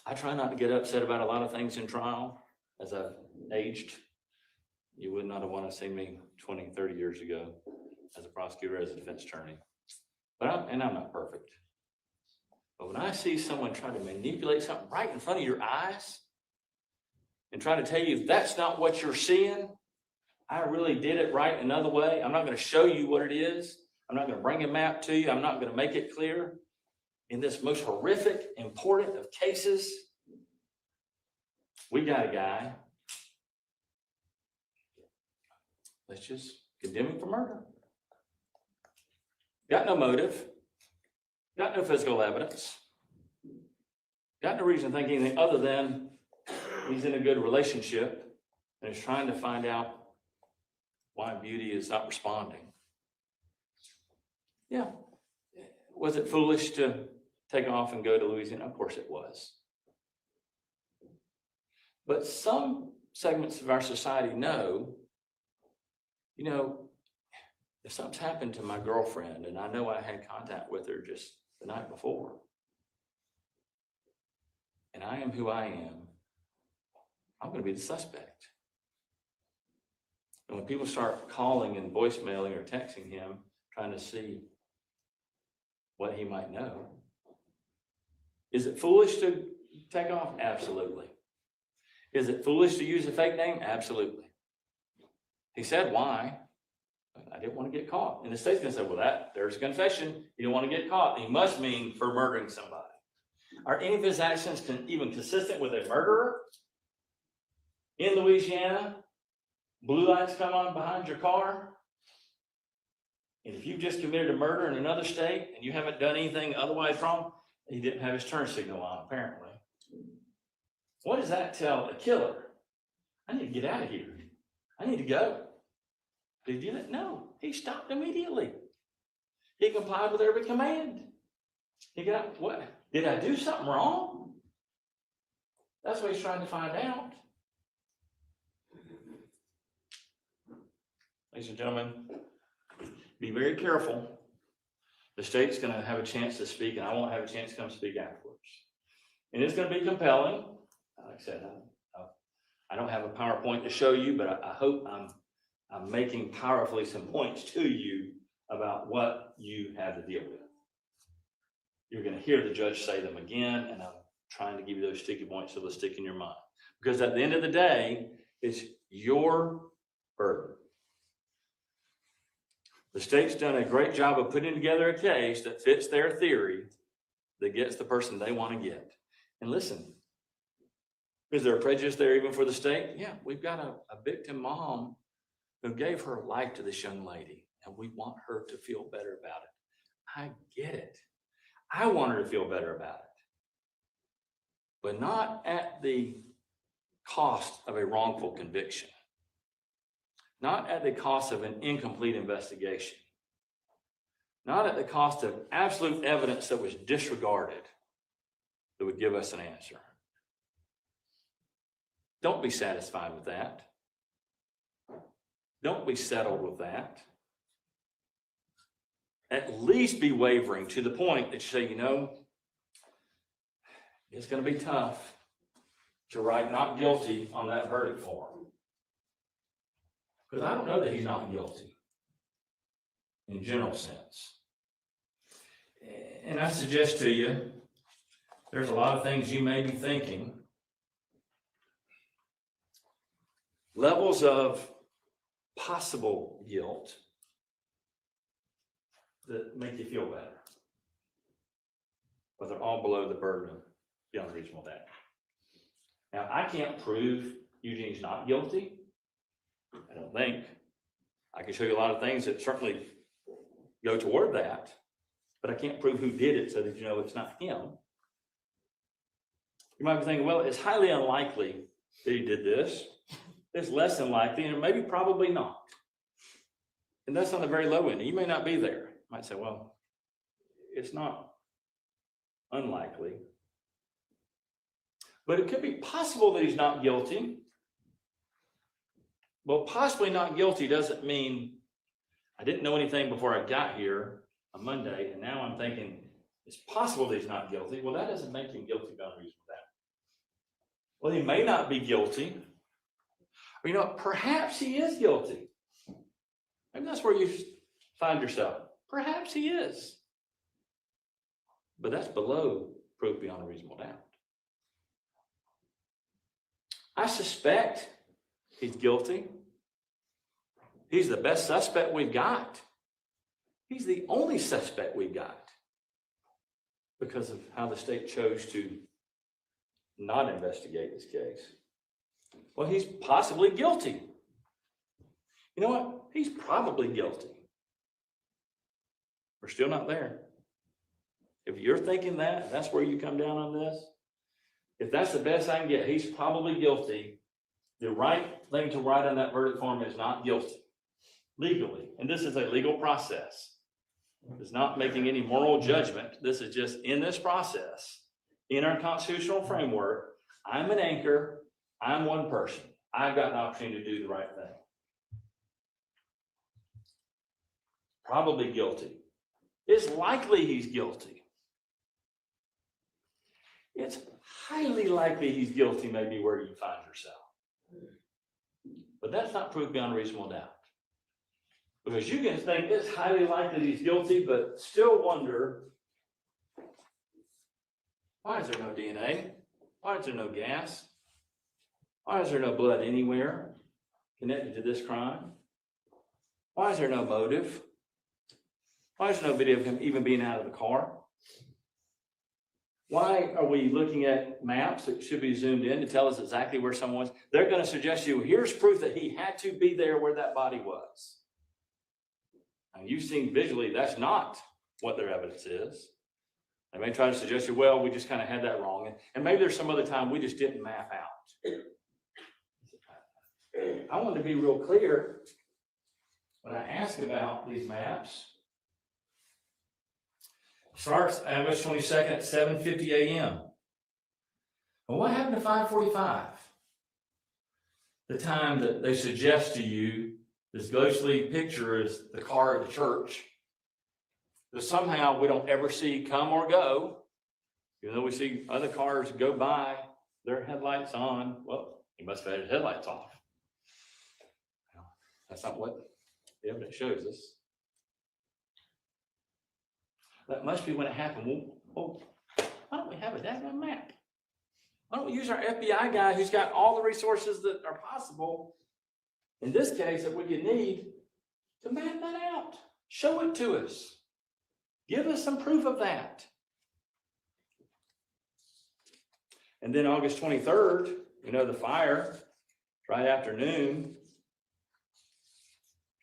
I try not to get upset about a lot of things in trial as I've aged. You would not have wanted to see me 20, 30 years ago as a prosecutor, as a defense attorney. But I'm not perfect. But when I see someone try to manipulate something right in front of your eyes and try to tell you that's not what you're seeing, I really did it right another way. I'm not going to show you what it is. I'm not going to bring a map to you. I'm not going to make it clear. In this most horrific, important of cases, we got a guy. Let's just condemn him for murder. Got no motive. Got no physical evidence. Got no reason to think anything other than he's in a good relationship and is trying to find out why Beauty is not responding. Yeah. Was it foolish to take off and go to Louisiana? Of course it was. But some segments of our society know, you know, if something's happened to my girlfriend, and I know I had contact with her just the night before, and I am who I am, I'm going to be the suspect. And when people start calling and voicemailing or texting him, trying to see what he might know, is it foolish to take off? Absolutely. Is it foolish to use a fake name? Absolutely. He said, why? I didn't want to get caught. And the state's going to say, well, there's a confession. You don't want to get caught. He must mean for murdering somebody. Are any of his actions even consistent with a murderer? In Louisiana, blue lights come on behind your car. And if you've just committed a murder in another state and you haven't done anything otherwise wrong, he didn't have his turn signal on, apparently. What does that tell a killer? I need to get out of here. I need to go. Did he do that? No, he stopped immediately. He complied with every command. He got, what? Did I do something wrong? That's what he's trying to find out. Ladies and gentlemen, be very careful. The state's going to have a chance to speak, and I won't have a chance to come speak afterwards. And it's going to be compelling. Like I said, I don't have a PowerPoint to show you, but I hope I'm making powerfully some points to you about what you have to deal with. You're going to hear the judge say them again, and I'm trying to give you those sticky points so they'll stick in your mind. Because at the end of the day, it's your burden. The state's done a great job of putting together a case that fits their theory that gets the person they want to get. And listen, is there a prejudice there even for the state? Yeah, we've got a victim mom who gave her life to this young lady, and we want her to feel better about it. I get it. I want her to feel better about it, but not at the cost of a wrongful conviction, not at the cost of an incomplete investigation, not at the cost of absolute evidence that was disregarded that would give us an answer. Don't be satisfied with that. Don't be settled with that. At least be wavering to the point that you say, you know, it's going to be tough to write not guilty on that verdict form. Because I don't know that he's not guilty in general sense. And I suggest to you, there's a lot of things you may be thinking. Levels of possible guilt that make you feel better, but they're all below the burden of beyond reasonable doubt. Now, I can't prove Eugene's not guilty? I don't think. I can show you a lot of things that certainly go toward that, but I can't prove who did it so that you know it's not him. You might be thinking, well, it's highly unlikely that he did this. It's less than likely, and maybe probably not. And that's on the very low end. You may not be there. You might say, well, it's not unlikely. But it could be possible that he's not guilty. Well, possibly not guilty doesn't mean I didn't know anything before I got here on Monday, and now I'm thinking it's possible that he's not guilty. Well, that doesn't make him guilty beyond reasonable doubt. Well, he may not be guilty. Or, you know, perhaps he is guilty. Maybe that's where you find yourself. Perhaps he is. But that's below proof beyond a reasonable doubt. I suspect he's guilty. He's the best suspect we've got. He's the only suspect we've got because of how the state chose to not investigate this case. Well, he's possibly guilty. You know what? He's probably guilty. We're still not there. If you're thinking that, that's where you come down on this. If that's the best I can get, he's probably guilty. The right thing to write on that verdict form is not guilty, legally. And this is a legal process. It's not making any moral judgment. This is just in this process, in our constitutional framework, I'm an anchor. I'm one person. I've got an opportunity to do the right thing. Probably guilty. It's likely he's guilty. It's highly likely he's guilty, maybe where you find yourself. But that's not proof beyond reasonable doubt. Because you can think it's highly likely he's guilty, but still wonder, why is there no DNA? Why is there no gas? Why is there no blood anywhere connected to this crime? Why is there no motive? Why is there no video of him even being out of the car? Why are we looking at maps that should be zoomed in to tell us exactly where someone was? They're going to suggest to you, here's proof that he had to be there where that body was. And you've seen visually, that's not what their evidence is. They may try to suggest to you, well, we just kind of had that wrong. And maybe there's some other time we just didn't map out. I want to be real clear when I ask about these maps. Starts August 22nd at 7:50 a.m. Well, what happened to 5:45? The time that they suggest to you, this ghostly picture is the car at the church, that somehow we don't ever see come or go, even though we see other cars go by, their headlights on. Well, he must have had his headlights off. That's not what the evidence shows us. That must be when it happened. Well, why don't we have a daggone map? Why don't we use our FBI guy who's got all the resources that are possible, in this case, that we could need, to map that out? Show it to us. Give us some proof of that. And then August 23rd, you know, the fire, right afternoon,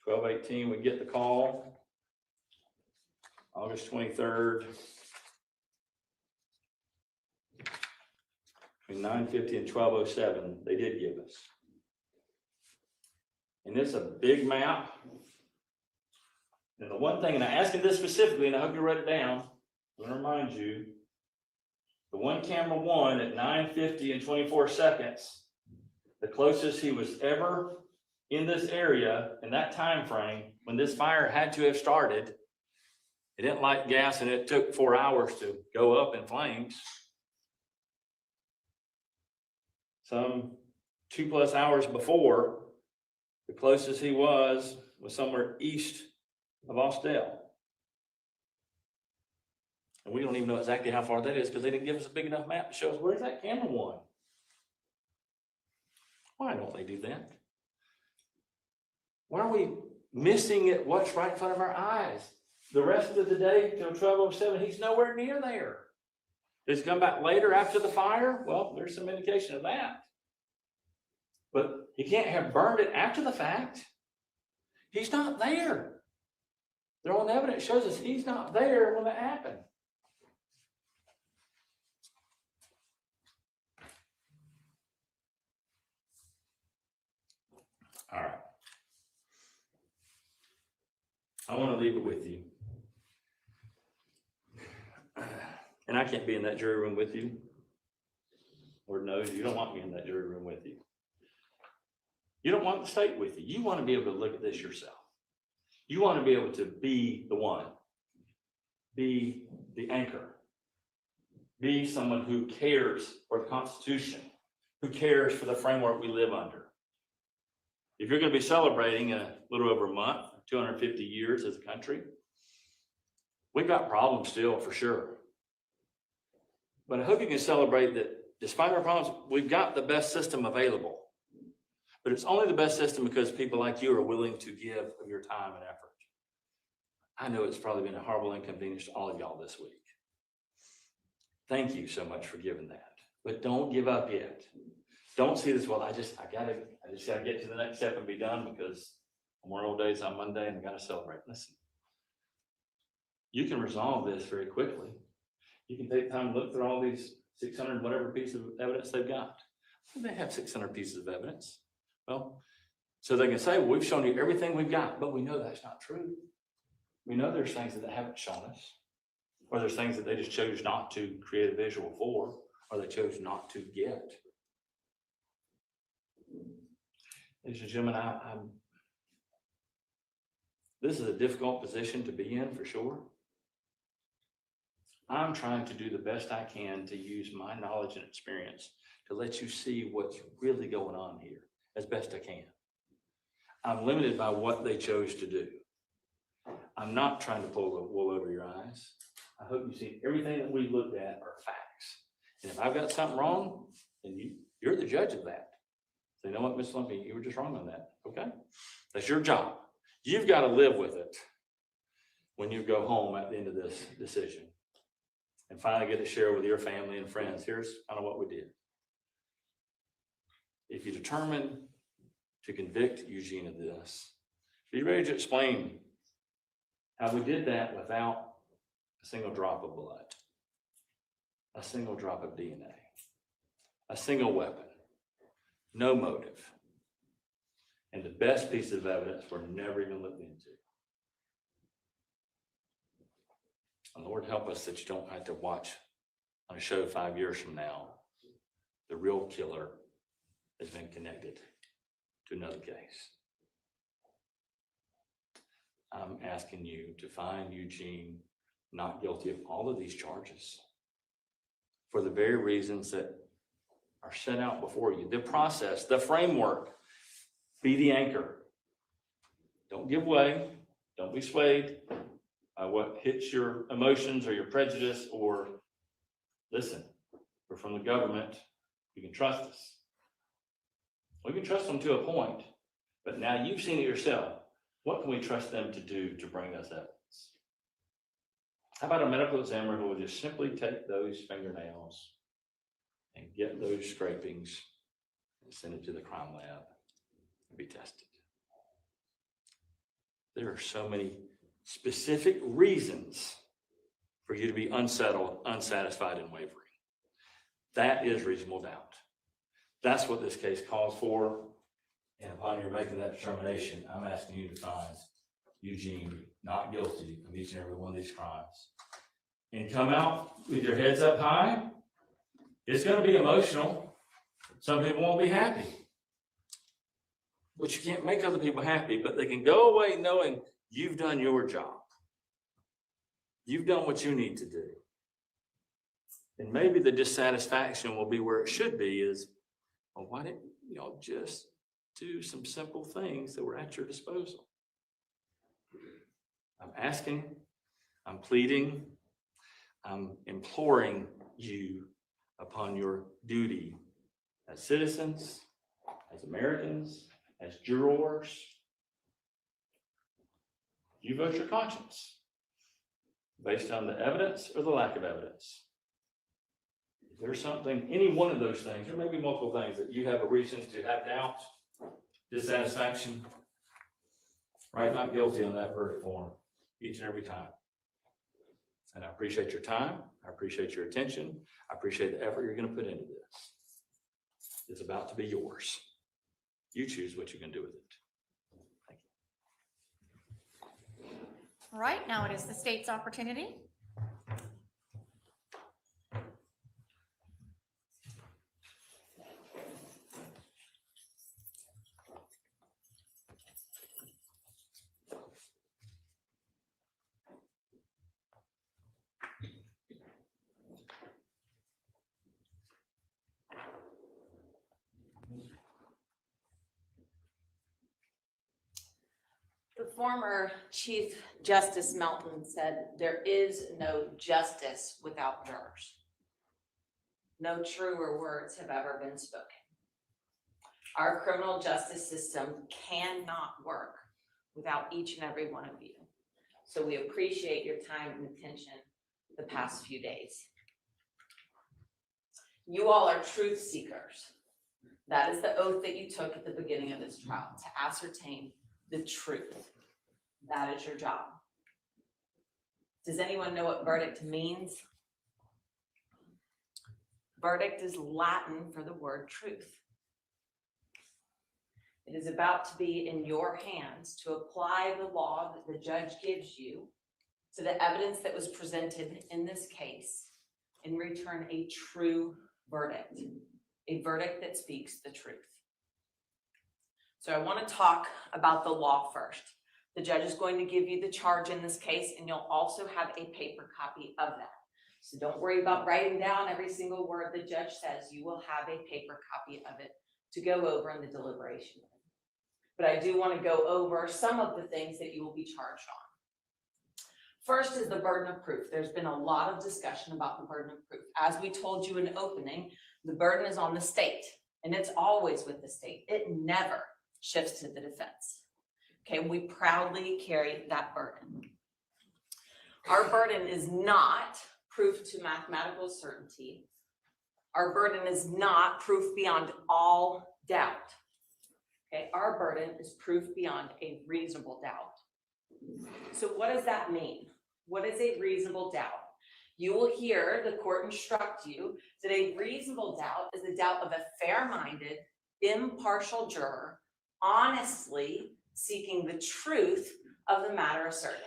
12:18, we get the call. August 23rd, between 9:50 and 12:07, they did give us. And it's a big map. And the one thing, and I asked him this specifically, and I hope you wrote it down, I'm going to remind you, the one camera one at 9:50 and 24 seconds, the closest he was ever in this area in that time frame when this fire had to have started. It didn't light gas and it took 4 hours to go up in flames. Some 2+ hours before, the closest he was somewhere east of Austell. And we don't even know exactly how far that is because they didn't give us a big enough map to show us where's that camera one. Why don't they do that? Why are we missing it? What's right in front of our eyes? The rest of the day till 12:07, he's nowhere near there. Does he come back later after the fire? Well, there's some indication of that. But he can't have burned it after the fact. He's not there. Their own evidence shows us he's not there when it happened. All right. I want to leave it with you. And I can't be in that jury room with you. Lord knows you don't want me in that jury room with you. You don't want the state with you. You want to be able to look at this yourself. You want to be able to be the one, be the anchor, be someone who cares for the Constitution, who cares for the framework we live under. If you're going to be celebrating in a little over a month, 250 years as a country, we've got problems still for sure. But I hope you can celebrate that despite our problems, we've got the best system available. But it's only the best system because people like you are willing to give of your time and effort. I know it's probably been a horrible inconvenience to all of y'all this week. Thank you so much for giving that. But don't give up yet. Don't see this, well, I just gotta get to the next step and be done because Memorial Day is on Monday and I gotta celebrate. Listen, you can resolve this very quickly. You can take time to look through all these 600 whatever pieces of evidence they've got. They have 600 pieces of evidence. Well, so they can say, well, we've shown you everything we've got, but we know that's not true. We know there's things that they haven't shown us, or there's things that they just chose not to create a visual for, or they chose not to get. Ladies and gentlemen, this is a difficult position to be in for sure. I'm trying to do the best I can to use my knowledge and experience to let you see what's really going on here as best I can. I'm limited by what they chose to do. I'm not trying to pull the wool over your eyes. I hope you see everything that we looked at are facts. And if I've got something wrong, then you're the judge of that. So you know what, Ms. Lumpy, you were just wrong on that, okay? That's your job. You've got to live with it when you go home at the end of this decision and finally get to share with your family and friends. Here's kind of what we did. If you determine to convict Eugene of this, be ready to explain how we did that without a single drop of blood, a single drop of DNA, a single weapon, no motive, and the best piece of evidence we're never even looked into. And Lord, help us that you don't have to watch on a show 5 years from now, the real killer has been connected to another case. I'm asking you to find Eugene not guilty of all of these charges for the very reasons that are set out before you. The process, the framework, be the anchor. Don't give way. Don't be swayed by what hits your emotions or your prejudice, or listen, we're from the government. You can trust us. We can trust them to a point, but now you've seen it yourself. What can we trust them to do to bring us evidence? How about a medical examiner who will just simply take those fingernails and get those scrapings and send it to the crime lab and be tested? There are so many specific reasons for you to be unsettled, unsatisfied, and wavering. That is reasonable doubt. That's what this case calls for. And upon your making that determination, I'm asking you to find Eugene not guilty of each and every one of these crimes. And come out with your heads up high. It's going to be emotional. Some people won't be happy. But you can't make other people happy, but they can go away knowing you've done your job. You've done what you need to do. And maybe the dissatisfaction will be where it should be is, well, why didn't y'all just do some simple things that were at your disposal? I'm asking, I'm pleading, I'm imploring you upon your duty as citizens, as Americans, as jurors. You vote your conscience based on the evidence or the lack of evidence. If there's something, any one of those things, or maybe multiple things that you have a reason to have doubts, dissatisfaction, write not guilty on that verdict form each and every time. And I appreciate your time. I appreciate your attention. I appreciate the effort you're going to put into this. It's about to be yours. You choose what you can do with it. Thank you. All right, now it is the state's opportunity. The former Chief Justice Melton said, "There is no justice without jurors." No truer words have ever been spoken. Our criminal justice system cannot work without each and every one of you. So we appreciate your time and attention the past few days. You all are truth seekers. That is the oath that you took at the beginning of this trial, to ascertain the truth. That is your job. Does anyone know what verdict means? Verdict is Latin for the word truth. It is about to be in your hands to apply the law that the judge gives you to the evidence that was presented in this case and return a true verdict, a verdict that speaks the truth. So I want to talk about the law first. The judge is going to give you the charge in this case, and you'll also have a paper copy of that. So don't worry about writing down every single word the judge says. You will have a paper copy of it to go over in the deliberation. But I do want to go over some of the things that you will be charged on. First is the burden of proof. There's been a lot of discussion about the burden of proof. As we told you in opening, the burden is on the state, and it's always with the state. It never shifts to the defense. Okay, we proudly carry that burden. Our burden is not proof to mathematical certainty. Our burden is not proof beyond all doubt. Okay, our burden is proof beyond a reasonable doubt. So what does that mean? What is a reasonable doubt? You will hear the court instruct you that a reasonable doubt is the doubt of a fair-minded, impartial juror honestly seeking the truth of the matter asserted.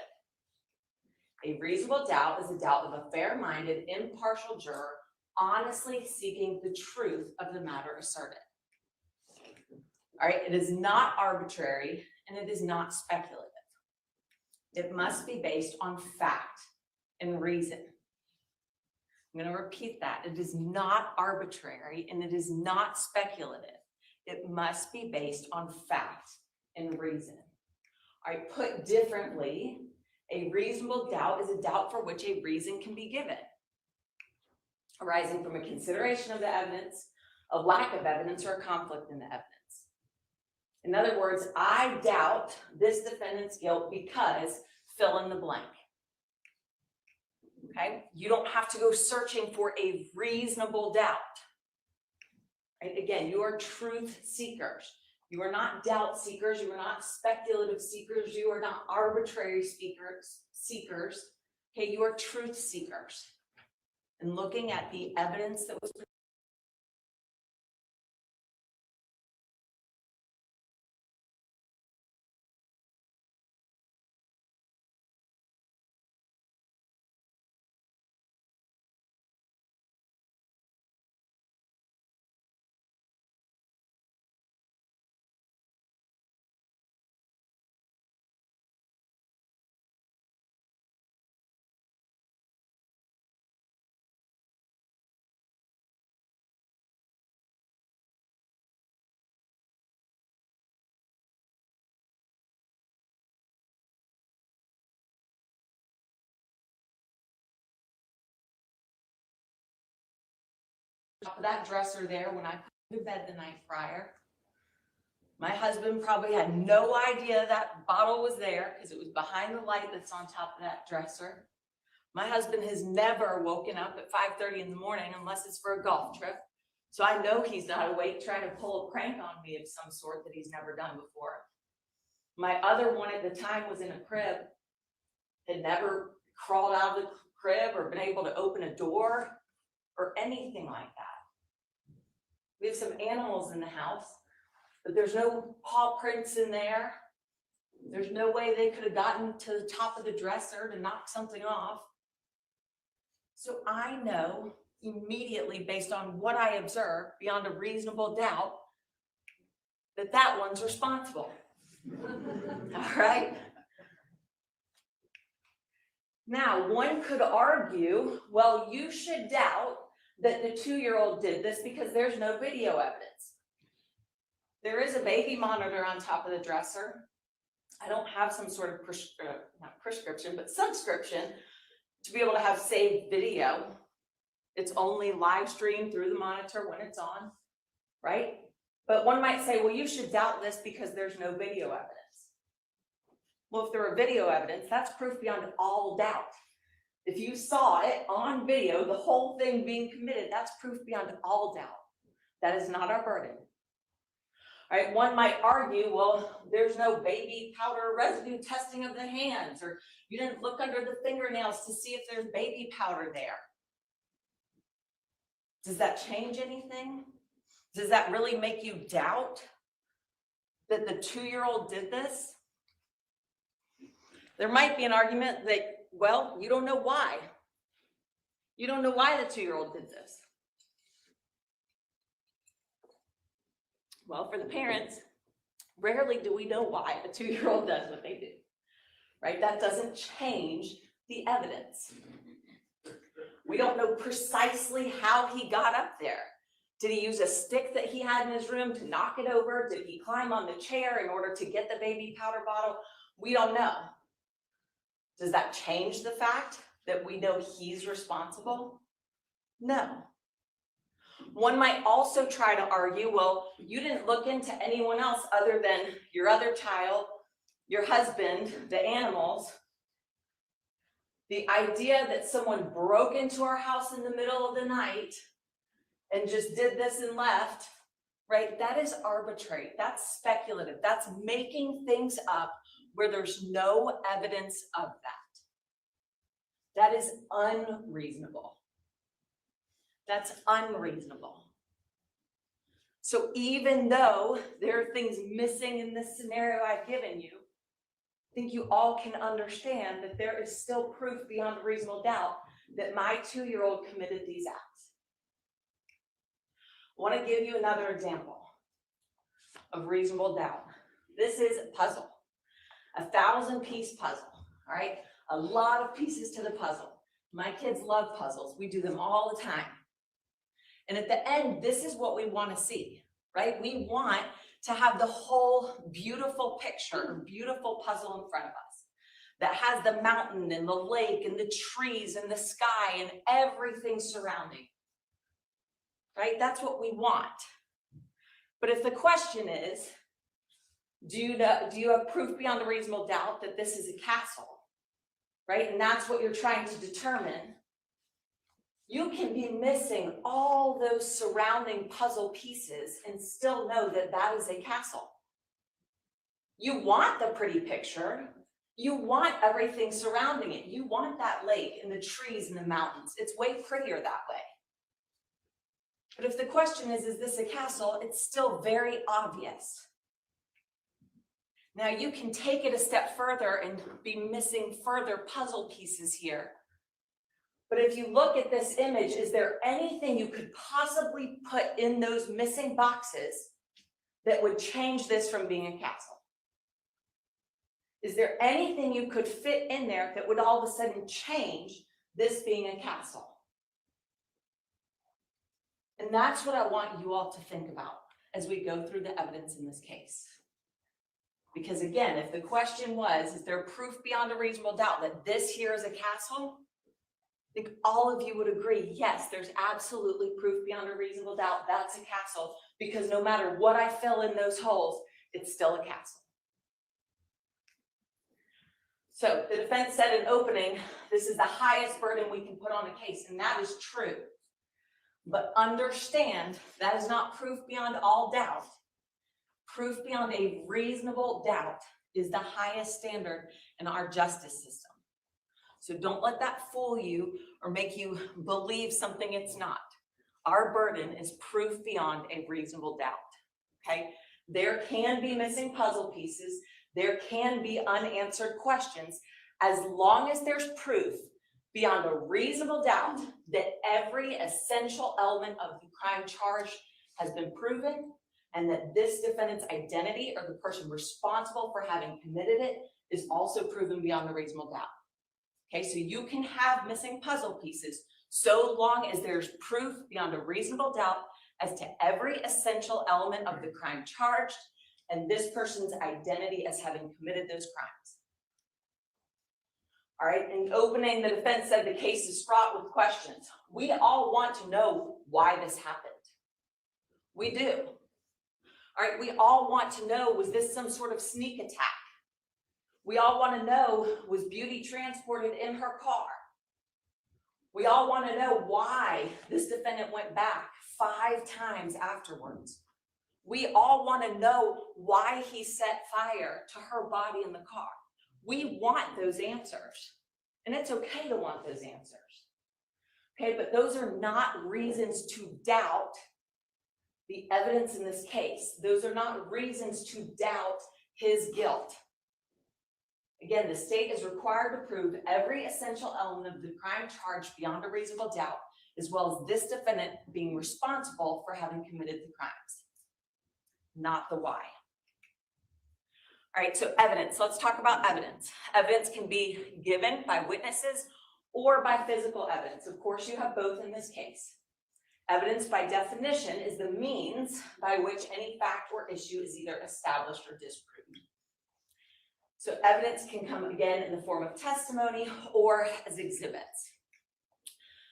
A reasonable doubt is the doubt of a fair-minded, impartial juror honestly seeking the truth of the matter asserted. All right, it is not arbitrary and it is not speculative. It must be based on fact and reason. I'm going to repeat that. It is not arbitrary and it is not speculative. It must be based on fact and reason. All right, put differently, a reasonable doubt is a doubt for which a reason can be given, arising from a consideration of the evidence, a lack of evidence, or a conflict in the evidence. In other words, I doubt this defendant's guilt because fill in the blank. Okay, you don't have to go searching for a reasonable doubt. Right? Again, you are truth seekers. You are not doubt seekers. You are not speculative seekers. You are not arbitrary seekers. Okay, you are truth seekers. And looking at the evidence that was that dresser there when I put to bed the night prior. My husband probably had no idea that bottle was there because it was behind the light that's on top of that dresser. My husband has never woken up at 5:30 in the morning unless it's for a golf trip. So I know he's not awake trying to pull a prank on me of some sort that he's never done before. My other one at the time was in a crib, had never crawled out of the crib or been able to open a door or anything like that. We have some animals in the house, but there's no paw prints in there. There's no way they could have gotten to the top of the dresser to knock something off. So I know immediately, based on what I observed, beyond a reasonable doubt, that that one's responsible. All right. Now, one could argue, well, you should doubt that the 2-year-old did this because there's no video evidence. There is a baby monitor on top of the dresser. I don't have some sort of not prescription, but subscription to be able to have saved video. It's only live streamed through the monitor when it's on, right? But one might say, well, you should doubt this because there's no video evidence. Well, if there were video evidence, that's proof beyond all doubt. If you saw it on video, the whole thing being committed, that's proof beyond all doubt. That is not our burden. All right, one might argue, well, there's no baby powder residue testing of the hands, or you didn't look under the fingernails to see if there's baby powder there. Does that change anything? Does that really make you doubt that the 2-year-old did this? There might be an argument that, well, you don't know why. You don't know why the 2-year-old did this. Well, for the parents, rarely do we know why a 2-year-old does what they do, right? That doesn't change the evidence. We don't know precisely how he got up there. Did he use a stick that he had in his room to knock it over? Did he climb on the chair in order to get the baby powder bottle? We don't know. Does that change the fact that we know he's responsible? No. One might also try to argue, well, you didn't look into anyone else other than your other child, your husband, the animals. The idea that someone broke into our house in the middle of the night and just did this and left, right? That is arbitrary. That's speculative. That's making things up where there's no evidence of that. That is unreasonable. That's unreasonable. So even though there are things missing in this scenario I've given you, I think you all can understand that there is still proof beyond a reasonable doubt that my 2-year-old committed these acts. I want to give you another example of reasonable doubt. This is a puzzle, a 1,000-piece puzzle, all right? A lot of pieces to the puzzle. My kids love puzzles. We do them all the time. And at the end, this is what we want to see, right? We want to have the whole beautiful picture, or beautiful puzzle in front of us that has the mountain and the lake and the trees and the sky and everything surrounding, right? That's what we want. But if the question is, do you have proof beyond a reasonable doubt that this is a castle, right? And that's what you're trying to determine. You can be missing all those surrounding puzzle pieces and still know that that is a castle. You want the pretty picture. You want everything surrounding it. You want that lake and the trees and the mountains. It's way prettier that way. But if the question is this a castle? It's still very obvious. Now you can take it a step further and be missing further puzzle pieces here. But if you look at this image, is there anything you could possibly put in those missing boxes that would change this from being a castle? Is there anything you could fit in there that would all of a sudden change this being a castle? And that's what I want you all to think about as we go through the evidence in this case. Because again, if the question was, is there proof beyond a reasonable doubt that this here is a castle? I think all of you would agree, yes, there's absolutely proof beyond a reasonable doubt that's a castle, because no matter what I fill in those holes, it's still a castle. So the defense said in opening, this is the highest burden we can put on a case, and that is true. But understand that is not proof beyond all doubt. Proof beyond a reasonable doubt is the highest standard in our justice system. So don't let that fool you or make you believe something it's not. Our burden is proof beyond a reasonable doubt, okay? There can be missing puzzle pieces. There can be unanswered questions, as long as there's proof beyond a reasonable doubt that every essential element of the crime charged has been proven, and that this defendant's identity or the person responsible for having committed it is also proven beyond a reasonable doubt. Okay, so you can have missing puzzle pieces so long as there's proof beyond a reasonable doubt as to every essential element of the crime charged and this person's identity as having committed those crimes. All right, in opening, the defense said the case is fraught with questions. We all want to know why this happened. We do. All right, we all want to know, was this some sort of sneak attack? We all want to know, was Beauty transported in her car? We all want to know why this defendant went back 5 times afterwards. We all want to know why he set fire to her body in the car. We want those answers, and it's okay to want those answers. Okay, but those are not reasons to doubt the evidence in this case. Those are not reasons to doubt his guilt. Again, the state is required to prove every essential element of the crime charged beyond a reasonable doubt, as well as this defendant being responsible for having committed the crimes, not the why. All right, so evidence. Let's talk about evidence. Evidence can be given by witnesses or by physical evidence. Of course, you have both in this case. Evidence, by definition, is the means by which any fact or issue is either established or disproven. So evidence can come again in the form of testimony or as exhibits.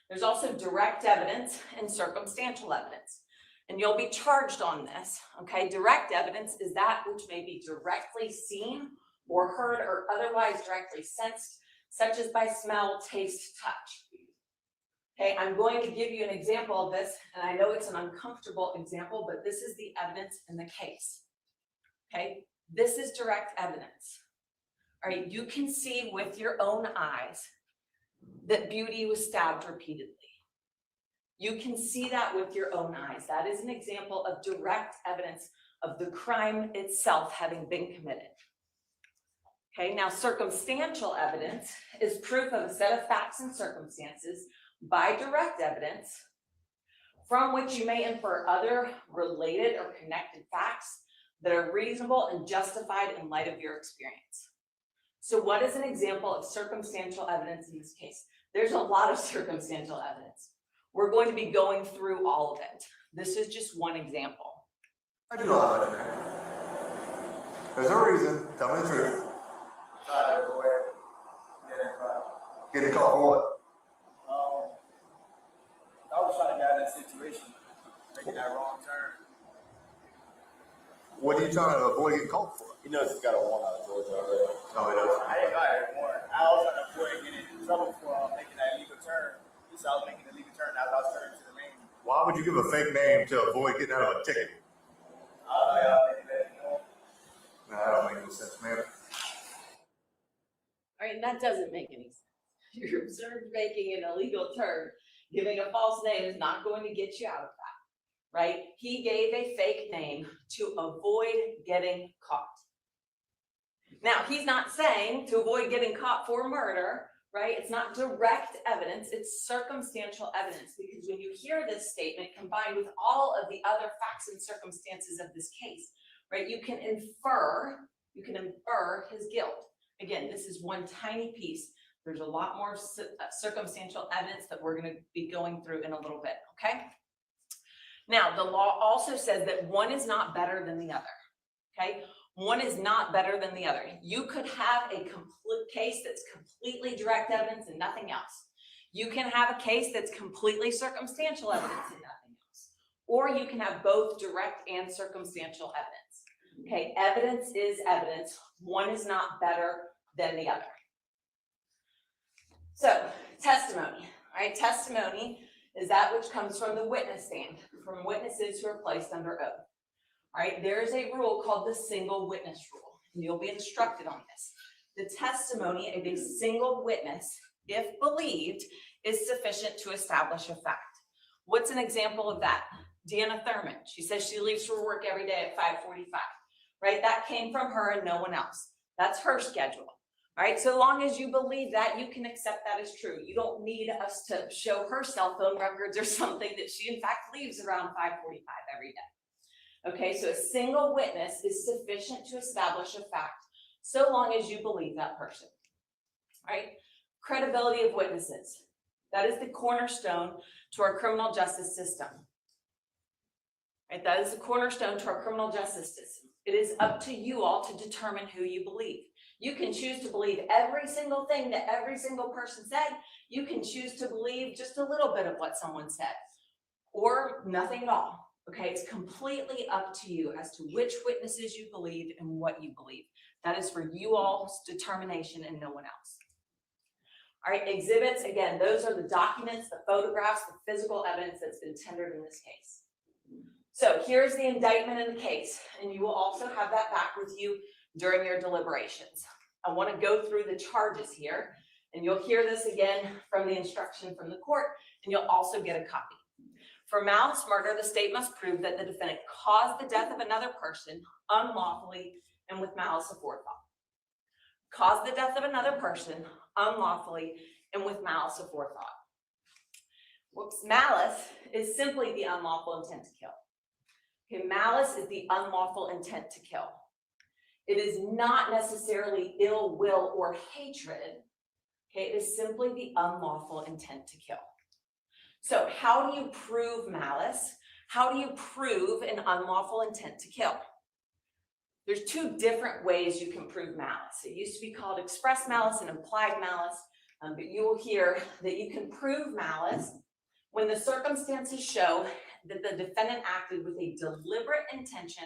There's also direct evidence and circumstantial evidence, and you'll be charged on this, okay? Direct evidence is that which may be directly seen or heard or otherwise directly sensed, such as by smell, taste, touch. Okay, I'm going to give you an example of this, and I know it's an uncomfortable example, but this is the evidence in the case. Okay, this is direct evidence. All right, you can see with your own eyes that Beauty was stabbed repeatedly. You can see that with your own eyes. That is an example of direct evidence of the crime itself having been committed. Okay, now circumstantial evidence is proof of a set of facts and circumstances by direct evidence from which you may infer other related or connected facts that are reasonable and justified in light of your experience. So what is an example of circumstantial evidence in this case? There's a lot of circumstantial evidence. We're going to be going through all of it. This is just one example. I do know how much, man. There's no reason. Tell me the truth. Getting caught for what? I was trying to get out of that situation, making that wrong turn. What are you trying to avoid getting caught for? He knows he's got a warrant out of Georgia already. Oh, he knows. I didn't got a warrant. I was trying to avoid getting in trouble for making that illegal turn. He said I was making the legal turn as I was turning to the main. Why would you give a fake name to avoid getting out of a ticket? I don't know, y'all maybe let me know. No, that don't make any sense, man. All right, and that doesn't make any sense. You're observed making an illegal turn. Giving a false name is not going to get you out of that, right? He gave a fake name to avoid getting caught. Now, he's not saying to avoid getting caught for murder, right? It's not direct evidence, it's circumstantial evidence, because when you hear this statement combined with all of the other facts and circumstances of this case, right, you can infer his guilt. Again, this is one tiny piece. There's a lot more circumstantial evidence that we're going to be going through in a little bit, okay? Now, the law also says that one is not better than the other, okay? One is not better than the other. You could have a complete case that's completely direct evidence and nothing else. You can have a case that's completely circumstantial evidence and nothing else. Or you can have both direct and circumstantial evidence. Okay, evidence is evidence. One is not better than the other. So testimony, right? Testimony is that which comes from the witness stand, from witnesses who are placed under oath. All right, there is a rule called the single witness rule, and you'll be instructed on this. The testimony of a single witness, if believed, is sufficient to establish a fact. What's an example of that? Deanna Thurman, she says she leaves for work every day at 5:45, right? That came from her and no one else. That's her schedule. All right, so long as you believe that, you can accept that as true. You don't need us to show her cell phone records or something that she in fact leaves around 5:45 every day. Okay, so a single witness is sufficient to establish a fact, so long as you believe that person. All right, credibility of witnesses. That is the cornerstone to our criminal justice system. Right, that is the cornerstone to our criminal justice system. It is up to you all to determine who you believe. You can choose to believe every single thing that every single person said. You can choose to believe just a little bit of what someone said, or nothing at all. Okay, it's completely up to you as to which witnesses you believe and what you believe. That is for you all's determination and no one else. All right, exhibits, again, those are the documents, the photographs, the physical evidence that's been tendered in this case. So here's the indictment in the case, and you will also have that back with you during your deliberations. I want to go through the charges here, and you'll hear this again from the instruction from the court, and you'll also get a copy. For malice murder, the state must prove that the defendant caused the death of another person unlawfully and with malice aforethought. Caused the death of another person unlawfully and with malice aforethought. Whoops, malice is simply the unlawful intent to kill. Okay, malice is the unlawful intent to kill. It is not necessarily ill will or hatred. Okay, it is simply the unlawful intent to kill. So how do you prove malice? How do you prove an unlawful intent to kill? There's two different ways you can prove malice. It used to be called express malice and implied malice, but you will hear that you can prove malice when the circumstances show that the defendant acted with a deliberate intention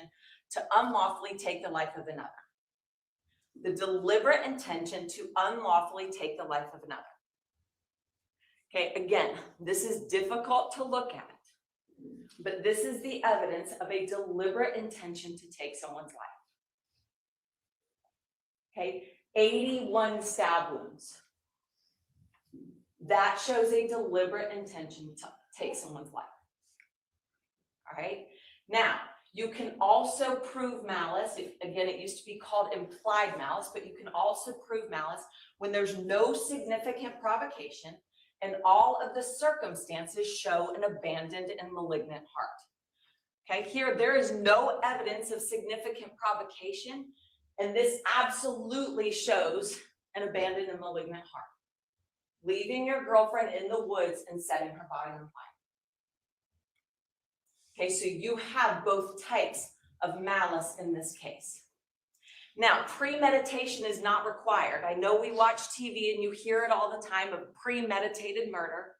to unlawfully take the life of another. The deliberate intention to unlawfully take the life of another. Okay, again, this is difficult to look at, but this is the evidence of a deliberate intention to take someone's life. Okay, 81 stab wounds. That shows a deliberate intention to take someone's life. All right, now you can also prove malice. Again, it used to be called implied malice, but you can also prove malice when there's no significant provocation and all of the circumstances show an abandoned and malignant heart. Okay, here there is no evidence of significant provocation, and this absolutely shows an abandoned and malignant heart. Leaving your girlfriend in the woods and setting her body on fire. Okay, so you have both types of malice in this case. Now, premeditation is not required. I know we watch TV and you hear it all the time of premeditated murder.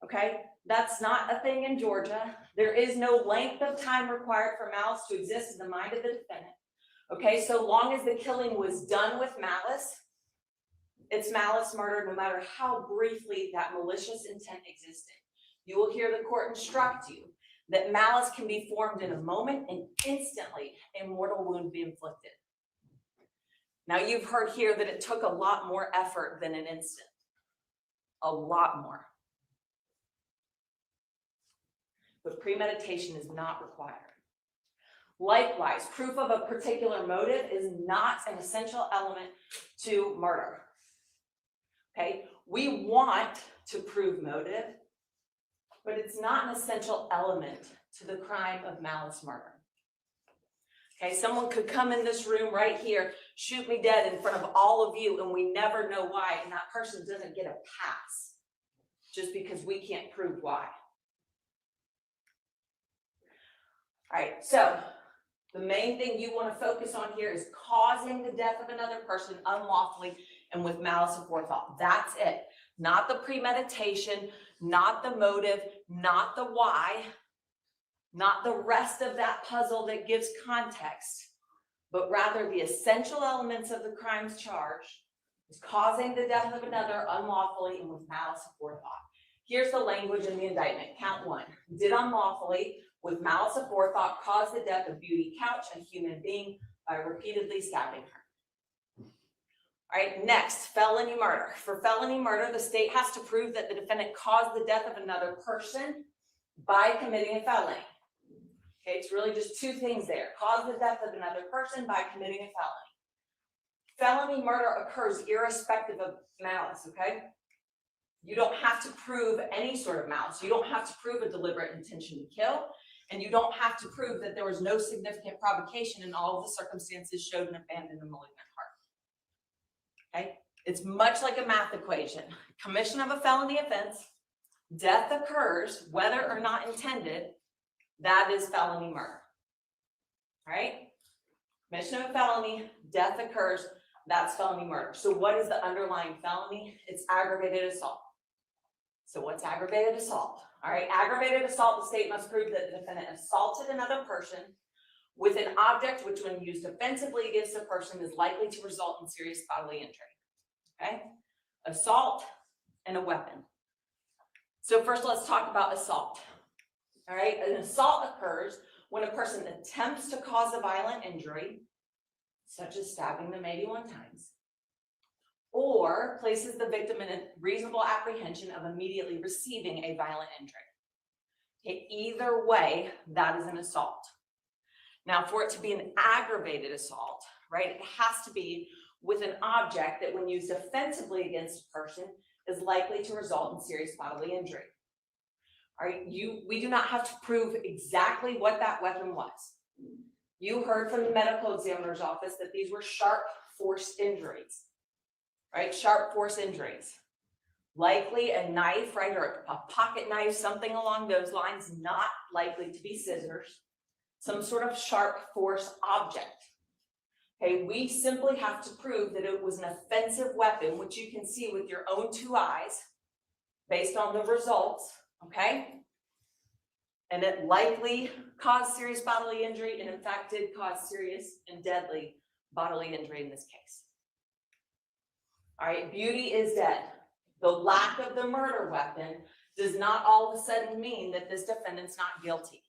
Okay, that's not a thing in Georgia. There is no length of time required for malice to exist in the mind of the defendant. Okay, so long as the killing was done with malice, it's malice murder no matter how briefly that malicious intent existed. You will hear the court instruct you that malice can be formed in a moment and instantly a mortal wound be inflicted. Now you've heard here that it took a lot more effort than an instant. A lot more. But premeditation is not required. Likewise, proof of a particular motive is not an essential element to murder. Okay, we want to prove motive, but it's not an essential element to the crime of malice murder. Okay, someone could come in this room right here, shoot me dead in front of all of you, and we never know why, and that person doesn't get a pass just because we can't prove why. All right, so the main thing you want to focus on here is causing the death of another person unlawfully and with malice aforethought. That's it. Not the premeditation, not the motive, not the why, not the rest of that puzzle that gives context, but rather the essential elements of the crimes charged, is causing the death of another unlawfully and with malice aforethought. Here's the language in the indictment. Count 1. Did unlawfully with malice aforethought cause the death of Beauty Couch, a human being, by repeatedly stabbing her. All right, next, felony murder. For felony murder, the state has to prove that the defendant caused the death of another person by committing a felony. Okay, it's really just two things there. Cause the death of another person by committing a felony. Felony murder occurs irrespective of malice, okay? You don't have to prove any sort of malice. You don't have to prove a deliberate intention to kill, and you don't have to prove that there was no significant provocation in all of the circumstances showed an abandoned and malignant heart. Okay? It's much like a math equation. Commission of a felony offense, death occurs, whether or not intended, that is felony murder. All right? Commission of a felony, death occurs, that's felony murder. So what is the underlying felony? It's aggravated assault. So what's aggravated assault? All right, aggravated assault, the state must prove that the defendant assaulted another person with an object which, when used offensively against a person, is likely to result in serious bodily injury. Okay? Assault and a weapon. So first let's talk about assault. All right, an assault occurs when a person attempts to cause a violent injury, such as stabbing them 81 times, or places the victim in a reasonable apprehension of immediately receiving a violent injury. Okay, either way, that is an assault. Now, for it to be an aggravated assault, right, it has to be with an object that, when used offensively against a person, is likely to result in serious bodily injury. All right, we do not have to prove exactly what that weapon was. You heard from the medical examiner's office that these were sharp force injuries, right? Sharp force injuries. Likely a knife, right, or a pocket knife, something along those lines, not likely to be scissors, some sort of sharp force object. Okay, we simply have to prove that it was an offensive weapon, which you can see with your own two eyes, based on the results, okay? And it likely caused serious bodily injury, and in fact did cause serious and deadly bodily injury in this case. All right, Beauty is dead. The lack of the murder weapon does not all of a sudden mean that this defendant's not guilty.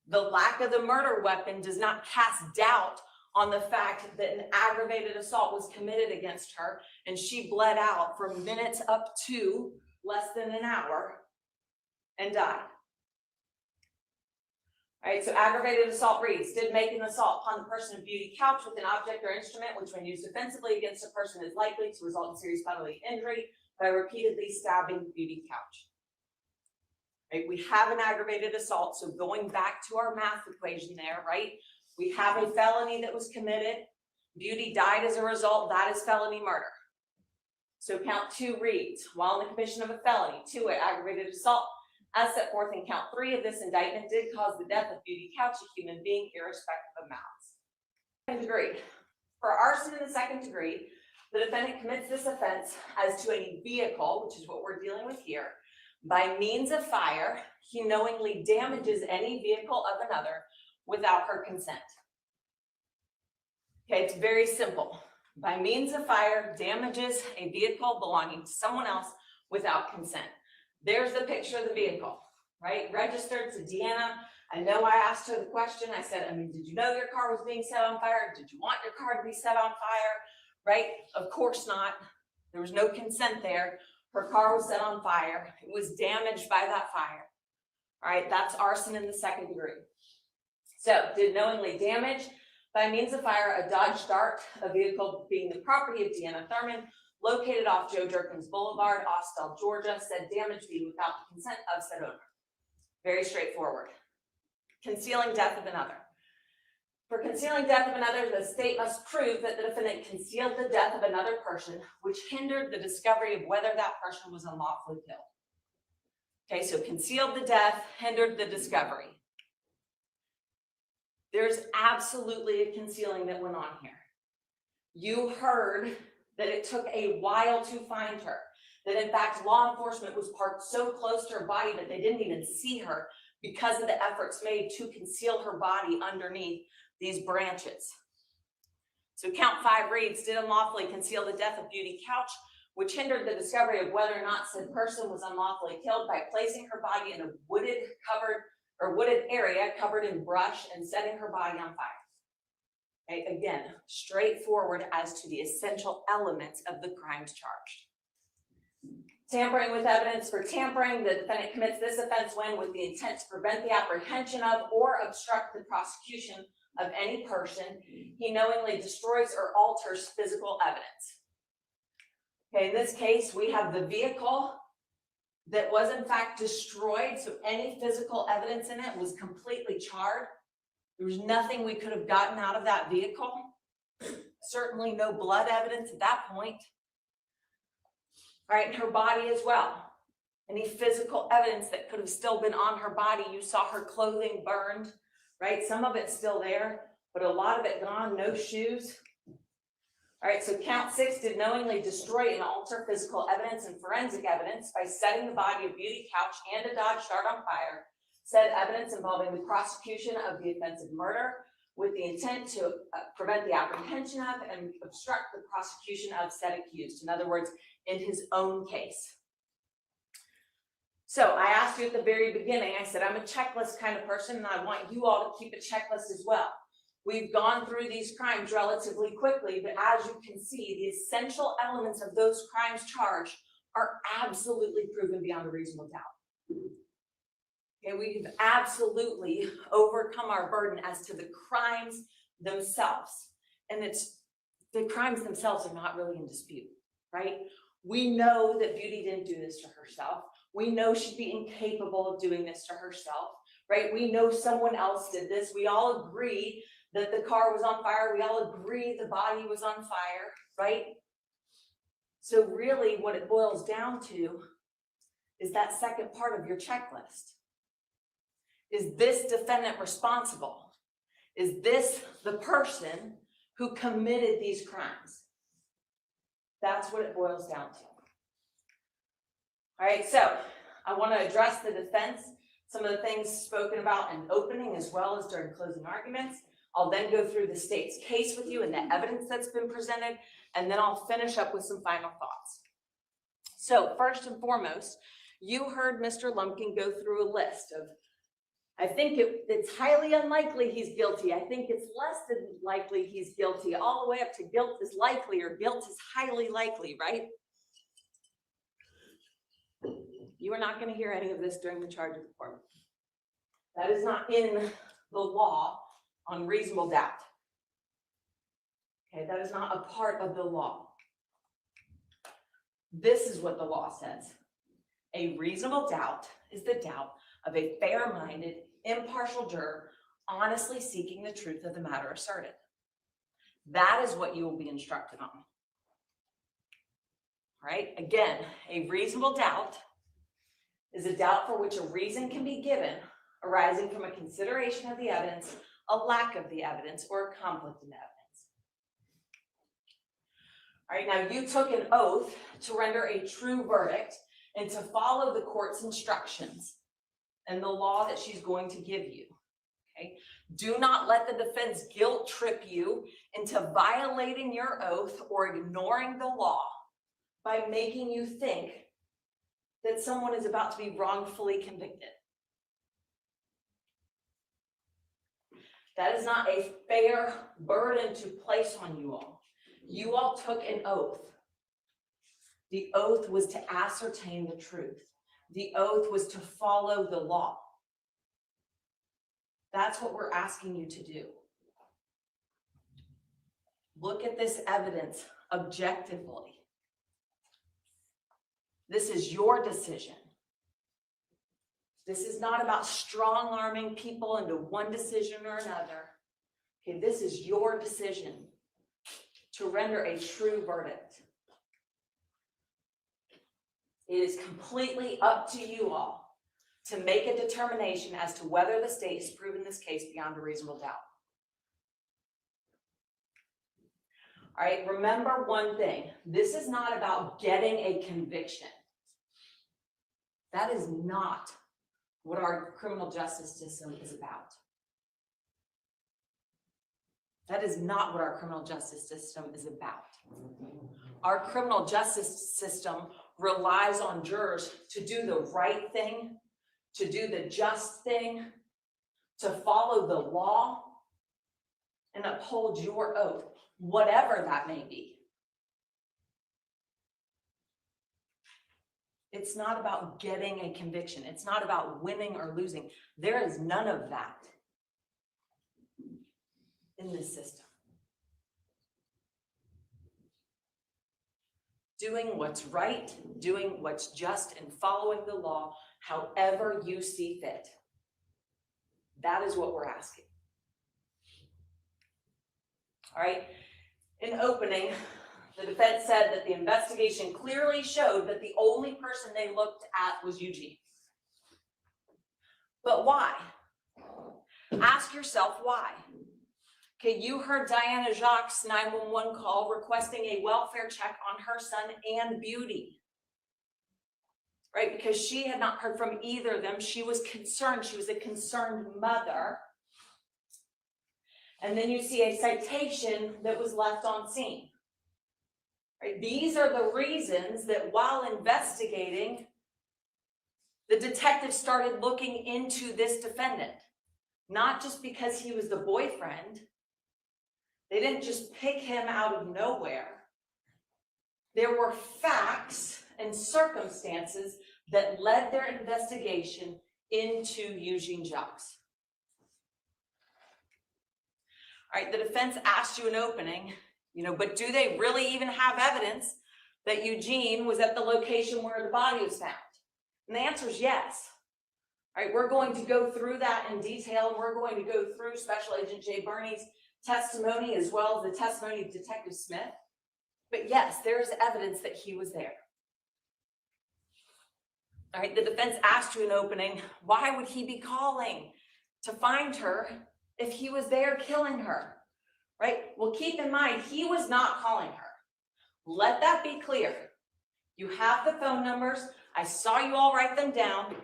The lack of the murder weapon does not cast doubt on the fact that an aggravated assault was committed against her and she bled out for minutes up to less than an hour and died. All right, so aggravated assault reads, did make an assault upon the person of Beauty Couch with an object or instrument which, when used offensively against a person, is likely to result in serious bodily injury by repeatedly stabbing Beauty Couch. Right, we have an aggravated assault, so going back to our math equation there, right? We have a felony that was committed. Beauty died as a result. That is felony murder. So count 2 reads, while in the commission of a felony, 2, aggravated assault, as set forth in count 3 of this indictment, did cause the death of Beauty Couch, a human being, irrespective of malice. Second degree. For arson in the second degree, the defendant commits this offense as to a vehicle, which is what we're dealing with here. By means of fire, he knowingly damages any vehicle of another without her consent. Okay, it's very simple. By means of fire, damages a vehicle belonging to someone else without consent. There's the picture of the vehicle, right? Registered to Deanna. I know I asked her the question. I said, did you know your car was being set on fire? Did you want your car to be set on fire? Right? Of course not. There was no consent there. Her car was set on fire. It was damaged by that fire. All right, that's arson in the second degree. So, did knowingly damage by means of fire a Dodge Dart, a vehicle being the property of Deanna Thurman, located off Joe Jerkins Boulevard, Austell, Georgia, said damage being without the consent of said owner. Very straightforward. Concealing death of another. For concealing death of another, the state must prove that the defendant concealed the death of another person, which hindered the discovery of whether that person was unlawfully killed. Okay, so concealed the death, hindered the discovery. There's absolutely a concealing that went on here. You heard that it took a while to find her, that in fact law enforcement was parked so close to her body that they didn't even see her because of the efforts made to conceal her body underneath these branches. So count 5 reads, did unlawfully conceal the death of Beauty Couch, which hindered the discovery of whether or not said person was unlawfully killed by placing her body in a wooded area covered in brush and setting her body on fire. Okay, again, straightforward as to the essential elements of the crimes charged. Tampering with evidence. For tampering, the defendant commits this offense when with the intent to prevent the apprehension of or obstruct the prosecution of any person, he knowingly destroys or alters physical evidence. Okay, in this case, we have the vehicle that was in fact destroyed, so any physical evidence in it was completely charred. There was nothing we could have gotten out of that vehicle. Certainly no blood evidence at that point. All right, and her body as well. Any physical evidence that could have still been on her body. You saw her clothing burned, right? Some of it's still there, but a lot of it gone, no shoes. All right, so count 6, did knowingly destroy and alter physical evidence and forensic evidence by setting the body of Beauty Couch and a Dodge Dart on fire. Said evidence involving the prosecution of the offense of murder with the intent to prevent the apprehension of and obstruct the prosecution of said accused. In other words, in his own case. So I asked you at the very beginning, I said, I'm a checklist kind of person and I want you all to keep a checklist as well. We've gone through these crimes relatively quickly, but as you can see, the essential elements of those crimes charged are absolutely proven beyond a reasonable doubt. Okay, we've absolutely overcome our burden as to the crimes themselves. And the crimes themselves are not really in dispute, right? We know that Beauty didn't do this to herself. We know she'd be incapable of doing this to herself, right? We know someone else did this. We all agree that the car was on fire. We all agree the body was on fire, right? So really what it boils down to is that second part of your checklist. Is this defendant responsible? Is this the person who committed these crimes? That's what it boils down to. All right, so I want to address the defense, some of the things spoken about in opening as well as during closing arguments. I'll then go through the state's case with you and the evidence that's been presented, and then I'll finish up with some final thoughts. So first and foremost, you heard Mr. Lumpkin go through a list of, I think it's highly unlikely he's guilty. I think it's less than likely he's guilty, all the way up to guilt is likely or guilt is highly likely, right? You are not going to hear any of this during the charge of the court. That is not in the law on reasonable doubt. Okay, that is not a part of the law. This is what the law says. A reasonable doubt is the doubt of a fair-minded, impartial juror honestly seeking the truth of the matter asserted. That is what you will be instructed on. All right, again, a reasonable doubt is a doubt for which a reason can be given arising from a consideration of the evidence, a lack of the evidence, or a conflict in evidence. All right, now you took an oath to render a true verdict and to follow the court's instructions and the law that she's going to give you, okay? Do not let the defense guilt trip you into violating your oath or ignoring the law by making you think that someone is about to be wrongfully convicted. That is not a fair burden to place on you all. You all took an oath. The oath was to ascertain the truth. The oath was to follow the law. That's what we're asking you to do. Look at this evidence objectively. This is your decision. This is not about strong-arming people into one decision or another. Okay, this is your decision to render a true verdict. It is completely up to you all to make a determination as to whether the state has proven this case beyond a reasonable doubt. All right, remember one thing. This is not about getting a conviction. That is not what our criminal justice system is about. That is not what our criminal justice system is about. Our criminal justice system relies on jurors to do the right thing, to do the just thing, to follow the law, and uphold your oath, whatever that may be. It's not about getting a conviction. It's not about winning or losing. There is none of that in this system. Doing what's right, doing what's just, and following the law however you see fit. That is what we're asking. All right. In opening, the defense said that the investigation clearly showed that the only person they looked at was Eugene. But why? Ask yourself why. Okay, you heard Diana Jacques' 911 call requesting a welfare check on her son and Beauty. Right, because she had not heard from either of them. She was concerned. She was a concerned mother. And then you see a citation that was left on scene. Right? These are the reasons that while investigating, the detective started looking into this defendant. Not just because he was the boyfriend. They didn't just pick him out of nowhere. There were facts and circumstances that led their investigation into Eugene Jacques. All right, the defense asked you in opening, but do they really even have evidence that Eugene was at the location where the body was found? And the answer is yes. All right, we're going to go through that in detail. We're going to go through Special Agent Jay Burney's testimony as well as the testimony of Detective Smith. But yes, there is evidence that he was there. All right, the defense asked you in opening, why would he be calling to find her if he was there killing her? Right? Well, keep in mind, he was not calling her. Let that be clear. You have the phone numbers. I saw you all write them down,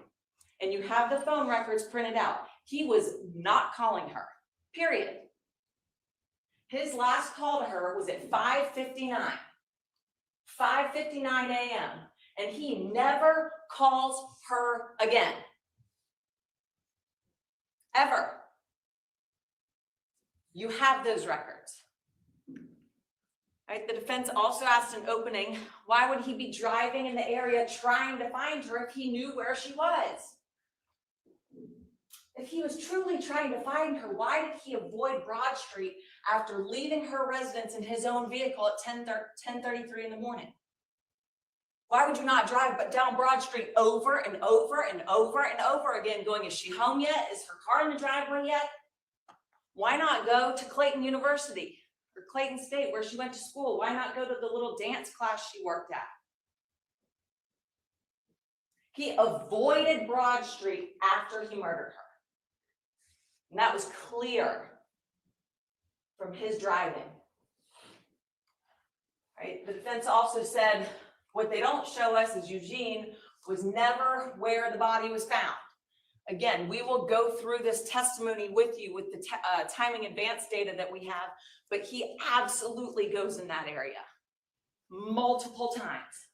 and you have the phone records printed out. He was not calling her, period. His last call to her was at 5:59 a.m., and he never calls her again. Ever. You have those records. Right? The defense also asked in opening, why would he be driving in the area trying to find her if he knew where she was? If he was truly trying to find her, why did he avoid Broad Street after leaving her residence in his own vehicle at 10:33 in the morning? Why would you not drive down Broad Street over and over and over and over again going, is she home yet? Is her car in the driveway yet? Why not go to Clayton University or Clayton State where she went to school? Why not go to the little dance class she worked at? He avoided Broad Street after he murdered her. And that was clear from his driving. Right? The defense also said, what they don't show us is Eugene was never where the body was found. Again, we will go through this testimony with you with the timing advance data that we have, but he absolutely goes in that area multiple times.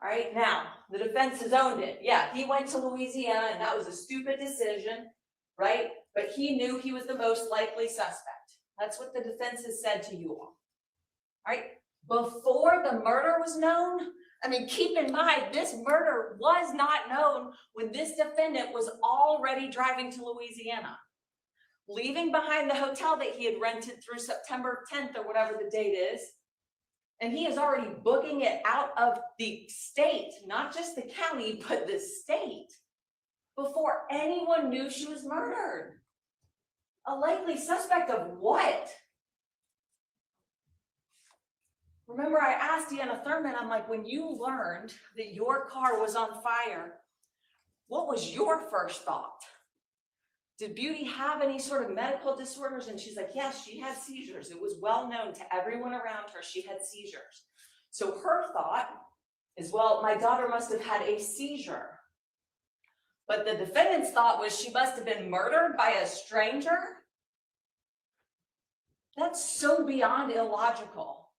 All right, now the defense has owned it. Yeah, he went to Louisiana and that was a stupid decision, right? But he knew he was the most likely suspect. That's what the defense has said to you all. All right, before the murder was known, I mean, keep in mind, this murder was not known when this defendant was already driving to Louisiana, leaving behind the hotel that he had rented through September 10th or whatever the date is. And he is already booking it out of the state, not just the county, but the state, before anyone knew she was murdered. A likely suspect of what? Remember, I asked Deanna Thurman, I'm like, when you learned that your car was on fire, what was your first thought? Did Beauty have any sort of medical disorders? And she's like, yes, she had seizures. It was well known to everyone around her she had seizures. So her thought is, well, my daughter must have had a seizure. But the defendant's thought was she must have been murdered by a stranger. That's so beyond illogical.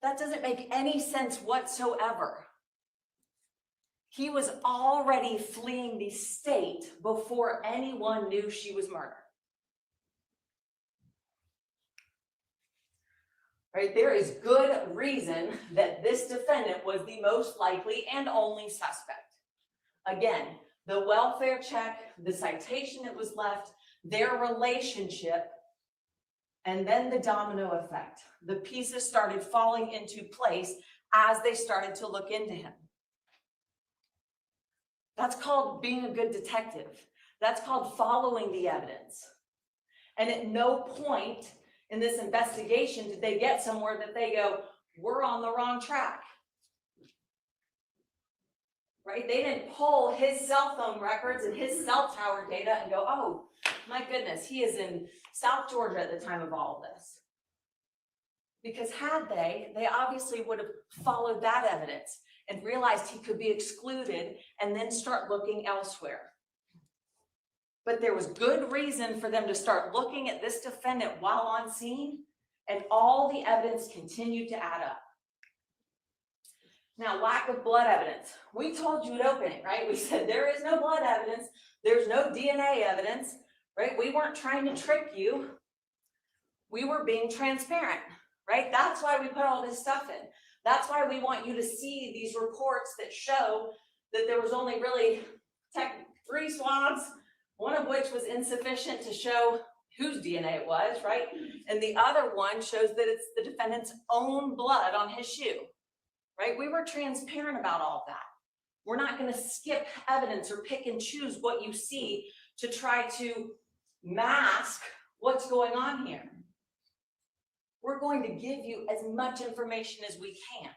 That doesn't make any sense whatsoever. He was already fleeing the state before anyone knew she was murdered. Right? There is good reason that this defendant was the most likely and only suspect. Again, the welfare check, the citation that was left, their relationship, and then the domino effect. The pieces started falling into place as they started to look into him. That's called being a good detective. That's called following the evidence. And at no point in this investigation did they get somewhere that they go, we're on the wrong track. Right? They didn't pull his cell phone records and his cell tower data and go, oh, my goodness, he is in South Georgia at the time of all of this. Because had they obviously would have followed that evidence and realized he could be excluded and then start looking elsewhere. But there was good reason for them to start looking at this defendant while on scene, and all the evidence continued to add up. Now, lack of blood evidence. We told you at opening, right? We said there is no blood evidence. There's no DNA evidence, right? We weren't trying to trick you. We were being transparent, right? That's why we put all this stuff in. That's why we want you to see these reports that show that there was only really 3 swabs, one of which was insufficient to show whose DNA it was, right? And the other one shows that it's the defendant's own blood on his shoe, right? We were transparent about all of that. We're not going to skip evidence or pick and choose what you see to try to mask what's going on here. We're going to give you as much information as we can.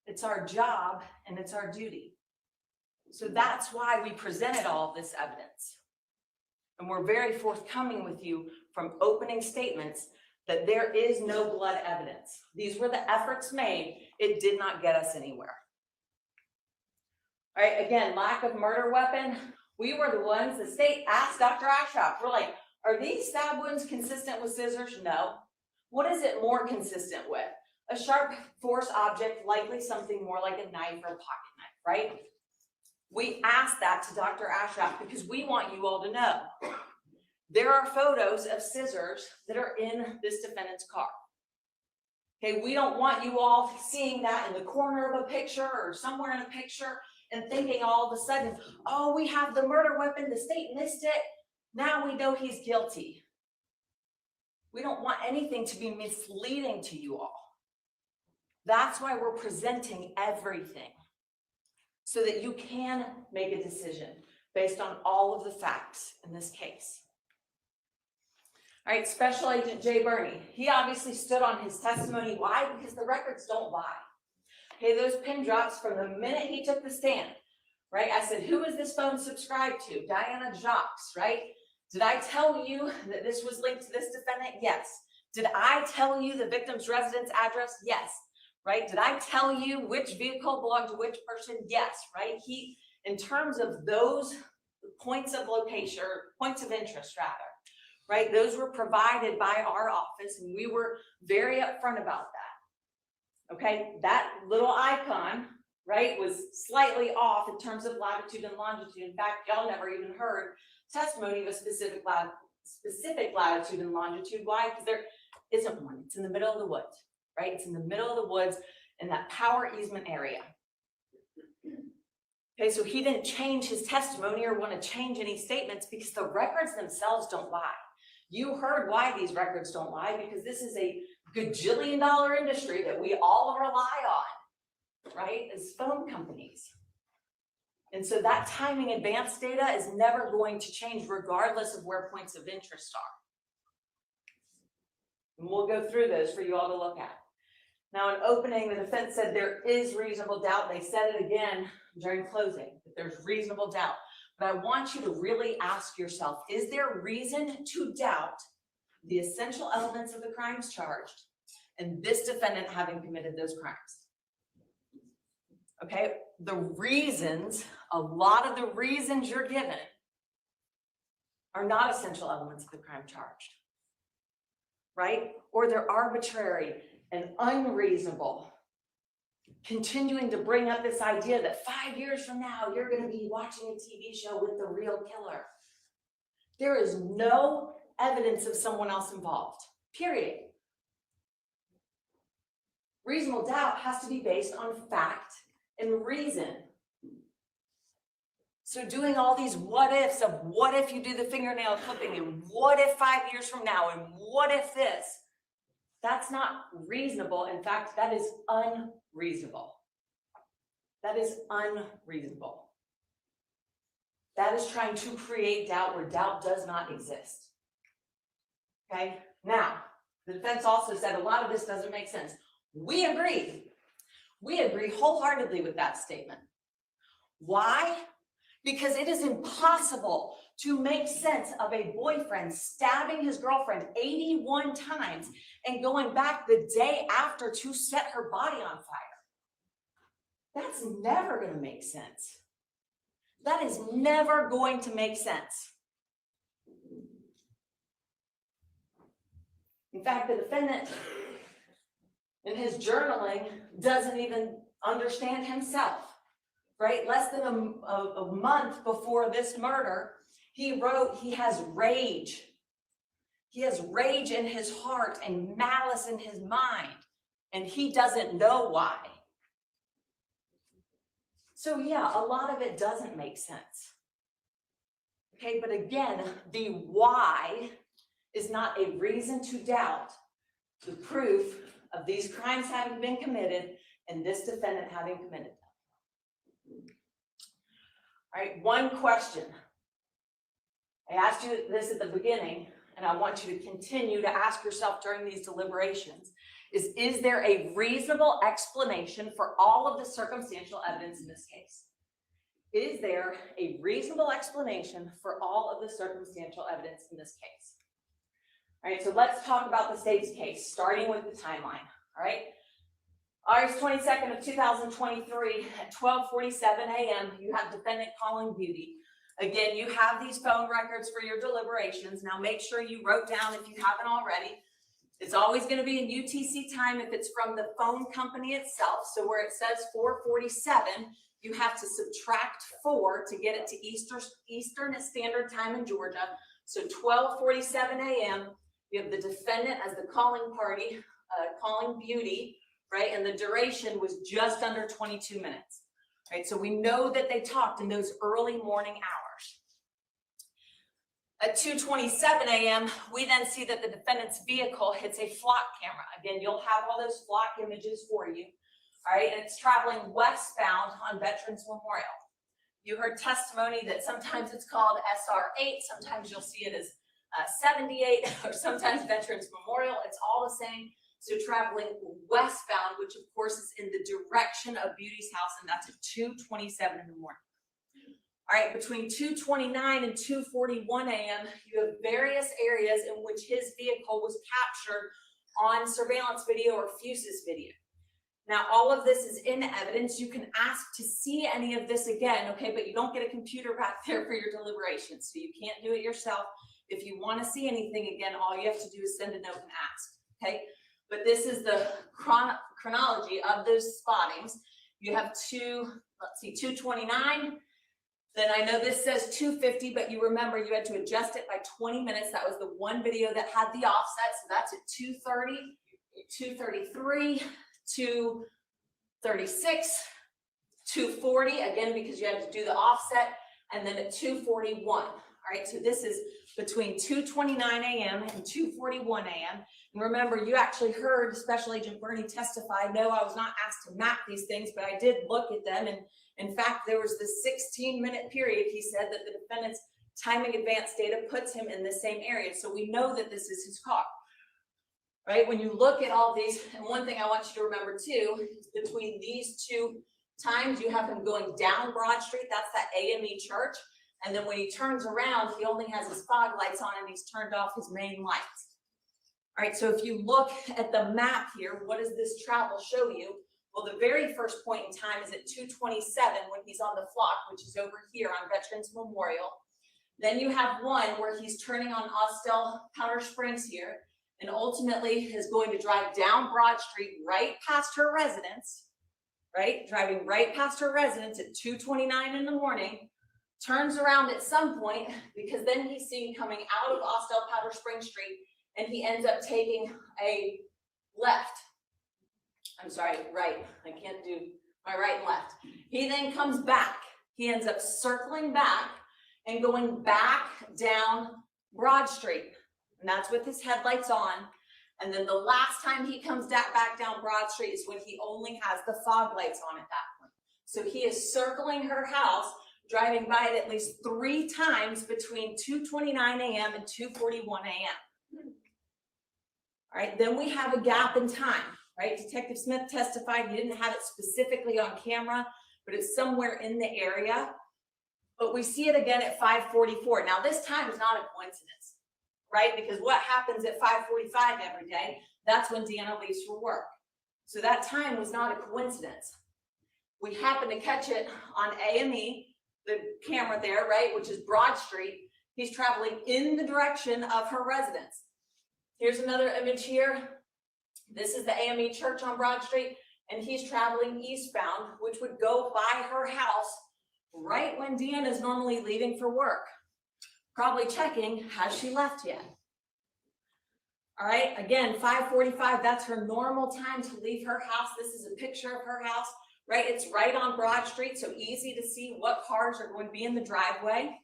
It's our job and it's our duty. So that's why we presented all of this evidence. And we're very forthcoming with you from opening statements that there is no blood evidence. These were the efforts made. It did not get us anywhere. All right, again, lack of murder weapon. We were the ones, the state asked Dr. Ashcroft, we're like, are these stab wounds consistent with scissors? No. What is it more consistent with? A sharp force object, likely something more like a knife or a pocket knife, right? We asked that to Dr. Ashcroft because we want you all to know. There are photos of scissors that are in this defendant's car. Okay, we don't want you all seeing that in the corner of a picture or somewhere in a picture and thinking all of a sudden, oh, we have the murder weapon, the state missed it, now we know he's guilty. We don't want anything to be misleading to you all. That's why we're presenting everything, so that you can make a decision based on all of the facts in this case. All right, Special Agent Jay Burney. He obviously stood on his testimony. Why? Because the records don't lie. Okay, those pin drops from the minute he took the stand, right? I said, who is this phone subscribed to? Diana Jacques, right? Did I tell you that this was linked to this defendant? Yes. Did I tell you the victim's residence address? Yes. Right? Did I tell you which vehicle belonged to which person? Yes. Right? He, in terms of those points of location, or points of interest rather, right? Those were provided by our office and we were very upfront about that. Okay? That little icon, right, was slightly off in terms of latitude and longitude. In fact, y'all never even heard testimony of a specific latitude and longitude. Why? Because there isn't one. It's in the middle of the woods, right? It's in the middle of the woods in that power easement area. Okay, so he didn't change his testimony or want to change any statements because the records themselves don't lie. You heard why these records don't lie, because this is a gajillion-dollar industry that we all rely on, right? As phone companies. And so that timing advance data is never going to change regardless of where points of interest are. And we'll go through those for you all to look at. Now in opening, the defense said there is reasonable doubt. They said it again during closing, that there's reasonable doubt. But I want you to really ask yourself, is there reason to doubt the essential elements of the crimes charged and this defendant having committed those crimes? Okay, the reasons, a lot of the reasons you're given are not essential elements of the crime charged. right? Or they're arbitrary and unreasonable. Continuing to bring up this idea that 5 years from now, you're going to be watching a TV show with the real killer. There is no evidence of someone else involved, period. Reasonable doubt has to be based on fact and reason. So doing all these what ifs of what if you do the fingernail clipping and what if 5 years from now and what if this, that's not reasonable. In fact, that is unreasonable. That is unreasonable. That is trying to create doubt where doubt does not exist. Okay, now, the defense also said a lot of this doesn't make sense. We agree. We agree wholeheartedly with that statement. Why? Because it is impossible to make sense of a boyfriend stabbing his girlfriend 81 times and going back the day after to set her body on fire. That's never going to make sense. That is never going to make sense. In fact, the defendant in his journaling doesn't even understand himself, right? Less than a month before this murder, he wrote he has rage. He has rage in his heart and malice in his mind, and he doesn't know why. So yeah, a lot of it doesn't make sense. Okay, but again, the why is not a reason to doubt the proof of these crimes having been committed and this defendant having committed them. All right, one question. I asked you this at the beginning, and I want you to continue to ask yourself during these deliberations, is there a reasonable explanation for all of the circumstantial evidence in this case? Is there a reasonable explanation for all of the circumstantial evidence in this case? All right, so let's talk about the state's case, starting with the timeline, all right? August 22nd of 2023 at 12:47 a.m., you have defendant calling Beauty. Again, you have these phone records for your deliberations. Now make sure you wrote down if you haven't already. It's always going to be in UTC time if it's from the phone company itself. So where it says 4:47, you have to subtract 4 to get it to Eastern Standard Time in Georgia. So 12:47 a.m., you have the defendant as the calling party, calling Beauty, right? And the duration was just under 22 minutes, right? So we know that they talked in those early morning hours. At 2:27 a.m., we then see that the defendant's vehicle hits a flock camera. Again, you'll have all those flock images for you, all right? And it's traveling westbound on Veterans Memorial. You heard testimony that sometimes it's called SR8, sometimes you'll see it as 78, or sometimes Veterans Memorial. It's all the same. So traveling westbound, which of course is in the direction of Beauty's house, and that's at 2:27 in the morning. All right, between 2:29 and 2:41 a.m., you have various areas in which his vehicle was captured on surveillance video or Fusus video. Now, all of this is in evidence. You can ask to see any of this again, okay, but you don't get a computer back there for your deliberations, so you can't do it yourself. If you want to see anything again, all you have to do is send a note and ask, okay? But this is the chronology of those spottings. You have 2:29. Then I know this says 2:50, but you remember you had to adjust it by 20 minutes. That was the one video that had the offset. So that's at 2:30, 2:33, 2:36, 2:40, again, because you had to do the offset, and then at 2:41. All right, so this is between 2:29 a.m. and 2:41 a.m. And remember, you actually heard Special Agent Bernie testify. No, I was not asked to map these things, but I did look at them. And in fact, there was this 16-minute period, he said, that the defendant's timing advance data puts him in the same area. So we know that this is his car, right? When you look at all these, and one thing I want you to remember too, is between these two times, you have him going down Broad Street. That's that AME church. And then when he turns around, he only has his fog lights on and he's turned off his main lights. All right, so if you look at the map here, what does this travel show you? Well, the very first point in time is at 2:27 when he's on the flock, which is over here on Veterans Memorial. Then you have one where he's turning on Austell Powder Springs here. and ultimately is going to drive down Broad Street right past her residence, right? Driving right past her residence at 2:29 in the morning, turns around at some point because then he's seen coming out of Austell Powder Spring Street, and he ends up taking a left. I'm sorry, right. I can't do my right and left. He then comes back. He ends up circling back and going back down Broad Street. And that's with his headlights on. And then the last time he comes back down Broad Street is when he only has the fog lights on at that point. So he is circling her house, driving by it at least 3 times between 2:29 a.m. and 2:41 a.m. All right, then we have a gap in time, right? Detective Smith testified, he didn't have it specifically on camera, but it's somewhere in the area. But we see it again at 5:44. Now this time is not a coincidence, right? Because what happens at 5:45 every day, that's when Deanna leaves for work. So that time was not a coincidence. We happen to catch it on AME, the camera there, right, which is Broad Street. He's traveling in the direction of her residence. Here's another image here. This is the AME church on Broad Street, and he's traveling eastbound, which would go by her house right when Deanna is normally leaving for work. Probably checking, has she left yet? All right, again, 5:45, that's her normal time to leave her house. This is a picture of her house, right? It's right on Broad Street, so easy to see what cars are going to be in the driveway.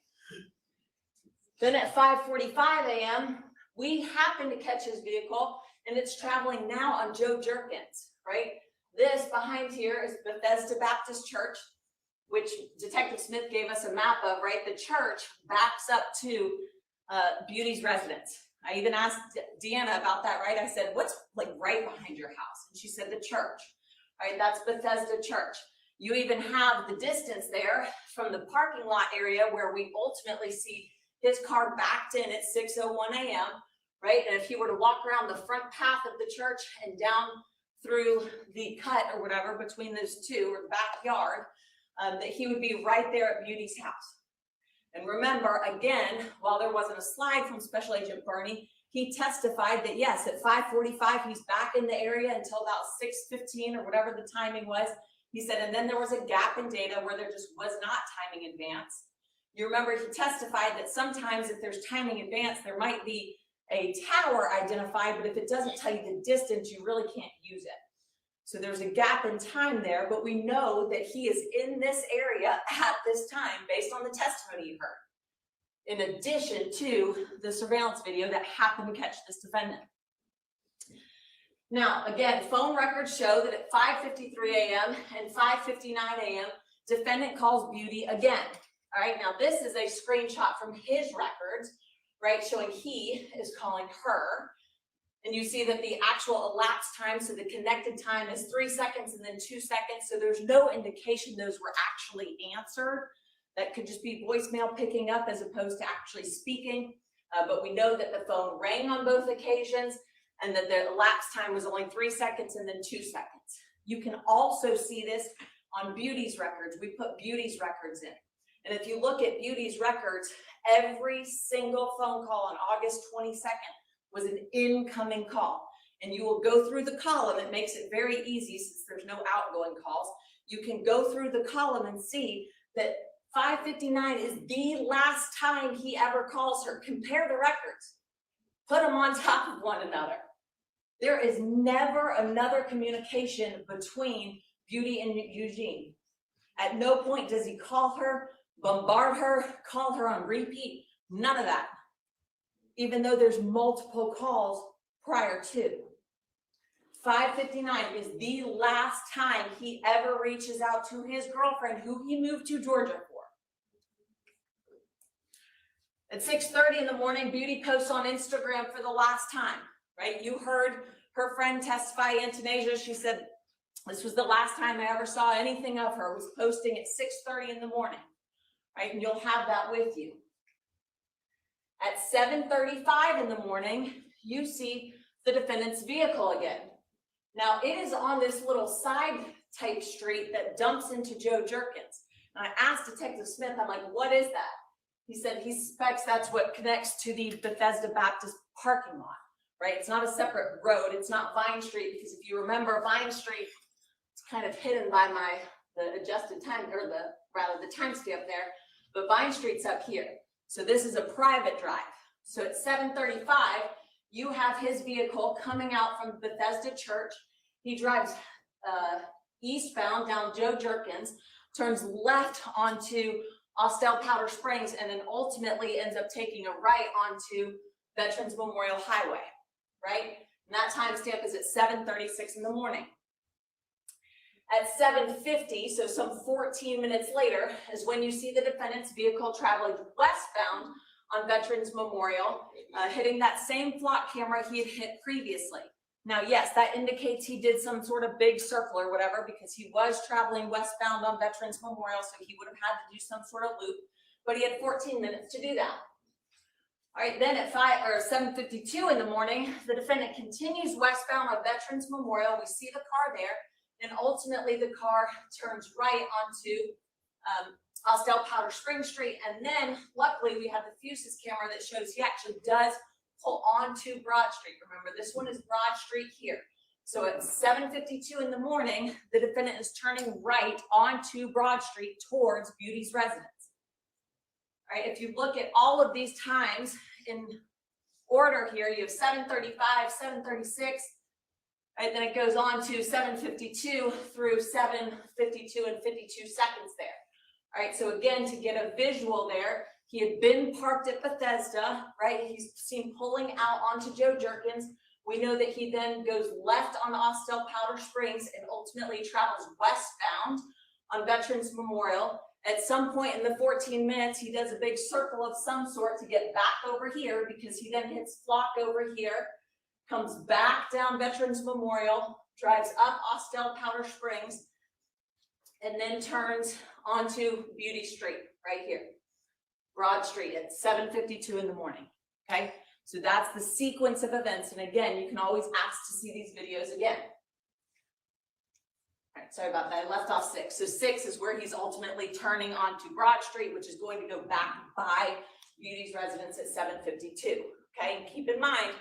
Then at 5:45 a.m., we happen to catch his vehicle, and it's traveling now on Joe Jerkins, right? This behind here is Bethesda Baptist Church, which Detective Smith gave us a map of, right? The church backs up to Beauty's residence. I even asked Deanna about that, right? I said, what's like right behind your house? And she said, the church, right? That's Bethesda Church. You even have the distance there from the parking lot area where we ultimately see his car backed in at 6:01 a.m., right? And if he were to walk around the front path of the church and down through the cut or whatever between those two, or the backyard, that he would be right there at Beauty's house. And remember, again, while there wasn't a slide from Special Agent Bernie, he testified that yes, at 5:45, he's back in the area until about 6:15 or whatever the timing was. He said, and then there was a gap in data where there just was not timing advance. You remember he testified that sometimes if there's timing advance, there might be a tower identified, but if it doesn't tell you the distance, you really can't use it. So there's a gap in time there, but we know that he is in this area at this time based on the testimony you heard, in addition to the surveillance video that happened to catch this defendant. Now, again, phone records show that at 5:53 a.m. and 5:59 a.m., defendant calls Beauty again. All right, now this is a screenshot from his records, right, showing he is calling her. And you see that the actual elapsed time, so the connected time is 3 seconds and then 2 seconds. So there's no indication those were actually answered. That could just be voicemail picking up as opposed to actually speaking. But we know that the phone rang on both occasions and that the elapsed time was only 3 seconds and then 2 seconds. You can also see this on Beauty's records. We put Beauty's records in. And if you look at Beauty's records, every single phone call on August 22nd was an incoming call. And you will go through the column. It makes it very easy since there's no outgoing calls. You can go through the column and see that 5:59 is the last time he ever calls her. Compare the records. Put them on top of one another. There is never another communication between Beauty and Eugene. At no point does he call her, bombard her, call her on repeat. None of that. Even though there's multiple calls prior to. 5:59 is the last time he ever reaches out to his girlfriend who he moved to Georgia for. At 6:30 in the morning, Beauty posts on Instagram for the last time, right? You heard her friend testify, Antonasia. She said, this was the last time I ever saw anything of her, was posting at 6:30 in the morning, right? And you'll have that with you. At 7:35 in the morning, you see the defendant's vehicle again. Now, it is on this little side type street that dumps into Joe Jerkins. And I asked Detective Smith, I'm like, what is that? He said he suspects that's what connects to the Bethesda Baptist parking lot, right? It's not a separate road. It's not Vine Street, because if you remember Vine Street, it's kind of hidden by the adjusted time, or the timestamp there, but Vine Street's up here. So this is a private drive. So at 7:35, you have his vehicle coming out from Bethesda Church. He drives eastbound down Joe Jerkins, turns left onto Austell Powder Springs, and then ultimately ends up taking a right onto Veterans Memorial Highway, right? And that timestamp is at 7:36 in the morning. At 7:50, so some 14 minutes later, is when you see the defendant's vehicle traveling westbound on Veterans Memorial, hitting that same flock camera he had hit previously. Now, yes, that indicates he did some sort of big circle or whatever, because he was traveling westbound on Veterans Memorial, so he would have had to do some sort of loop, but he had 14 minutes to do that. All right, then at 7:52 in the morning, the defendant continues westbound on Veterans Memorial. We see the car there, and ultimately the car turns right onto Austell Powder Spring Street, and then luckily we have the Fuses camera that shows he actually does pull onto Broad Street. Remember, this one is Broad Street here. So at 7:52 in the morning, the defendant is turning right onto Broad Street towards Beauty's residence. All right, if you look at all of these times in order here, you have 7:35, 7:36, right, then it goes on to 7:52 through 7:52 and 52 seconds there. All right, so again, to get a visual there, he had been parked at Bethesda, right? He's seen pulling out onto Joe Jerkins. We know that he then goes left on Austell Powder Springs and ultimately travels westbound on Veterans Memorial. At some point in the 14 minutes, he does a big circle of some sort to get back over here, because he then hits Flock over here, comes back down Veterans Memorial, drives up Austell Powder Springs, and then turns onto Beauty Street right here, Broad Street at 7:52 in the morning, okay? So that's the sequence of events. And again, you can always ask to see these videos again. All right, sorry about that, I left off 6. So 6 is where he's ultimately turning onto Broad Street, which is going to go back by Beauty's residence at 7:52, okay? And keep in mind,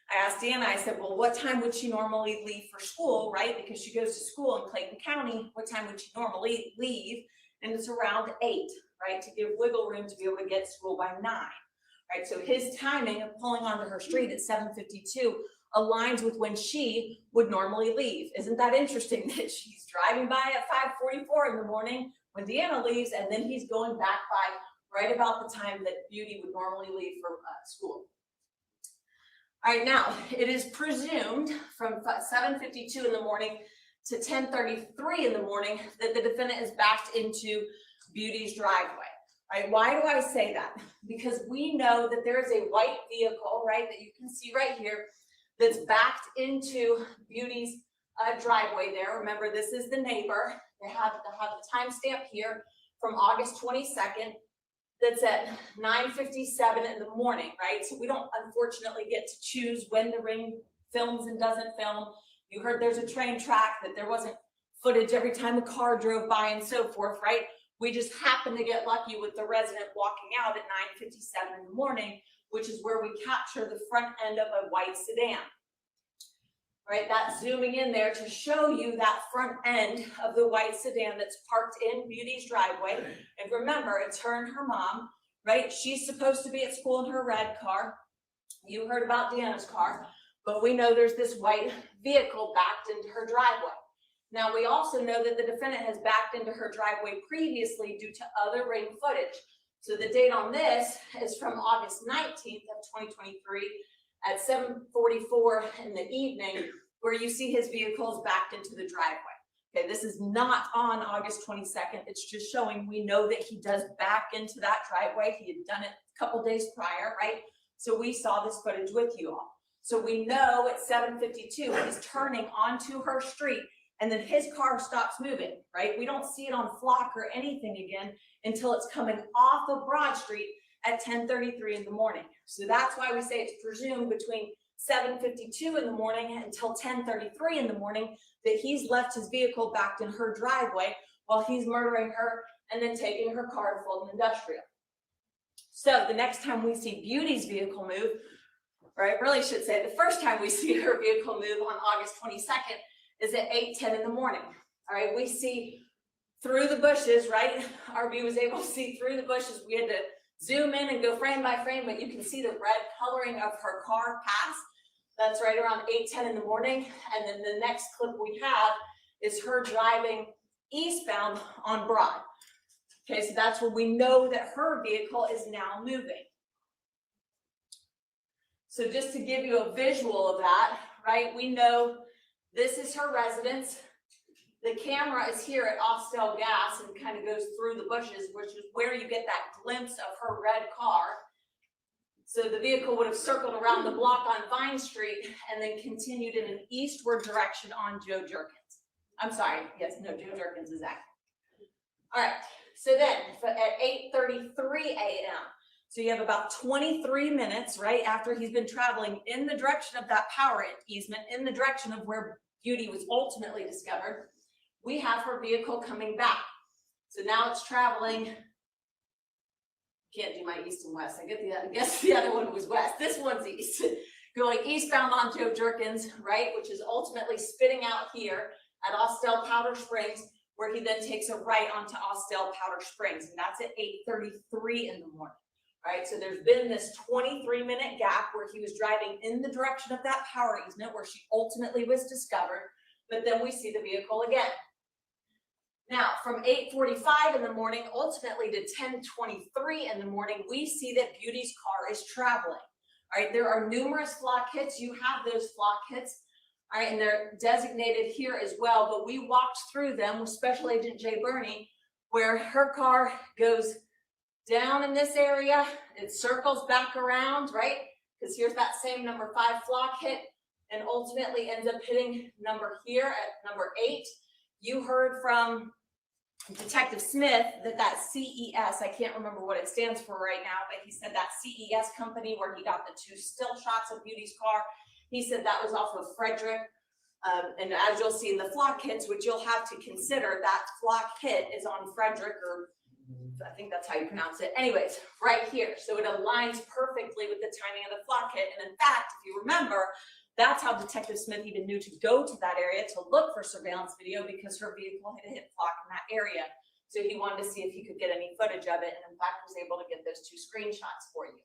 I asked Deanna, I said, well, what time would she normally leave for school, right? Because she goes to school in Clayton County. What time would she normally leave? And it's around 8, right? To give wiggle room to be able to get to school by 9, right? So his timing of pulling onto her street at 7:52 aligns with when she would normally leave. Isn't that interesting that she's driving by at 5:44 in the morning when Deanna leaves, and then he's going back by right about the time that Beauty would normally leave for school. All right, now it is presumed from 7:52 in the morning to 10:33 in the morning that the defendant is backed into Beauty's driveway. All right, why do I say that? Because we know that there is a white vehicle, right, that you can see right here, that's backed into Beauty's driveway there. Remember, this is the neighbor. They have the timestamp here from August 22nd. That's at 9:57 in the morning, right? So we don't unfortunately get to choose when the ring films and doesn't film. You heard there's a train track, that there wasn't footage every time the car drove by and so forth, right? We just happened to get lucky with the resident walking out at 9:57 in the morning, which is where we capture the front end of a white sedan. Right, that's zooming in there to show you that front end of the white sedan that's parked in Beauty's driveway. And remember, it's her and her mom, right? She's supposed to be at school in her red car. You heard about Deanna's car, but we know there's this white vehicle backed into her driveway. Now, we also know that the defendant has backed into her driveway previously due to other ring footage. So the date on this is from August 19th of 2023 at 7:44 in the evening, where you see his vehicles backed into the driveway. Okay, this is not on August 22nd. It's just showing we know that he does back into that driveway. He had done it a couple days prior, right? So we saw this footage with you all. So we know at 7:52 he's turning onto her street, and then his car stops moving, right? We don't see it on Flock or anything again until it's coming off of Broad Street at 10:33 in the morning. So that's why we say it's presumed between 7:52 in the morning until 10:33 in the morning that he's left his vehicle backed in her driveway while he's murdering her and then taking her car to Fulton Industrial. So the next time we see Beauty's vehicle move, or I really should say, the first time we see her vehicle move on August 22nd is at 8:10 in the morning. All right, we see through the bushes, right? RB was able to see through the bushes. We had to zoom in and go frame by frame, but you can see the red coloring of her car pass. That's right around 8:10 in the morning. And then the next clip we have is her driving eastbound on Broad. Okay, so that's where we know that her vehicle is now moving. So just to give you a visual of that, right, we know this is her residence. The camera is here at Austell Gas and kind of goes through the bushes, which is where you get that glimpse of her red car. So the vehicle would have circled around the block on Vine Street and then continued in an eastward direction on Joe Jerkins. I'm sorry, yes, no, Joe Jerkins is active. All right, so then at 8:33 a.m., so you have about 23 minutes, right, after he's been traveling in the direction of that power easement, in the direction of where Beauty was ultimately discovered, we have her vehicle coming back. So now it's traveling, can't do my east and west, I guess the other one was west, this one's east, going eastbound on Joe Jerkins, right, which is ultimately spitting out here at Austell Powder Springs, where he then takes a right onto Austell Powder Springs, and that's at 8:33 in the morning. All right, so there's been this 23-minute gap where he was driving in the direction of that power easement where she ultimately was discovered, but then we see the vehicle again. Now, from 8:45 in the morning, ultimately to 10:23 in the morning, we see that Beauty's car is traveling. All right, there are numerous flock hits. You have those flock hits. All right, and they're designated here as well, but we walked through them with Special Agent Jay Burney, where her car goes down in this area, it circles back around, right? Because here's that same number 5 flock hit, and ultimately ends up hitting number here at number 8. You heard from Detective Smith that CES, I can't remember what it stands for right now, but he said that CES company where he got the 2 still shots of Beauty's car, he said that was off of Frederick. And as you'll see in the flock hits, which you'll have to consider, that flock hit is on Frederick, or I think that's how you pronounce it. Anyways, right here. So it aligns perfectly with the timing of the flock hit. And in fact, if you remember, that's how Detective Smith even knew to go to that area to look for surveillance video, because her vehicle had hit flock in that area. So he wanted to see if he could get any footage of it, and in fact was able to get those 2 screenshots for you.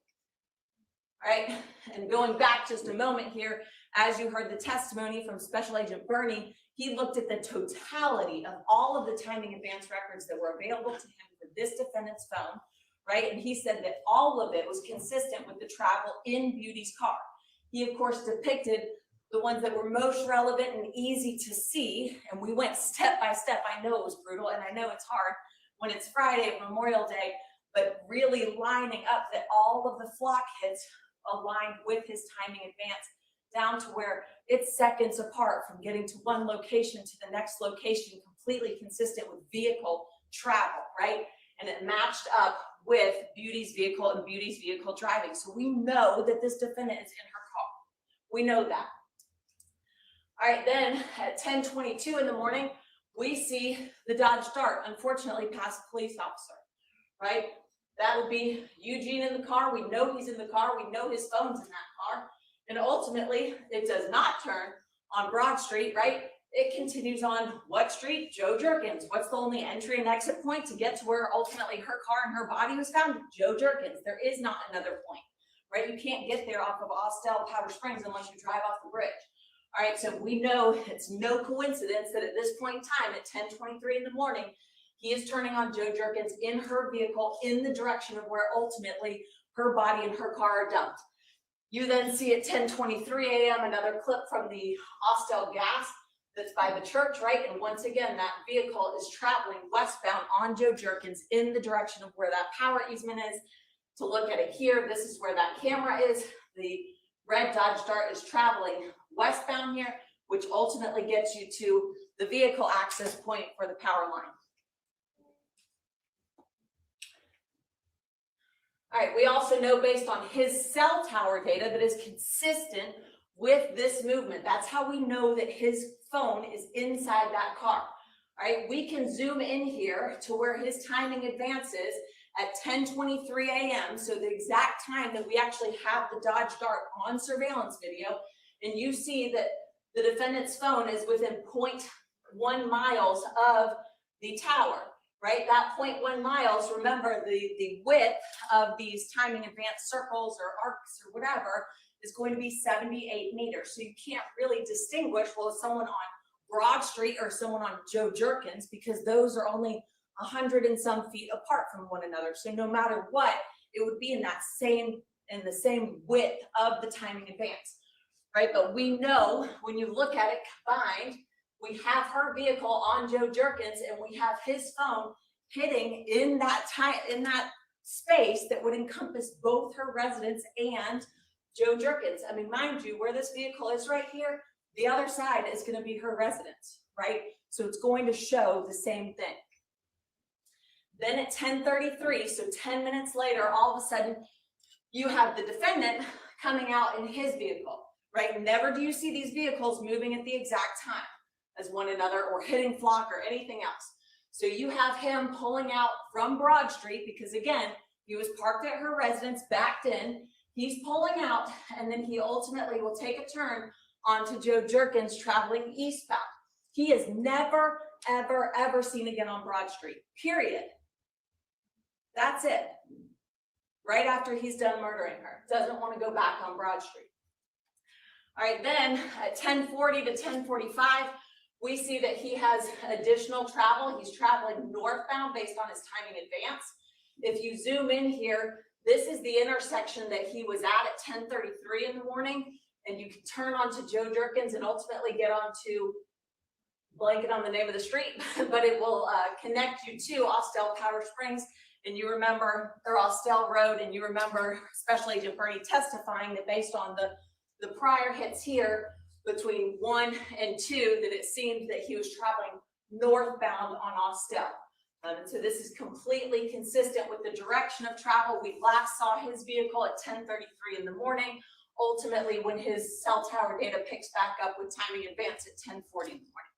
All right, and going back just a moment here, as you heard the testimony from Special Agent Burney, he looked at the totality of all of the timing advance records that were available to him for this defendant's phone, right? And he said that all of it was consistent with the travel in Beauty's car. He, of course, depicted the ones that were most relevant and easy to see, and we went step by step. I know it was brutal, and I know it's hard when it's Friday of Memorial Day, but really lining up that all of the flock hits aligned with his timing advance, down to where it's seconds apart from getting to one location to the next location, completely consistent with vehicle travel, right? And it matched up with Beauty's vehicle and Beauty's vehicle driving. So we know that this defendant is in her car. We know that. All right, then at 10:22 in the morning, we see the Dodge Dart, unfortunately past a police officer, right? That would be Eugene in the car. We know he's in the car. We know his phone's in that car. And ultimately, it does not turn on Broad Street, right? It continues on what street? Joe Jerkins. What's the only entry and exit point to get to where ultimately her car and her body was found? Joe Jerkins. There is not another point, right? You can't get there off of Austell Powder Springs unless you drive off the bridge. All right, so we know it's no coincidence that at this point in time, at 10:23 in the morning, he is turning on Joe Jerkins in her vehicle in the direction of where ultimately her body and her car are dumped. You then see at 10:23 a.m. another clip from the Austell Gas that's by the church, right? And once again, that vehicle is traveling westbound on Joe Jerkins in the direction of where that power easement is. To look at it here, this is where that camera is. The red Dodge Dart is traveling westbound here, which ultimately gets you to the vehicle access point for the power line. All right, we also know based on his cell tower data that is consistent with this movement. That's how we know that his phone is inside that car. All right, we can zoom in here to where his timing advances, at 10:23 a.m., so the exact time that we actually have the Dodge Dart on surveillance video, and you see that the defendant's phone is within 0.1 miles of the tower, right? That 0.1 miles, remember the width of these timing advance circles or arcs or whatever is going to be 78 meters. So you can't really distinguish, well, is someone on Broad Street or someone on Joe Jerkins, because those are only 100 and some feet apart from one another. So no matter what, it would be in the same width of the timing advance, right? But we know when you look at it combined, we have her vehicle on Joe Jerkins and we have his phone hitting in that space that would encompass both her residence and Joe Jerkins. I mean, mind you, where this vehicle is right here, the other side is going to be her residence, right? So it's going to show the same thing. Then at 10:33, so 10 minutes later, all of a sudden, you have the defendant coming out in his vehicle, right? Never do you see these vehicles moving at the exact time as one another or hitting flock or anything else. So you have him pulling out from Broad Street because, again, he was parked at her residence, backed in. He's pulling out, and then he ultimately will take a turn onto Joe Jerkins traveling eastbound. He is never, ever, ever seen again on Broad Street, period. That's it. Right after he's done murdering her. Doesn't want to go back on Broad Street. All right, then at 10:40 to 10:45, we see that he has additional travel. He's traveling northbound based on his timing advance. If you zoom in here, this is the intersection that he was at 10:33 in the morning, and you can turn onto Joe Jerkins and ultimately get onto, blanket on the name of the street, but it will connect you to Austell Powder Springs. And you remember, or Austell Road, and you remember Special Agent Bernie testifying that based on the prior hits here between 1 and 2, that it seemed that he was traveling northbound on Austell. And so this is completely consistent with the direction of travel. We last saw his vehicle at 10:33 in the morning. Ultimately, when his cell tower data picks back up with timing advance at 10:40 in the morning.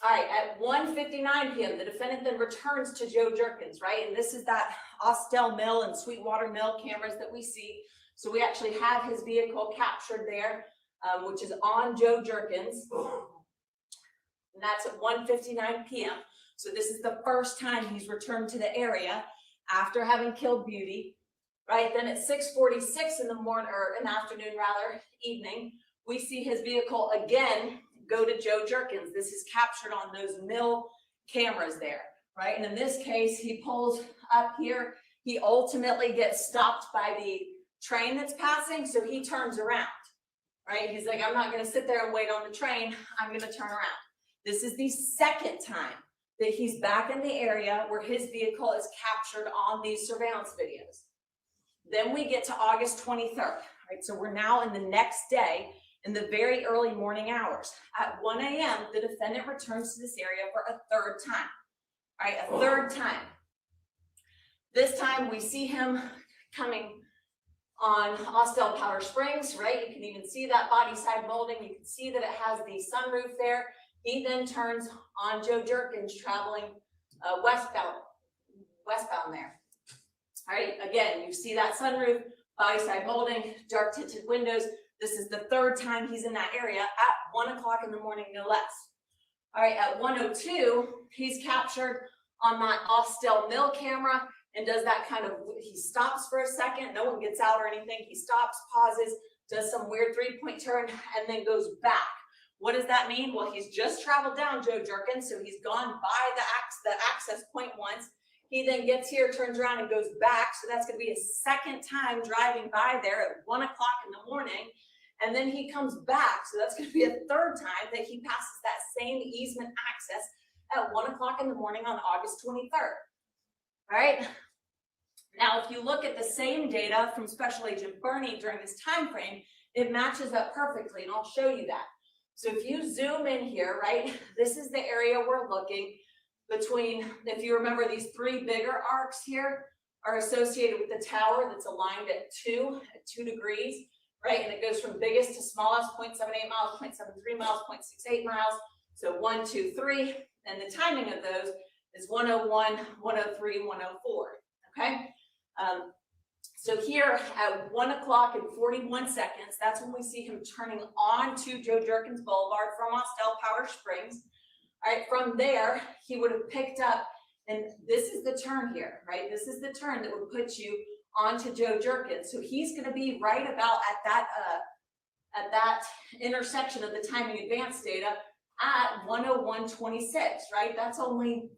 All right, at 1:59 p.m., the defendant then returns to Joe Jerkins, right? And this is that Austell Mill and Sweetwater Mill cameras that we see. So we actually have his vehicle captured there, which is on Joe Jerkins. And that's at 1:59 p.m. So this is the first time he's returned to the area after having killed Beauty, right? Then at 6:46 in the morning, or in the afternoon rather, evening, we see his vehicle again go to Joe Jerkins. This is captured on those mill cameras there, right? And in this case, he pulls up here. He ultimately gets stopped by the train that's passing, so he turns around, right? He's like, I'm not going to sit there and wait on the train. I'm going to turn around. This is the second time that he's back in the area where his vehicle is captured on these surveillance videos. Then we get to August 23rd, right? So we're now in the next day, in the very early morning hours. At 1 a.m., the defendant returns to this area for a third time, right? A third time. This time we see him coming on Austell Powder Springs, right? You can even see that body side molding. You can see that it has the sunroof there. He then turns on Joe Jerkins traveling westbound there. All right, again, you see that sunroof, body side molding, dark tinted windows. This is the third time he's in that area at 1 o'clock in the morning, no less. All right, at 1:02, he's captured on that Austell Mill camera and does that kind of, he stops for a second, no one gets out or anything. He stops, pauses, does some weird 3-point turn, and then goes back. What does that mean? Well, he's just traveled down Joe Jerkins, so he's gone by the access point once. He then gets here, turns around, and goes back. So that's going to be his second time driving by there at 1 o'clock in the morning. And then he comes back. So that's going to be a third time that he passes that same easement access at 1 o'clock in the morning on August 23rd. All right. Now, if you look at the same data from Special Agent Bernie during this time frame, it matches up perfectly, and I'll show you that. So if you zoom in here, right, this is the area we're looking between, if you remember, these three bigger arcs here are associated with the tower that's aligned at 2 degrees, right? And it goes from biggest to smallest, 0.78 miles, 0.73 miles, 0.68 miles. So 1, 2, 3. And the timing of those is 101, 103, 104, okay? So here at 1 o'clock and 41 seconds, that's when we see him turning onto Joe Jerkins Boulevard from Austell Powder Springs. All right, from there, he would have picked up, and this is the turn here, right? This is the turn that would put you onto Joe Jerkins. So he's gonna be right about at that intersection of the timing advance data at 101:26, right? That's only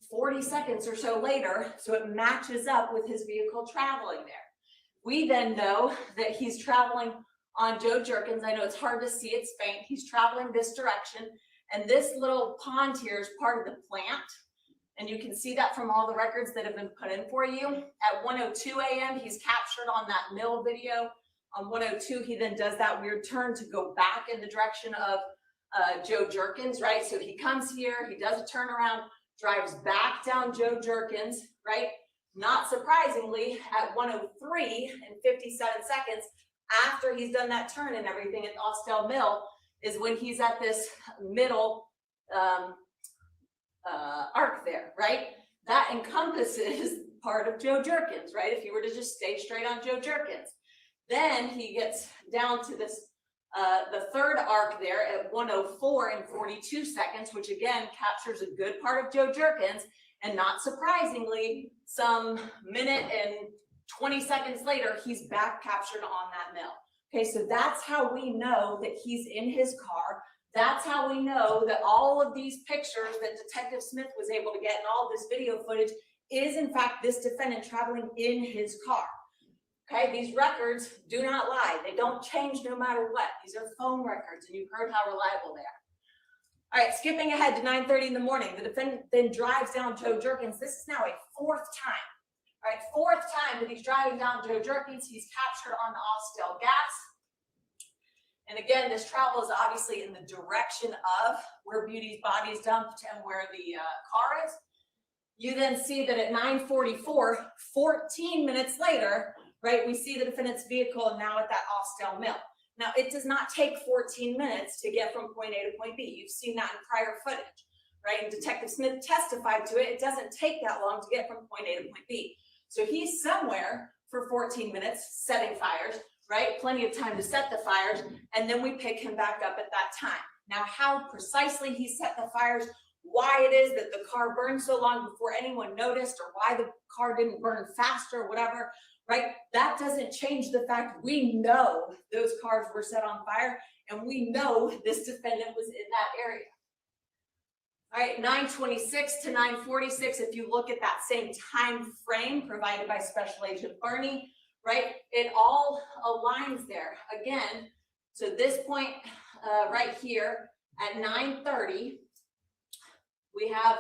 40 seconds or so later, so it matches up with his vehicle traveling there. We then know that he's traveling on Joe Jerkins. I know it's hard to see, it's faint. He's traveling this direction, and this little pond here is part of the plant, and you can see that from all the records that have been put in for you. At 1:02 a.m., he's captured on that mill video. On 1:02, he then does that weird turn to go back in the direction of Joe Jerkins, right? So he comes here, he does a turnaround, drives back down Joe Jerkins, right? Not surprisingly, at 1:03 and 57 seconds, after he's done that turn and everything at Austell Mill, is when he's at this middle arc there, right? That encompasses part of Joe Jerkins, right? If you were to just stay straight on Joe Jerkins. Then he gets down to this the third arc there at 1:04 and 42 seconds, which again captures a good part of Joe Jerkins, and not surprisingly, some minute and 20 seconds later, he's back captured on that mill. Okay, so that's how we know that he's in his car. That's how we know that all of these pictures that Detective Smith was able to get and all this video footage is in fact this defendant traveling in his car. Okay, these records do not lie. They don't change no matter what. These are phone records, and you've heard how reliable they are. All right, skipping ahead to 9:30 in the morning, the defendant then drives down Joe Jerkins. This is now a fourth time. All right, fourth time that he's driving down Joe Jerkins. He's captured on the Austell gas. And again, this travel is obviously in the direction of where Beauty's body is dumped and where the car is. You then see that at 9:44, 14 minutes later, right, we see the defendant's vehicle now at that Austell Mill. Now, it does not take 14 minutes to get from point A to point B. You've seen that in prior footage, right? And Detective Smith testified to it. It doesn't take that long to get from point A to point B. So he's somewhere for 14 minutes setting fires, right? Plenty of time to set the fires, and then we pick him back up at that time. Now, how precisely he set the fires, why it is that the car burned so long before anyone noticed, or why the car didn't burn faster, or whatever, right? That doesn't change the fact we know those cars were set on fire, and we know this defendant was in that area. All right, 9:26 to 9:46, if you look at that same time frame provided by Special Agent Barney, right, it all aligns there. Again, so this point right here at 9:30, we have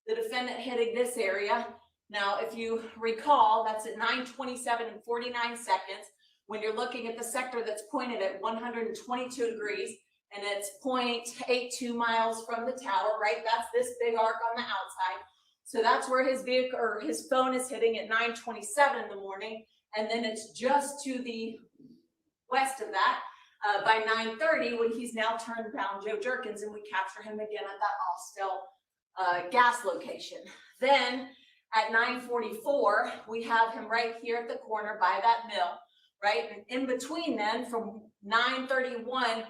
the defendant hitting this area. Now, if you recall, that's at 9:27 and 49 seconds. When you're looking at the sector that's pointed at 122 degrees, and it's 0.82 miles from the tower, right? That's this big arc on the outside. So that's where his vehicle or his phone is hitting at 9:27 in the morning. And then it's just to the west of that by 9:30 when he's now turned down Joe Jerkins, and we capture him again at that Austell gas location. Then at 9:44, we have him right here at the corner by that mill, right? And in between then, from 9:31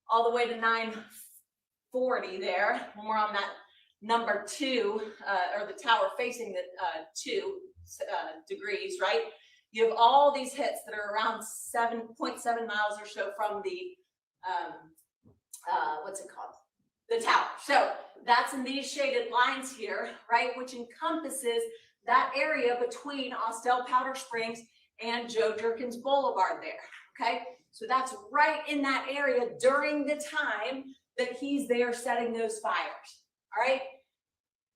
all the way to 9:40 there, when we're on that number 2, or the tower facing the 2 degrees, right? You have all these hits that are around 7.7 miles or so from the, what's it called? The tower. So that's in these shaded lines here, right? Which encompasses that area between Austell Powder Springs and Joe Jerkins Boulevard there, okay? So that's right in that area during the time that he's there setting those fires, all right?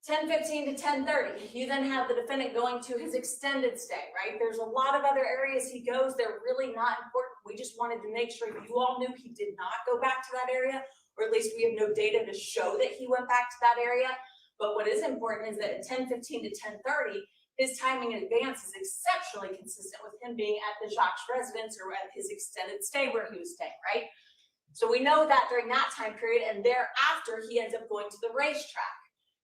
10:15 to 10:30, you then have the defendant going to his extended stay, right? There's a lot of other areas he goes. They're really not important. We just wanted to make sure you all knew he did not go back to that area, or at least we have no data to show that he went back to that area. But what is important is that at 10:15 to 10:30, his timing in advance is exceptionally consistent with him being at the Jacques residence or at his extended stay where he was staying, right? So we know that during that time period, and thereafter he ends up going to the racetrack.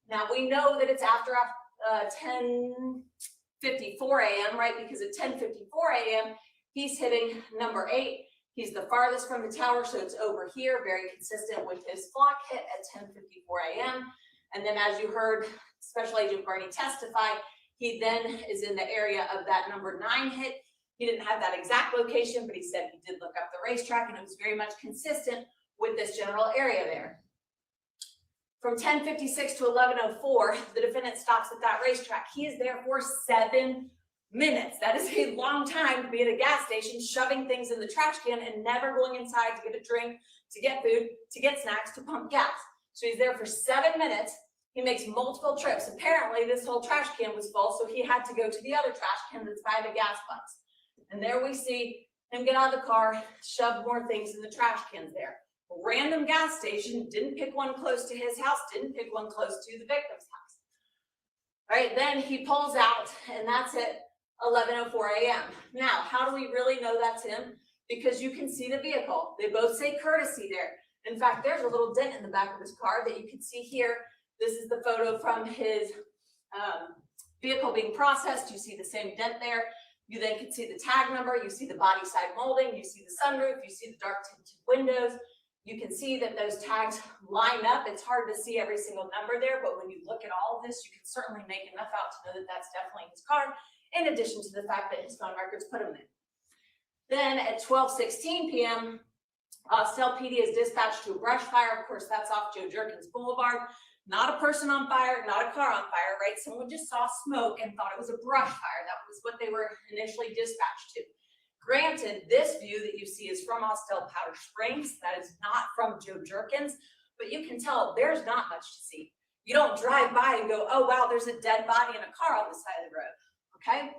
Now we know that it's after 10:54 a.m., right? Because at 10:54 a.m., he's hitting number 8. He's the farthest from the tower, so it's over here, very consistent with his flock hit at 10:54 a.m. And then as you heard Special Agent Barney testify, he then is in the area of that number 9 hit. He didn't have that exact location, but he said he did look up the racetrack, and it was very much consistent with this general area there. From 10:56 to 11:04, the defendant stops at that racetrack. He is there for 7 minutes. That is a long time to be at a gas station, shoving things in the trash can and never going inside to get a drink, to get food, to get snacks, to pump gas. So he's there for 7 minutes. He makes multiple trips. Apparently this whole trash can was full, so he had to go to the other trash can that's by the gas pumps. And there we see him get out of the car, shove more things in the trash cans there. A random gas station, didn't pick one close to his house, didn't pick one close to the victim's house. All right, then he pulls out, and that's it. 11:04 a.m. Now, how do we really know that's him? Because you can see the vehicle. They both say courtesy there. In fact, there's a little dent in the back of his car that you can see here. This is the photo from his vehicle being processed. You see the same dent there. You then can see the tag number. You see the body side molding. You see the sunroof. You see the dark tinted windows. You can see that those tags line up. It's hard to see every single number there, but when you look at all of this, you can certainly make enough out to know that that's definitely his car, in addition to the fact that his phone records put him in. Then at 12:16 p.m., Austell PD is dispatched to a brush fire. Of course, that's off Joe Jerkins Boulevard. Not a person on fire, not a car on fire, right? Someone just saw smoke and thought it was a brush fire. That was what they were initially dispatched to. Granted, this view that you see is from Austell Powder Springs. That is not from Joe Jerkins, but you can tell there's not much to see. You don't drive by and go, oh, wow, there's a dead body in a car on the side of the road. Okay,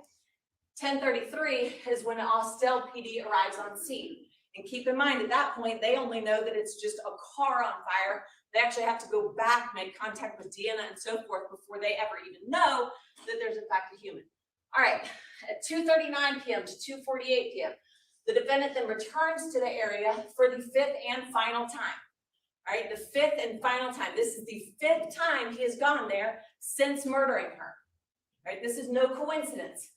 10:33 is when Austell PD arrives on scene. And keep in mind, at that point, they only know that it's just a car on fire. They actually have to go back, make contact with Deanna and so forth before they ever even know that there's in fact a human. All right, at 2:39 p.m. to 2:48 p.m., the defendant then returns to the area for the 5th and final time. All right, the 5th and final time. This is the 5th time he has gone there since murdering her. Right, this is no coincidence.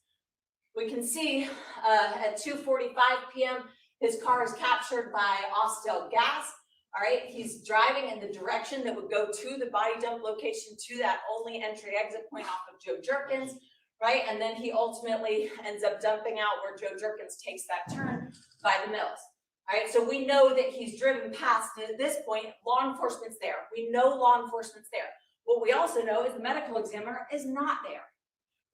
We can see at 2:45 p.m. his car is captured by Austell Gas. All right, he's driving in the direction that would go to the body dump location, to that only entry exit point off of Joe Jerkins, right? And then he ultimately ends up dumping out where Joe Jerkins takes that turn by the mills. All right, so we know that he's driven past, and at this point, law enforcement's there. We know law enforcement's there. What we also know is the medical examiner is not there.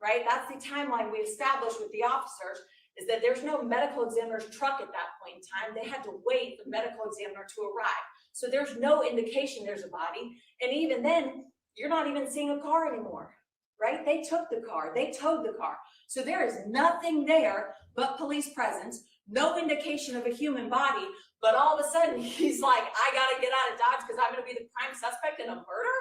Right? That's the timeline we established with the officers, is that there's no medical examiner's truck at that point in time. They had to wait for the medical examiner to arrive. So there's no indication there's a body. And even then, you're not even seeing a car anymore, right? They took the car, they towed the car. So there is nothing there but police presence, no indication of a human body, but all of a sudden he's like, I gotta get out of Dodge because I'm gonna be the prime suspect in a murder?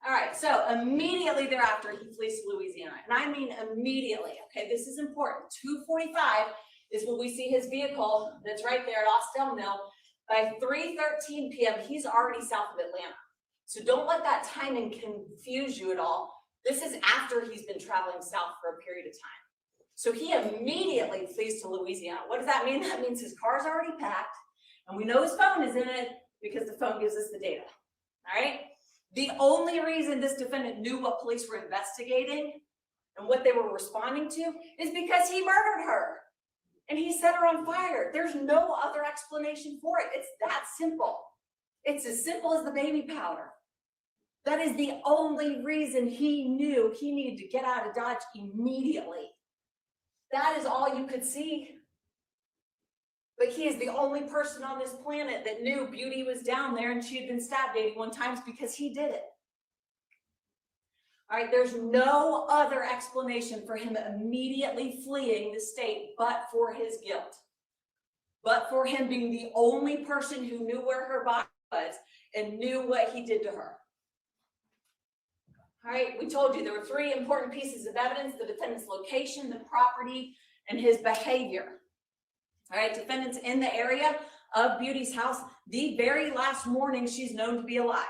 All right, so immediately thereafter, he flees to Louisiana. And I mean immediately, okay? This is important. 2:45 is when we see his vehicle that's right there at Austell Mill. By 3:13 p.m., he's already south of Atlanta. So don't let that timing confuse you at all. This is after he's been traveling south for a period of time. So he immediately flees to Louisiana. What does that mean? That means his car's already packed, and we know his phone is in it because the phone gives us the data, all right? The only reason this defendant knew what police were investigating and what they were responding to is because he murdered her and he set her on fire. There's no other explanation for it. It's that simple. It's as simple as the baby powder. That is the only reason he knew he needed to get out of Dodge immediately. That is all you could see. But he is the only person on this planet that knew Beauty was down there and she had been stabbed 81 times because he did it. All right, there's no other explanation for him immediately fleeing the state but for his guilt. But for him being the only person who knew where her body was and knew what he did to her. All right, we told you there were 3 important pieces of evidence: the defendant's location, the property, and his behavior. All right, defendant's in the area of Beauty's house the very last morning she's known to be alive.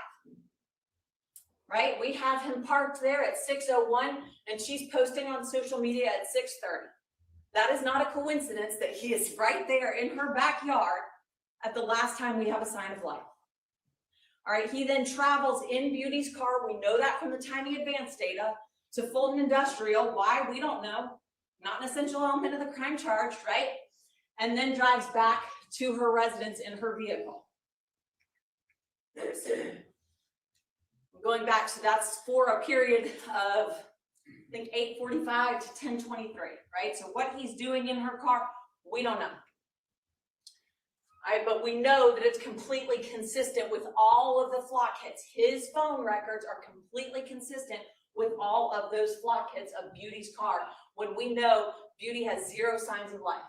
right? We have him parked there at 6:01 and she's posting on social media at 6:30. That is not a coincidence that he is right there in her backyard at the last time we have a sign of life. All right, he then travels in Beauty's car. We know that from the timing advance data to Fulton Industrial. Why? We don't know. Not an essential element of the crime charge, right? And then drives back to her residence in her vehicle. Going back to that's for a period of, I think, 8:45 to 10:23, right? So what he's doing in her car, we don't know. All right, but we know that it's completely consistent with all of the flock hits. His phone records are completely consistent with all of those flock hits of Beauty's car when we know Beauty has 0 signs of life.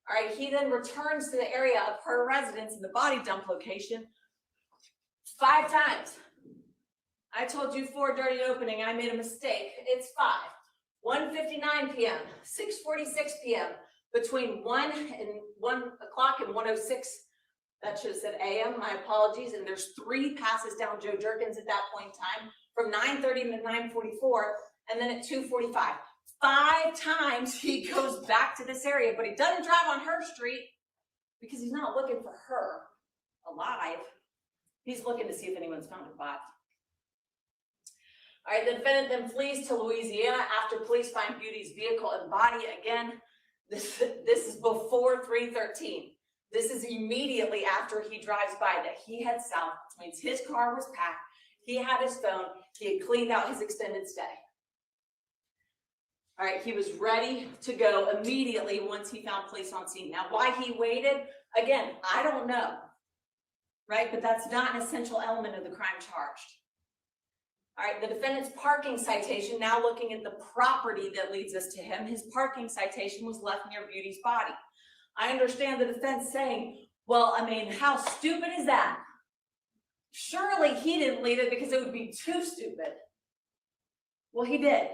All right, he then returns to the area of her residence in the body dump location 5 times. I told you 4 during the opening, I made a mistake. It's 5. 1:59 p.m., 6:46 p.m., between 1 o'clock and 1:06. That should have said a.m., my apologies. And there's 3 passes down Joe Jerkins at that point in time, from 9:30 to 9:44, and then at 2:45. 5 times he goes back to this area, but he doesn't drive on her street because he's not looking for her alive. He's looking to see if anyone's found her body. All right, the defendant then flees to Louisiana after police find Beauty's vehicle and body. Again, this is before 3:13. This is immediately after he drives by that he heads south, which means his car was packed, he had his phone, he had cleaned out his extended stay. All right, he was ready to go immediately once he found police on scene. Now, why he waited, again, I don't know, right? But that's not an essential element of the crime charged. All right, the defendant's parking citation, now looking at the property that leads us to him, his parking citation was left near Beauty's body. I understand the defense saying, well, I mean, how stupid is that? Surely he didn't leave it because it would be too stupid. Well, he did.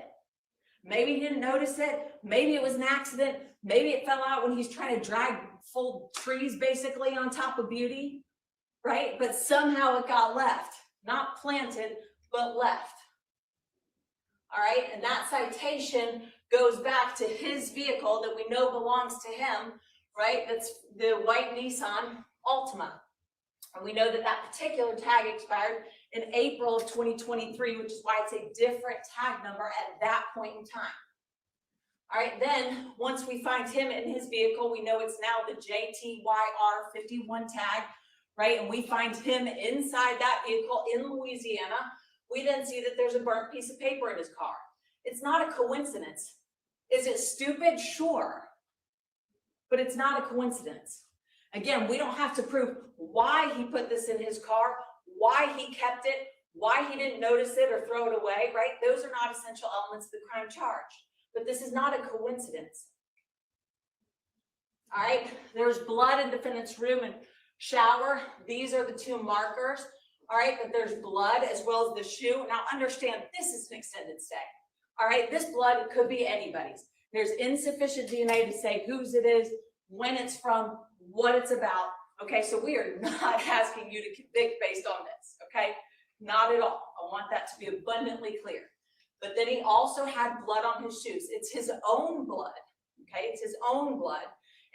Maybe he didn't notice it. Maybe it was an accident. Maybe it fell out when he's trying to drag full trees basically on top of Beauty, right? But somehow it got left, not planted, but left. All right, and that citation goes back to his vehicle that we know belongs to him, right? That's the white Nissan Altima. And we know that that particular tag expired in April of 2023, which is why it's a different tag number at that point in time. All right, then once we find him in his vehicle, we know it's now the JTYR51 tag, right? And we find him inside that vehicle in Louisiana. We then see that there's a burnt piece of paper in his car. It's not a coincidence. Is it stupid? Sure. But it's not a coincidence. Again, we don't have to prove why he put this in his car, why he kept it, why he didn't notice it or throw it away, right? Those are not essential elements of the crime charge. But this is not a coincidence. All right, there's blood in defendant's room and shower. These are the 2 markers. All right, but there's blood as well as the shoe. Now understand, this is an extended stay. All right, this blood could be anybody's. There's insufficient DNA to say whose it is, when it's from, what it's about. Okay, so we are not asking you to convict based on this, okay? Not at all. I want that to be abundantly clear. But then he also had blood on his shoes. It's his own blood, okay? It's his own blood.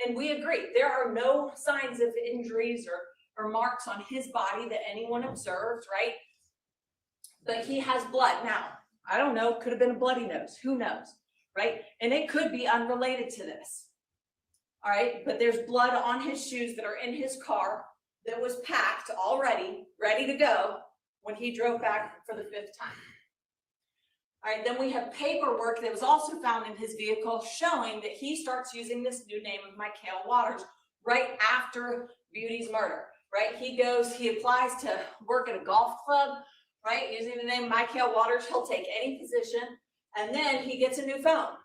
And we agree, there are no signs of injuries or marks on his body that anyone observed, right? But he has blood. Now, I don't know, could have been a bloody nose, who knows, right? And it could be unrelated to this, all right? But there's blood on his shoes that are in his car that was packed already, ready to go when he drove back for the 5th time. All right, then we have paperwork that was also found in his vehicle showing that he starts using this new name of Michael Waters right after Beauty's murder. Right, he applies to work at a golf club, right, using the name Michael Waters. He'll take any position, and then he gets a new phone.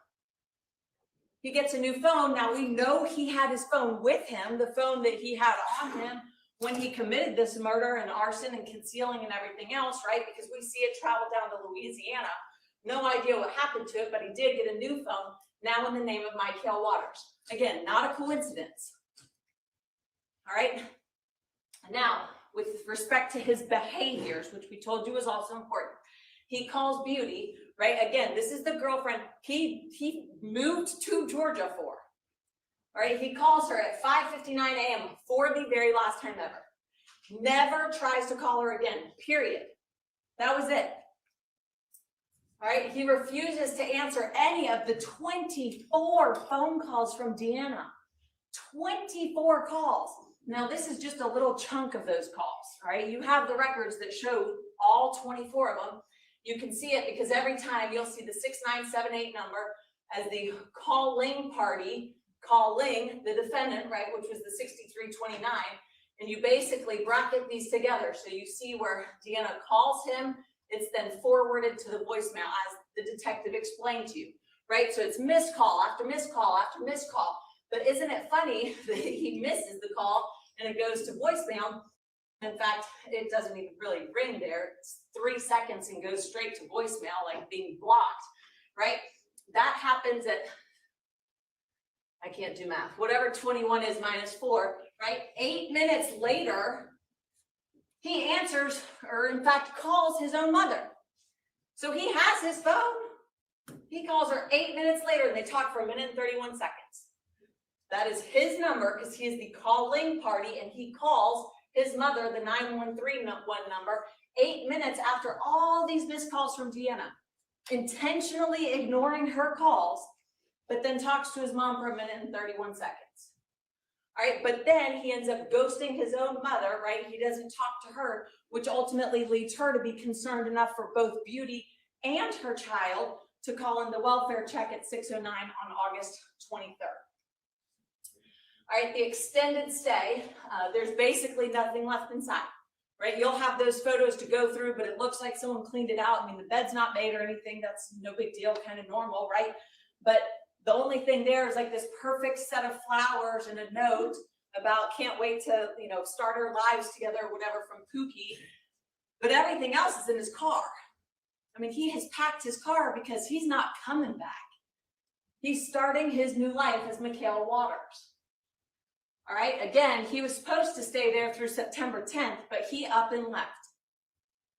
He gets a new phone. Now we know he had his phone with him, the phone that he had on him when he committed this murder and arson and concealing and everything else, right, because we see it travel down to Louisiana. No idea what happened to it, but he did get a new phone, now in the name of Michael Waters. Again, not a coincidence. All right. Now, with respect to his behaviors, which we told you is also important. He calls Beauty, right? Again, this is the girlfriend he moved to Georgia for. All right, he calls her at 5:59 a.m. for the very last time ever. Never tries to call her again, period. That was it. All right, he refuses to answer any of the 24 phone calls from Deanna. 24 calls. Now, this is just a little chunk of those calls, right? You have the records that show all 24 of them. You can see it because every time you'll see the 6978 number as the calling party, calling the defendant, right, which was the 6329, and you basically bracket these together. So you see where Deanna calls him, it's then forwarded to the voicemail as the detective explained to you, right? So it's missed call after missed call after missed call. But isn't it funny that he misses the call and it goes to voicemail? In fact, it doesn't even really ring there. It's 3 seconds and goes straight to voicemail, like being blocked, right? That happens at, I can't do math, whatever 21 is minus 4, right? 8 minutes later, he answers, or in fact calls his own mother. So he has his phone. He calls her 8 minutes later and they talk for 1 minute and 31 seconds. That is his number because he is the calling party, and he calls his mother, the 913 number, 8 minutes after all these missed calls from Deanna, intentionally ignoring her calls, but then talks to his mom for 1 minute and 31 seconds. All right, but then he ends up ghosting his own mother, right? He doesn't talk to her, which ultimately leads her to be concerned enough for both Beauty and her child to call in the welfare check at 6:09 on August 23rd. All right, the extended stay, there's basically nothing left inside, right? You'll have those photos to go through, but it looks like someone cleaned it out. I mean, the bed's not made or anything. That's no big deal, kind of normal, right? But the only thing there is like this perfect set of flowers and a note about can't wait to, you know, start our lives together or whatever from Pookie. But everything else is in his car. I mean, he has packed his car because he's not coming back. He's starting his new life as Michaela Waters. All right, again, he was supposed to stay there through September 10th, but he up and left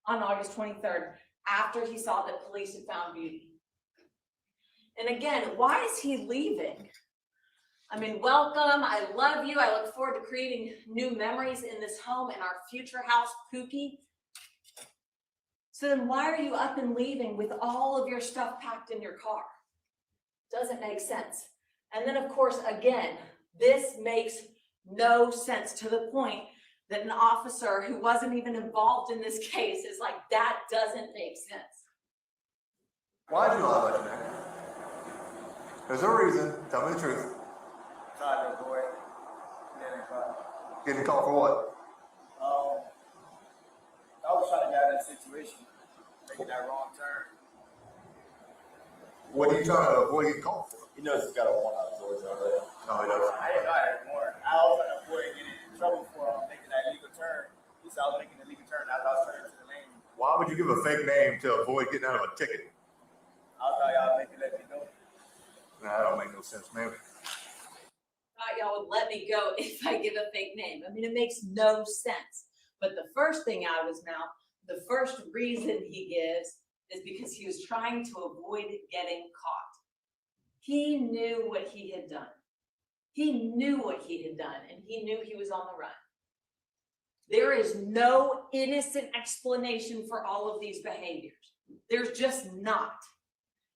on August 23rd after he saw that police had found Beauty. And again, why is he leaving? I mean, welcome, I love you. I look forward to creating new memories in this home and our future house, Pookie. So then why are you up and leaving with all of your stuff packed in your car? Doesn't make sense. And then of course, again, this makes no sense to the point that an officer who wasn't even involved in this case is like, that doesn't make sense. Why'd you lie about your name? There's a reason. Tell me the truth. Tried to avoid getting caught. Getting caught for what? I was trying to get out of that situation, making that wrong turn. What are you trying to avoid getting caught for? He knows he's got a warrant out towards him already. No, he doesn't. I didn't know I had a warrant. I was trying to avoid getting in trouble for making that illegal turn. He said I was making the legal turn after I was turning to the lane. Why would you give a fake name to avoid getting out of a ticket? I thought y'all maybe let me know. Nah, that don't make no sense, man. Thought y'all would let me go if I give a fake name. I mean, it makes no sense. But the first thing out of his mouth, the first reason he gives is because he was trying to avoid getting caught. He knew what he had done. He knew what he had done, and he knew he was on the run. There is no innocent explanation for all of these behaviors. There's just not.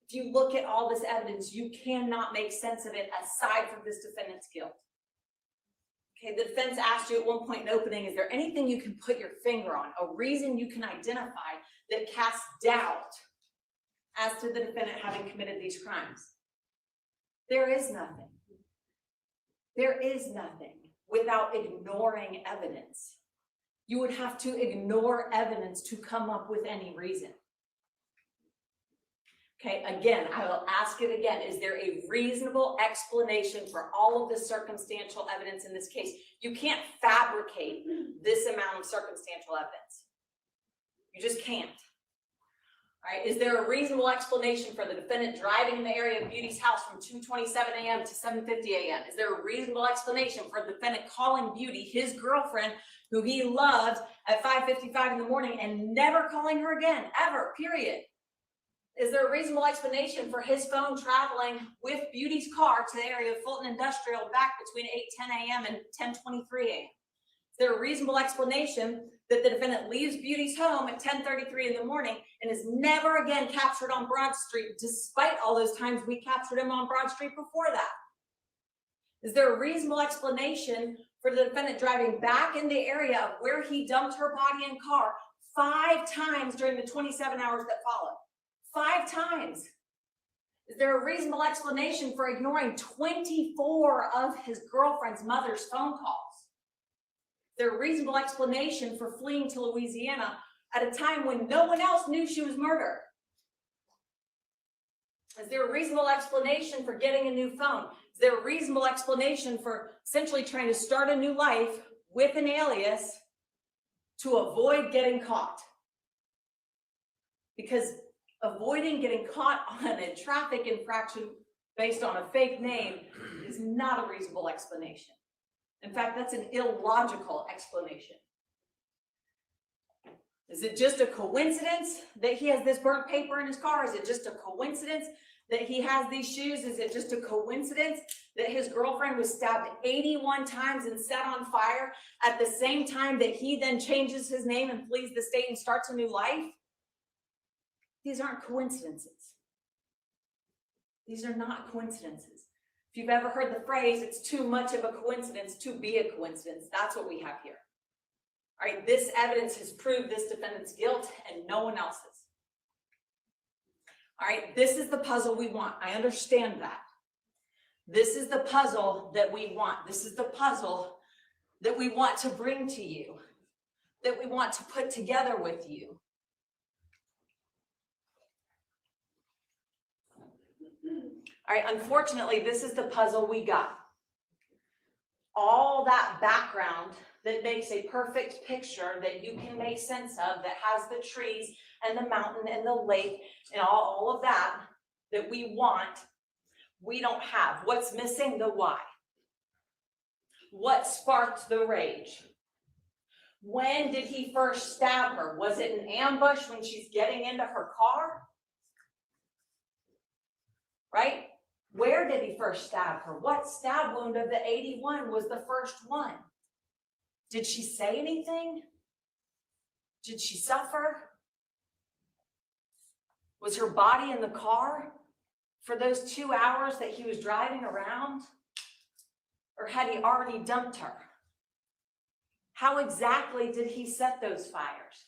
If you look at all this evidence, you cannot make sense of it aside from this defendant's guilt. Okay, the defense asked you at one point in opening, is there anything you can put your finger on, a reason you can identify that casts doubt as to the defendant having committed these crimes? There is nothing. There is nothing without ignoring evidence. You would have to ignore evidence to come up with any reason. Okay, again, I will ask it again. Is there a reasonable explanation for all of the circumstantial evidence in this case? You can't fabricate this amount of circumstantial evidence. You just can't. All right, is there a reasonable explanation for the defendant driving in the area of Beauty's house from 2:27 a.m. to 7:50 a.m.? Is there a reasonable explanation for the defendant calling Beauty, his girlfriend, who he loved, at 5:55 in the morning and never calling her again, ever, period? Is there a reasonable explanation for his phone traveling with Beauty's car to the area of Fulton Industrial back between 8:10 a.m. and 10:23 a.m.? Is there a reasonable explanation that the defendant leaves Beauty's home at 10:33 in the morning and is never again captured on Broad Street, despite all those times we captured him on Broad Street before that? Is there a reasonable explanation for the defendant driving back in the area of where he dumped her body and car 5 times during the 27 hours that followed? 5 times. Is there a reasonable explanation for ignoring 24 of his girlfriend's mother's phone calls? Is there a reasonable explanation for fleeing to Louisiana at a time when no one else knew she was murdered? Is there a reasonable explanation for getting a new phone? Is there a reasonable explanation for essentially trying to start a new life with an alias to avoid getting caught? Because avoiding getting caught on a traffic infraction based on a fake name is not a reasonable explanation. In fact, that's an illogical explanation. Is it just a coincidence that he has this burnt paper in his car? Is it just a coincidence that he has these shoes? Is it just a coincidence that his girlfriend was stabbed 81 times and set on fire at the same time that he then changes his name and flees the state and starts a new life? These aren't coincidences. These are not coincidences. If you've ever heard the phrase, it's too much of a coincidence to be a coincidence, that's what we have here. All right, this evidence has proved this defendant's guilt and no one else's. All right, this is the puzzle we want. I understand that. This is the puzzle that we want. This is the puzzle that we want to bring to you, that we want to put together with you. All right, unfortunately, this is the puzzle we got. All that background that makes a perfect picture that you can make sense of, that has the trees and the mountain and the lake and all of that that we want, we don't have. What's missing? The why. What sparked the rage? When did he first stab her? Was it an ambush when she's getting into her car? Right? Where did he first stab her? What stab wound of the 81 was the first one? Did she say anything? Did she suffer? Was her body in the car for those 2 hours that he was driving around? Or had he already dumped her? How exactly did he set those fires?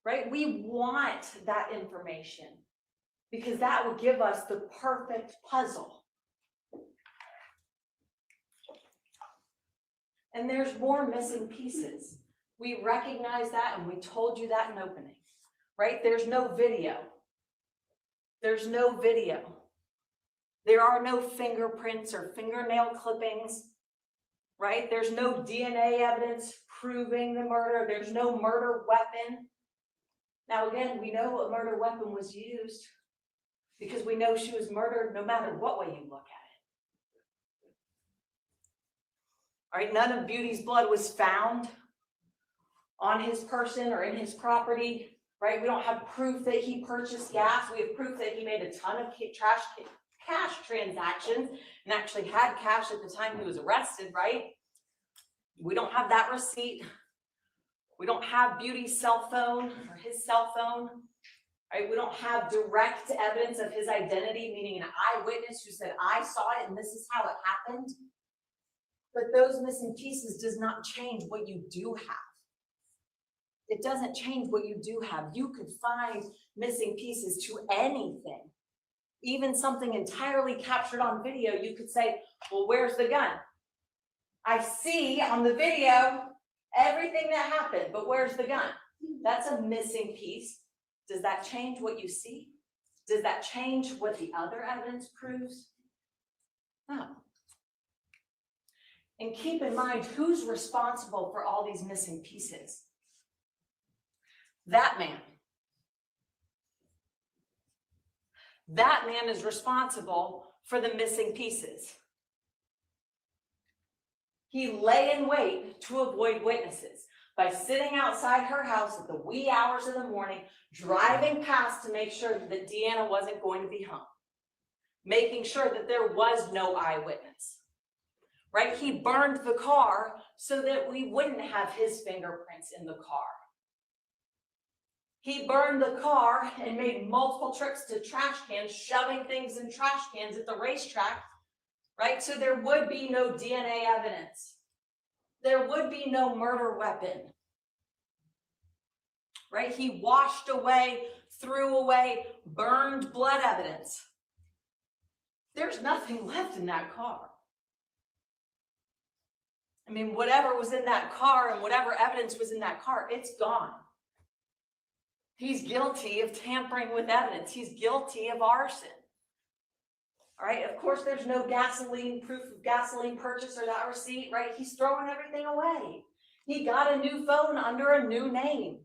Right? We want that information, because that will give us the perfect puzzle. And there's more missing pieces. We recognize that, and we told you that in opening, right? There's no video. There's no video. There are no fingerprints or fingernail clippings, right? There's no DNA evidence proving the murder. There's no murder weapon. Now, again, we know a murder weapon was used because we know she was murdered no matter what way you look at it. All right, none of Beauty's blood was found on his person or in his property, right? We don't have proof that he purchased gas. We have proof that he made a ton of cash transactions and actually had cash at the time he was arrested, right? We don't have that receipt. We don't have Beauty's cell phone or his cell phone. Right? We don't have direct evidence of his identity, meaning an eyewitness who said, I saw it and this is how it happened. But those missing pieces does not change what you do have. It doesn't change what you do have. You could find missing pieces to anything. Even something entirely captured on video, you could say, well, where's the gun? I see on the video everything that happened, but where's the gun? That's a missing piece. Does that change what you see? Does that change what the other evidence proves? No. And keep in mind, who's responsible for all these missing pieces? That man. that man is responsible for the missing pieces. He lay in wait to avoid witnesses by sitting outside her house at the wee hours of the morning, driving past to make sure that Deanna wasn't going to be hung, making sure that there was no eyewitness, right? He burned the car so that we wouldn't have his fingerprints in the car. He burned the car and made multiple trips to trash cans, shoving things in trash cans at the racetrack, right? So there would be no DNA evidence. There would be no murder weapon, right? He washed away, threw away, burned blood evidence. There's nothing left in that car. I mean, whatever was in that car and whatever evidence was in that car, it's gone. He's guilty of tampering with evidence. He's guilty of arson. All right, of course, there's no gasoline, proof of gasoline purchase or that receipt, right? He's throwing everything away. He got a new phone under a new name.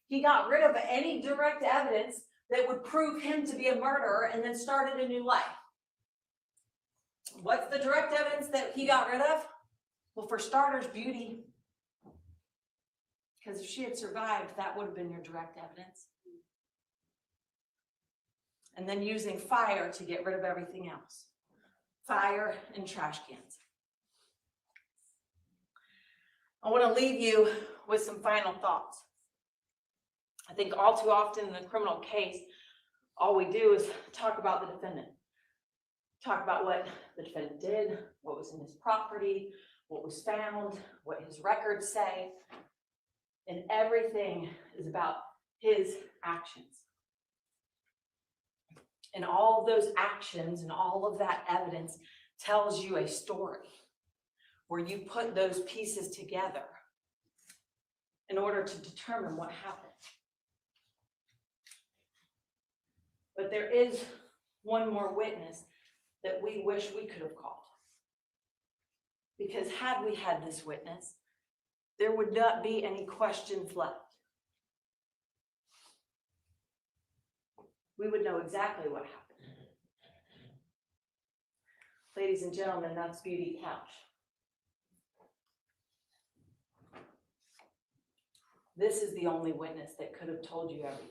He got rid of any direct evidence that would prove him to be a murderer and then started a new life. What's the direct evidence that he got rid of? Well, for starters, beauty. Because if she had survived, that would have been your direct evidence. And then using fire to get rid of everything else. Fire and trash cans. I want to leave you with some final thoughts. I think all too often in the criminal case, all we do is talk about the defendant. Talk about what the defendant did, what was in his property, what was found, what his records say. And everything is about his actions. And all of those actions and all of that evidence tells you a story where you put those pieces together in order to determine what happened. But there is one more witness that we wish we could have called. Because had we had this witness, there would not be any questions left. We would know exactly what happened. Ladies and gentlemen, that's Beauty Couch. This is the only witness that could have told you everything.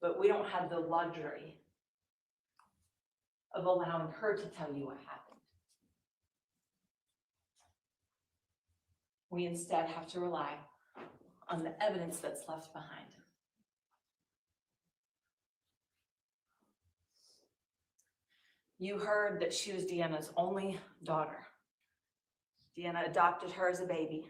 But we don't have the luxury of allowing her to tell you what happened. We instead have to rely on the evidence that's left behind. You heard that she was Deanna's only daughter. Deanna adopted her as a baby.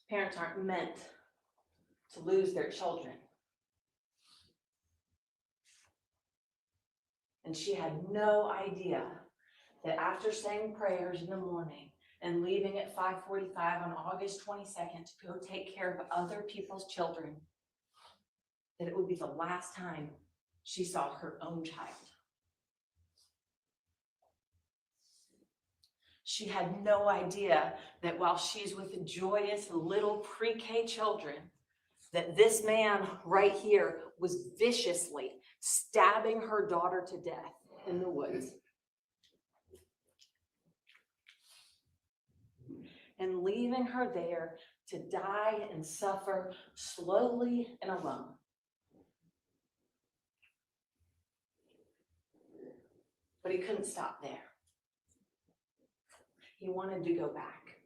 Parents aren't meant to lose their children. And she had no idea that after saying prayers in the morning and leaving at 5:45 on August 22nd to go take care of other people's children, that it would be the last time she saw her own child. She had no idea that while she's with joyous little pre-K children, that this man right here was viciously stabbing her daughter to death in the woods. And leaving her there to die and suffer slowly and alone. But he couldn't stop there. He wanted to go back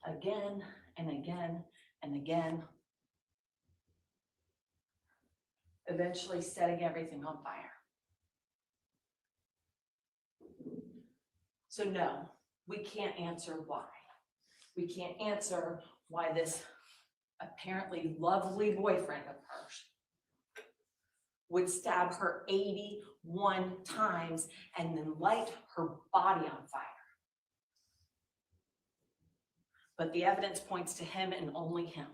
again and again and again, eventually setting everything on fire. So no, we can't answer why. We can't answer why this apparently lovely boyfriend of hers would stab her 81 times and then light her body on fire. But the evidence points to him and only him.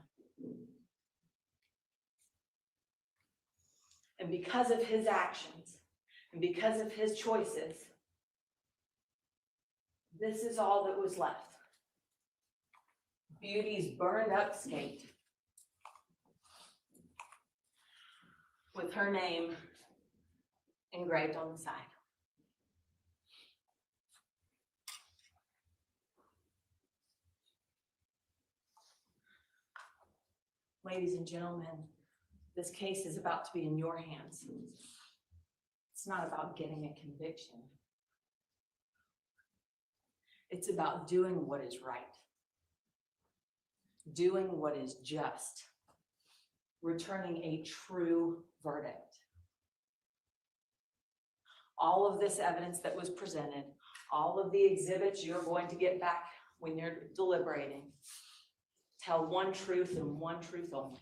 And because of his actions and because of his choices, This is all that was left. Beauty's burned up skate with her name engraved on the side. Ladies and gentlemen, this case is about to be in your hands. It's not about getting a conviction. It's about doing what is right, doing what is just, returning a true verdict. All of this evidence that was presented, all of the exhibits you're going to get back when you're deliberating, tell one truth and one truth only.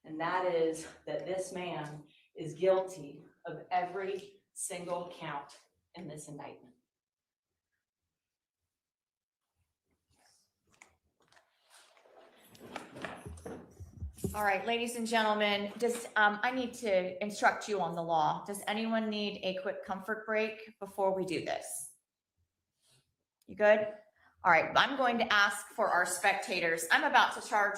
And that is that this man is guilty of every single count in this indictment. All right, ladies and gentlemen, I need to instruct you on the law. Does anyone need a quick comfort break before we do this? You good? All right, I'm going to ask for our spectators. I'm about to charge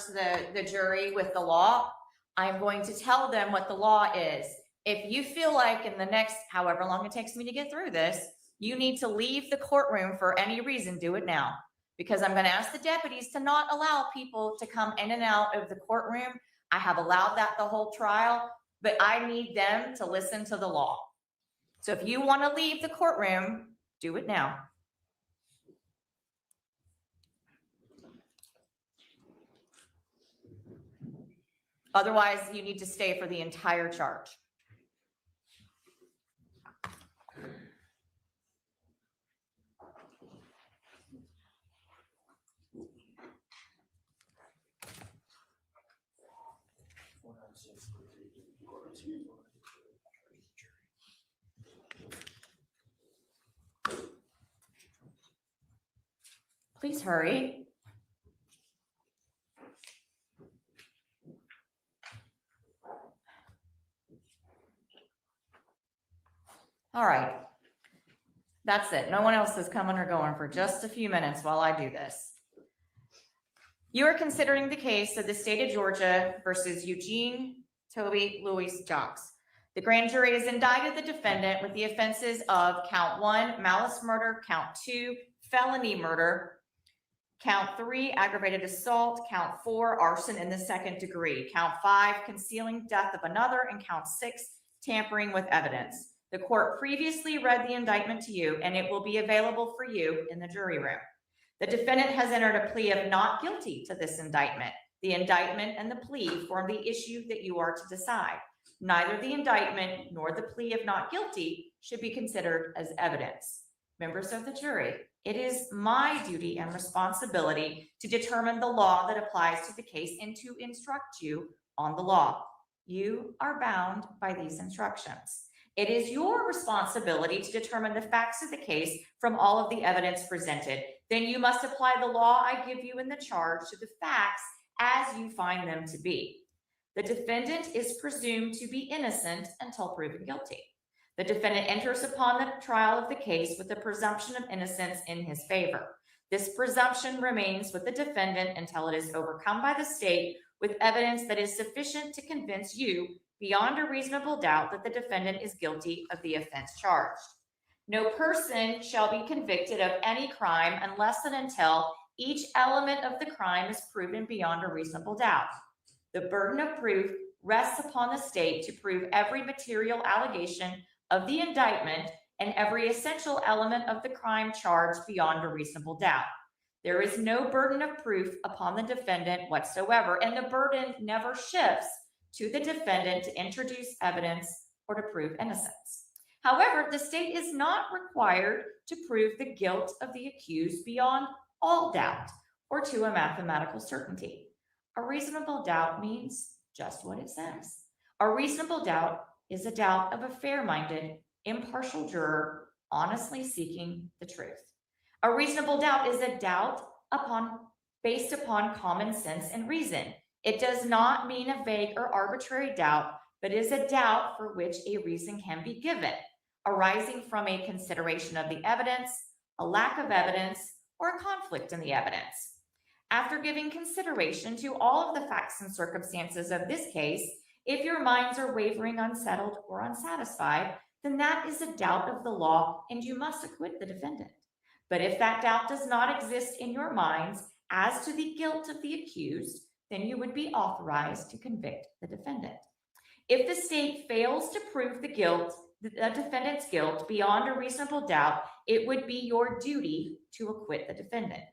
the jury with the law. I'm going to tell them what the law is. If you feel like in the next, however long it takes me to get through this, you need to leave the courtroom for any reason, do it now. Because I'm going to ask the deputies to not allow people to come in and out of the courtroom. I have allowed that the whole trial, but I need them to listen to the law. So if you want to leave the courtroom, do it now. Otherwise, you need to stay for the entire charge. Please hurry. All right. That's it. No one else is coming or going for just a few minutes while I do this. You are considering the case of the state of Georgia versus Eugene Tobi Louis-Jacques. The grand jury has indicted the defendant with the offenses of count 1, malice murder, count 2, felony murder, count 3, aggravated assault, count 4, arson in the second degree, count 5, concealing death of another, and count 6, tampering with evidence. The court previously read the indictment to you, and it will be available for you in the jury room. The defendant has entered a plea of not guilty to this indictment. The indictment and the plea form the issue that you are to decide. Neither the indictment nor the plea of not guilty should be considered as evidence. Members of the jury, it is my duty and responsibility to determine the law that applies to the case and to instruct you on the law. You are bound by these instructions. It is your responsibility to determine the facts of the case from all of the evidence presented. Then you must apply the law I give you in the charge to the facts as you find them to be. The defendant is presumed to be innocent until proven guilty. The defendant enters upon the trial of the case with the presumption of innocence in his favor. This presumption remains with the defendant until it is overcome by the state with evidence that is sufficient to convince you beyond a reasonable doubt that the defendant is guilty of the offense charged. No person shall be convicted of any crime unless and until each element of the crime is proven beyond a reasonable doubt. The burden of proof rests upon the state to prove every material allegation of the indictment and every essential element of the crime charged beyond a reasonable doubt. There is no burden of proof upon the defendant whatsoever, and the burden never shifts to the defendant to introduce evidence or to prove innocence. However, the state is not required to prove the guilt of the accused beyond all doubt or to a mathematical certainty. A reasonable doubt means just what it says. A reasonable doubt is a doubt of a fair-minded, impartial juror honestly seeking the truth. A reasonable doubt is a doubt based upon common sense and reason. It does not mean a vague or arbitrary doubt, but is a doubt for which a reason can be given, arising from a consideration of the evidence a lack of evidence, or a conflict in the evidence. After giving consideration to all of the facts and circumstances of this case, if your minds are wavering, unsettled, or unsatisfied, then that is a doubt of the law and you must acquit the defendant. But if that doubt does not exist in your minds as to the guilt of the accused, then you would be authorized to convict the defendant. If the state fails to prove the defendant's guilt beyond a reasonable doubt, it would be your duty to acquit the defendant.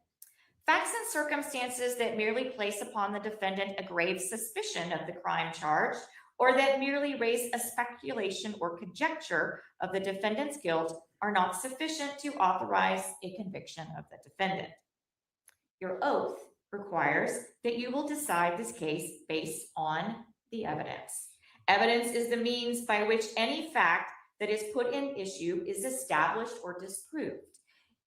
Facts and circumstances that merely place upon the defendant a grave suspicion of the crime charged, or that merely raise a speculation or conjecture of the defendant's guilt, are not sufficient to authorize a conviction of the defendant. Your oath requires that you will decide this case based on the evidence. Evidence is the means by which any fact that is put in issue is established or disproved.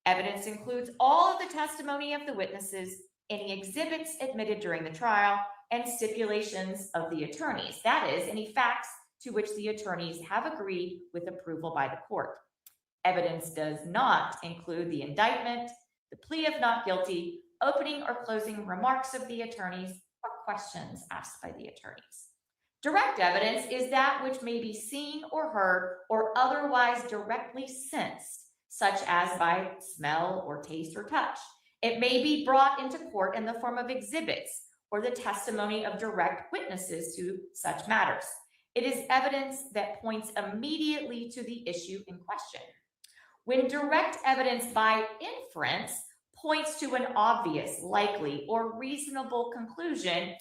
Evidence includes all of the testimony of the witnesses, any exhibits admitted during the trial, and stipulations of the attorneys. That is, any facts to which the attorneys have agreed with approval by the court. Evidence does not include the indictment, the plea of not guilty, opening or closing remarks of the attorneys, or questions asked by the attorneys. Direct evidence is that which may be seen or heard or otherwise directly sensed, such as by smell or taste or touch. It may be brought into court in the form of exhibits or the testimony of direct witnesses to such matters. It is evidence that points immediately to the issue in question. When direct evidence by inference points to an obvious, likely, or reasonable conclusion,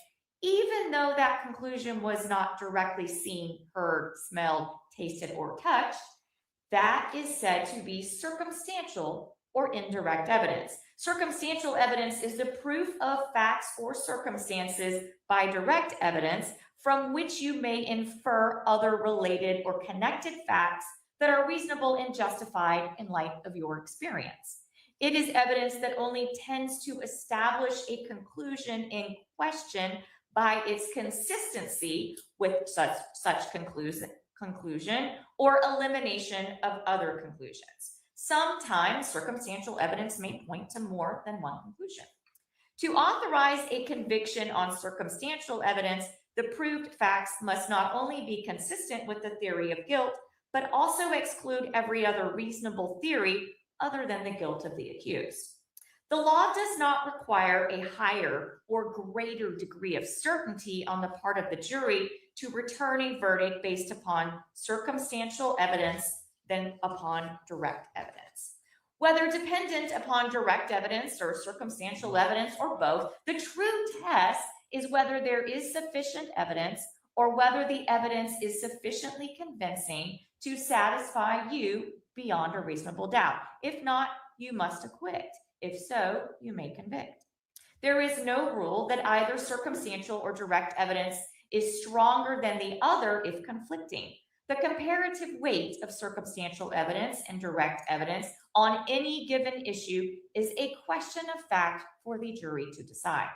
even though that conclusion was not directly seen, heard, smelled, tasted, or touched, that is said to be circumstantial or indirect evidence. Circumstantial evidence is the proof of facts or circumstances by direct evidence from which you may infer other related or connected facts that are reasonable and justified in light of your experience. It is evidence that only tends to establish a conclusion in question by its consistency with such conclusion or elimination of other conclusions. Sometimes circumstantial evidence may point to more than one conclusion. To authorize a conviction on circumstantial evidence, the proved facts must not only be consistent with the theory of guilt, but also exclude every other reasonable theory other than the guilt of the accused. The law does not require a higher or greater degree of certainty on the part of the jury to return a verdict based upon circumstantial evidence than upon direct evidence. Whether dependent upon direct evidence or circumstantial evidence or both, the true test is whether there is sufficient evidence or whether the evidence is sufficiently convincing to satisfy you beyond a reasonable doubt. If not, you must acquit. If so, you may convict. There is no rule that either circumstantial or direct evidence is stronger than the other if conflicting. The comparative weight of circumstantial evidence and direct evidence on any given issue is a question of fact for the jury to decide.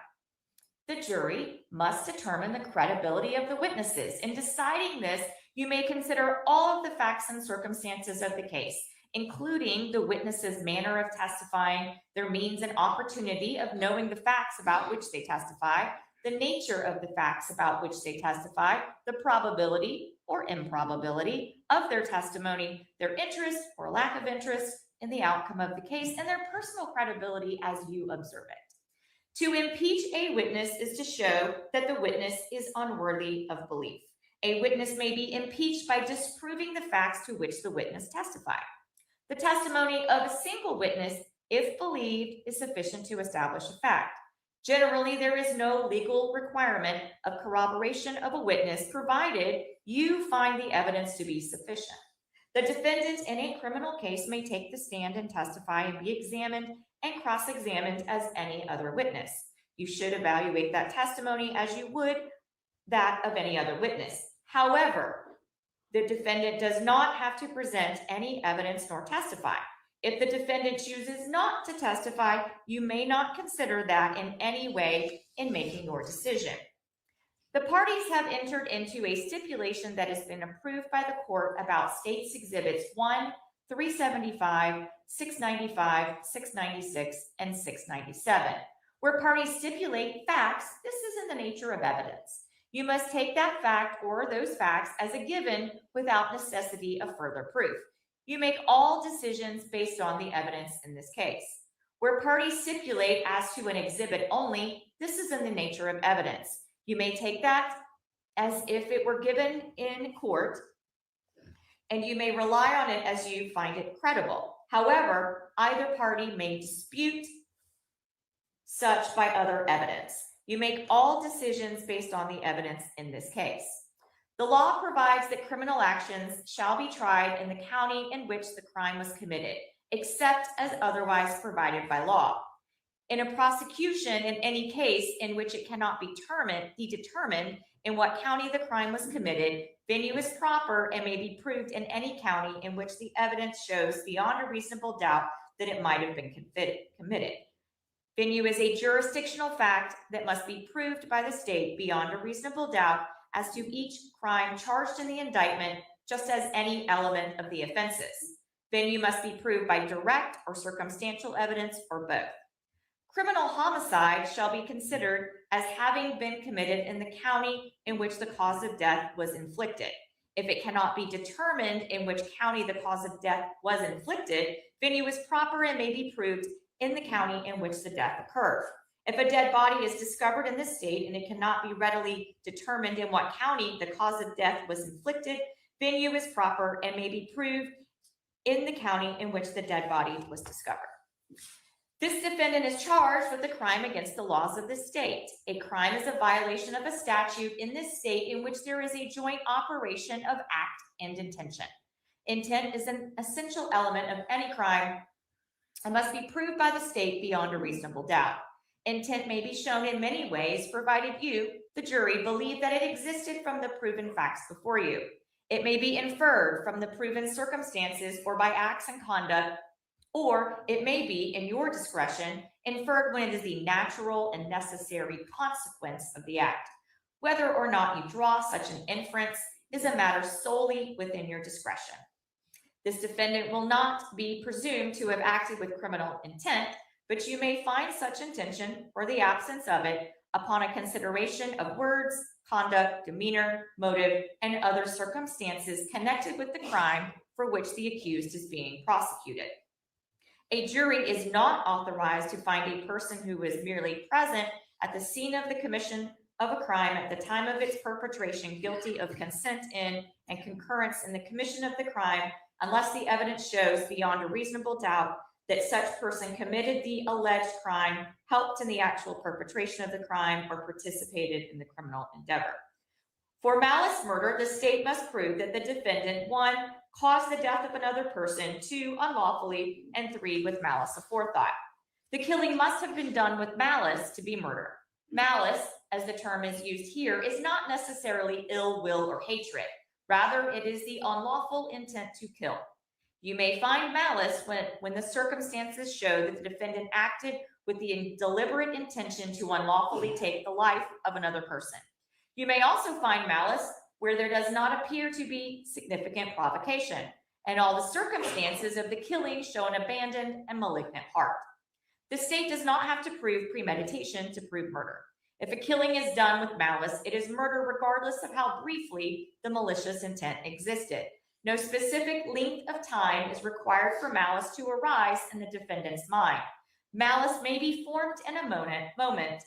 The jury must determine the credibility of the witnesses. In deciding this, you may consider all of the facts and circumstances of the case, including the witness's manner of testifying, their means and opportunity of knowing the facts about which they testify, the nature of the facts about which they testify, the probability or improbability of their testimony, their interest or lack of interest in the outcome of the case, and their personal credibility as you observe it. To impeach a witness is to show that the witness is unworthy of belief. A witness may be impeached by disproving the facts to which the witness testified. The testimony of a single witness, if believed, is sufficient to establish a fact. Generally, there is no legal requirement of corroboration of a witness, provided you find the evidence to be sufficient. The defendant in a criminal case may take the stand and testify and be examined and cross-examined as any other witness. You should evaluate that testimony as you would that of any other witness. However, the defendant does not have to present any evidence nor testify. If the defendant chooses not to testify, you may not consider that in any way in making your decision. The parties have entered into a stipulation that has been approved by the court about States Exhibits 1, 375, 695, 696, and 697. Where parties stipulate facts, this is in the nature of evidence. You must take that fact or those facts as a given without necessity of further proof. You make all decisions based on the evidence in this case. Where parties stipulate as to an exhibit only, this is in the nature of evidence. You may take that as if it were given in court, and you may rely on it as you find it credible. However, either party may dispute such by other evidence. You make all decisions based on the evidence in this case. The law provides that criminal actions shall be tried in the county in which the crime was committed, except as otherwise provided by law. In a prosecution, in any case in which it cannot be determined in what county the crime was committed, venue is proper and may be proved in any county in which the evidence shows beyond a reasonable doubt that it might have been committed. Venue is a jurisdictional fact that must be proved by the state beyond a reasonable doubt as to each crime charged in the indictment, just as any element of the offenses. Venue must be proved by direct or circumstantial evidence or both. Criminal homicide shall be considered as having been committed in the county in which the cause of death was inflicted. If it cannot be determined in which county the cause of death was inflicted, venue is proper and may be proved in the county in which the death occurred. If a dead body is discovered in this state and it cannot be readily determined in what county the cause of death was inflicted, venue is proper and may be proved in the county in which the dead body was discovered. This defendant is charged with a crime against the laws of the state. A crime is a violation of a statute in this state in which there is a joint operation of act and intention. Intent is an essential element of any crime and must be proved by the state beyond a reasonable doubt. Intent may be shown in many ways, provided you, the jury, believe that it existed from the proven facts before you. It may be inferred from the proven circumstances or by acts and conduct, or it may be, in your discretion, inferred when it is the natural and necessary consequence of the act. Whether or not you draw such an inference is a matter solely within your discretion. This defendant will not be presumed to have acted with criminal intent, but you may find such intention or the absence of it upon a consideration of words, conduct, demeanor, motive, and other circumstances connected with the crime for which the accused is being prosecuted. A jury is not authorized to find a person who was merely present at the scene of the commission of a crime at the time of its perpetration guilty of consent in and concurrence in the commission of the crime unless the evidence shows beyond a reasonable doubt that such person committed the alleged crime, helped in the actual perpetration of the crime, or participated in the criminal endeavor. For malice murder, the state must prove that the defendant, 1, caused the death of another person, 2, unlawfully, and 3, with malice aforethought. The killing must have been done with malice to be murder. Malice, as the term is used here, is not necessarily ill will or hatred. Rather, it is the unlawful intent to kill. You may find malice when the circumstances show that the defendant acted with the deliberate intention to unlawfully take the life of another person. You may also find malice where there does not appear to be significant provocation, and all the circumstances of the killing show an abandoned and malignant heart. The state does not have to prove premeditation to prove murder. If a killing is done with malice, it is murder regardless of how briefly the malicious intent existed. No specific length of time is required for malice to arise in the defendant's mind. Malice may be formed in a moment,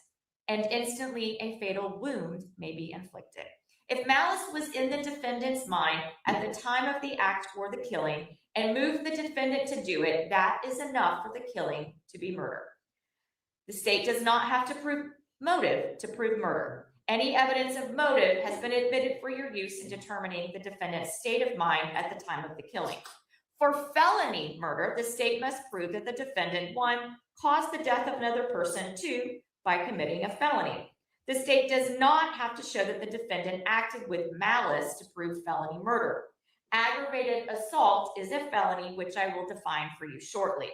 and instantly a fatal wound may be inflicted. If malice was in the defendant's mind at the time of the act or the killing and moved the defendant to do it, that is enough for the killing to be murder. The state does not have to prove motive to prove murder. Any evidence of motive has been admitted for your use in determining the defendant's state of mind at the time of the killing. For felony murder, the state must prove that the defendant, 1, caused the death of another person, 2, by committing a felony. The state does not have to show that the defendant acted with malice to prove felony murder. Aggravated assault is a felony, which I will define for you shortly.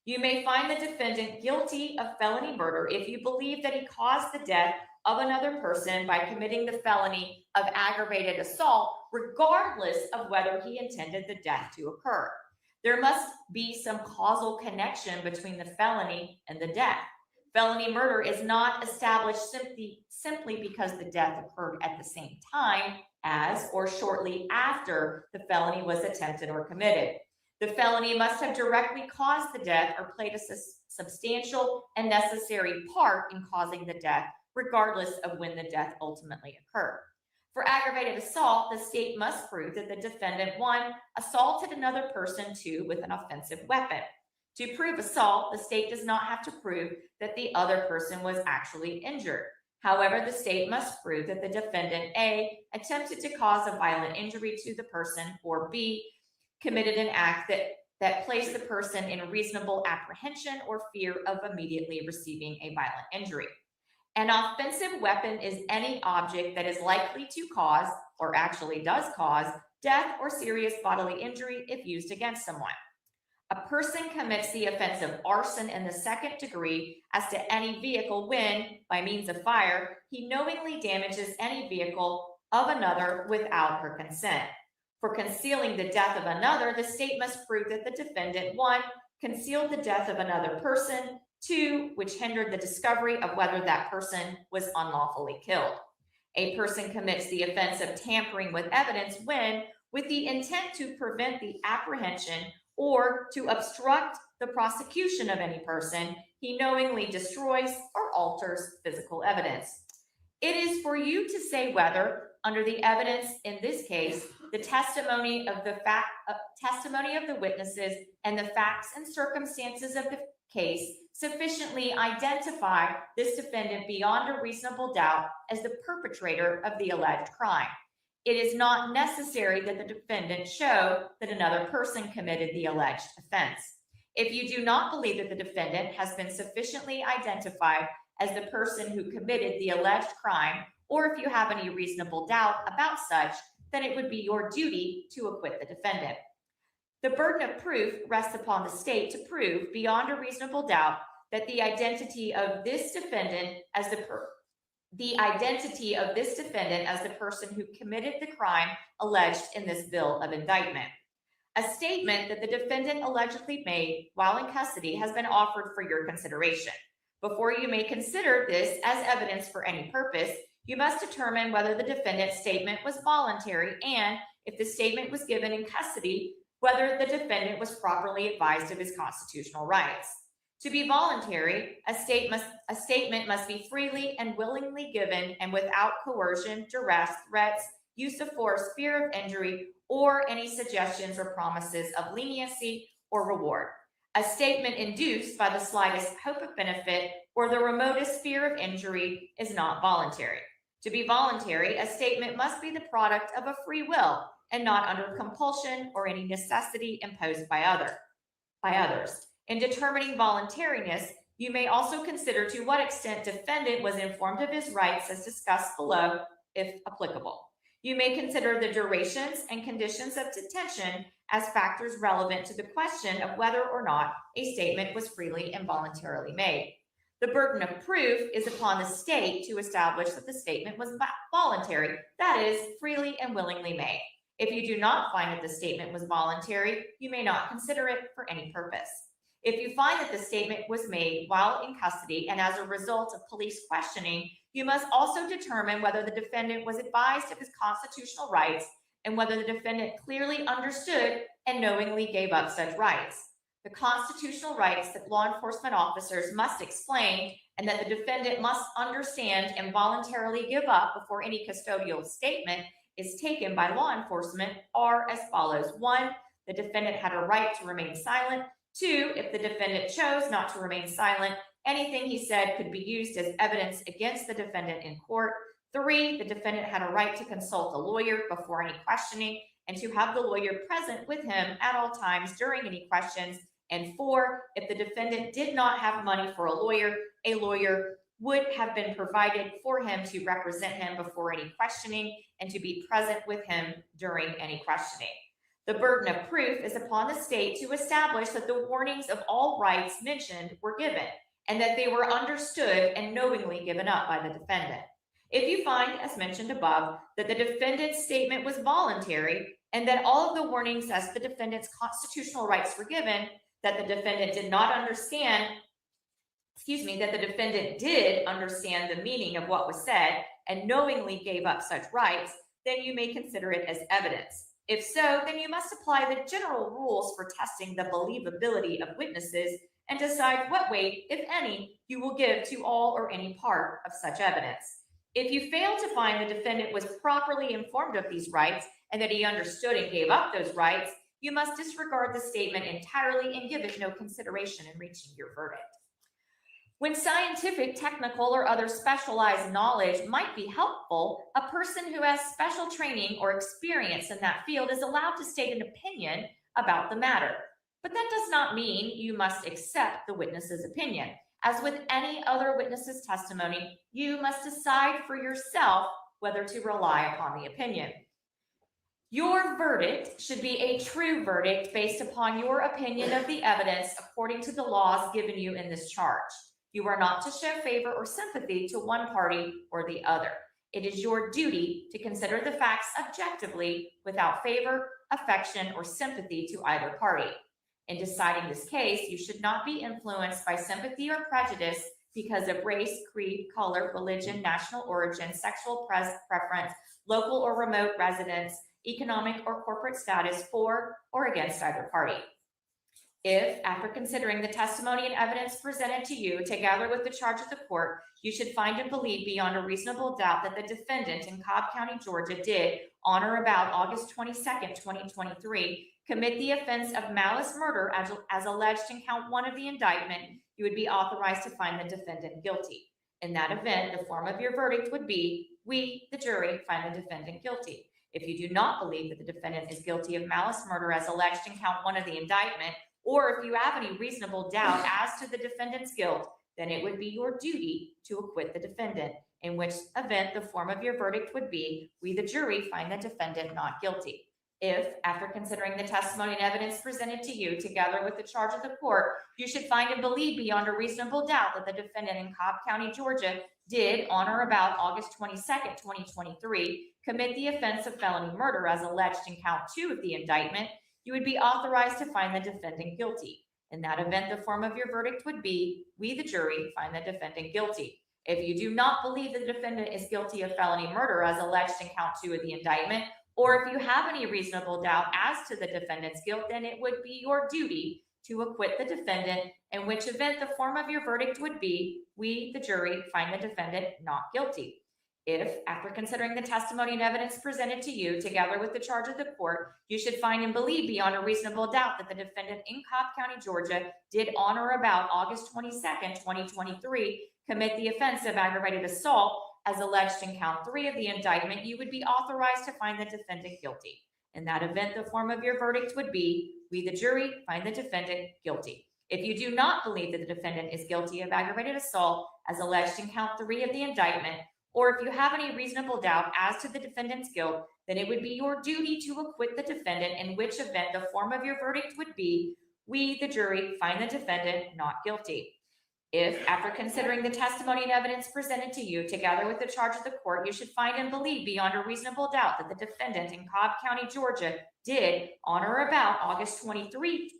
You may find the defendant guilty of felony murder if you believe that he caused the death of another person by committing the felony of aggravated assault, regardless of whether he intended the death to occur. There must be some causal connection between the felony and the death. Felony murder is not established simply because the death occurred at the same time as or shortly after the felony was attempted or committed. The felony must have directly caused the death or played a substantial and necessary part in causing the death, regardless of when the death ultimately occurred. For aggravated assault, the state must prove that the defendant, 1, assaulted another person, 2, with an offensive weapon. To prove assault, the state does not have to prove that the other person was actually injured. However, the state must prove that the defendant, A, attempted to cause a violent injury to the person, or B, committed an act that placed the person in reasonable apprehension or fear of immediately receiving a violent injury. An offensive weapon is any object that is likely to cause, or actually does cause, death or serious bodily injury if used against someone. A person commits the offense of arson in the second degree as to any vehicle when, by means of fire, he knowingly damages any vehicle of another without her consent. For concealing the death of another, the state must prove that the defendant, 1, concealed the death of another person, 2, which hindered the discovery of whether that person was unlawfully killed. A person commits the offense of tampering with evidence when, with the intent to prevent the apprehension or to obstruct the prosecution of any person, he knowingly destroys or alters physical evidence. It is for you to say whether, under the evidence in this case, the testimony of the witnesses and the facts and circumstances of the case sufficiently identify this defendant beyond a reasonable doubt as the perpetrator of the alleged crime. It is not necessary that the defendant show that another person committed the alleged offense. If you do not believe that the defendant has been sufficiently identified as the person who committed the alleged crime, or if you have any reasonable doubt about such, then it would be your duty to acquit the defendant. The burden of proof rests upon the state to prove beyond a reasonable doubt that the identity of this defendant as the person who committed the crime alleged in this bill of indictment. A statement that the defendant allegedly made while in custody has been offered for your consideration. Before you may consider this as evidence for any purpose, you must determine whether the defendant's statement was voluntary and, if the statement was given in custody, whether the defendant was properly advised of his constitutional rights. To be voluntary, a statement must be freely and willingly given and without coercion, duress, threats, use of force, fear of injury, or any suggestions or promises of leniency or reward. A statement induced by the slightest hope of benefit or the remotest fear of injury is not voluntary. To be voluntary, a statement must be the product of a free will and not under compulsion or any necessity imposed by others. In determining voluntariness, you may also consider to what extent defendant was informed of his rights as discussed below, if applicable. You may consider the durations and conditions of detention as factors relevant to the question of whether or not a statement was freely and voluntarily made. The burden of proof is upon the state to establish that the statement was voluntary, that is, freely and willingly made. If you do not find that the statement was voluntary, you may not consider it for any purpose. If you find that the statement was made while in custody and as a result of police questioning, you must also determine whether the defendant was advised of his constitutional rights and whether the defendant clearly understood and knowingly gave up such rights. The constitutional rights that law enforcement officers must explain and that the defendant must understand and voluntarily give up before any custodial statement is taken by law enforcement are as follows. 1, the defendant had a right to remain silent. 2, if the defendant chose not to remain silent, anything he said could be used as evidence against the defendant in court. 3, the defendant had a right to consult a lawyer before any questioning and to have the lawyer present with him at all times during any questions. And 4, if the defendant did not have money for a lawyer would have been provided for him to represent him before any questioning and to be present with him during any questioning. The burden of proof is upon the state to establish that the warnings of all rights mentioned were given and that they were understood and knowingly given up by the defendant. If you find, as mentioned above, that the defendant's statement was voluntary and that all of the warnings as the defendant's constitutional rights were given, that the defendant did not understand, that the defendant did understand the meaning of what was said and knowingly gave up such rights, then you may consider it as evidence. If so, then you must apply the general rules for testing the believability of witnesses and decide what weight, if any, you will give to all or any part of such evidence. If you fail to find the defendant was properly informed of these rights and that he understood and gave up those rights, you must disregard the statement entirely and give it no consideration in reaching your verdict. When scientific, technical, or other specialized knowledge might be helpful, a person who has special training or experience in that field is allowed to state an opinion about the matter. But that does not mean you must accept the witness's opinion. As with any other witness's testimony, you must decide for yourself whether to rely upon the opinion. Your verdict should be a true verdict based upon your opinion of the evidence according to the laws given you in this charge. You are not to show favor or sympathy to one party or the other. It is your duty to consider the facts objectively without favor, affection, or sympathy to either party. In deciding this case, you should not be influenced by sympathy or prejudice because of race, creed, color, religion, national origin, sexual preference, local or remote residence, economic or corporate status for or against either party. If, after considering the testimony and evidence presented to you together with the charge of the court, you should find and believe beyond a reasonable doubt that the defendant in Cobb County, Georgia did, on or about August 22nd, 2023, commit the offense of malice murder as alleged in count 1 of the indictment, you would be authorized to find the defendant guilty. In that event, the form of your verdict would be, we, the jury, find the defendant guilty. If you do not believe that the defendant is guilty of malice murder as alleged in count 1 of the indictment, or if you have any reasonable doubt as to the defendant's guilt, then it would be your duty to acquit the defendant, in which event the form of your verdict would be, we, the jury, find the defendant not guilty. If, after considering the testimony and evidence presented to you together with the charge of the court, you should find and believe beyond a reasonable doubt that the defendant in Cobb County, Georgia did, on or about August 22nd, 2023, commit the offense of felony murder as alleged in count 2 of the indictment, you would be authorized to find the defendant guilty. In that event, the form of your verdict would be, we, the jury, find the defendant guilty. If you do not believe the defendant is guilty of felony murder as alleged in count 2 of the indictment, or if you have any reasonable doubt as to the defendant's guilt, then it would be your duty to acquit the defendant, in which event the form of your verdict would be, we, the jury, find the defendant not guilty. If, after considering the testimony and evidence presented to you together with the charge of the court, you should find and believe beyond a reasonable doubt that the defendant in Cobb County, Georgia did, on or about August 22nd, 2023, commit the offense of aggravated assault as alleged in count 3 of the indictment, you would be authorized to find the defendant guilty. In that event, the form of your verdict would be, we, the jury, find the defendant guilty. If you do not believe that the defendant is guilty of aggravated assault as alleged in count 3 of the indictment, or if you have any reasonable doubt as to the defendant's guilt, then it would be your duty to acquit the defendant, in which event the form of your verdict would be, we, the jury, find the defendant not guilty. If, after considering the testimony and evidence presented to you together with the charge of the court, you should find and believe beyond a reasonable doubt that the defendant in Cobb County, Georgia did, on or about August 23,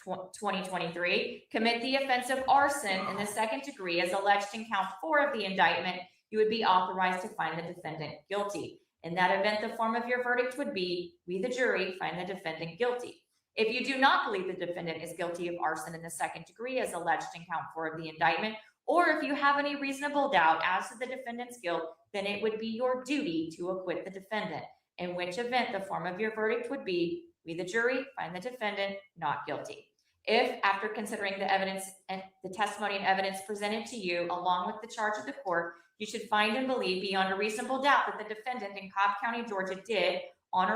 2023, commit the offense of arson in the second degree as alleged in count 4 of the indictment, you would be authorized to find the defendant guilty. In that event, the form of your verdict would be, we, the jury, find the defendant guilty. If you do not believe the defendant is guilty of arson in the second degree as alleged in count 4 of the indictment, or if you have any reasonable doubt as to the defendant's guilt, then it would be your duty to acquit the defendant, in which event the form of your verdict would be, we, the jury, find the defendant not guilty. If, after considering the evidence and the testimony and evidence presented to you along with the charge of the court, you should find and believe beyond a reasonable doubt that the defendant in Cobb County, Georgia did, on,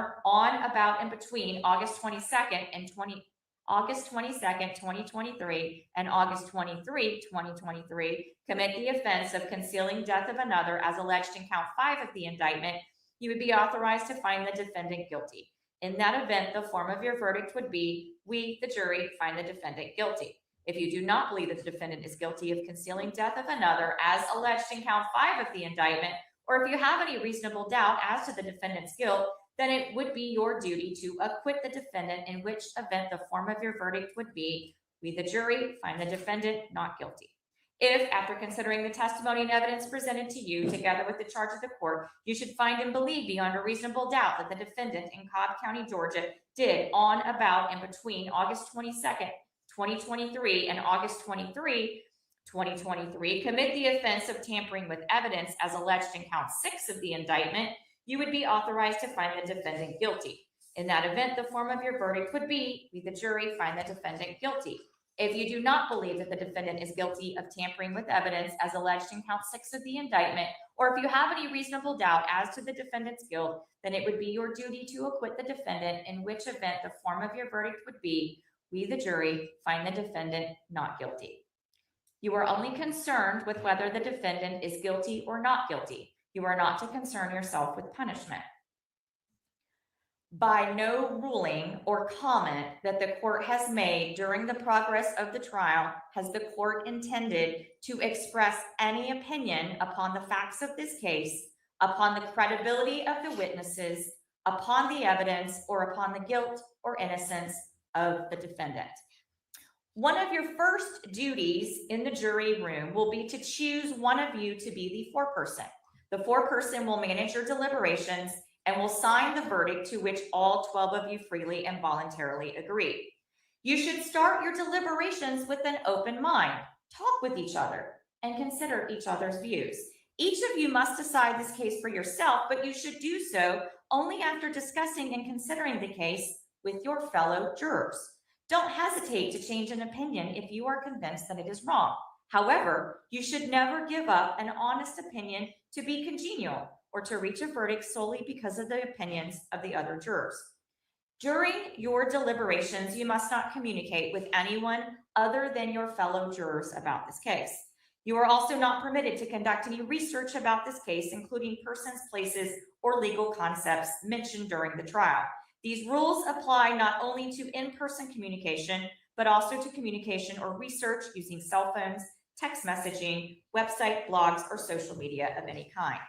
about, and between August 22nd, 2023 and August 23, 2023, commit the offense of concealing death of another as alleged in count 5 of the indictment, you would be authorized to find the defendant guilty. In that event, the form of your verdict would be, we, the jury, find the defendant guilty. If you do not believe that the defendant is guilty of concealing death of another as alleged in count 5 of the indictment, or if you have any reasonable doubt as to the defendant's guilt, then it would be your duty to acquit the defendant, in which event the form of your verdict would be, we the jury find the defendant not guilty. If, after considering the testimony and evidence presented to you, together with the charge of the court, you should find and believe beyond a reasonable doubt that the defendant in Cobb County, Georgia, did on, about, and between August 22nd, 2023 and August 23, 2023, commit the offense of tampering with evidence as alleged in count 6 of the indictment, you would be authorized to find the defendant guilty. In that event, the form of your verdict would be, we the jury find the defendant guilty. If you do not believe that the defendant is guilty of tampering with evidence as alleged in count 6 of the indictment, or if you have any reasonable doubt as to the defendant's guilt, then it would be your duty to acquit the defendant, in which event the form of your verdict would be, we the jury find the defendant not guilty. You are only concerned with whether the defendant is guilty or not guilty. You are not to concern yourself with punishment. By no ruling or comment that the court has made during the progress of the trial has the court intended to express any opinion upon the facts of this case, upon the credibility of the witnesses, upon the evidence, or upon the guilt or innocence of the defendant. One of your first duties in the jury room will be to choose one of you to be the foreperson. The foreperson will manage your deliberations and will sign the verdict to which all 12 of you freely and voluntarily agree. You should start your deliberations with an open mind, talk with each other, and consider each other's views. Each of you must decide this case for yourself, but you should do so only after discussing and considering the case with your fellow jurors. Don't hesitate to change an opinion if you are convinced that it is wrong. However, you should never give up an honest opinion to be congenial or to reach a verdict solely because of the opinions of the other jurors. During your deliberations, you must not communicate with anyone other than your fellow jurors about this case. You are also not permitted to conduct any research about this case, including persons, places, or legal concepts mentioned during the trial. These rules apply not only to in-person communication, but also to communication or research using cell phones, text messaging, website, blogs, or social media of any kind.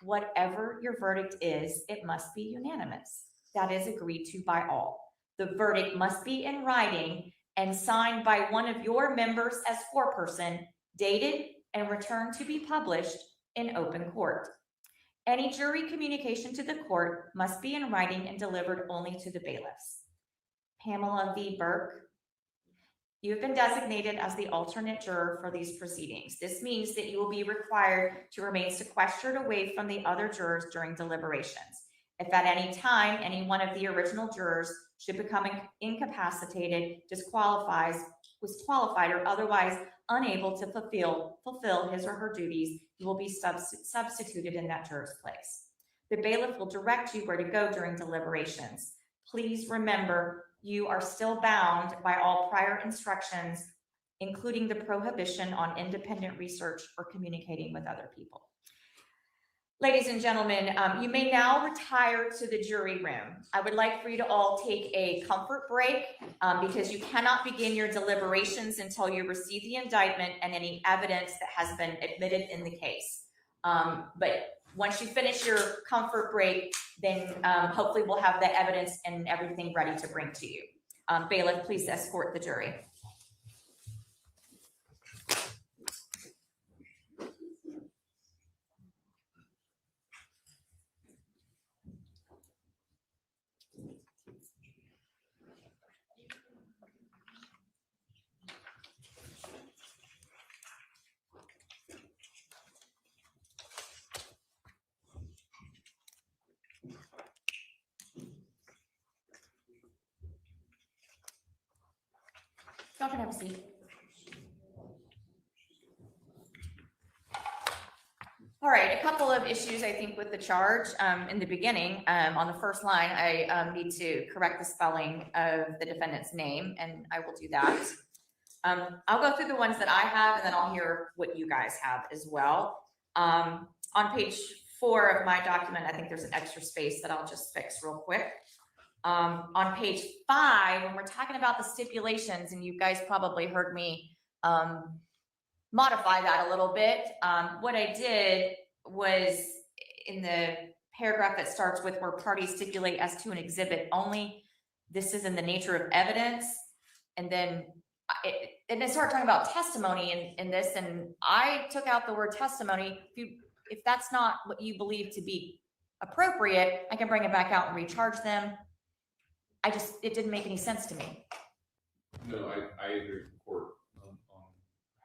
Whatever your verdict is, it must be unanimous. That is agreed to by all. The verdict must be in writing and signed by one of your members as foreperson, dated and returned to be published in open court. Any jury communication to the court must be in writing and delivered only to the bailiffs. Pamela V. Burke, you have been designated as the alternate juror for these proceedings. This means that you will be required to remain sequestered away from the other jurors during deliberations. If at any time any one of the original jurors should become incapacitated, disqualified, or otherwise unable to fulfill his or her duties, you will be substituted in that juror's place. The bailiff will direct you where to go during deliberations. Please remember, you are still bound by all prior instructions, including the prohibition on independent research or communicating with other people. Ladies and gentlemen, you may now retire to the jury room. I would like for you to all take a comfort break because you cannot begin your deliberations until you receive the indictment and any evidence that has been admitted in the case. But once you finish your comfort break, then hopefully we'll have the evidence and everything ready to bring to you. Bailiff, please escort the jury. Y'all can have a seat. All right, a couple of issues, I think, with the charge. In the beginning, on the first line, I need to correct the spelling of the defendant's name, and I will do that. I'll go through the ones that I have, and then I'll hear what you guys have as well. On page 4 of my document, I think there's an extra space that I'll just fix real quick. On page 5, when we're talking about the stipulations, and you guys probably heard me modify that a little bit. What I did was in the paragraph that starts with where parties stipulate as to an exhibit only. This is in the nature of evidence. And then and then start talking about testimony in this, and I took out the word testimony. If that's not what you believe to be appropriate, I can bring it back out and recharge them. It didn't make any sense to me. No, I agree with the court on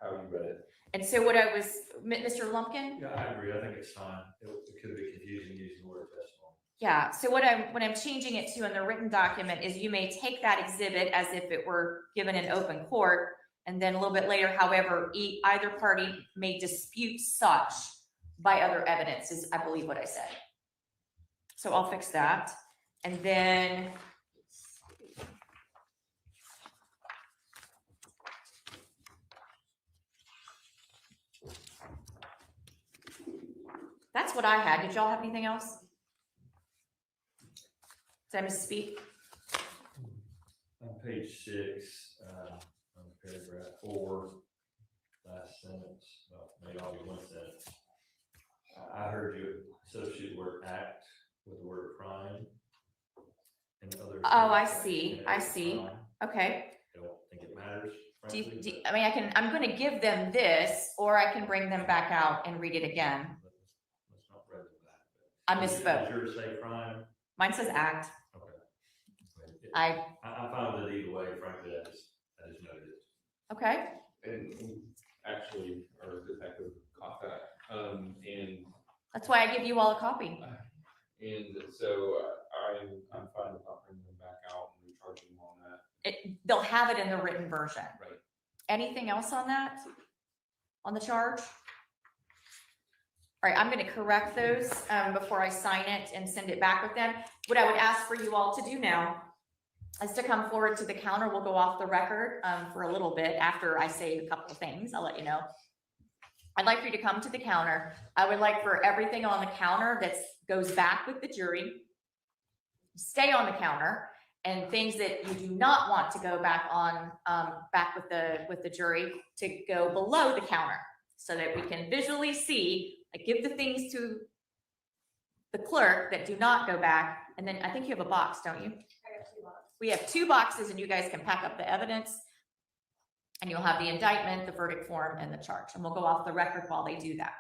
how you read it. And so what I was, Mr. Lumpkin? Yeah, I agree. I think it's fine. It could be confusing using the word testimony. Yeah, so what I'm changing it to in the written document is you may take that exhibit as if it were given in open court, and then a little bit later, however, either party may dispute such by other evidence is, I believe, what I said. So I'll fix that. And then that's what I had. Did y'all have anything else? Did I misspeak? On page 6, on paragraph 4, last sentence, well, maybe I'll be one sentence. I heard you associate the word act with the word crime. And other. Oh, I see. I see. Crime. Okay. I don't think it matters. Do frankly, you, I mean, I'm going to give them this, or I can bring them back out and read it again. but let's not read it back. I Does misspoke. yours say crime? Mine says act. Okay. I'm fine with it either way, frankly, I just noted it. okay. And actually, our detective caught that. And That's why I give you all a copy. so I'm fine with not bringing them back out and recharging them on that. They'll have it in the written version. Right. Anything else on that? On the charge? All right, I'm going to correct those before I sign it and send it back with them. What I would ask for you all to do now is to come forward to the counter. We'll go off the record for a little bit after I say a couple of things. I'll let you know. I'd like for you to come to the counter. I would like for everything on the counter that goes back with the jury, stay on the counter, and things that you do not want to go back on, back with the jury, to go below the counter so that we can visually see, like, give the things to the clerk that do not go back. And then I think you have a box, don't you? I got 2 boxes. We have 2 boxes, and you guys can pack up the evidence, and you'll have the indictment, the verdict form, and the charge. And we'll go off the record while they do that.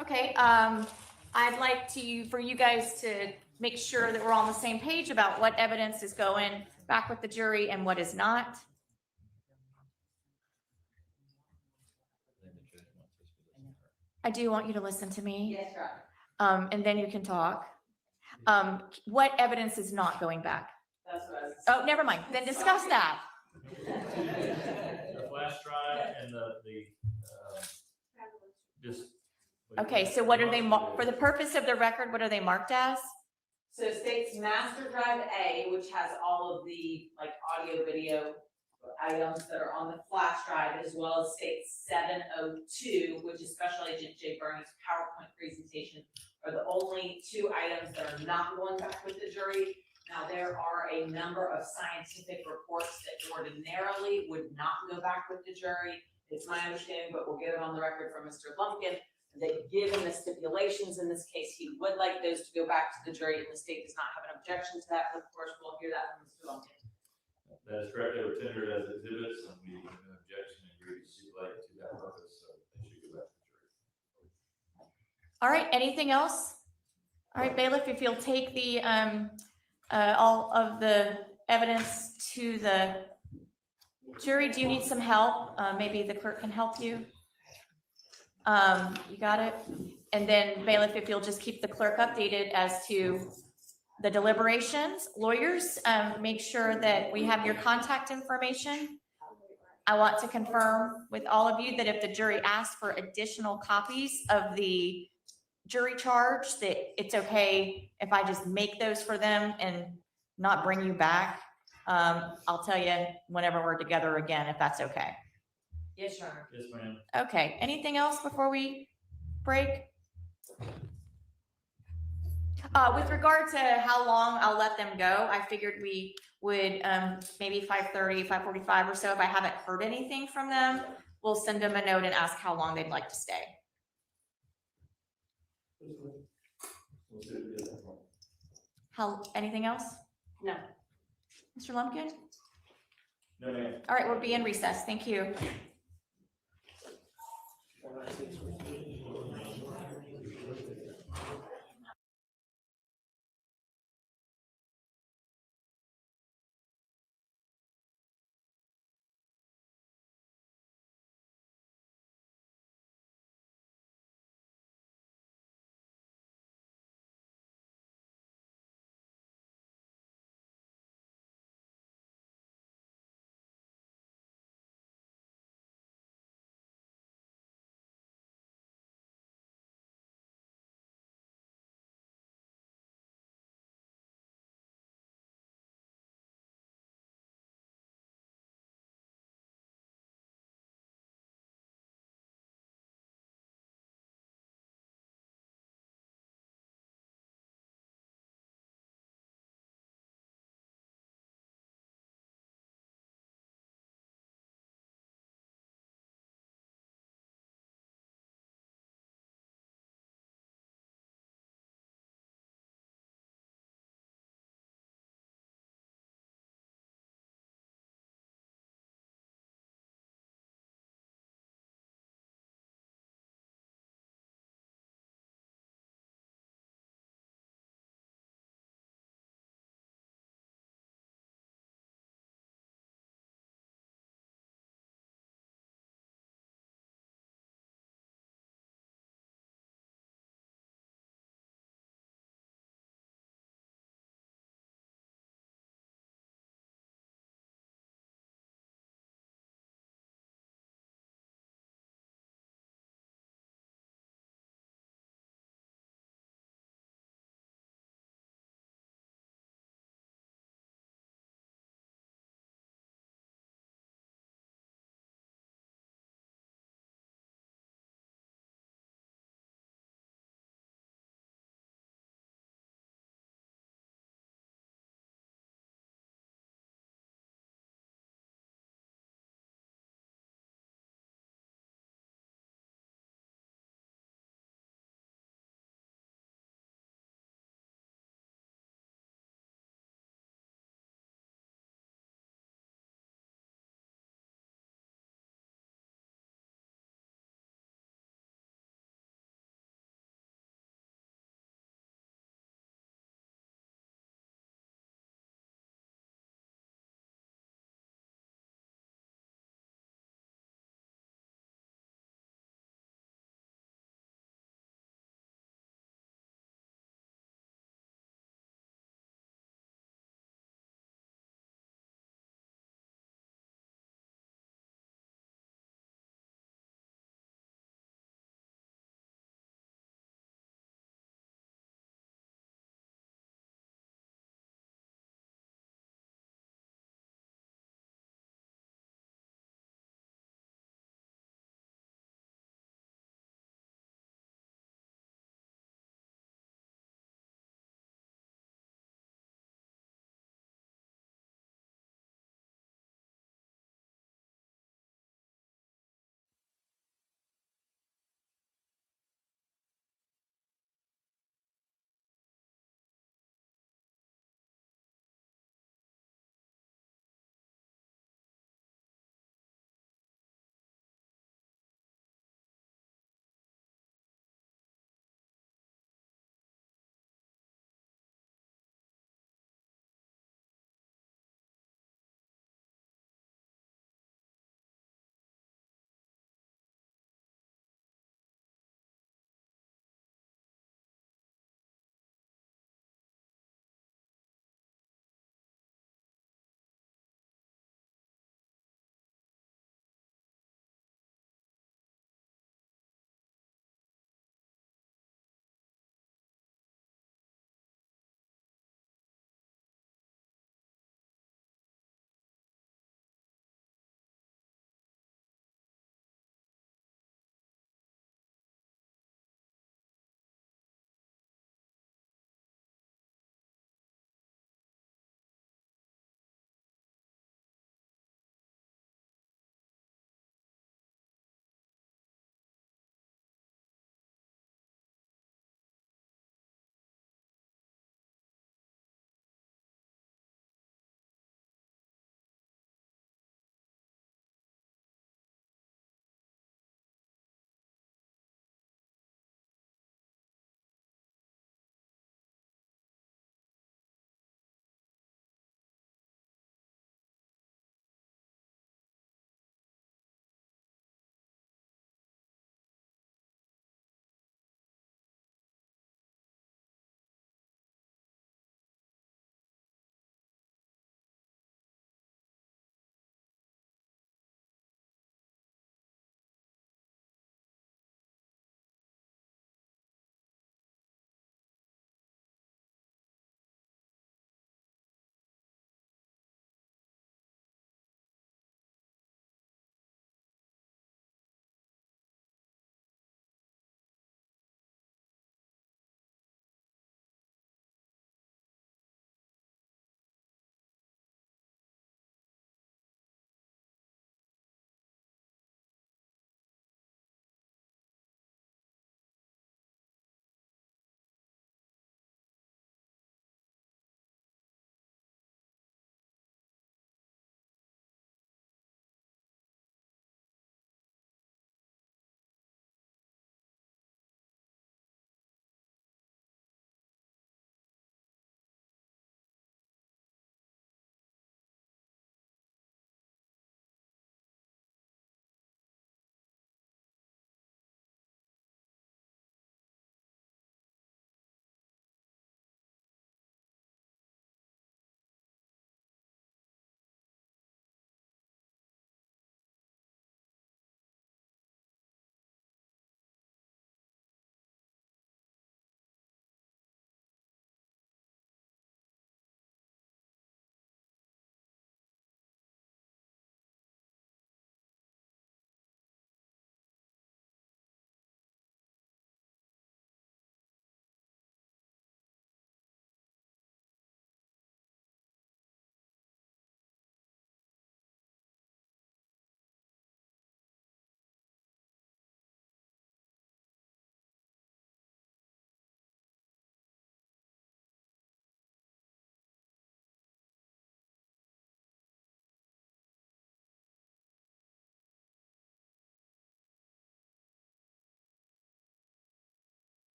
Okay, I'd like for you guys to make sure that we're all on the same page about what evidence is going back with the jury and what is not. I do want you to listen to me. Yes, right. And then you can talk. What evidence is not going back? That's what I was. Oh, never mind. Then discuss that. The flash drive and just. Okay, so what are they, for the purpose of the record, what are they marked as? So it states master drive A, which has all of the like audio, video items that are on the flash drive, as well as state 702, which is Special Agent Jay Bernie's PowerPoint presentation, are the only two items that are not going back with the jury. Now, there are a number of scientific reports that ordinarily would not go back with the jury. It's my understanding, but we'll get it on the record from Mr. Lumpkin, that given the stipulations in this case, he would like those to go back to the jury, and the state does not have an objection to that. But of course, we'll hear that from Mr. Lumpkin. That is correct. They were tendered as exhibits, and we have an objection and agreed to stipulate to that purpose, so they should go back to the jury. All right, anything else? All right, bailiff, if you'll take the, all of the evidence to the jury. Do you need some help? Maybe the clerk can help you. You got it? And then bailiff, if you'll just keep the clerk updated as to the deliberations. Lawyers, make sure that we have your contact information. I want to confirm with all of you that if the jury asks for additional copies of the jury charge, that it's okay if I just make those for them and not bring you back. I'll tell you whenever we're together again, if that's okay. Yes, Your Honor. Yes, ma'am. Okay, anything else before we break? With regard to how long I'll let them go, I figured we would maybe 5:30, 5:45 or so. If I haven't heard anything from them, we'll send them a note and ask how long they'd like to stay. Anything else? No. Mr. Lumpkin? No, ma'am. All right, we'll be in recess. Thank you.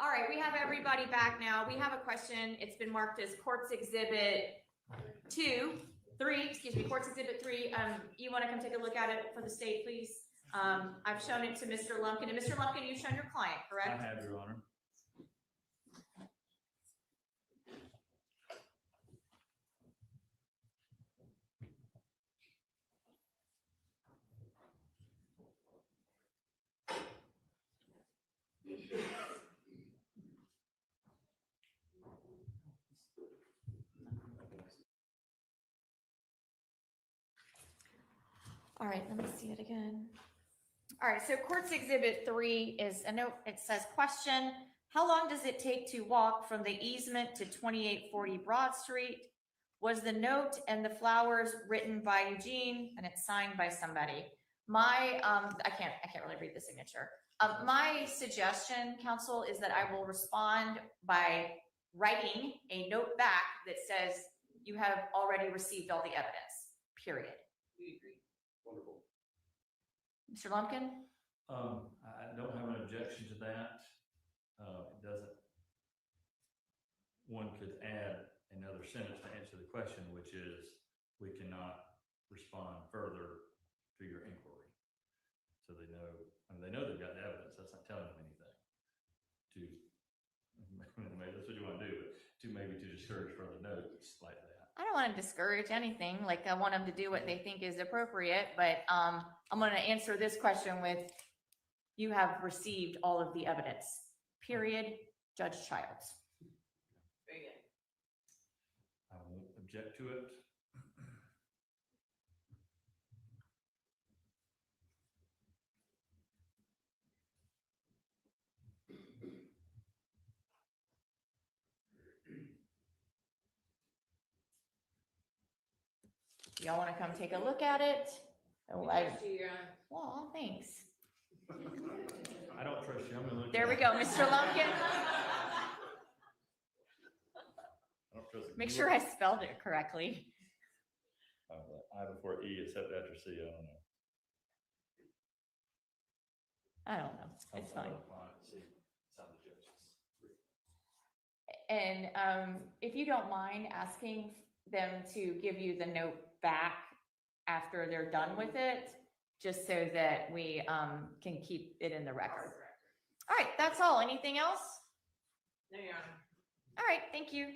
All right, we have everybody back now. We have a question. It's been marked as Courts Exhibit 3. Courts Exhibit 3. You want to come take a look at it for the state, please? I've shown it to Mr. Lumpkin, and Mr. Lumpkin, you've shown your client, correct? I have, Your Honor. All right, let me see it again. All right, so Courts Exhibit 3 is a note. It says, question, how long does it take to walk from the easement to 2840 Broad Street? Was the note and the flowers written by Eugene and it's signed by somebody? My, I can't really read the signature. My suggestion, counsel, is that I will respond by writing a note back that says you have already received all the evidence, period. We agree. Wonderful. Mr. Lumpkin? I don't have an objection to that. It doesn't, one could add another sentence to answer the question, which is, we cannot respond further to your inquiry. So they know, I mean, they know they've got the evidence. That's not telling them anything. Maybe that's what you want to do, but maybe to discourage further notes like that. I don't want to discourage anything. Like, I want them to do what they think is appropriate, but I'm going to answer this question with, you have received all of the evidence, period. Judge Childs. Very good. I won't object to it. Y'all want to come take a look at it? Oh, Your Honor. well, thanks. I don't trust you. I'm gonna look. There we go, Mr. Lumpkin. I don't trust it. Make sure I spelled it correctly. I before E except after C. I don't know. I don't know. It's fine. See, some of the judges. And if you don't mind asking them to give you the note back after they're done with it, just so that we can keep it in the record. All right, that's all. Anything else? No, Your Honor. All right, thank you.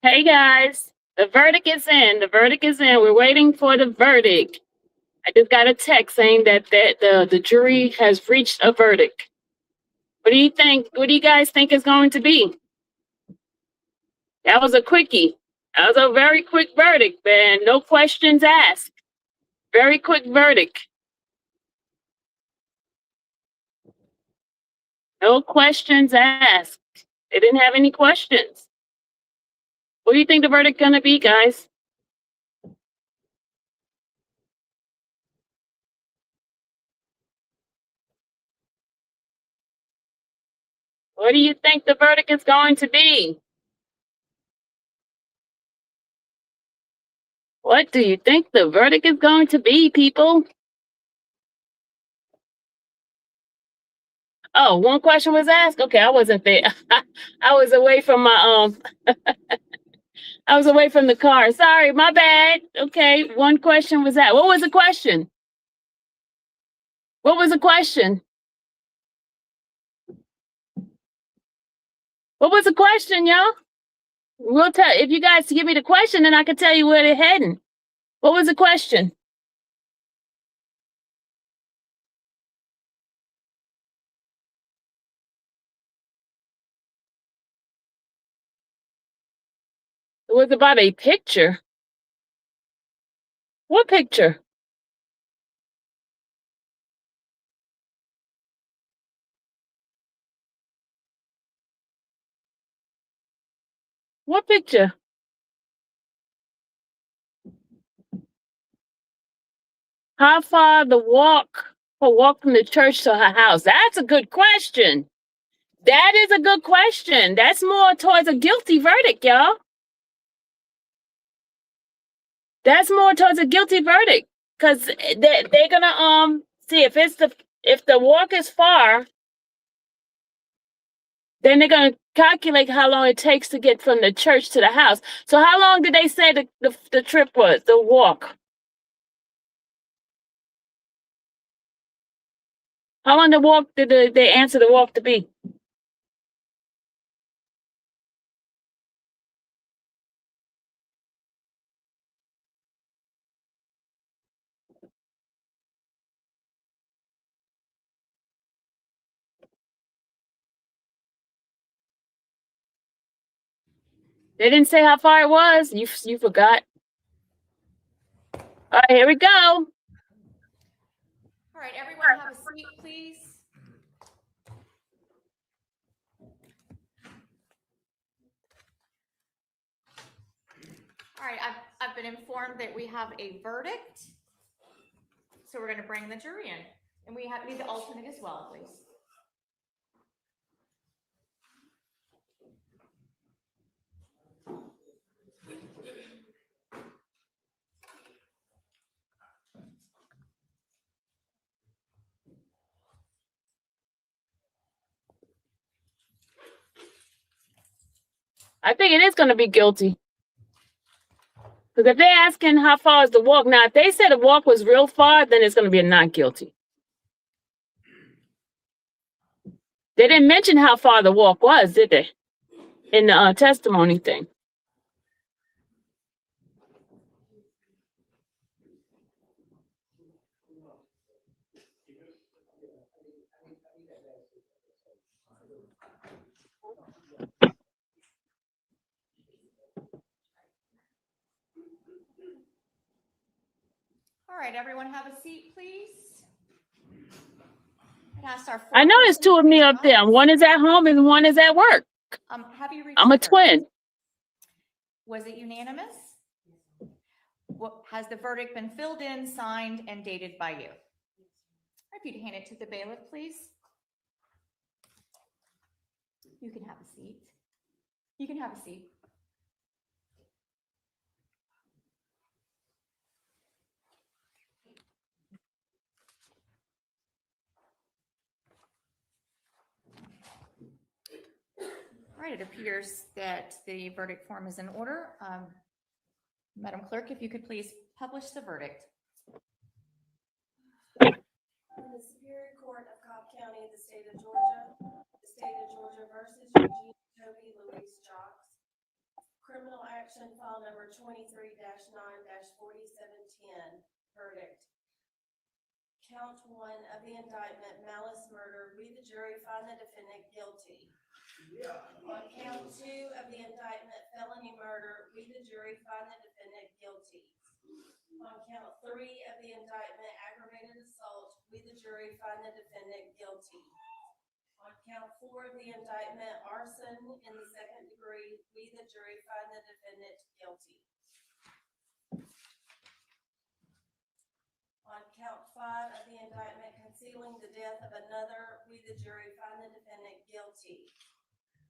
Hey guys, the verdict is in. The verdict is in. We're waiting for the verdict. I just got a text saying that the jury has reached a verdict. What do you think? What do you guys think is going to be? That was a quickie. That was a very quick verdict, man. No questions asked. Very quick verdict. No questions asked. They didn't have any questions. What do you think the verdict gonna be, guys? What do you think the verdict is going to be? What do you think the verdict is going to be, people? Oh, one question was asked? Okay, I wasn't there. I was away from my I was away from the car. Sorry, my bad. Okay, one question was asked. What was the question? What was the question? What was the question, y'all? We'll tell if you guys give me the question, then I can tell you where they're heading. What was the question? It was about a picture. What picture? What picture? How far the walk from the church to her house? That's a good question. That is a good question. That's more towards a guilty verdict, y'all. That's more towards a guilty verdict. Because they're gonna see if the walk is far, then they're gonna calculate how long it takes to get from the church to the house. So how long did they say the trip was, the walk? How long the walk did they answer the walk to be? They didn't say how far it was. You forgot. All right, here we go. All right, everyone have a seat, please. All right, I've been informed that we have a verdict. So we're going to bring the jury in. And we need the alternate as well, please. I think it is going to be guilty. Because if they're asking how far is the walk, now if they said the walk was real far, then it's going to be a not guilty. They didn't mention how far the walk was, did they? In the testimony thing. All right, everyone have a seat, please. I know there's two of me up there. One is at home and one is at work. Have you reached I'm a twin. Was it unanimous? Has the verdict been filled in, signed, and dated by you? If you'd hand it to the bailiff, please. You can have a seat. You can have a seat. All right, it appears that the verdict form is in order. Madam Clerk, if you could please publish the verdict. In the Superior Court of Cobb County, the state of Georgia versus Eugene Tobi Louis-Jacques. Criminal action file number 23-9-4710, verdict. Count 1 of the indictment, malice murder, we the jury find the defendant guilty. On count 2 of the indictment, felony murder, we the jury find the defendant guilty. On count 3 of the indictment, aggravated assault, we the jury find the defendant guilty. On count 4 of the indictment, arson in the second degree, we the jury find the defendant guilty. On count 5 of the indictment, concealing the death of another, we the jury find the defendant guilty.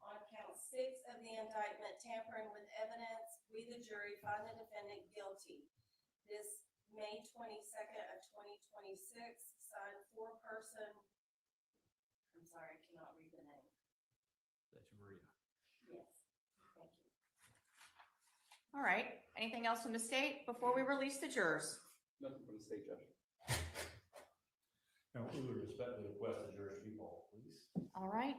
On count 6 of the indictment, tampering with evidence, we the jury find the defendant guilty. This May 22nd of 2026, signed foreperson. I'm sorry, I cannot read the name. That's Maria. Yes, thank you. All right. Anything else from the state before we release the jurors? Nothing from the state judge. Now, we would respectfully request the jurors be polled, please. All right.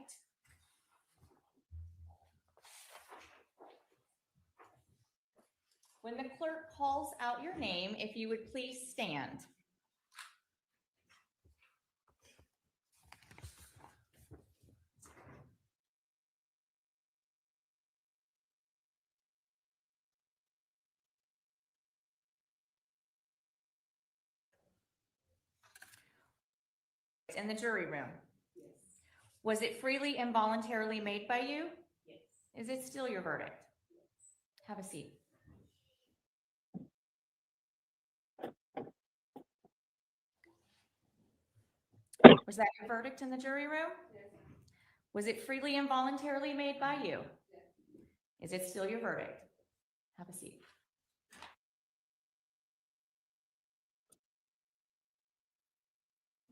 When the clerk calls out your name, if you would please stand. In the jury room? Yes. Was it freely and voluntarily made by you? Yes. Is it still your verdict? Yes. Have a seat. Was that your verdict in the jury room? Yes. Was it freely and voluntarily made by you? Yes. Is it still your verdict? Have a seat.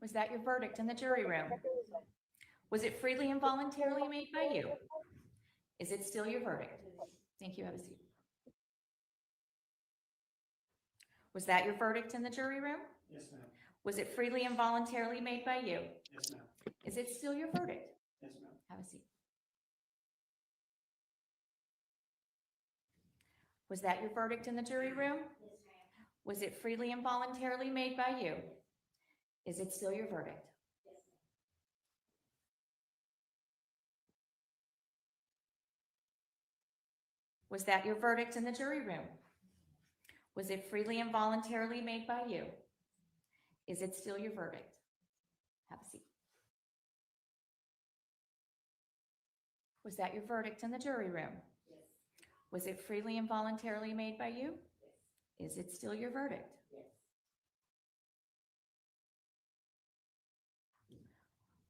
Was that your verdict in the jury room? Was it freely and voluntarily made by you? Is it still your verdict? Thank you. Have a seat. Was that your verdict in the jury room? Yes, ma'am. Was it freely and voluntarily made by you? Yes, ma'am. Is it still your verdict? Yes, ma'am. Have a seat. Was that your verdict in the jury room? Yes, ma'am. Was it freely and voluntarily made by you? Is it still your verdict? Yes, ma'am. Was that your verdict in the jury room? Was it freely and voluntarily made by you? Is it still your verdict? Have a seat. Was that your verdict in the jury room? Yes. Was it freely and voluntarily made by you? Yes. Is it still your verdict? Yes.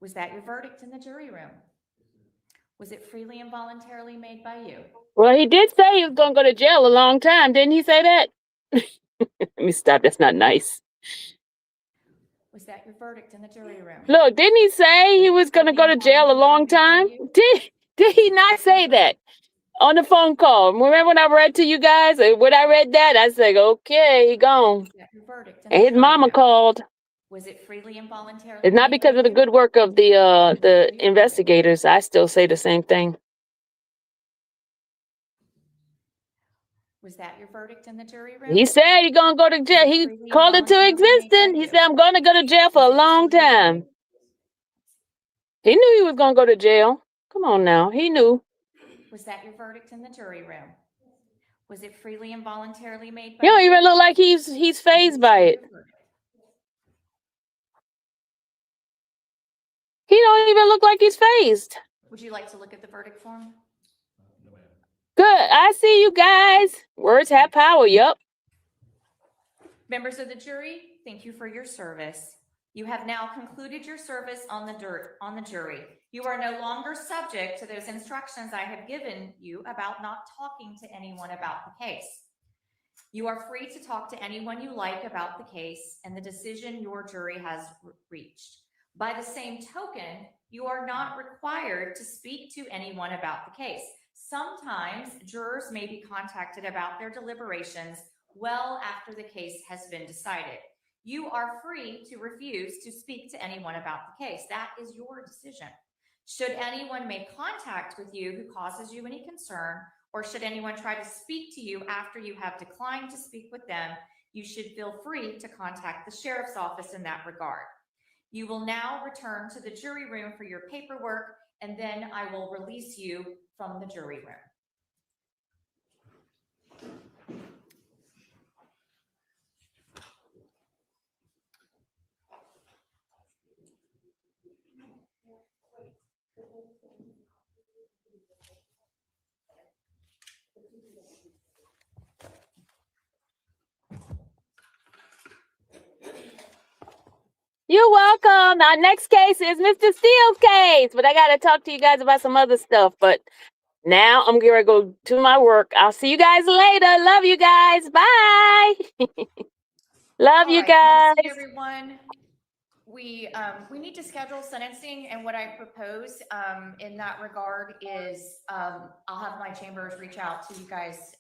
Was that your verdict in the jury room? Was it freely and voluntarily made by you? Well, he did say he was going to go to jail a long time. Didn't he say that? Let me stop. That's not nice. Was that your verdict in the jury room? Look, didn't he say he was going to go to jail a long time? Did he not say that on the phone call? Remember when I read to you guys? When I read that, I said, okay, he gone. Was that your verdict in And the his jury mama room? called. Was it freely and voluntarily? It's not made because by of the you? good work of the investigators. I still say the same thing. Was that your verdict in the jury room? He said he gonna go to jail. Was it He freely and called it to voluntarily made by existence. He you? said, I'm gonna go to jail for a Is it long still your time. verdict? He knew he was gonna go to jail. Come on now. He knew. Was that your verdict in the jury room? Was it freely and voluntarily made He by don't you? even look like he's Is fazed by still it. your verdict? He don't even look like he's fazed. Would you like to look at the verdict form? No, ma'am. Good. I see you guys. Words have power. Yup. Members of the jury, thank you for your service. You have now concluded your service on the jury. You are no longer subject to those instructions I have given you about not talking to anyone about the case. You are free to talk to anyone you like about the case and the decision your jury has reached. By the same token, you are not required to speak to anyone about the case. Sometimes jurors may be contacted about their deliberations well after the case has been decided. You are free to refuse to speak to anyone about the case. That is your decision. Should anyone make contact with you who causes you any concern or should anyone try to speak to you after you have declined to speak with them, you should feel free to contact the sheriff's office in that regard. You will now return to the jury room for your paperwork, and then I will release you from the jury room. You're welcome. Our next case is Mr. Steele's case, but I got to talk to you guys about some other stuff. But now I'm going to go to my work. I'll see you guys later. Love you guys. Bye. Love you guys. Let's see, everyone. We need to schedule sentencing, and what I propose in that regard is I'll have my chambers reach out to you guys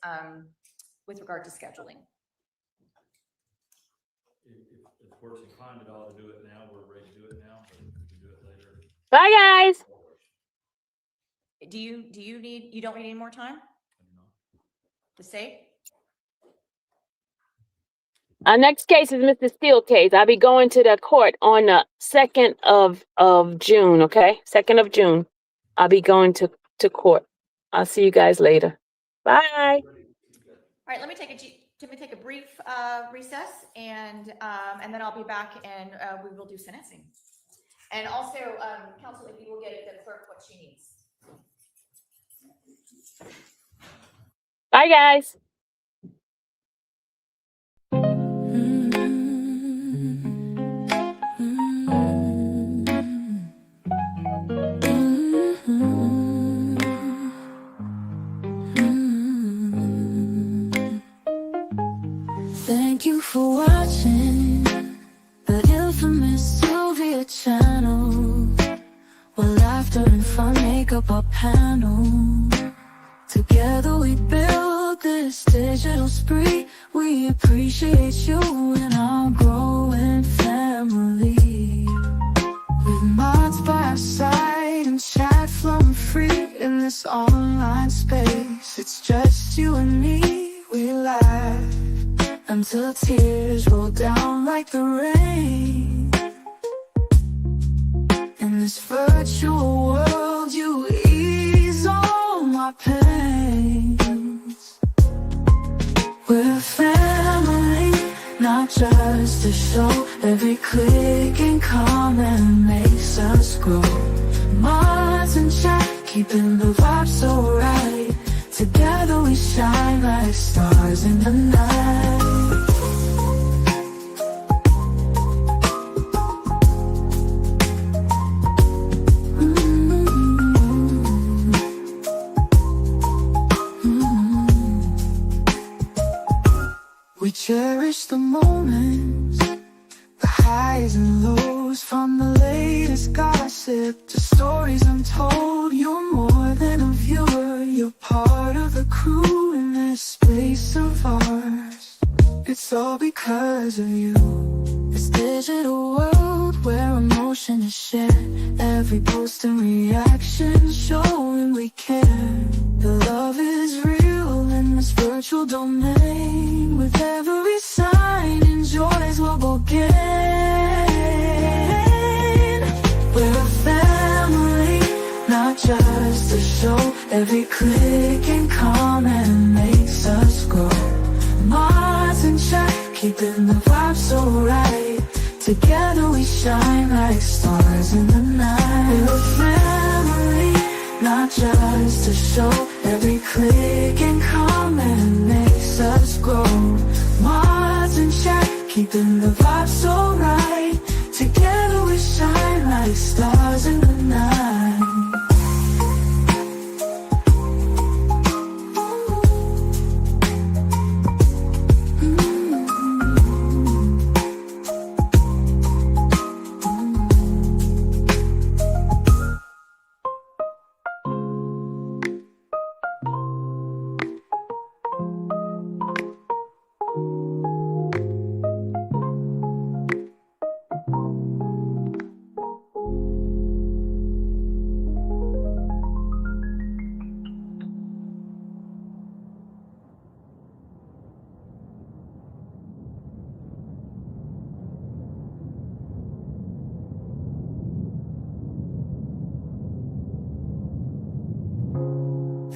with regard to scheduling. If the court's inclined at all to do it now, we're ready to do it now, but we can do it later. Bye, guys. You don't need any more time to say? Our next case is Mr. Steele case. I'll be going to the court on the 2nd of June, okay? 2nd of June. I'll be going to court. I'll see you guys later. Bye. All right, let me take a brief recess, and then I'll be back, and we will do sentencing. And also, counsel, if you will get the clerk what she needs. Bye, guys. Thank you for watching the infamous Sylvia channel, where laughter and fun make up our panel. Together we build this digital spree. We appreciate you and our growing family. With mods by our side and chat flowing free in this online space. It's just you and me, we laugh until tears roll down like the rain. In this virtual world, you ease all my pains. We're a family, not just a show. Every click and comment makes us grow. Mods and chat, keeping the vibe so right. Together we shine like stars in the night. We cherish the moments, the highs and lows, from the latest gossip to stories untold. You're more than a viewer, you're part of the crew in this space of ours. It's all because of you. This digital world where emotion is shared, every post and reaction showing we care. The love is real in this virtual domain. With every sign, enjoys what we'll gain. We're a family, not just a show. Every click and comment makes us grow. Mods and chat, keeping the vibe so right. Together we shine like stars in the night. We're a family, not just a show. Every click and comment makes us grow. Mods and chat, keeping the vibe so right. Together we shine like stars in the night.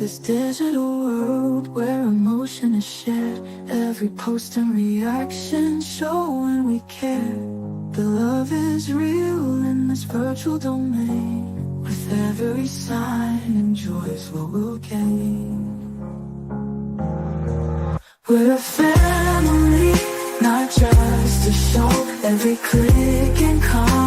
This digital world where emotion is shared, every post and reaction showing we care. The love is real in this virtual domain. With every sign, enjoys what we'll gain. We're a family, not just a show. Every click and comment